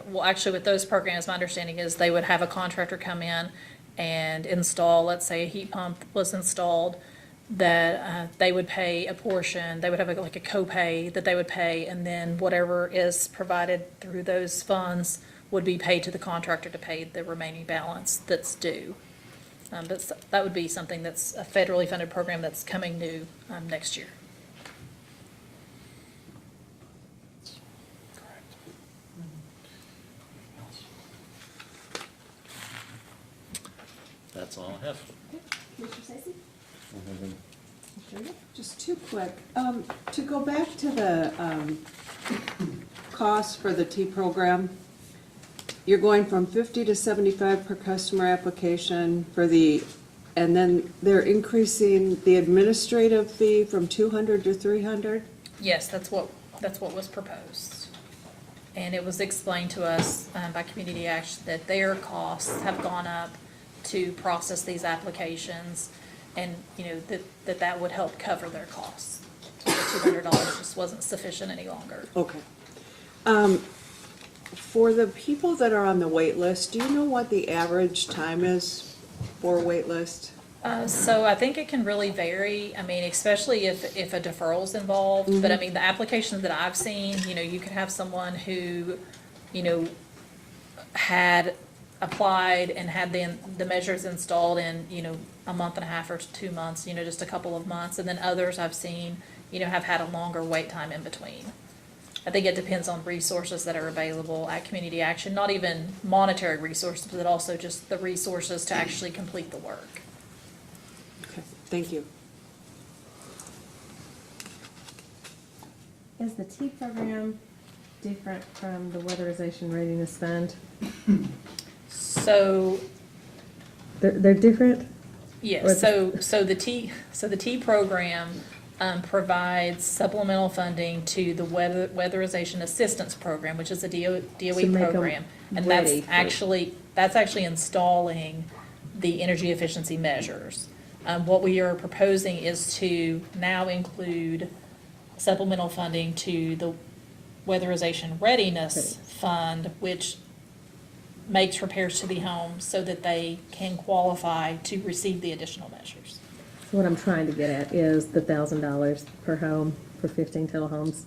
Well, actually, with those programs, my understanding is they would have a contractor come in and install, let's say a heat pump was installed, that they would pay a portion, they would have like a copay that they would pay, and then whatever is provided through those funds would be paid to the contractor to pay the remaining balance that's due. But that would be something that's a federally funded program that's coming new next year. That's all I have. Mr. Stacy? Just too quick, to go back to the cost for the T program, you're going from 50 to 75 per customer application for the, and then they're increasing the administrative fee from 200 to 300? Yes, that's what was proposed. And it was explained to us by Community Action that their costs have gone up to process these applications, and, that would help cover their costs. So the $200 just wasn't sufficient any longer. Okay. For the people that are on the wait list, do you know what the average time is for a wait list? So I think it can really vary. I mean, especially if a deferral's involved. But I mean, the applications that I've seen, you could have someone who, had applied and had the measures installed in, a month and a half or 2 months, just a couple of months. And then others I've seen, have had a longer wait time in between. I think it depends on resources that are available at Community Action, not even monetary resources, but also just the resources to actually complete the work. Okay, thank you. Is the T program different from the Weatherization Readiness Fund? So, They're different? yes, so the T program provides supplemental funding to the Weatherization Assistance Program, which is a DOE To make 'em program. And ready that's for- actually installing the energy efficiency measures. What we are proposing is to now include supplemental funding to the Weatherization Readiness Fund, which makes repairs to the home so that they can qualify to receive the additional measures. So what I'm trying to get at is the $1,000 per home for 15 total homes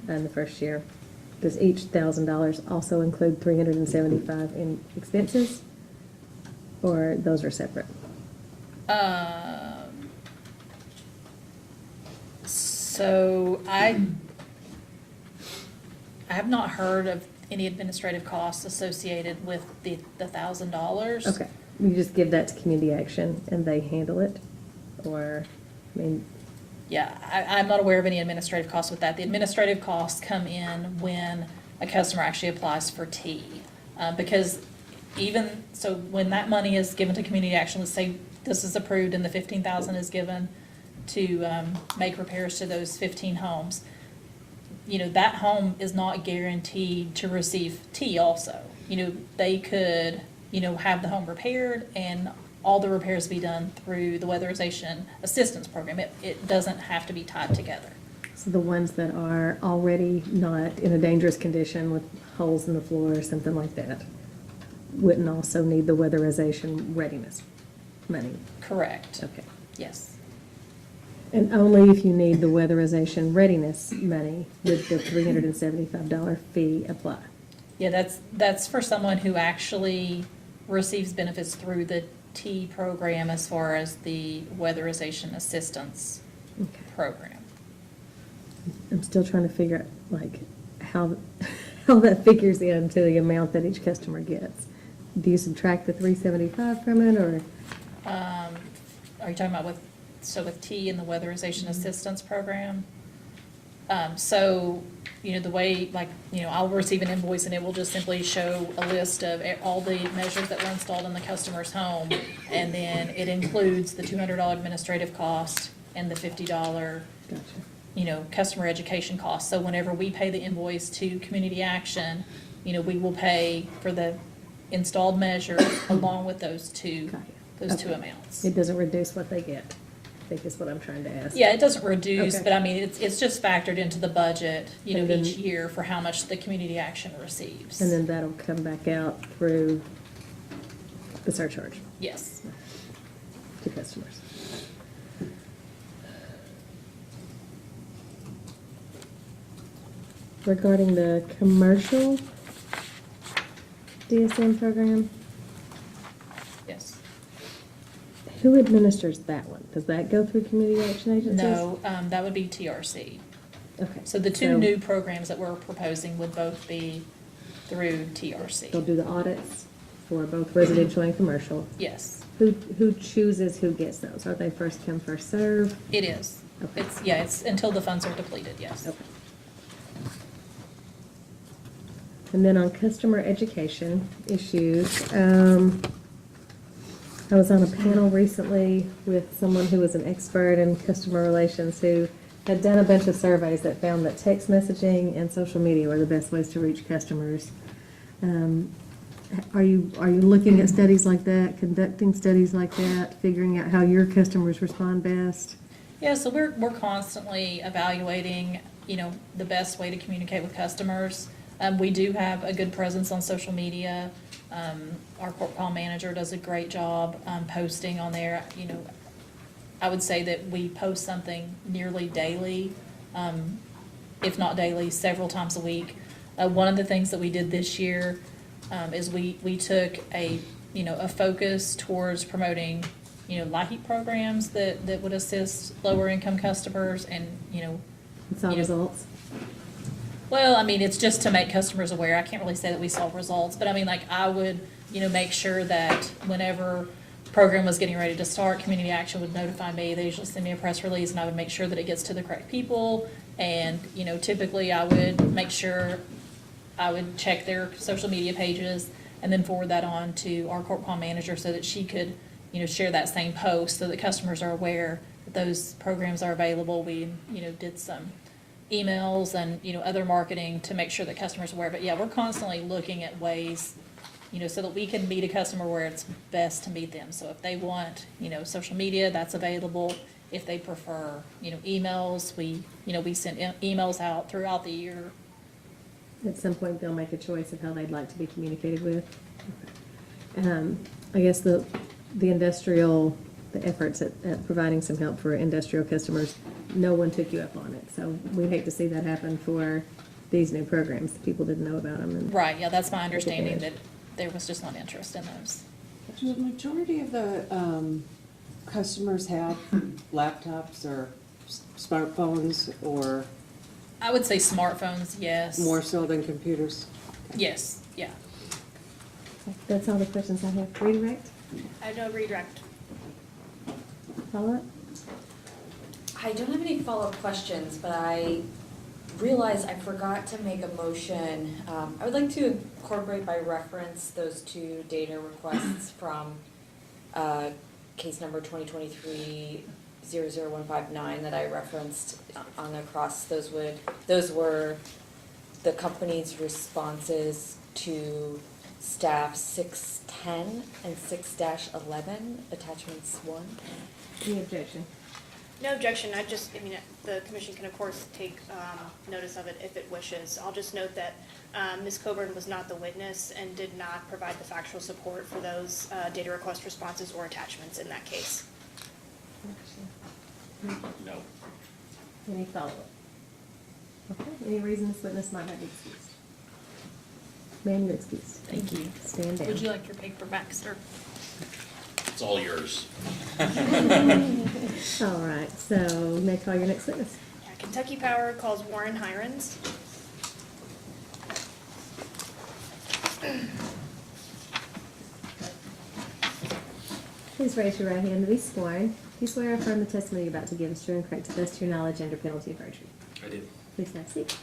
in the first year. does each $1,000 also include 375 in expenses? Or those are separate? So I have not heard of any administrative costs associated with the $1,000. Okay, you just give that to community action and they handle it? Or, I mean, Yeah, I'm not aware of any administrative costs with that. The administrative costs come in when a customer actually applies for T. Because even, so when that money is given to community action, let's say this is approved and the 15,000 is given to make repairs to those 15 homes, you know, that home is not guaranteed to receive T also. You know, they could, you know, have the home repaired and all the repairs be done through the weatherization assistance program. It doesn't have to be tied together. so the ones that are already not in a dangerous condition with holes in the floor or something like that wouldn't also need the weatherization readiness money? Correct. Okay. Yes. And only if you need the weatherization readiness money would the $375 fee apply? Yeah, that's for someone who actually receives benefits through the T program as far as the weatherization assistance Okay. program. I'm still trying to figure out, like, how that figures into the amount that each customer gets. Do you subtract the $375 from it, or? Are you talking about with T and the weatherization assistance program? So, you know, the way, like, you know, I'll receive an invoice and it will just simply show a list of all the measures that were installed in the customer's home. And then it includes the $200 administrative cost and the $50, Gotcha. you know, customer education costs. So whenever we pay the invoice to Community Action, you know, we will pay for the installed measures along with those two Got it. those two Okay. amounts. It doesn't reduce what they get, I think is what I'm trying to ask. Yeah, it doesn't reduce, Okay. but I mean, it's just factored into the budget, you know, And then- each year for how much the Community Action receives. And then that'll come back out through the surcharge Yes. to customers. Regarding the commercial DSM program, Yes. who administers that one? Does that go through community action agencies? No, that would be TRC. Okay. So the two new programs that we're proposing would both be through TRC. They'll do the audits for both residential and commercial. Yes, Who chooses who gets those? Are they first come, first serve? it is. Okay. It's until the funds are depleted, yes. Okay. And then on customer education issues, I was on a panel recently with someone who was an expert in customer relations who had done a bunch of surveys that found that text messaging and social media were the best ways to reach customers. Are you looking at studies like that, conducting studies like that, figuring out how your customers respond best? Yeah, so we're constantly evaluating, you know, the best way to communicate with customers. We do have a good presence on social media. Our corp call manager does a great job posting on there. You know, I would say that we post something nearly daily, if not daily, several times a week. One of the things that we did this year is we took a focus towards promoting, you know, LIHEAP programs that would assist lower income customers and, you know. Saw you know, results? Well, I mean, it's just to make customers aware. I can't really say that we saw results, but I mean, like, I would, you know, make sure that whenever program was getting ready to start, Community Action would notify me. They usually send me a press release, and I would make sure that it gets to the correct people. And, you know, typically I would make sure I would check their social media pages and then forward that on to our corp comm manager so that she could, you know, share that same post so that customers are aware that those programs are available. We, you know, did some emails and, you know, other marketing to make sure that customers are aware. But yeah, we're constantly looking at ways, you know, so that we can meet a customer where it's best to meet them. So if they want, you know, social media, that's available. If they prefer, you know, emails, we send emails out throughout the year. At some point, they'll make a choice of how they'd like to be communicated with. I guess the efforts at providing some help for industrial customers, no one took you up on it. So we hate to see that happen for these new programs. People didn't know about them. And Right, yeah, that's my understanding, that there was just not interest in those. Do the majority of the customers have laptops or smartphones, or I would say smartphones, yes. more so than computers? Yes, yeah. That's all the questions I have. Redirect? I have no redirect. Follow-up? I don't have any follow-up questions, but I realized I forgot to make a motion. I would like to incorporate by reference those two data requests from case number 2023-00159 that I referenced on the cross. Those were the company's responses to staff 610 and 6-11, attachments 1. Any objection? No objection, the commission can of course take notice of it if it wishes. I'll just note that Ms. Coburn was not the witness and did not provide the factual support for those data request responses or attachments in that case. No. Any follow-up? Okay, any reason this witness might not be excused? Ma'am, you're excused. Thank you. Stand down. Would you like your paper back, sir? It's all yours. All right, so may I call your next witness? Yeah, Kentucky Power calls Warren Hirons. Please raise your right hand to be sworn. Do you swear or affirm the testimony you're about to give is true and correct to the best of your knowledge under penalty of perjury? I do. Please have a seat.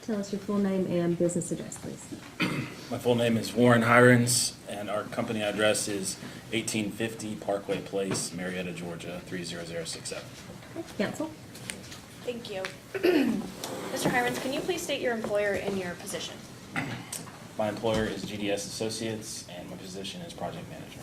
Tell us your full name and business address, please. My full name is Warren Hirons, and our company address is 1850 Parkway Place, Marietta, Georgia, 30067. Okay, counsel? Thank you. Mr. Hirons, can you please state your employer and your position? My employer is GDS Associates, and my position is project manager.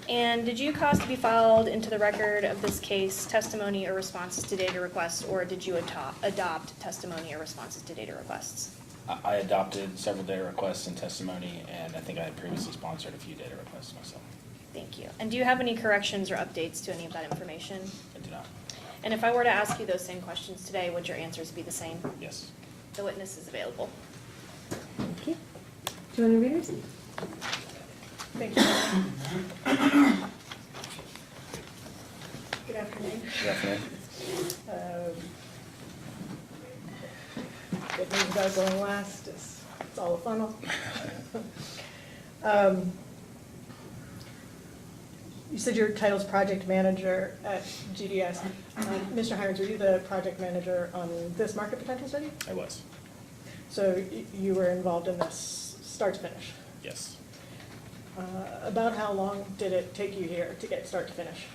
And did you cause to be filed into the record of this case testimony or responses to data requests, or did you adopt testimony or responses to data requests? I adopted several data requests and testimony, and I think I had previously sponsored a few data requests myself. Thank you. And do you have any corrections or updates to any of that information? I do not. And if I were to ask you those same questions today, would your answers be the same? Yes. The witness is available. Thank you. Join the readers? Thank you. Good afternoon. Good afternoon. Good news about going last is it's all a funnel. You said your title's project manager at GDS. Mr. Hirons, were you the project manager on this market potential study? I was. So you were involved in this start to finish? Yes. About how long did it take you here to get start to finish?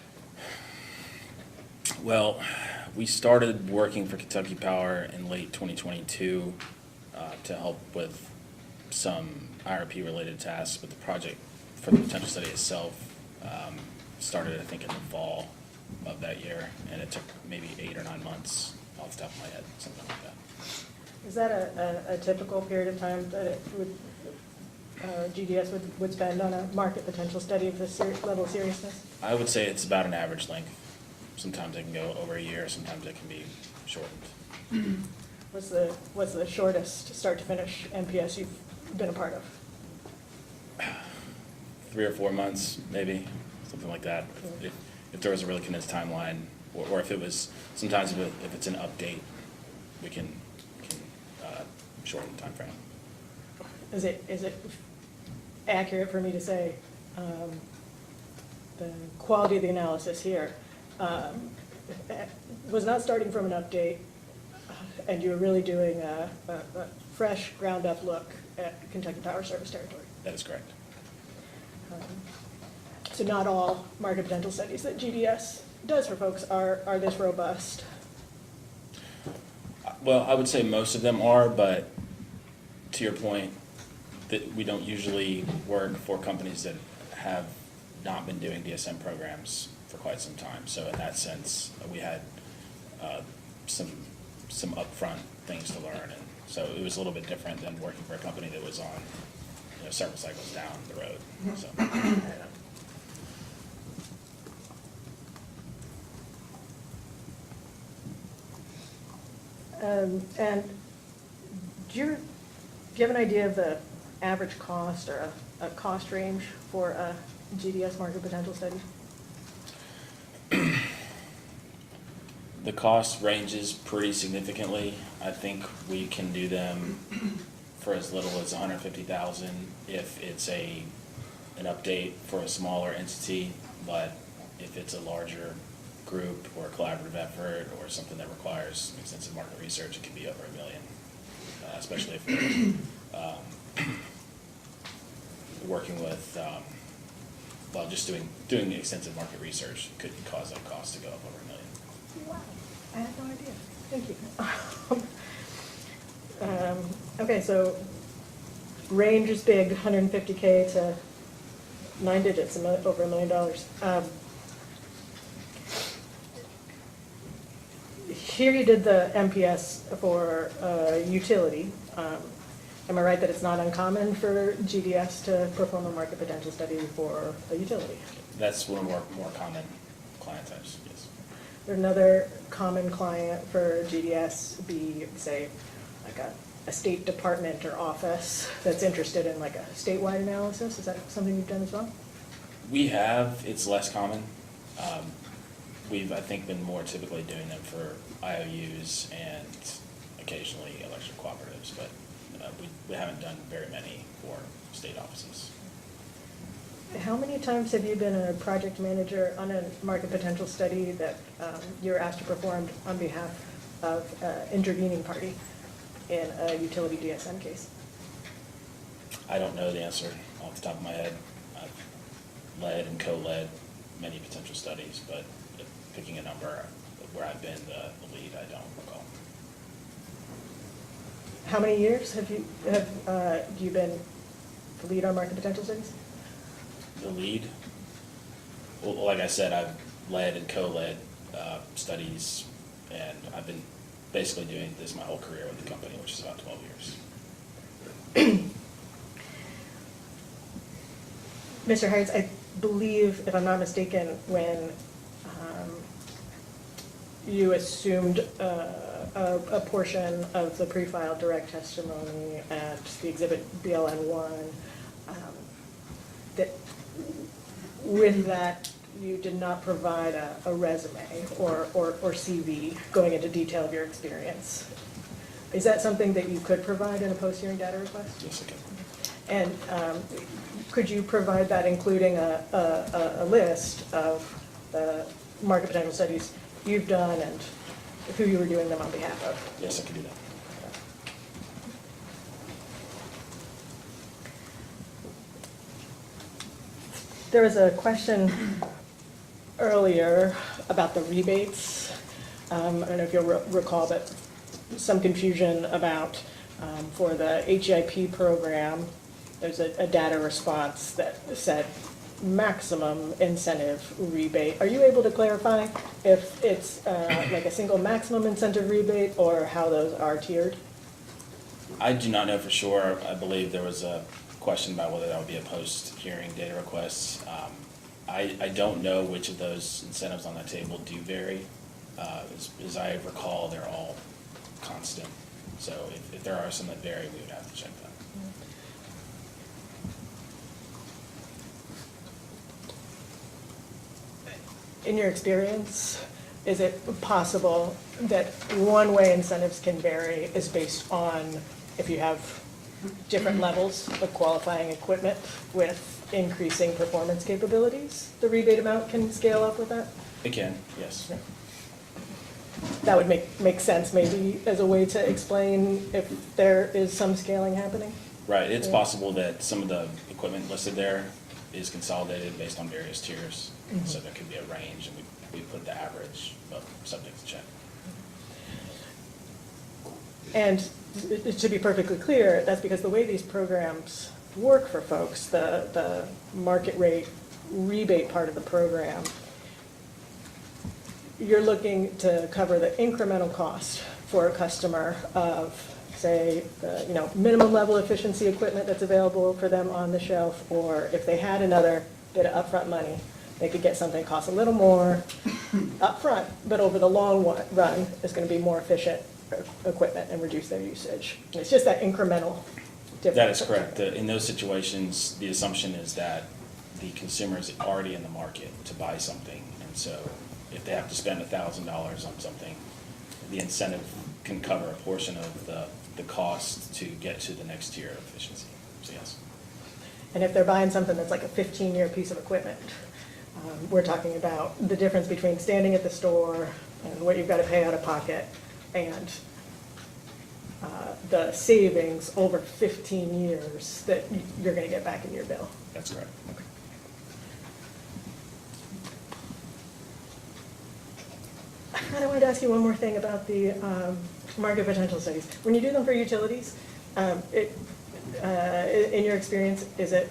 Well, we started working for Kentucky Power in late 2022 to help with some IRP-related tasks, but the project for the potential study itself started, I think, in the fall of that year, and it took maybe 8 or 9 months off the top of my head, something like that. Is that a typical period of time that it would, GDS would spend on a market potential study of this level of seriousness? I would say it's about an average length. Sometimes it can go over a year, sometimes it can be shortened. What's the shortest start to finish NPS you've been a part of? 3 or 4 months, maybe, something like that. If there was a really condensed timeline, or if it was, sometimes if it's an update, we can shorten the timeframe. Is it accurate for me to say the quality of the analysis here was not starting from an update, and you were really doing a fresh ground-up look at Kentucky Power service territory? That is correct. So not all market potential studies that GDS does for folks are this robust? Well, I would say most of them are, but to your point, that we don't usually work for companies that have not been doing DSM programs for quite some time. So in that sense, we had some upfront things to learn, and so it was a little bit different than working for a company that was on several cycles down the road. So. And you have an idea of the average cost or a cost range for a GDS market potential study? The cost ranges pretty significantly. I think we can do them for as little as $150,000 if it's an update for a smaller entity, but if it's a larger group or a collaborative effort or something that requires extensive market research, it can be over $1 million, especially if we're working with, well, just doing extensive market research could cause that cost to go up over $1 million. Wow, I had no idea. Thank you. Okay, so range is big, 150K to 9 digits, over $1 million. Here you did the MPS for utility. Am I right that it's not uncommon for GDS to perform a market potential study for a utility? That's one of our more common client types, yes. There's another common client for GDS be, say, like a state department or office that's interested in like a statewide analysis. Is that something you've done as well? We have, it's less common. We've, I think, been more typically doing them for IOUs and occasionally electric cooperatives, but we haven't done very many for state offices. How many times have you been a project manager on a market potential study that you're asked to perform on behalf of an intervening party in a utility DSM case? I don't know the answer off the top of my head. I've led and co-led many potential studies, but picking a number where I've been the lead, I don't recall. How many years have you been the lead on market potential studies? The lead? Well, like I said, I've led and co-led studies, and I've been basically doing this my whole career with the company, which is about 12 years. Mr. Harris, I believe, if I'm not mistaken, when you assumed a portion of the pre-filed direct testimony at the exhibit BLN1, that with that you did not provide a resume or CV going into detail of your experience. Is that something that you could provide in a post-hearing data request? Yes, I can. And could you provide that including a list of the market potential studies you've done and who you were doing them on behalf of? Yes, I can do that. There was a question earlier about the rebates. I don't know if you'll recall, but some confusion about for the HEIP program, there's a data response that said maximum incentive rebate. Are you able to clarify if it's like a single maximum incentive rebate or how those are tiered? I do not know for sure. I believe there was a question about whether that would be a post-hearing data request. I don't know which of those incentives on that table do vary. As I recall, they're all constant. So if there are some that vary, we would have to check that. In your experience, is it possible that one way incentives can vary is based on if you have different levels of qualifying equipment with increasing performance capabilities? The rebate amount can scale up with that? It can, yes. That would make sense maybe as a way to explain if there is some scaling happening? Right, it's Yeah. possible that some of the equipment listed there is consolidated based on various tiers. Mhm. So there could be a range, and we put the average, but subject to check. And to be perfectly clear, that's because the way these programs work for folks, the market rate rebate part of the program, you're looking to cover the incremental cost for a customer of, say, the minimum level efficiency equipment that's available for them on the shelf, or if they had another bit of upfront money, they could get something that costs a little more upfront, but over the long run is going to be more efficient equipment and reduce their usage. It's just that incremental difference. That is correct. In those situations, the assumption is that the consumer is already in the market to buy something. And so if they have to spend $1,000 on something, the incentive can cover a portion of the cost to get to the next tier of efficiency. So yes. And if they're buying something that's like a 15-year piece of equipment, we're talking about the difference between standing at the store and what you've got to pay out of pocket and the savings over 15 years that you're going to get back in your bill. That's correct. I wanted to ask you one more thing about the market potential studies. When you do them for utilities, in your experience, is it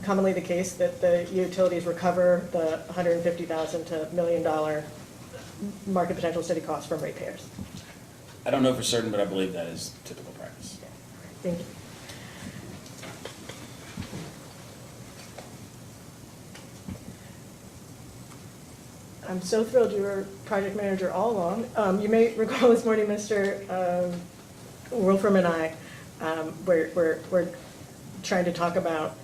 commonly the case that the utilities recover the $150,000 to $1 million market potential study costs from ratepayers? I don't know for certain, but I believe that is typical practice. Thank you. I'm so thrilled you were project manager all along. You may recall this morning, Mr. Wolfram and I, we're trying to talk about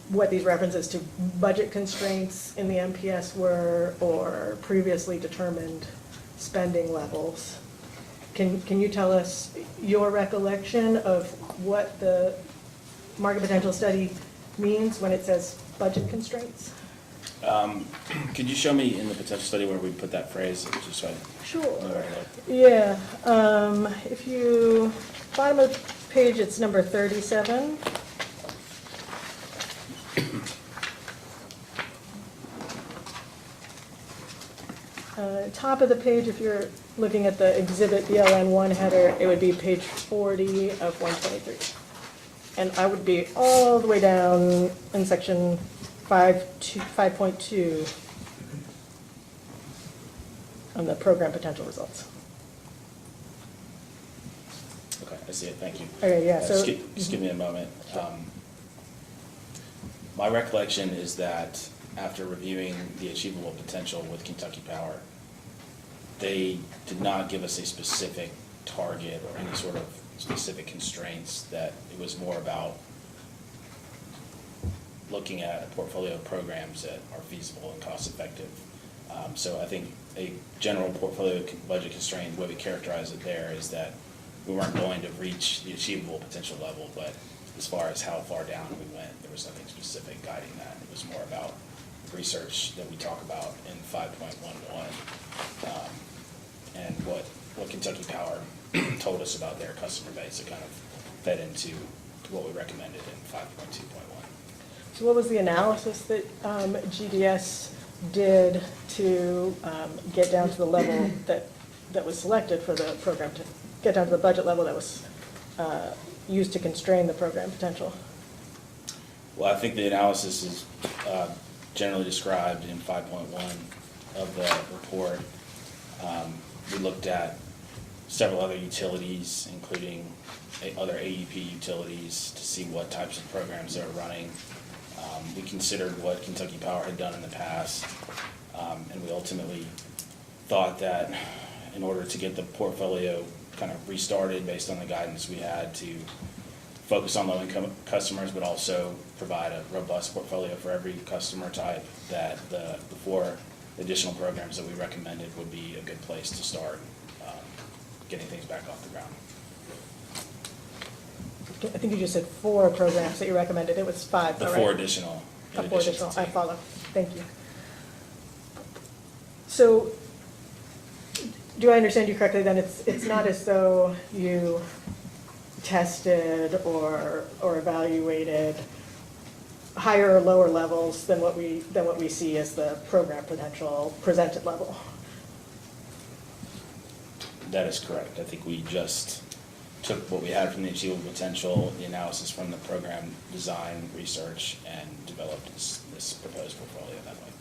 what these references to budget constraints in the MPS were, or previously determined spending levels. Can you tell us your recollection of what the market potential study means when it says budget constraints? Could you show me in the potential study where we put that phrase, just so I Sure. know where to look? Yeah. If you, bottom of the page, it's number 37. Top of the page, if you're looking at the exhibit BLN1 header, it would be page 40 of 123. And I would be all the way down in section 5.2 on the program potential results. Okay, I see it, thank you. Okay, yeah, so. Just give me a moment. My recollection is that after reviewing the achievable potential with Kentucky Power, they did not give us a specific target or any sort of specific constraints, that it was more about looking at a portfolio of programs that are feasible and cost-effective. So I think a general portfolio budget constraint, the way we characterize it there, is that we weren't going to reach the achievable potential level, but as far as how far down we went, there was nothing specific guiding that. It was more about research that we talk about in 5.11, and what Kentucky Power told us about their customer base. It kind of fed into what we recommended in 5.2.1. So what was the analysis that GDS did to get down to the level that was selected for the program, to get down to the budget level that was used to constrain the program potential? Well, I think the analysis is generally described in 5.1 of the report. We looked at several other utilities, including other AEP utilities, to see what types of programs they were running. We considered what Kentucky Power had done in the past, and we ultimately thought that in order to get the portfolio kind of restarted based on the guidance we had to focus on low-income customers, but also provide a robust portfolio for every customer type, that the 4 additional programs that we recommended would be a good place to start getting things back off the ground. I think you just said 4 programs that you recommended. It was 5, The though, 4 right? additional. in 4 addition to additional. I 2. follow. Thank you. So, do I understand you correctly then? It's not as though you tested or evaluated higher or lower levels than what we see as the program potential presented level. That is correct. I think we just took what we had from the achievable potential, the analysis from the program design research, and developed this proposed portfolio that way.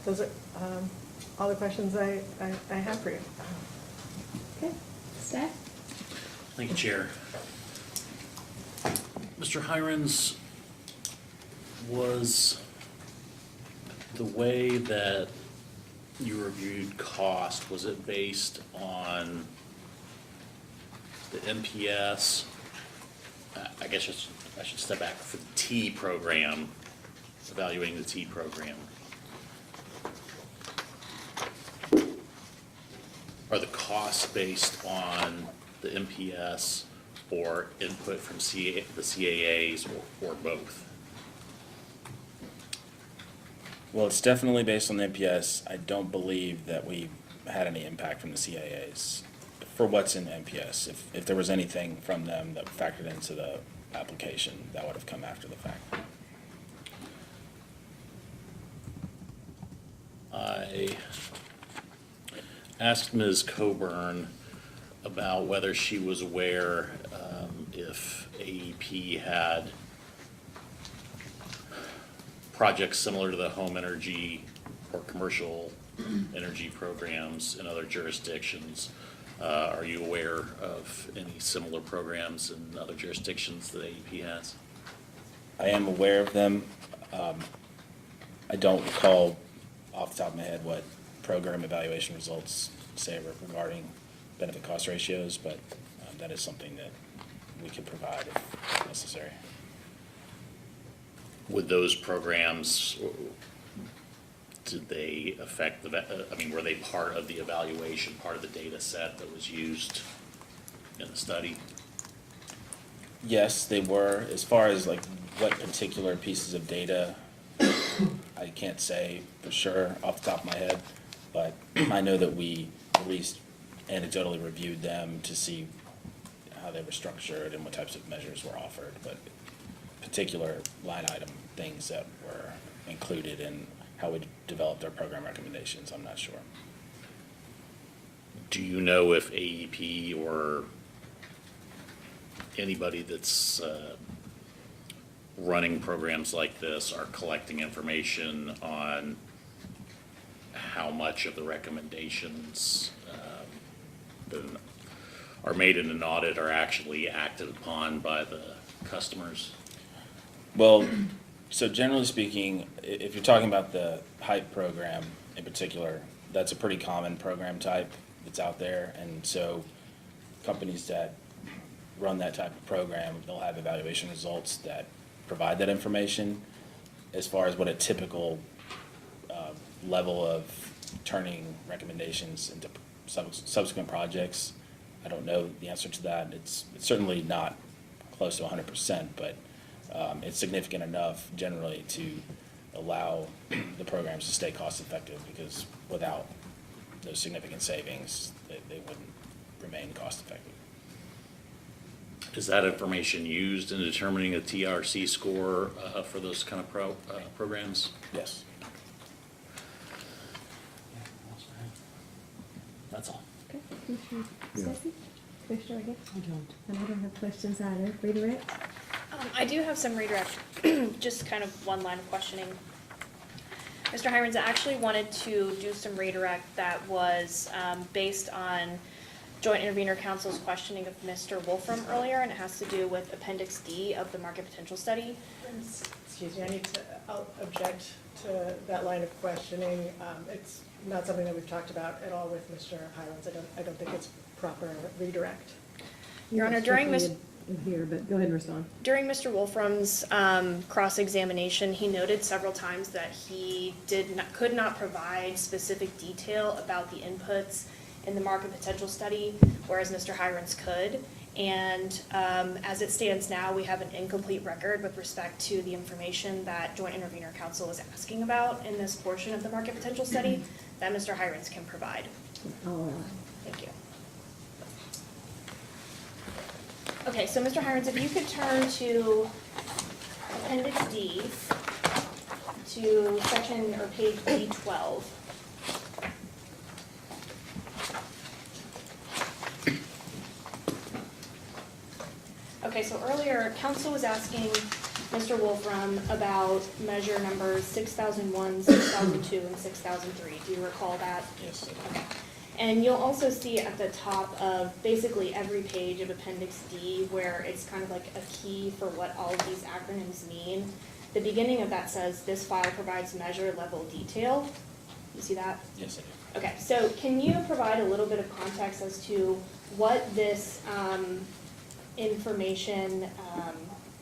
Those are all the questions I have for you. Okay, staff? Thank you, Chair. Mr. Hirons, Was the way that you reviewed cost, was it based on the NPS? I guess I should step back for the T program, evaluating the T program. Are the costs based on the NPS or input from the CAAs or both? Well, it's definitely based on the NPS. I don't believe that we had any impact from the CAAs for what's in the NPS. If there was anything from them that factored into the application, that would have come after the fact. I asked Ms. Coburn about whether she was aware if AEP had projects similar to the home energy or commercial energy programs in other jurisdictions. Are you aware of any similar programs in other jurisdictions that AEP has? I am aware of them. I don't recall off the top of my head what program evaluation results say regarding benefit cost ratios, but that is something that we could provide if necessary. Would those programs, did they affect were they part of the evaluation, part of the data set that was used in the study? Yes, they were. As far as like what particular pieces of data, I can't say for sure off the top of my head, but I know that we at least anecdotally reviewed them to see how they were structured and what types of measures were offered, but particular line item things that were included in how we developed our program recommendations, I'm not sure. Do you know if AEP or anybody that's running programs like this are collecting information on how much of the recommendations that are made in an audit are actually acted upon by the customers? Well, so generally speaking, if you're talking about the HYPE program in particular, that's a pretty common program type that's out there. And so companies that run that type of program, they'll have evaluation results that provide that information. As far as what a typical level of turning recommendations into subsequent projects, I don't know the answer to that. It's certainly not close to 100%, but it's significant enough generally to allow the programs to stay cost effective, because without those significant savings, they wouldn't remain cost effective. Is that information used in determining a TRC score for those kind of programs? Yes. That's all. Okay, Commissioner Yeah. Stacy? Commissioner again? I don't. And I don't have questions either. Redirect? I do have some redirect, just kind of one line of questioning. Mr. Hirons actually wanted to do some redirect that was based on Joint Intervenor Council's questioning of Mr. Wolfram earlier, and it has to do with Appendix D of the Market Potential Study. Excuse me, I'll object to that line of questioning. It's not something that we've talked about at all with Mr. Highlands. I don't think it's proper redirect. Your Honor, during Ms. In here, but go ahead and respond. During Mr. Wolfram's cross-examination, he noted several times that he could not provide specific detail about the inputs in the market potential study, whereas Mr. Hirons could. And as it stands now, we have an incomplete record with respect to the information that Joint Intervenor Council was asking about in this portion of the market potential study that Mr. Hirons can provide. All right. Thank you. Okay, so Mr. Hirons, if you could turn to Appendix D, to section or page D12. Okay, so earlier, council was asking Mr. Wolfram about measure numbers 6001, 6002, and 6003. Do you recall that? Yes. Okay. And you'll also see at the top of basically every page of Appendix D where it's kind of like a key for what all of these acronyms mean. The beginning of that says, this file provides measure level detail. You see that? Yes, I do. Okay, so can you provide a little bit of context as to what this information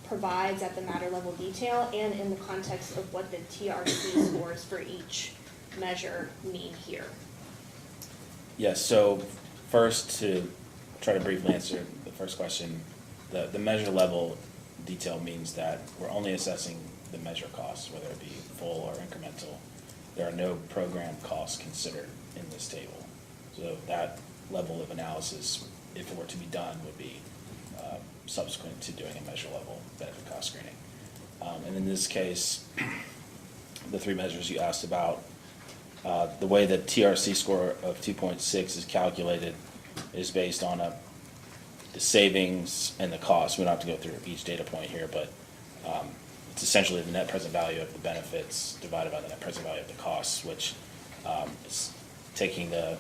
provides at the matter level detail and in the context of what the TRC scores for each measure mean here? Yes, so first, to try to briefly answer the first question, the measure level detail means that we're only assessing the measure costs, whether it be full or incremental. There are no program costs considered in this table. So that level of analysis, if it were to be done, would be subsequent to doing a measure level benefit cost screening. And in this case, the three measures you asked about, the way the TRC score of 2.6 is calculated is based on the savings and the cost. We don't have to go through each data point here, but it's essentially the net present value of the benefits divided by the net present value of the costs, which is taking the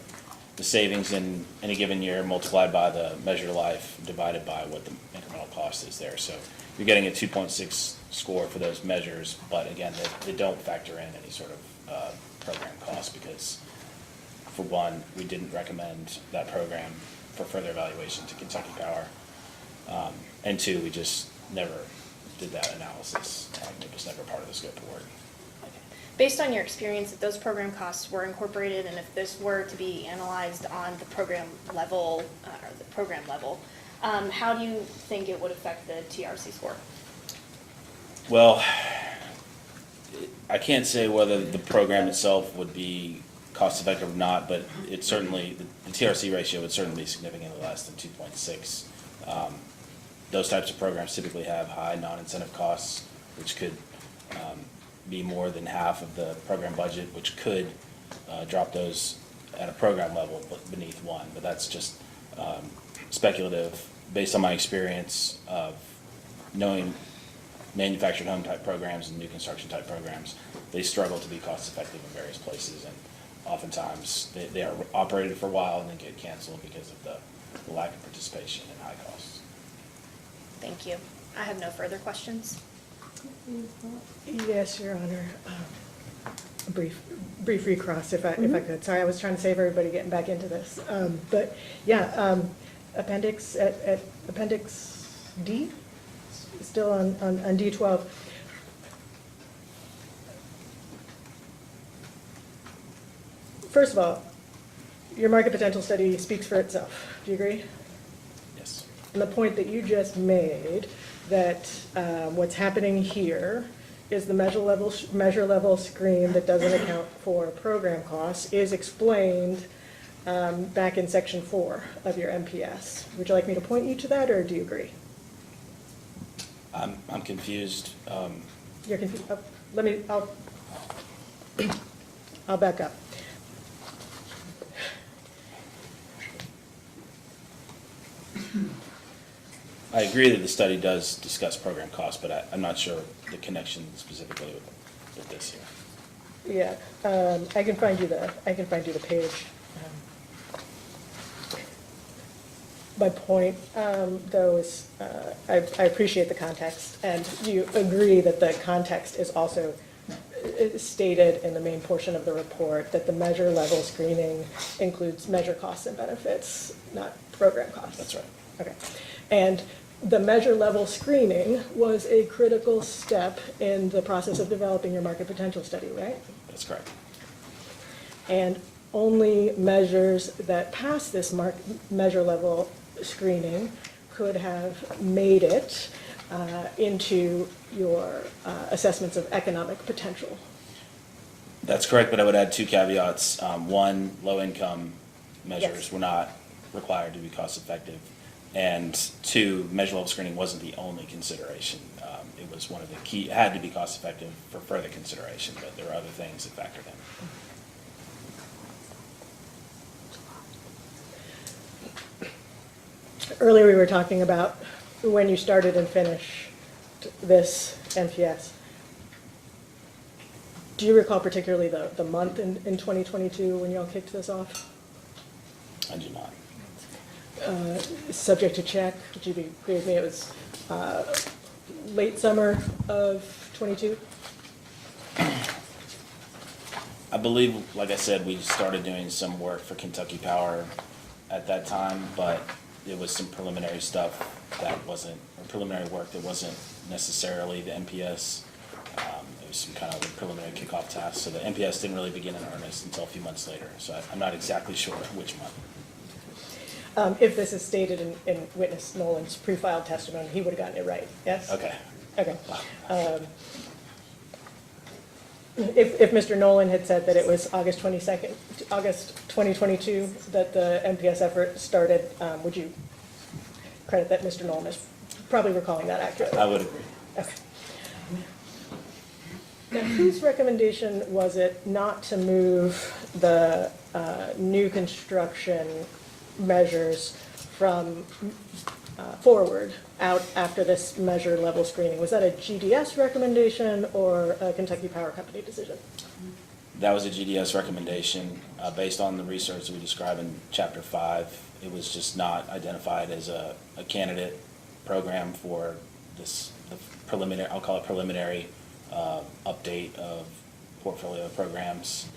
savings in any given year multiplied by the measured life divided by what the incremental cost is there. So you're getting a 2.6 score for those measures, but again, they don't factor in any sort of program cost because, for one, we didn't recommend that program for further evaluation to Kentucky Power, and two, we just never did that analysis. It was never part of the scope of work. Based on your experience, if those program costs were incorporated and if this were to be analyzed on the program level, how do you think it would affect the TRC score? Well, I can't say whether the program itself would be cost effective or not, but it certainly, the TRC ratio would certainly be significantly less than 2.6. Those types of programs typically have high non-incentive costs, which could be more than half of the program budget, which could drop those at a program level beneath one. But that's just speculative based on my experience of knowing manufactured home type programs and new construction type programs. They struggle to be cost effective in various places, and oftentimes they are operated for a while and then get canceled because of the lack of participation and high costs. Thank you. I have no further questions. Yes, Your Honor. A brief recross, if I could. Sorry, I was trying to save everybody getting back into this. But yeah, appendix D, still on D12. First of all, your market potential study speaks for itself. Do you agree? Yes. And the point that you just made, that what's happening here is the measure level screen that doesn't account for program costs is explained back in section 4 of your MPS. Would you like me to point you to that, or do you agree? I'm confused. You're confused. I'll back up. I agree that the study does discuss program costs, but I'm not sure the connection specifically with this here. Yeah, I can find you the page. My point, though, is I appreciate the context, and you agree that the context is also stated in the main portion of the report that the measure level screening includes measure costs and benefits, not program costs. That's right. Okay. And the measure level screening was a critical step in the process of developing your market potential study, right? That's correct. And only measures that pass this measure level screening could have made it into your assessments of economic potential. That's correct, but I would add two caveats. One, low-income measures Yes. were not required to be cost-effective. And two, measure level screening wasn't the only consideration. It was one of the key, it had to be cost-effective for further consideration, but there were other things that factored in. Earlier, we were talking about when you started and finished this NPS. Do you recall particularly the month in 2022 when you all kicked this off? I do not. Subject to check, would you agree with me, it was late summer of '22? I believe, like I said, we started doing some work for Kentucky Power at that time, but it was some preliminary stuff that wasn't, or preliminary work that wasn't necessarily the NPS. It was some kind of a preliminary kickoff task, so the NPS didn't really begin in earnest until a few months later, so I'm not exactly sure which month. If this is stated in witness Nolan's pre-filed testimony, he would have gotten it right, yes? Okay. Okay. If Mr. Nolan had said that it was August 22nd, August 2022, that the NPS effort started, would you credit that Mr. Nolan is probably recalling that accurately? I would agree. Okay. Now, whose recommendation was it not to move the new construction measures from forward out after this measure level screening? Was that a GDS recommendation or a Kentucky Power Company decision? That was a GDS recommendation. Based on the research that we describe in Chapter 5, it was just not identified as a candidate program for this the preliminary, I'll call it preliminary, update of portfolio programs.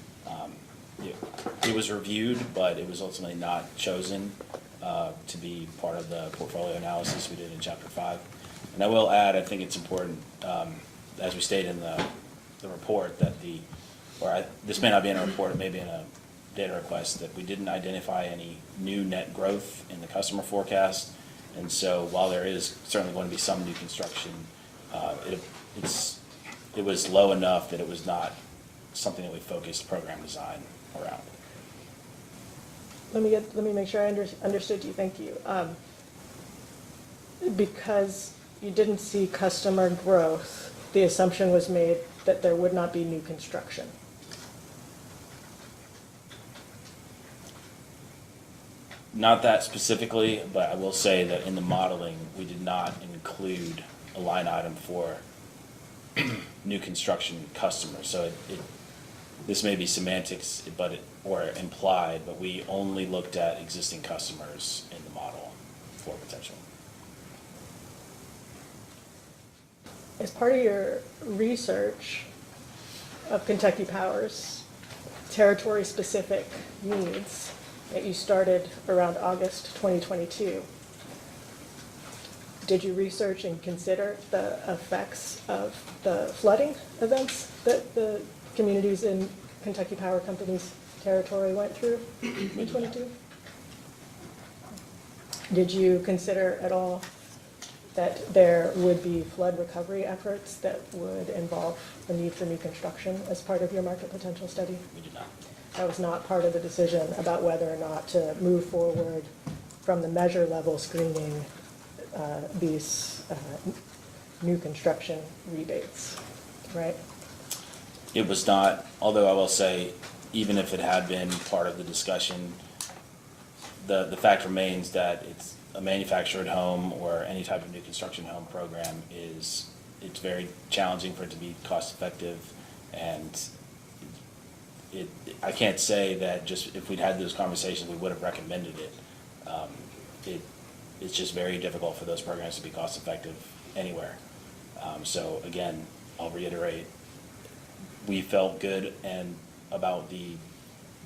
It was reviewed, but it was ultimately not chosen to be part of the portfolio analysis we did in Chapter 5. And I will add, I think it's important, as we stated in the report, that this may not be in a report, it may be in a data request, that we didn't identify any new net growth in the customer forecast. And so while there is certainly going to be some new construction, it was low enough that it was not something that we focused program design around. Let me make sure I understood you. Thank you. Because you didn't see customer growth, the assumption was made that there would not be new construction. Not that specifically, but I will say that in the modeling, we did not include a line item for new construction customers. So this may be semantics, or implied, but we only looked at existing customers in the model for potential. As part of your research of Kentucky Power's territory-specific needs that you started around August 2022, did you research and consider the effects of the flooding events that the communities in Kentucky Power Company's territory went through in 22? Did you consider at all that there would be flood recovery efforts that would involve the need for new construction as part of your market potential study? We did not. That was not part of the decision about whether or not to move forward from the measure level screening these new construction rebates, right? It was not, although I will say, even if it had been part of the discussion, the fact remains that it's a manufactured home or any type of new construction home program it's very challenging for it to be cost effective, and I can't say that just if we'd had those conversations we would have recommended it. It's just very difficult for those programs to be cost effective anywhere. So again, I'll reiterate, we felt good and about the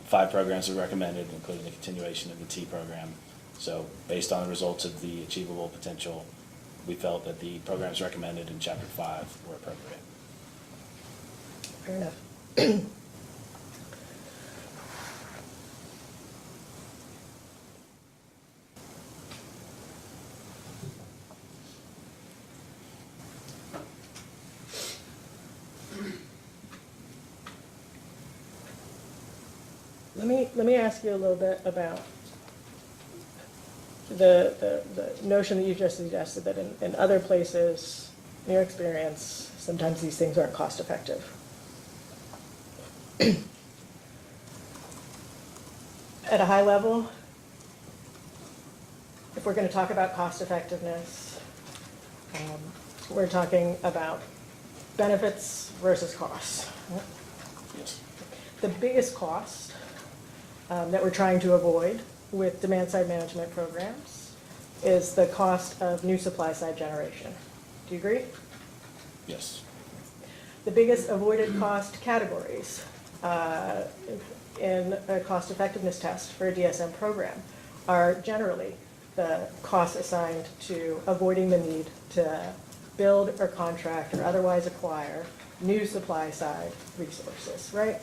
5 programs we recommended, including the continuation of the T program. So based on the results of the achievable potential, we felt that the programs recommended in Chapter 5 were appropriate. Fair enough. Let me ask you a little bit about the notion that you just suggested that in other places, in your experience, sometimes these things aren't cost effective. At a high level, if we're going to talk about cost effectiveness, we're talking about benefits versus costs. Yes. The biggest cost that we're trying to avoid with demand-side management programs is the cost of new supply-side generation. Do you agree? Yes. The biggest avoided cost categories in a cost effectiveness test for a DSM program are generally the costs assigned to avoiding the need to build or contract or otherwise acquire new supply-side resources, right?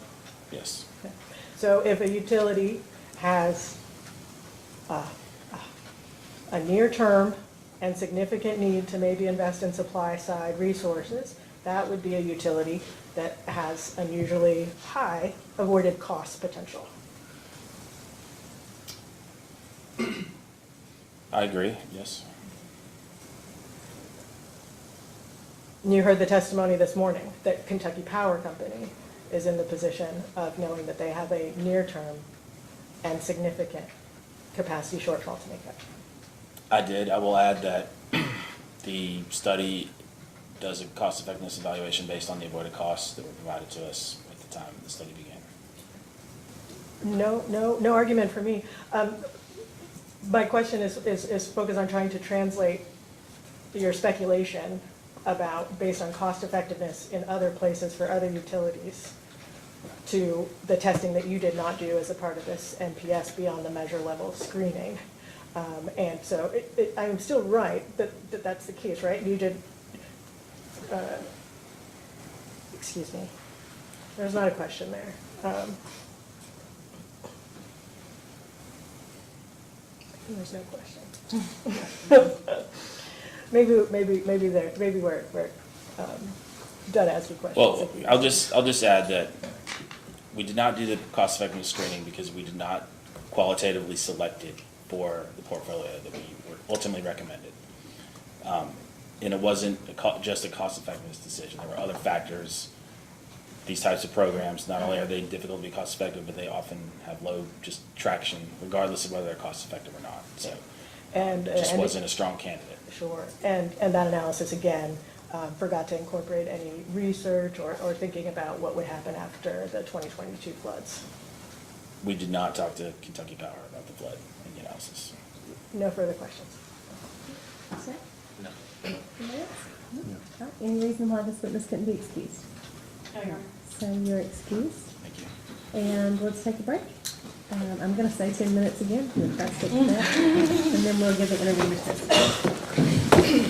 Yes. Okay. So if a utility has a near-term and significant need to maybe invest in supply-side resources, that would be a utility that has unusually high avoided cost potential. I agree, yes. And you heard the testimony this morning that Kentucky Power Company is in the position of knowing that they have a near-term and significant capacity shortfall to make up. I did. I will add that the study does a cost effectiveness evaluation based on the avoided costs that were provided to us at the time the study began. No argument for me. My question is focused on trying to translate your speculation about, based on cost effectiveness in other places for other utilities, to the testing that you did not do as a part of this NPS beyond the measure level screening. And so I'm still right that that's the case, right? You did, excuse me, there's not a question there. There's no question. Maybe we're done asking questions. Well, I'll just add that we did not do the cost effectiveness screening because we did not qualitatively select it for the portfolio that we were ultimately recommended. And it wasn't just a cost effectiveness decision. There were other factors. These types of programs, not only are they difficult to be cost effective, but they often have low just traction, regardless of whether they're cost effective or not. So it just wasn't a strong candidate. Sure, and that analysis, again, forgot to incorporate any research or thinking about what would happen after the 2022 floods. We did not talk to Kentucky Power about the flood in the analysis. No further questions. Sir? No. Anybody else? No? Any reason why this witness couldn't be excused? So you're excused, Thank you. and let's take a break. I'm gonna say 10 minutes again, if that's good for that, and then we'll give the interview testimony.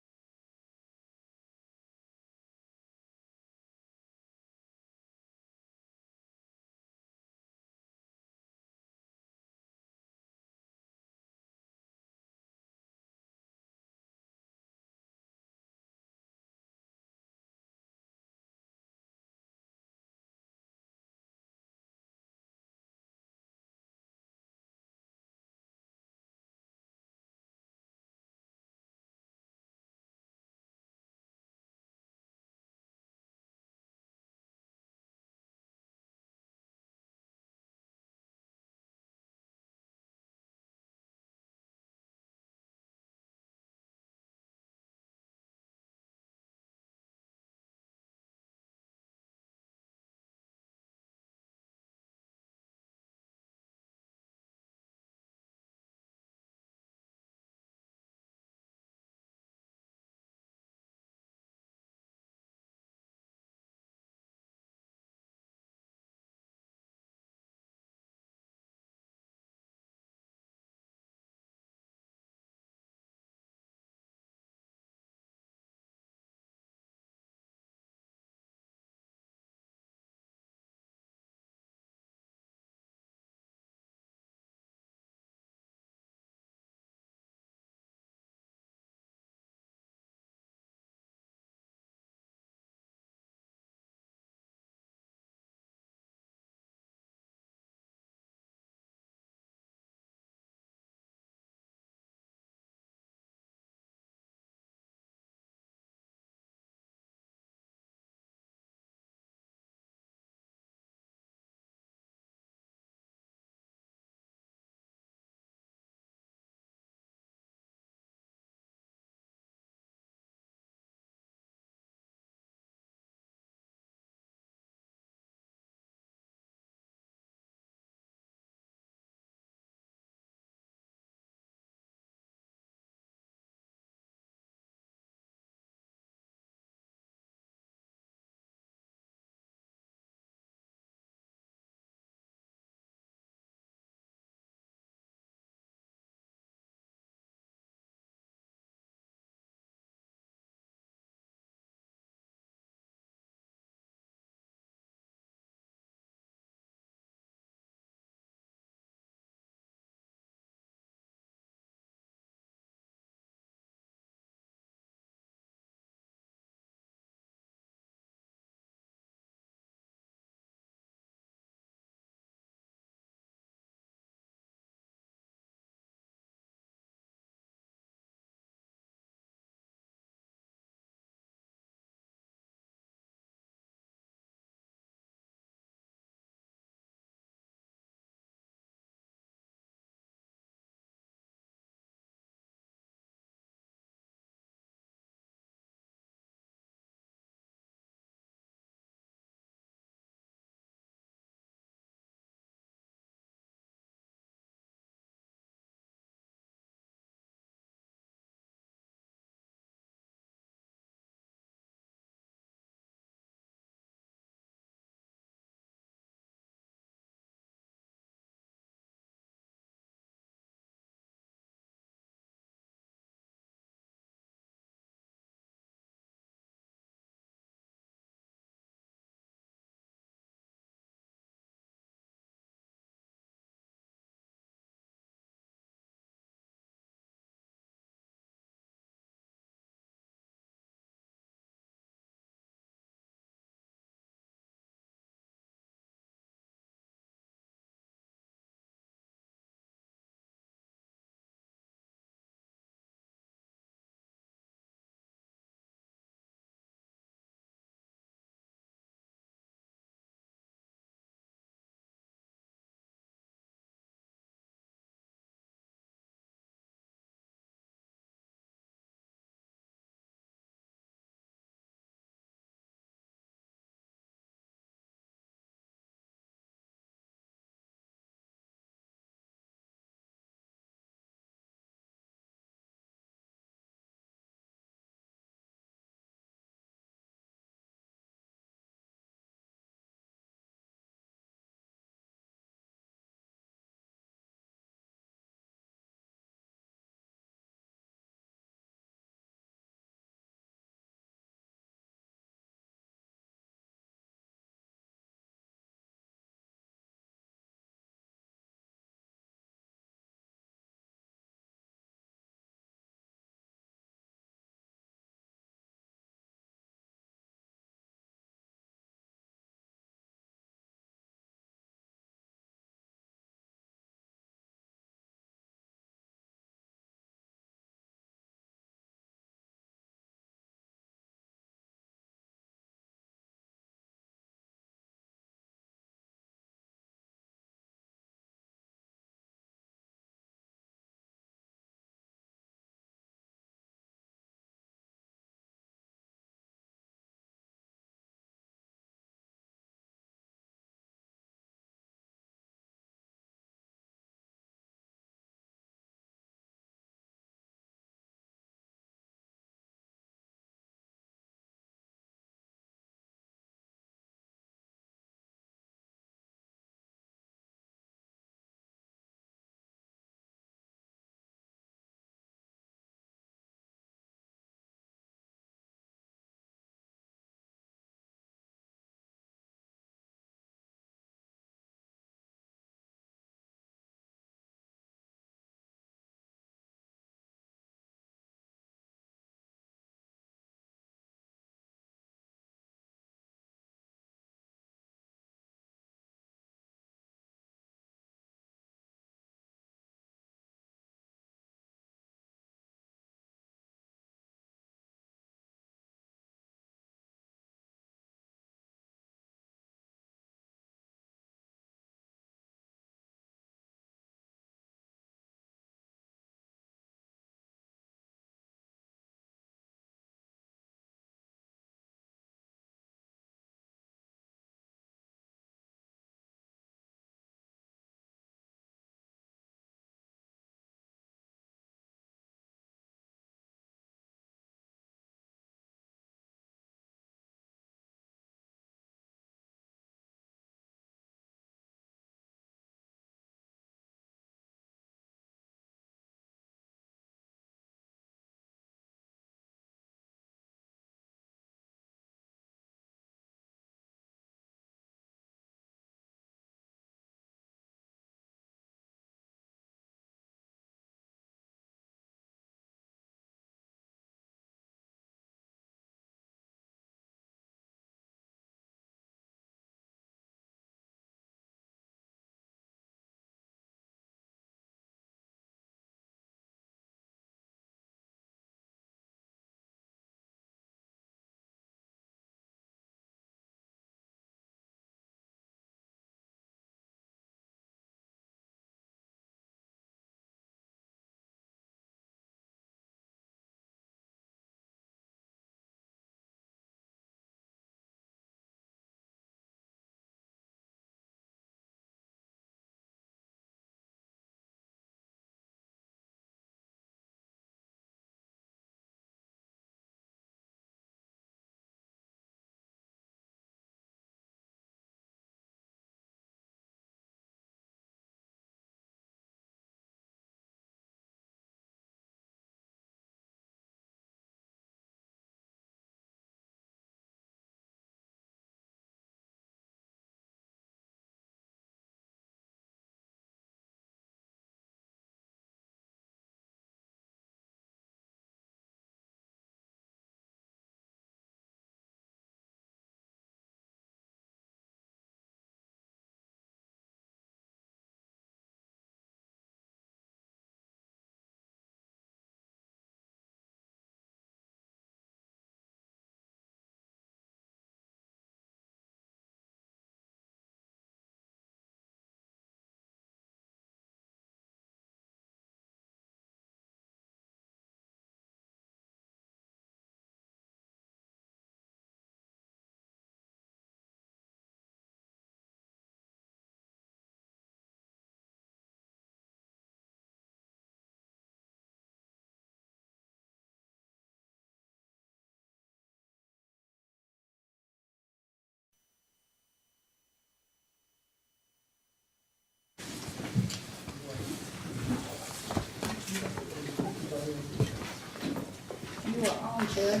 on, Chair.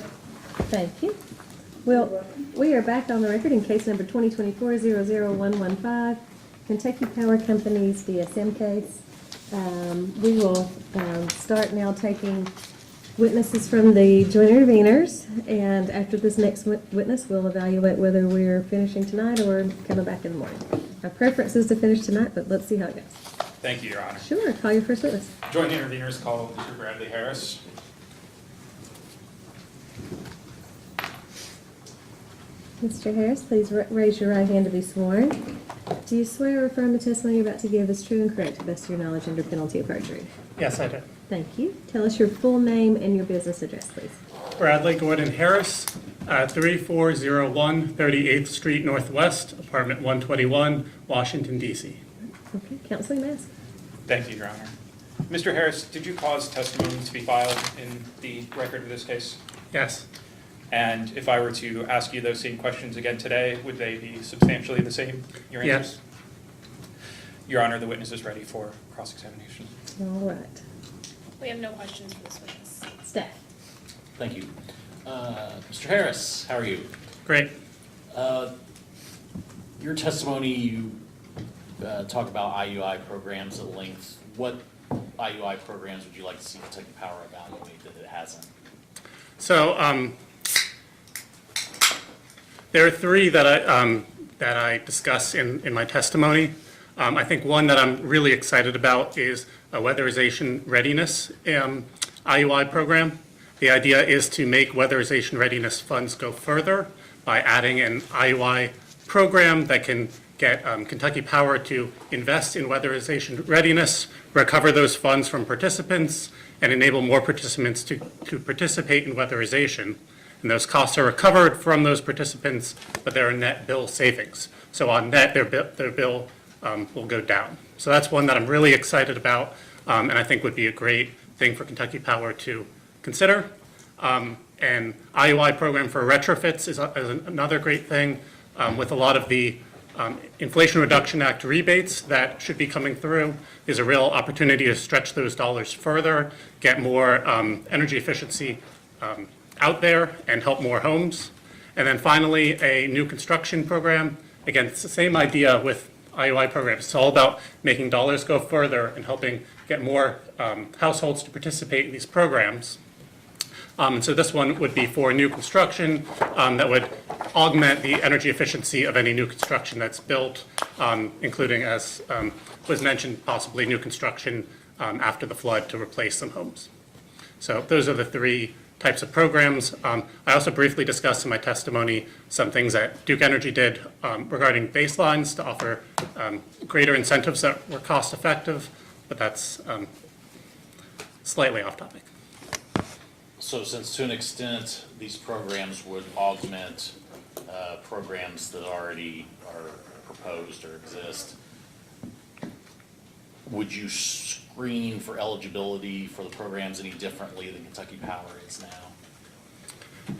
Thank you. Well, we are back on the record in case number 2024-00115, Kentucky Power Company's DSM case. We will start now taking witnesses from the joint interveners, and after this next witness, we'll evaluate whether we're finishing tonight or coming back in the morning. Our preference is to finish tonight, but let's see how it goes. Thank you, Your Honor. Sure, call your first witness. Joint interveners call Mr. Bradley Harris. Mr. Harris, please raise your right hand to be sworn. Do you swear or affirm the testimony you're about to give is true and correct to the best of your knowledge under penalty of perjury? Yes, I do. Thank you. Tell us your full name and your business address, please. Bradley Gordon Harris, 3401 38th Street Northwest, apartment 121, Washington, D.C. Okay, Counselor, you may ask. Thank you, Your Honor. Mr. Harris, did you cause testimony to be filed in the record of this case? Yes. And if I were to ask you those same questions again today, would they be substantially the same, your answers? Yes. Your Honor, the witness is ready for cross-examination. All right. We have no questions for this witness. Staff. Thank you. Mr. Harris, how are you? Great. Your testimony, you talk about IUI programs at length. What IUI programs would you like to see Kentucky Power evaluate that it hasn't? So there are three that I discuss in my testimony. I think one that I'm really excited about is a weatherization readiness IUI program. The idea is to make weatherization readiness funds go further by adding an IUI program that can get Kentucky Power to invest in weatherization readiness, recover those funds from participants, and enable more participants to participate in weatherization. And those costs are recovered from those participants, but there are net bill savings. So on net, their bill will go down. So that's one that I'm really excited about, and I think would be a great thing for Kentucky Power to consider. And IUI program for retrofits is another great thing. With a lot of the Inflation Reduction Act rebates that should be coming through, there's a real opportunity to stretch those dollars further, get more energy efficiency out there, and help more homes. And then finally, a new construction program. Again, it's the same idea with IUI programs. It's all about making dollars go further and helping get more households to participate in these programs. And so this one would be for new construction that would augment the energy efficiency of any new construction that's built, including, as was mentioned, possibly new construction after the flood to replace some homes. So those are the three types of programs. I also briefly discussed in my testimony some things that Duke Energy did regarding baselines to offer greater incentives that were cost effective, but that's slightly off topic. So since to an extent, these programs would augment programs that already are proposed or exist, would you screen for eligibility for the programs any differently than Kentucky Power is now?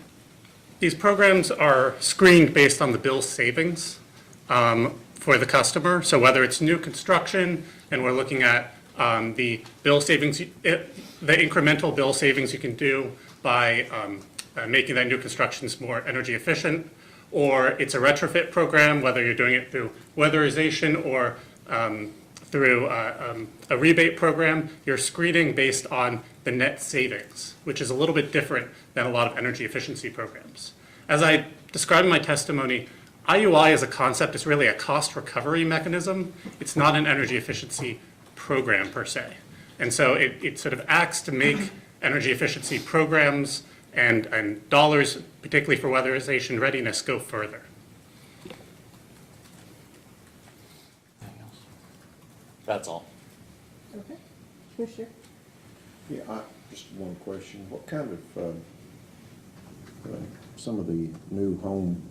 These programs are screened based on the bill savings for the customer. So whether it's new construction, and we're looking at the bill savings, the incremental bill savings you can do by making that new constructions more energy efficient, or it's a retrofit program, whether you're doing it through weatherization or through a rebate program, you're screening based on the net savings, which is a little bit different than a lot of energy efficiency programs. As I described in my testimony, IUI as a concept is really a cost recovery mechanism. It's not an energy efficiency program per se. And so it sort of acts to make energy efficiency programs and dollars, particularly for weatherization readiness, go further. That's all. Okay. Commissioner? Yeah, just one question. What kind of, some of the new home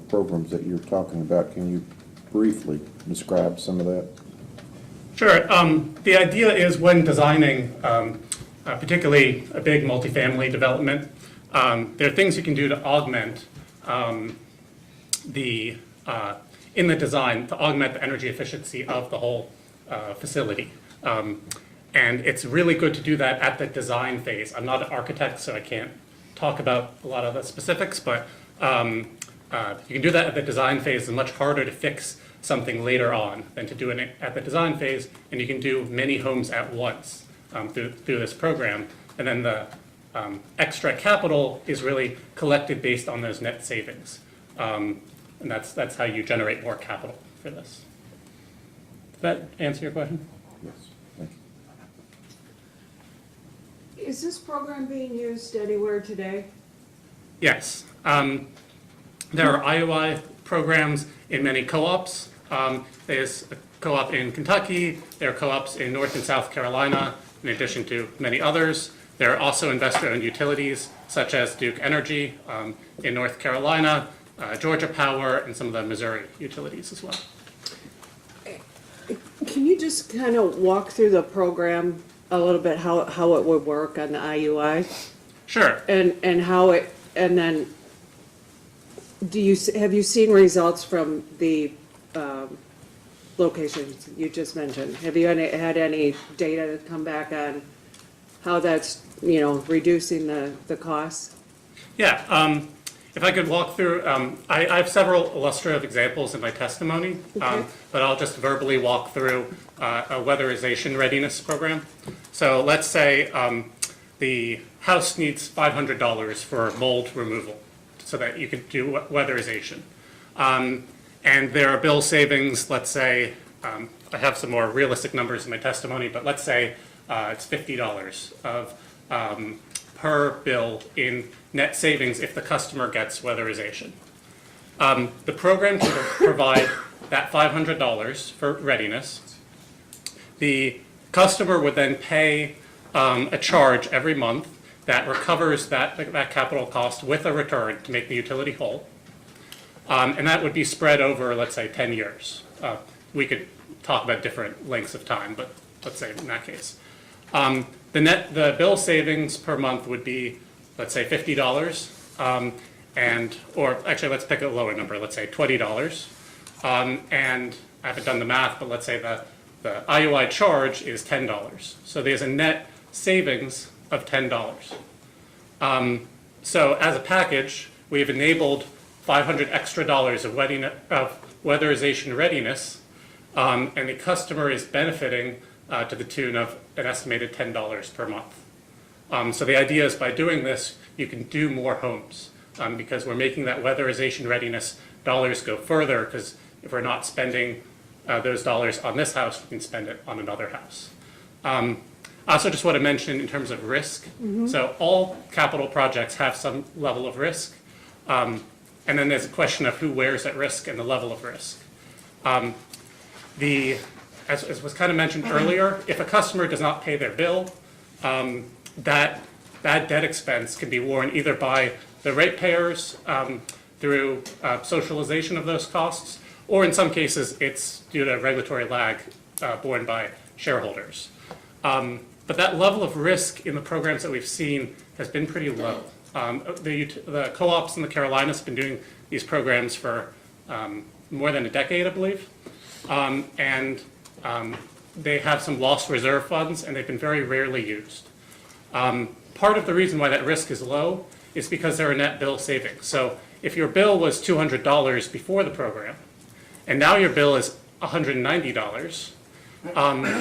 programs that you're talking about, can you briefly describe some of that? Sure. The idea is when designing, particularly a big multifamily development, there are things you can do to augment in the design, to augment the energy efficiency of the whole facility. And it's really good to do that at the design phase. I'm not an architect, so I can't talk about a lot of the specifics, but you can do that at the design phase. It's much harder to fix something later on than to do it at the design phase, and you can do many homes at once through this program. And then the extra capital is really collected based on those net savings. And that's how you generate more capital for this. Does that answer your question? Yes, thank you. Is this program being used anywhere today? Yes. There are IOI programs in many co-ops. There's a co-op in Kentucky. There are co-ops in North and South Carolina, in addition to many others. There are also investor-owned utilities, such as Duke Energy in North Carolina, Georgia Power, and some of the Missouri utilities as well. Can you just kind of walk through the program a little bit, how it would work on the IUI? Sure. And how it, and then, have you seen results from the locations you just mentioned? Have you had any data come back on how that's, reducing the costs? Yeah. If I could walk through, I have several illustrative examples in my testimony, Okay. but I'll just verbally walk through a weatherization readiness program. So let's say the house needs $500 for mold removal so that you can do weatherization. And there are bill savings, let's say, I have some more realistic numbers in my testimony, but let's say it's $50 of per bill in net savings if the customer gets weatherization. The program can provide that $500 for readiness. The customer would then pay a charge every month that recovers that capital cost with a return to make the utility whole. And that would be spread over, let's say, 10 years. We could talk about different lengths of time, but let's say in that case. The bill savings per month would be, let's say, $50, or actually, let's pick a lower number, let's say $20. And I haven't done the math, but let's say the IUI charge is $10. So there's a net savings of $10. So as a package, we have enabled $500 extra of weatherization readiness, and the customer is benefiting to the tune of an estimated $10 per month. So the idea is by doing this, you can do more homes because we're making that weatherization readiness dollars go further, because if we're not spending those dollars on this house, we can spend it on another house. I also just want to mention in terms of risk, so all capital projects have some level of risk, and then there's a question of who wears that risk and the level of risk. As was kind of mentioned earlier, if a customer does not pay their bill, that bad debt expense can be borne either by the ratepayers through socialization of those costs, or in some cases, it's due to regulatory lag borne by shareholders. But that level of risk in the programs that we've seen has been pretty low. The co-ops in the Carolinas have been doing these programs for more than a decade, I believe. And they have some lost reserve funds, and they've been very rarely used. Part of the reason why that risk is low is because there are net bill savings. So if your bill was $200 before the program, and now your bill is $190,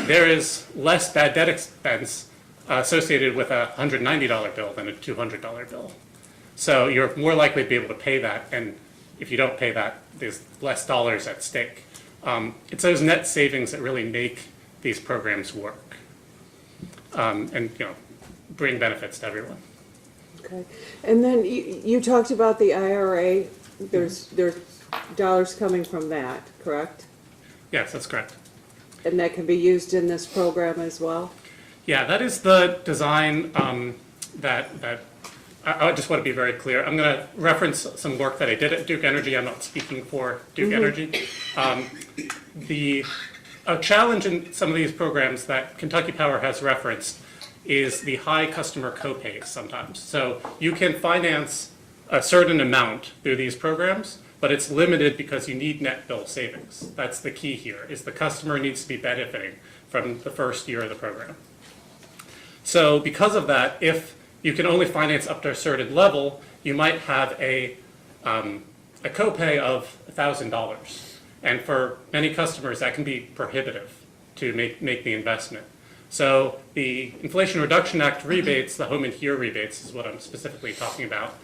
there is less bad debt expense associated with a $190 bill than a $200 bill. So you're more likely to be able to pay that, and if you don't pay that, there's less dollars at stake. It's those net savings that really make these programs work, and bring benefits to everyone. Okay. And then you talked about the IRA. There's dollars coming from that, correct? Yes, that's correct. And that can be used in this program as well? Yeah, that is the design that I just want to be very clear. I'm going to reference some work that I did at Duke Energy. I'm not speaking for Duke Energy. A challenge in some of these programs that Kentucky Power has referenced is the high customer copays sometimes. So you can finance a certain amount through these programs, but it's limited because you need net bill savings. That's the key here, is the customer needs to be benefiting from the first year of the program. So because of that, if you can only finance up to a certain level, you might have a copay of $1,000. And for many customers, that can be prohibitive to make the investment. So the Inflation Reduction Act rebates, the home and here rebates is what I'm specifically talking about,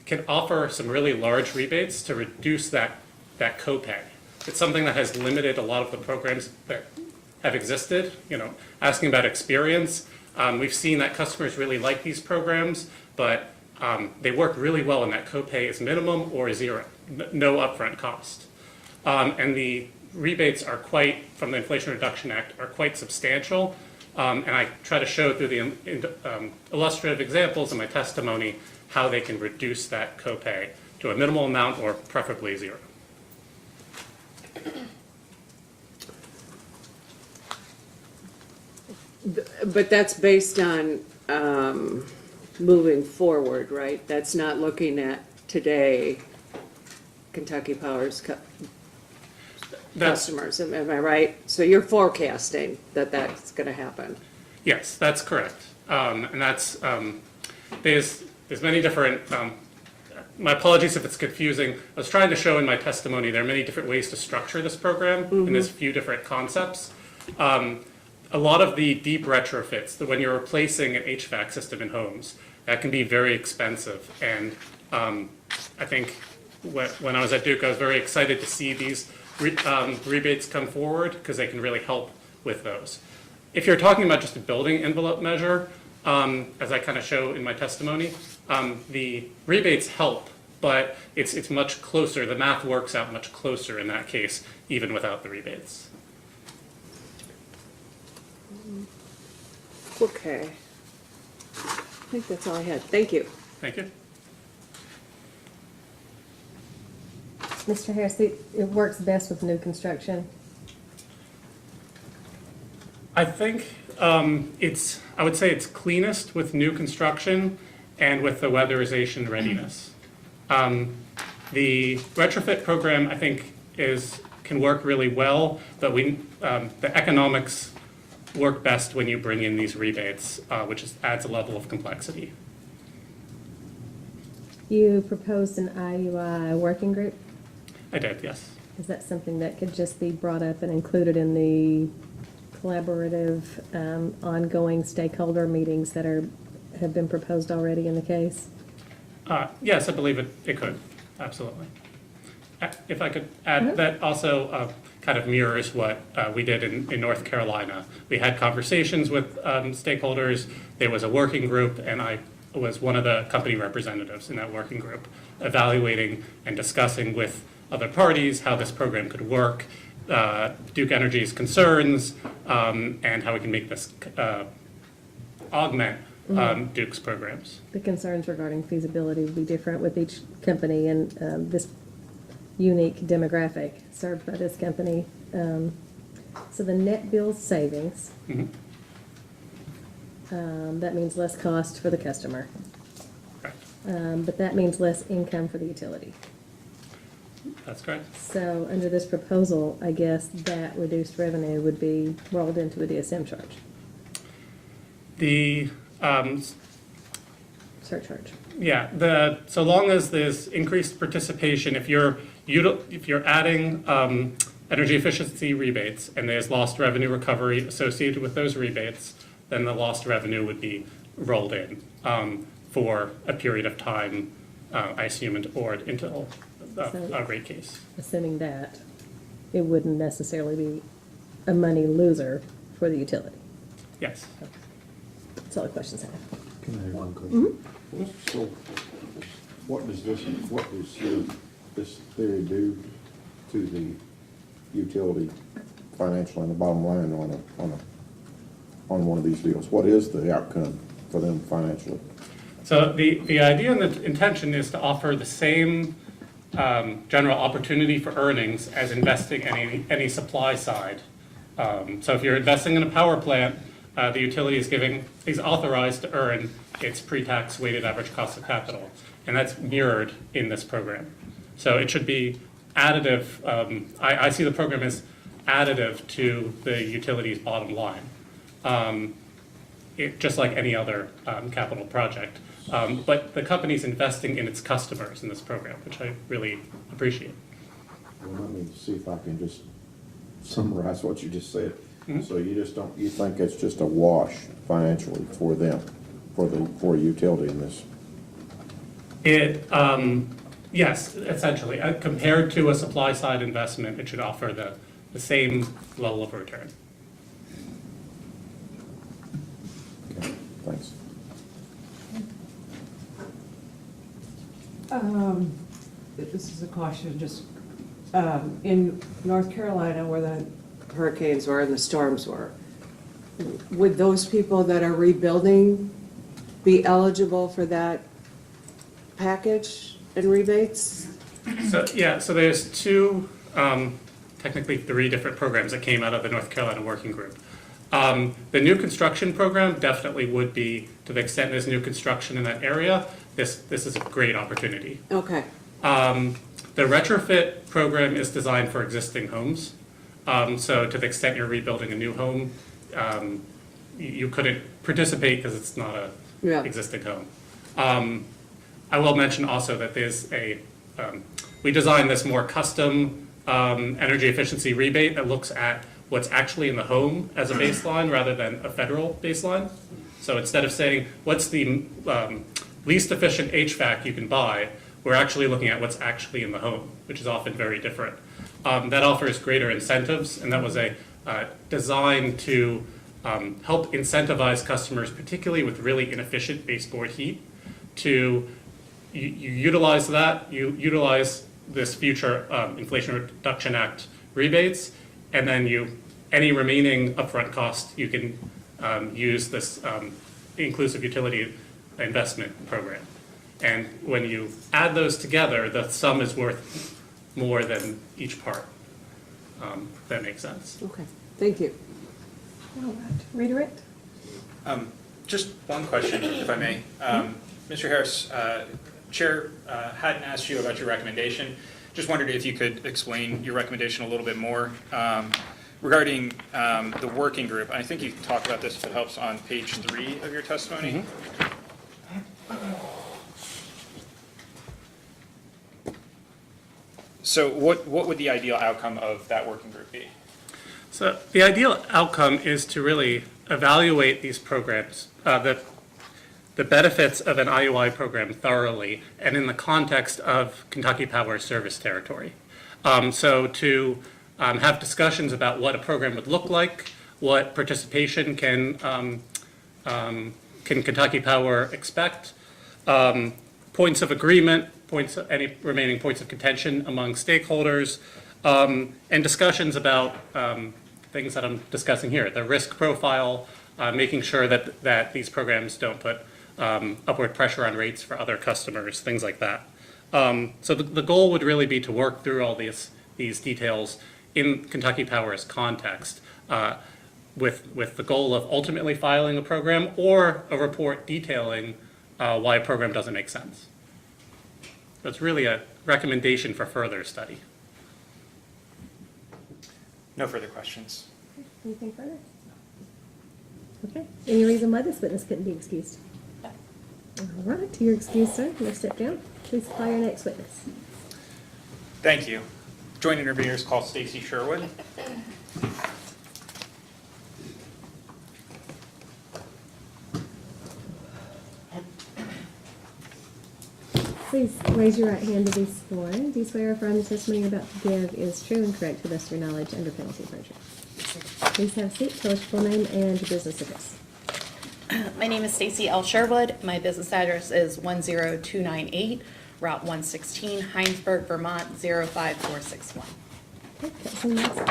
can offer some really large rebates to reduce that copay. It's something that has limited a lot of the programs that have existed. Asking about experience, we've seen that customers really like these programs, but they work really well and that copay is minimum or zero, no upfront cost. And the rebates are from the Inflation Reduction Act, are quite substantial. And I try to show through the illustrative examples in my testimony how they can reduce that copay to a minimal amount or preferably zero. But that's based on moving forward, right? That's not looking at today Kentucky Power's customers, am I right? So you're forecasting that that's going to happen? Yes, that's correct. And that's, there's many different, my apologies if it's confusing. I was trying to show in my testimony there are many different ways to structure this program, and there's a few different concepts. A lot of the deep retrofits, when you're replacing an HVAC system in homes, that can be very expensive. And I think when I was at Duke, I was very excited to see these rebates come forward because they can really help with those. If you're talking about just a building envelope measure, as I kind of show in my testimony, the rebates help, but it's much closer. The math works out much closer in that case, even without the rebates. Okay. I think that's all I had. Thank you. Thank you. Mr. Harris, it works best with new construction. I think I would say it's cleanest with new construction and with the weatherization readiness. The retrofit program, I think, can work really well, but the economics work best when you bring in these rebates, which adds a level of complexity. You proposed an IUI working group. I did, yes. Is that something that could just be brought up and included in the collaborative, ongoing stakeholder meetings that have been proposed already in the case? Yes, I believe it could, absolutely. If I could add, that also kind of mirrors what we did in North Carolina. We had conversations with stakeholders. There was a working group, and I was one of the company representatives in that working group, evaluating and discussing with other parties how this program could work, Duke Energy's concerns, and how we can make this augment Duke's programs. The concerns regarding feasibility would be different with each company and this unique demographic served by this company. So the net bill savings, that means less cost for the customer. Correct. But that means less income for the utility. That's correct. So under this proposal, I guess that reduced revenue would be rolled into a DSM charge, The surcharge. Yeah, so long as there's increased participation, if you're adding energy efficiency rebates and there's lost revenue recovery associated with those rebates, then the lost revenue would be rolled in for a period of time, I assume, until a rate case. Assuming that, it wouldn't necessarily be a money loser for the utility. Yes. That's all the questions I have. Can I have one question? So, what does this theory do to the utility financially and the bottom line on one of these deals? What is the outcome for them financially? So the idea and the intention is to offer the same general opportunity for earnings as investing any supply side. So if you're investing in a power plant, the utility is authorized to earn its pre-tax weighted average cost of capital, and that's mirrored in this program. So it should be additive. I see the program as additive to the utility's bottom line. just like any other capital project. But the company's investing in its customers in this program, which I really appreciate. Well, let me see if I can just summarize what you just said. Mhm. So you just don't, you think it's just a wash financially for them, for a utility in this? Yes, essentially. Compared to a supply side investment, it should offer the same level of return. Okay, thanks. This is a question, just, in North Carolina where the Hurricanes were and the storms were, would those people that are rebuilding be eligible for that package and rebates? So, yeah, so there's two, technically three different programs that came out of the North Carolina Working Group. The new construction program definitely would be, to the extent there's new construction in that area, this is a great opportunity. Okay, The retrofit program is designed for existing homes. So to the extent you're rebuilding a new home, you couldn't participate because it's not a Yeah. existing home. I will mention also that we designed this more custom energy efficiency rebate that looks at what's actually in the home as a baseline rather than a federal baseline. So instead of saying, what's the least efficient HVAC you can buy, we're actually looking at what's actually in the home, which is often very different. That offers greater incentives, and that was designed to help incentivize customers, particularly with really inefficient baseboard heat, to you utilize that, you utilize this future Inflation Reduction Act rebates, and then any remaining upfront cost, you can use this inclusive utility investment program. And when you add those together, the sum is worth more than each part. That makes sense. okay, thank you. All right, redirect. Just one question, if I may. Mr. Harris, Chair hadn't asked you about your recommendation. Just wondered if you could explain your recommendation a little bit more regarding the working group. I think you talked about this, if it helps, on page 3 of your testimony. So what would the ideal outcome of that working group be? So the ideal outcome is to really evaluate these programs, the benefits of an IUI program thoroughly and in the context of Kentucky Power service territory. So to have discussions about what a program would look like, what participation can Kentucky Power expect, points of agreement, any remaining points of contention among stakeholders, and discussions about things that I'm discussing here, the risk profile, making sure that these programs don't put upward pressure on rates for other customers, things like that. So the goal would really be to work through all these details in Kentucky Power's context, with the goal of ultimately filing a program or a report detailing why a program doesn't make sense. So it's really a recommendation for further study. No further questions. Anything further? Okay, any reason why this witness couldn't be excused? No. All right, you're excused, sir. You'll step down. Please call your next witness. Thank you. Joint interveners call Stacy Sherwood. Please raise your right hand to be sworn. Do you swear or affirm the testimony you're about to give is true and correct to the best of your knowledge under penalty of perjury? Please have a seat. Tell us your full name and your business address. My name is Stacy L. Sherwood. My business address is 10298 Route 116, Heinsberg, Vermont, 05461. Okay, Councilman Nelson.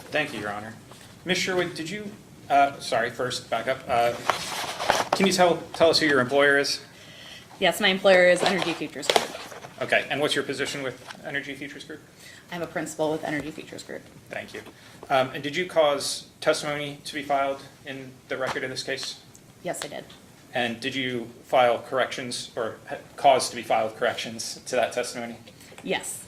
Thank you, Your Honor. Ms. Sherwood, did you, first, back up. Can you tell us who your employer is? Yes, my employer is Energy Futures Group. Okay, and what's your position with Energy Futures Group? I'm a principal with Energy Futures Group. Thank you. And did you cause testimony to be filed in the record in this case? Yes, I did. And did you file corrections or cause to be filed corrections to that testimony? Yes.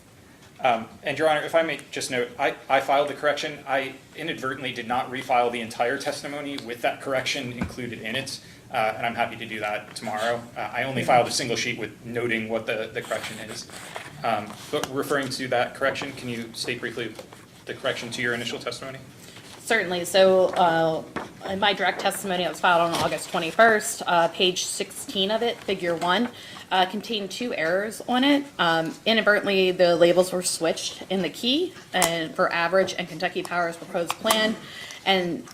And Your Honor, if I may just note, I filed the correction. I inadvertently did not refile the entire testimony with that correction included in it, and I'm happy to do that tomorrow. I only filed a single sheet with noting what the correction is. But referring to that correction, can you state briefly the correction to your initial testimony? Certainly. So in my direct testimony that was filed on August 21st, page 16 of it, figure 1, contained 2 errors on it. Inadvertently, the labels were switched in the key and for average and Kentucky Power's proposed plan, and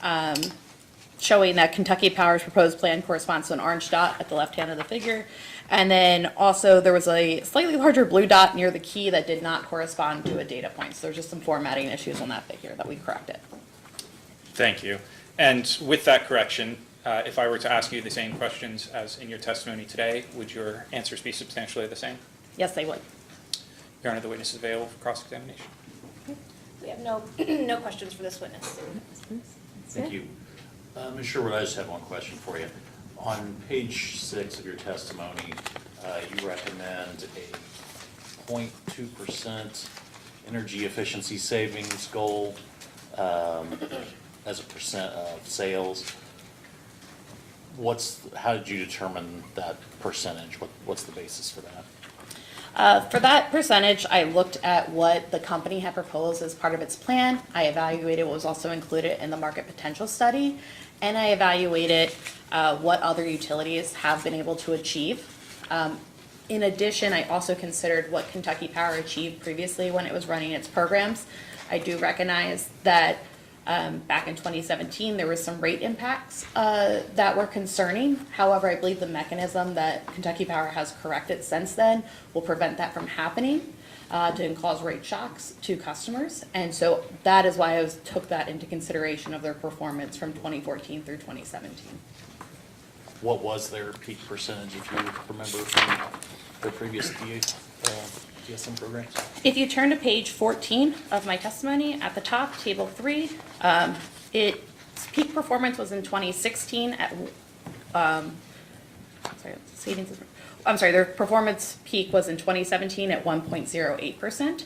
showing that Kentucky Power's proposed plan corresponds to an orange dot at the left hand of the figure. And then also there was a slightly larger blue dot near the key that did not correspond to a data point. So there's just some formatting issues on that figure that we corrected. Thank you. And with that correction, if I were to ask you the same questions as in your testimony today, would your answers be substantially the same? Yes, they would. Your Honor, the witness is available for cross-examination. We have no, no questions for this witness. Thank you. Ms. Sherwood, I just have one question for you. On page 6 of your testimony, you recommend a 0.2% energy efficiency savings goal as a percent of sales. How did you determine that percentage? What's the basis for that? For that percentage, I looked at what the company had proposed as part of its plan. I evaluated what was also included in the market potential study, and I evaluated what other utilities have been able to achieve. In addition, I also considered what Kentucky Power achieved previously when it was running its programs. I do recognize that back in 2017, there were some rate impacts that were concerning. However, I believe the mechanism that Kentucky Power has corrected since then will prevent that from happening to cause rate shocks to customers. And so that is why I took that into consideration of their performance from 2014 through 2017. What was their peak percentage, if you remember, from their previous DSM programs? If you turn to page 14 of my testimony, at the top, table 3, its peak performance was in 2016 at, their performance peak was in 2017 at 1.08%.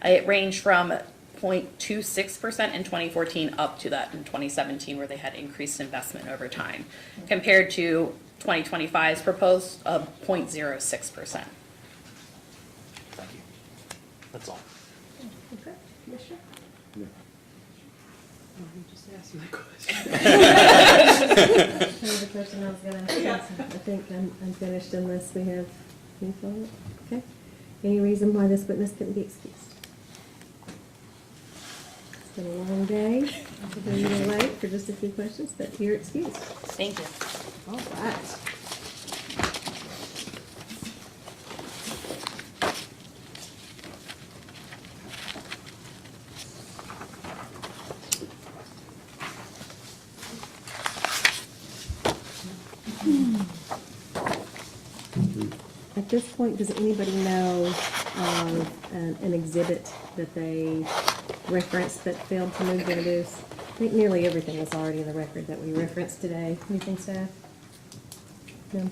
It ranged from 0.26% in 2014 up to that in 2017, where they had increased investment over time, compared to 2025's proposed of 0.06%. Thank you. That's all. Okay, Commissioner? Just ask you a question. That was the question I was gonna ask. I think I'm finished unless we have any follow-up. Okay. Any reason why this witness couldn't be excused? It's been a long day. We're gonna wait for just a few questions, but you're excused. Thank you. All right. At this point, does anybody know of an exhibit that they referenced that failed to move to introduce? I think nearly everything is already in the record that we referenced today. Anything, staff? No?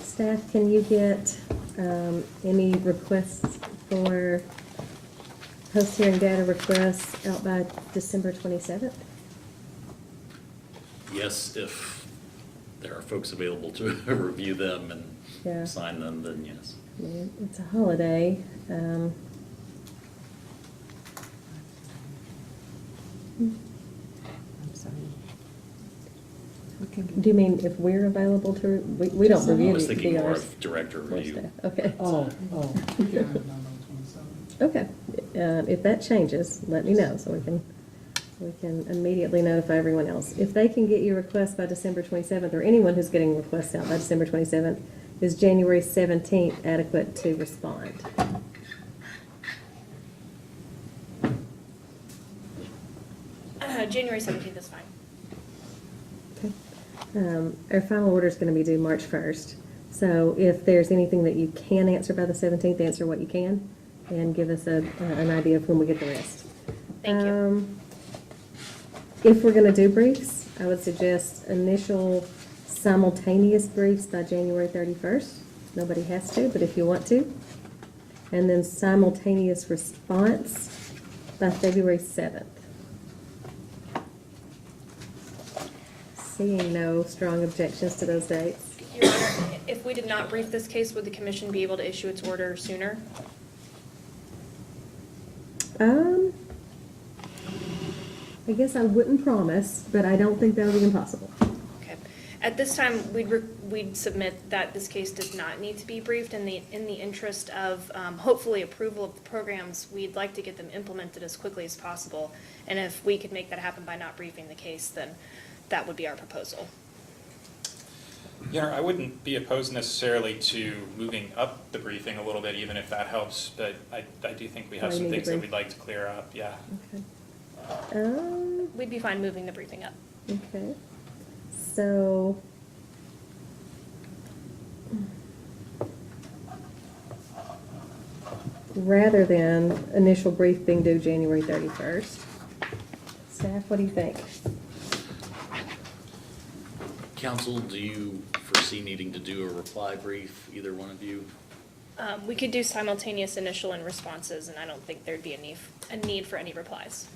Staff, can you get any requests for post-hearing data requests out by December 27th? Yes, if there are folks available to review them Yeah. and sign them, then yes. I mean, it's a holiday. I'm sorry. We can Do you mean if we're available to, we don't I review was thinking more DRs of director for review. staff. Okay. Oh. Okay. If that changes, let me know so we can immediately notify everyone else. If they can get your request by December 27th, or anyone who's getting requests out by December 27th, is January 17th adequate to respond? January 17th is fine. Okay. Our final order is going to be due March 1st. So if there's anything that you can answer by the 17th, answer what you can and give us an idea of when we get the rest. Thank you. If we're gonna do briefs, I would suggest initial simultaneous briefs by January 31st. Nobody has to, but if you want to. And then simultaneous response by February 7th. Seeing no strong objections to those dates. Your Honor, if we did not brief this case, would the commission be able to issue its order sooner? I guess I wouldn't promise, but I don't think that would be impossible. Okay. At this time, we'd submit that this case does not need to be briefed. In the interest of hopefully approval of the programs, we'd like to get them implemented as quickly as possible. And if we could make that happen by not briefing the case, then that would be our proposal. I wouldn't be opposed necessarily to moving up the briefing a little bit, even if that helps, but I do think we have Oh, you some need to things that brief. we'd like to clear up, yeah. Okay. We'd be fine moving the briefing up. Okay. So. Rather than initial brief being due January 31st. Staff, what do you think? Council, do you foresee needing to do a reply brief, either one of you? We could do simultaneous initial and responses, and I don't think there'd be a need for any replies.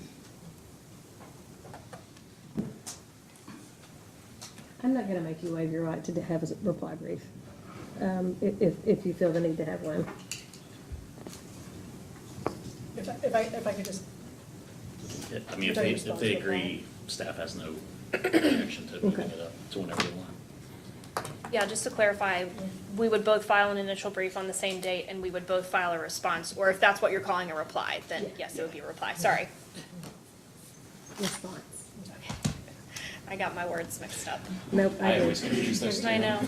I'm not gonna make you waive your right to have a reply brief, if you feel the need to have one. If I could just, I mean, if they agree, staff has no objection to moving it up to whenever they want. Yeah, just to clarify, we would both file an initial brief on the same date, and we would both file a response, or if that's what you're calling a reply, then yes, it would be a reply. Sorry. Response. I got my words mixed up. Nope, I I always did. confuse those two. I know.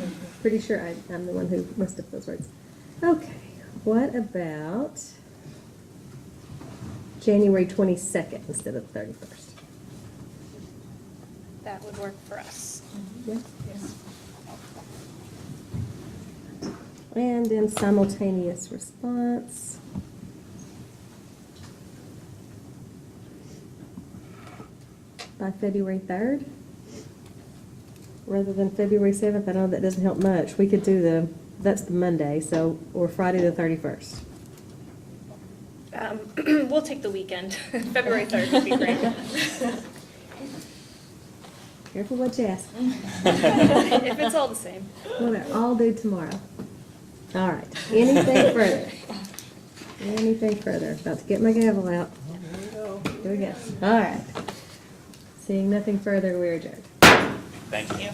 Pretty sure I'm the one who messed up those words. Okay, what about January 22nd instead of the 31st? That would work for us. Yeah? And then simultaneous response. By February 3rd? Rather than February 7th, I know that doesn't help much. We could do that's the Monday, so, or Friday the 31st. We'll take the weekend. February 3rd would be great. Careful what you ask. If it's all the same. Well, they're all due tomorrow. All right, anything further? Anything further? About to get my gavel out. Here we go. All right. Seeing nothing further, we're adjourned. Thank you.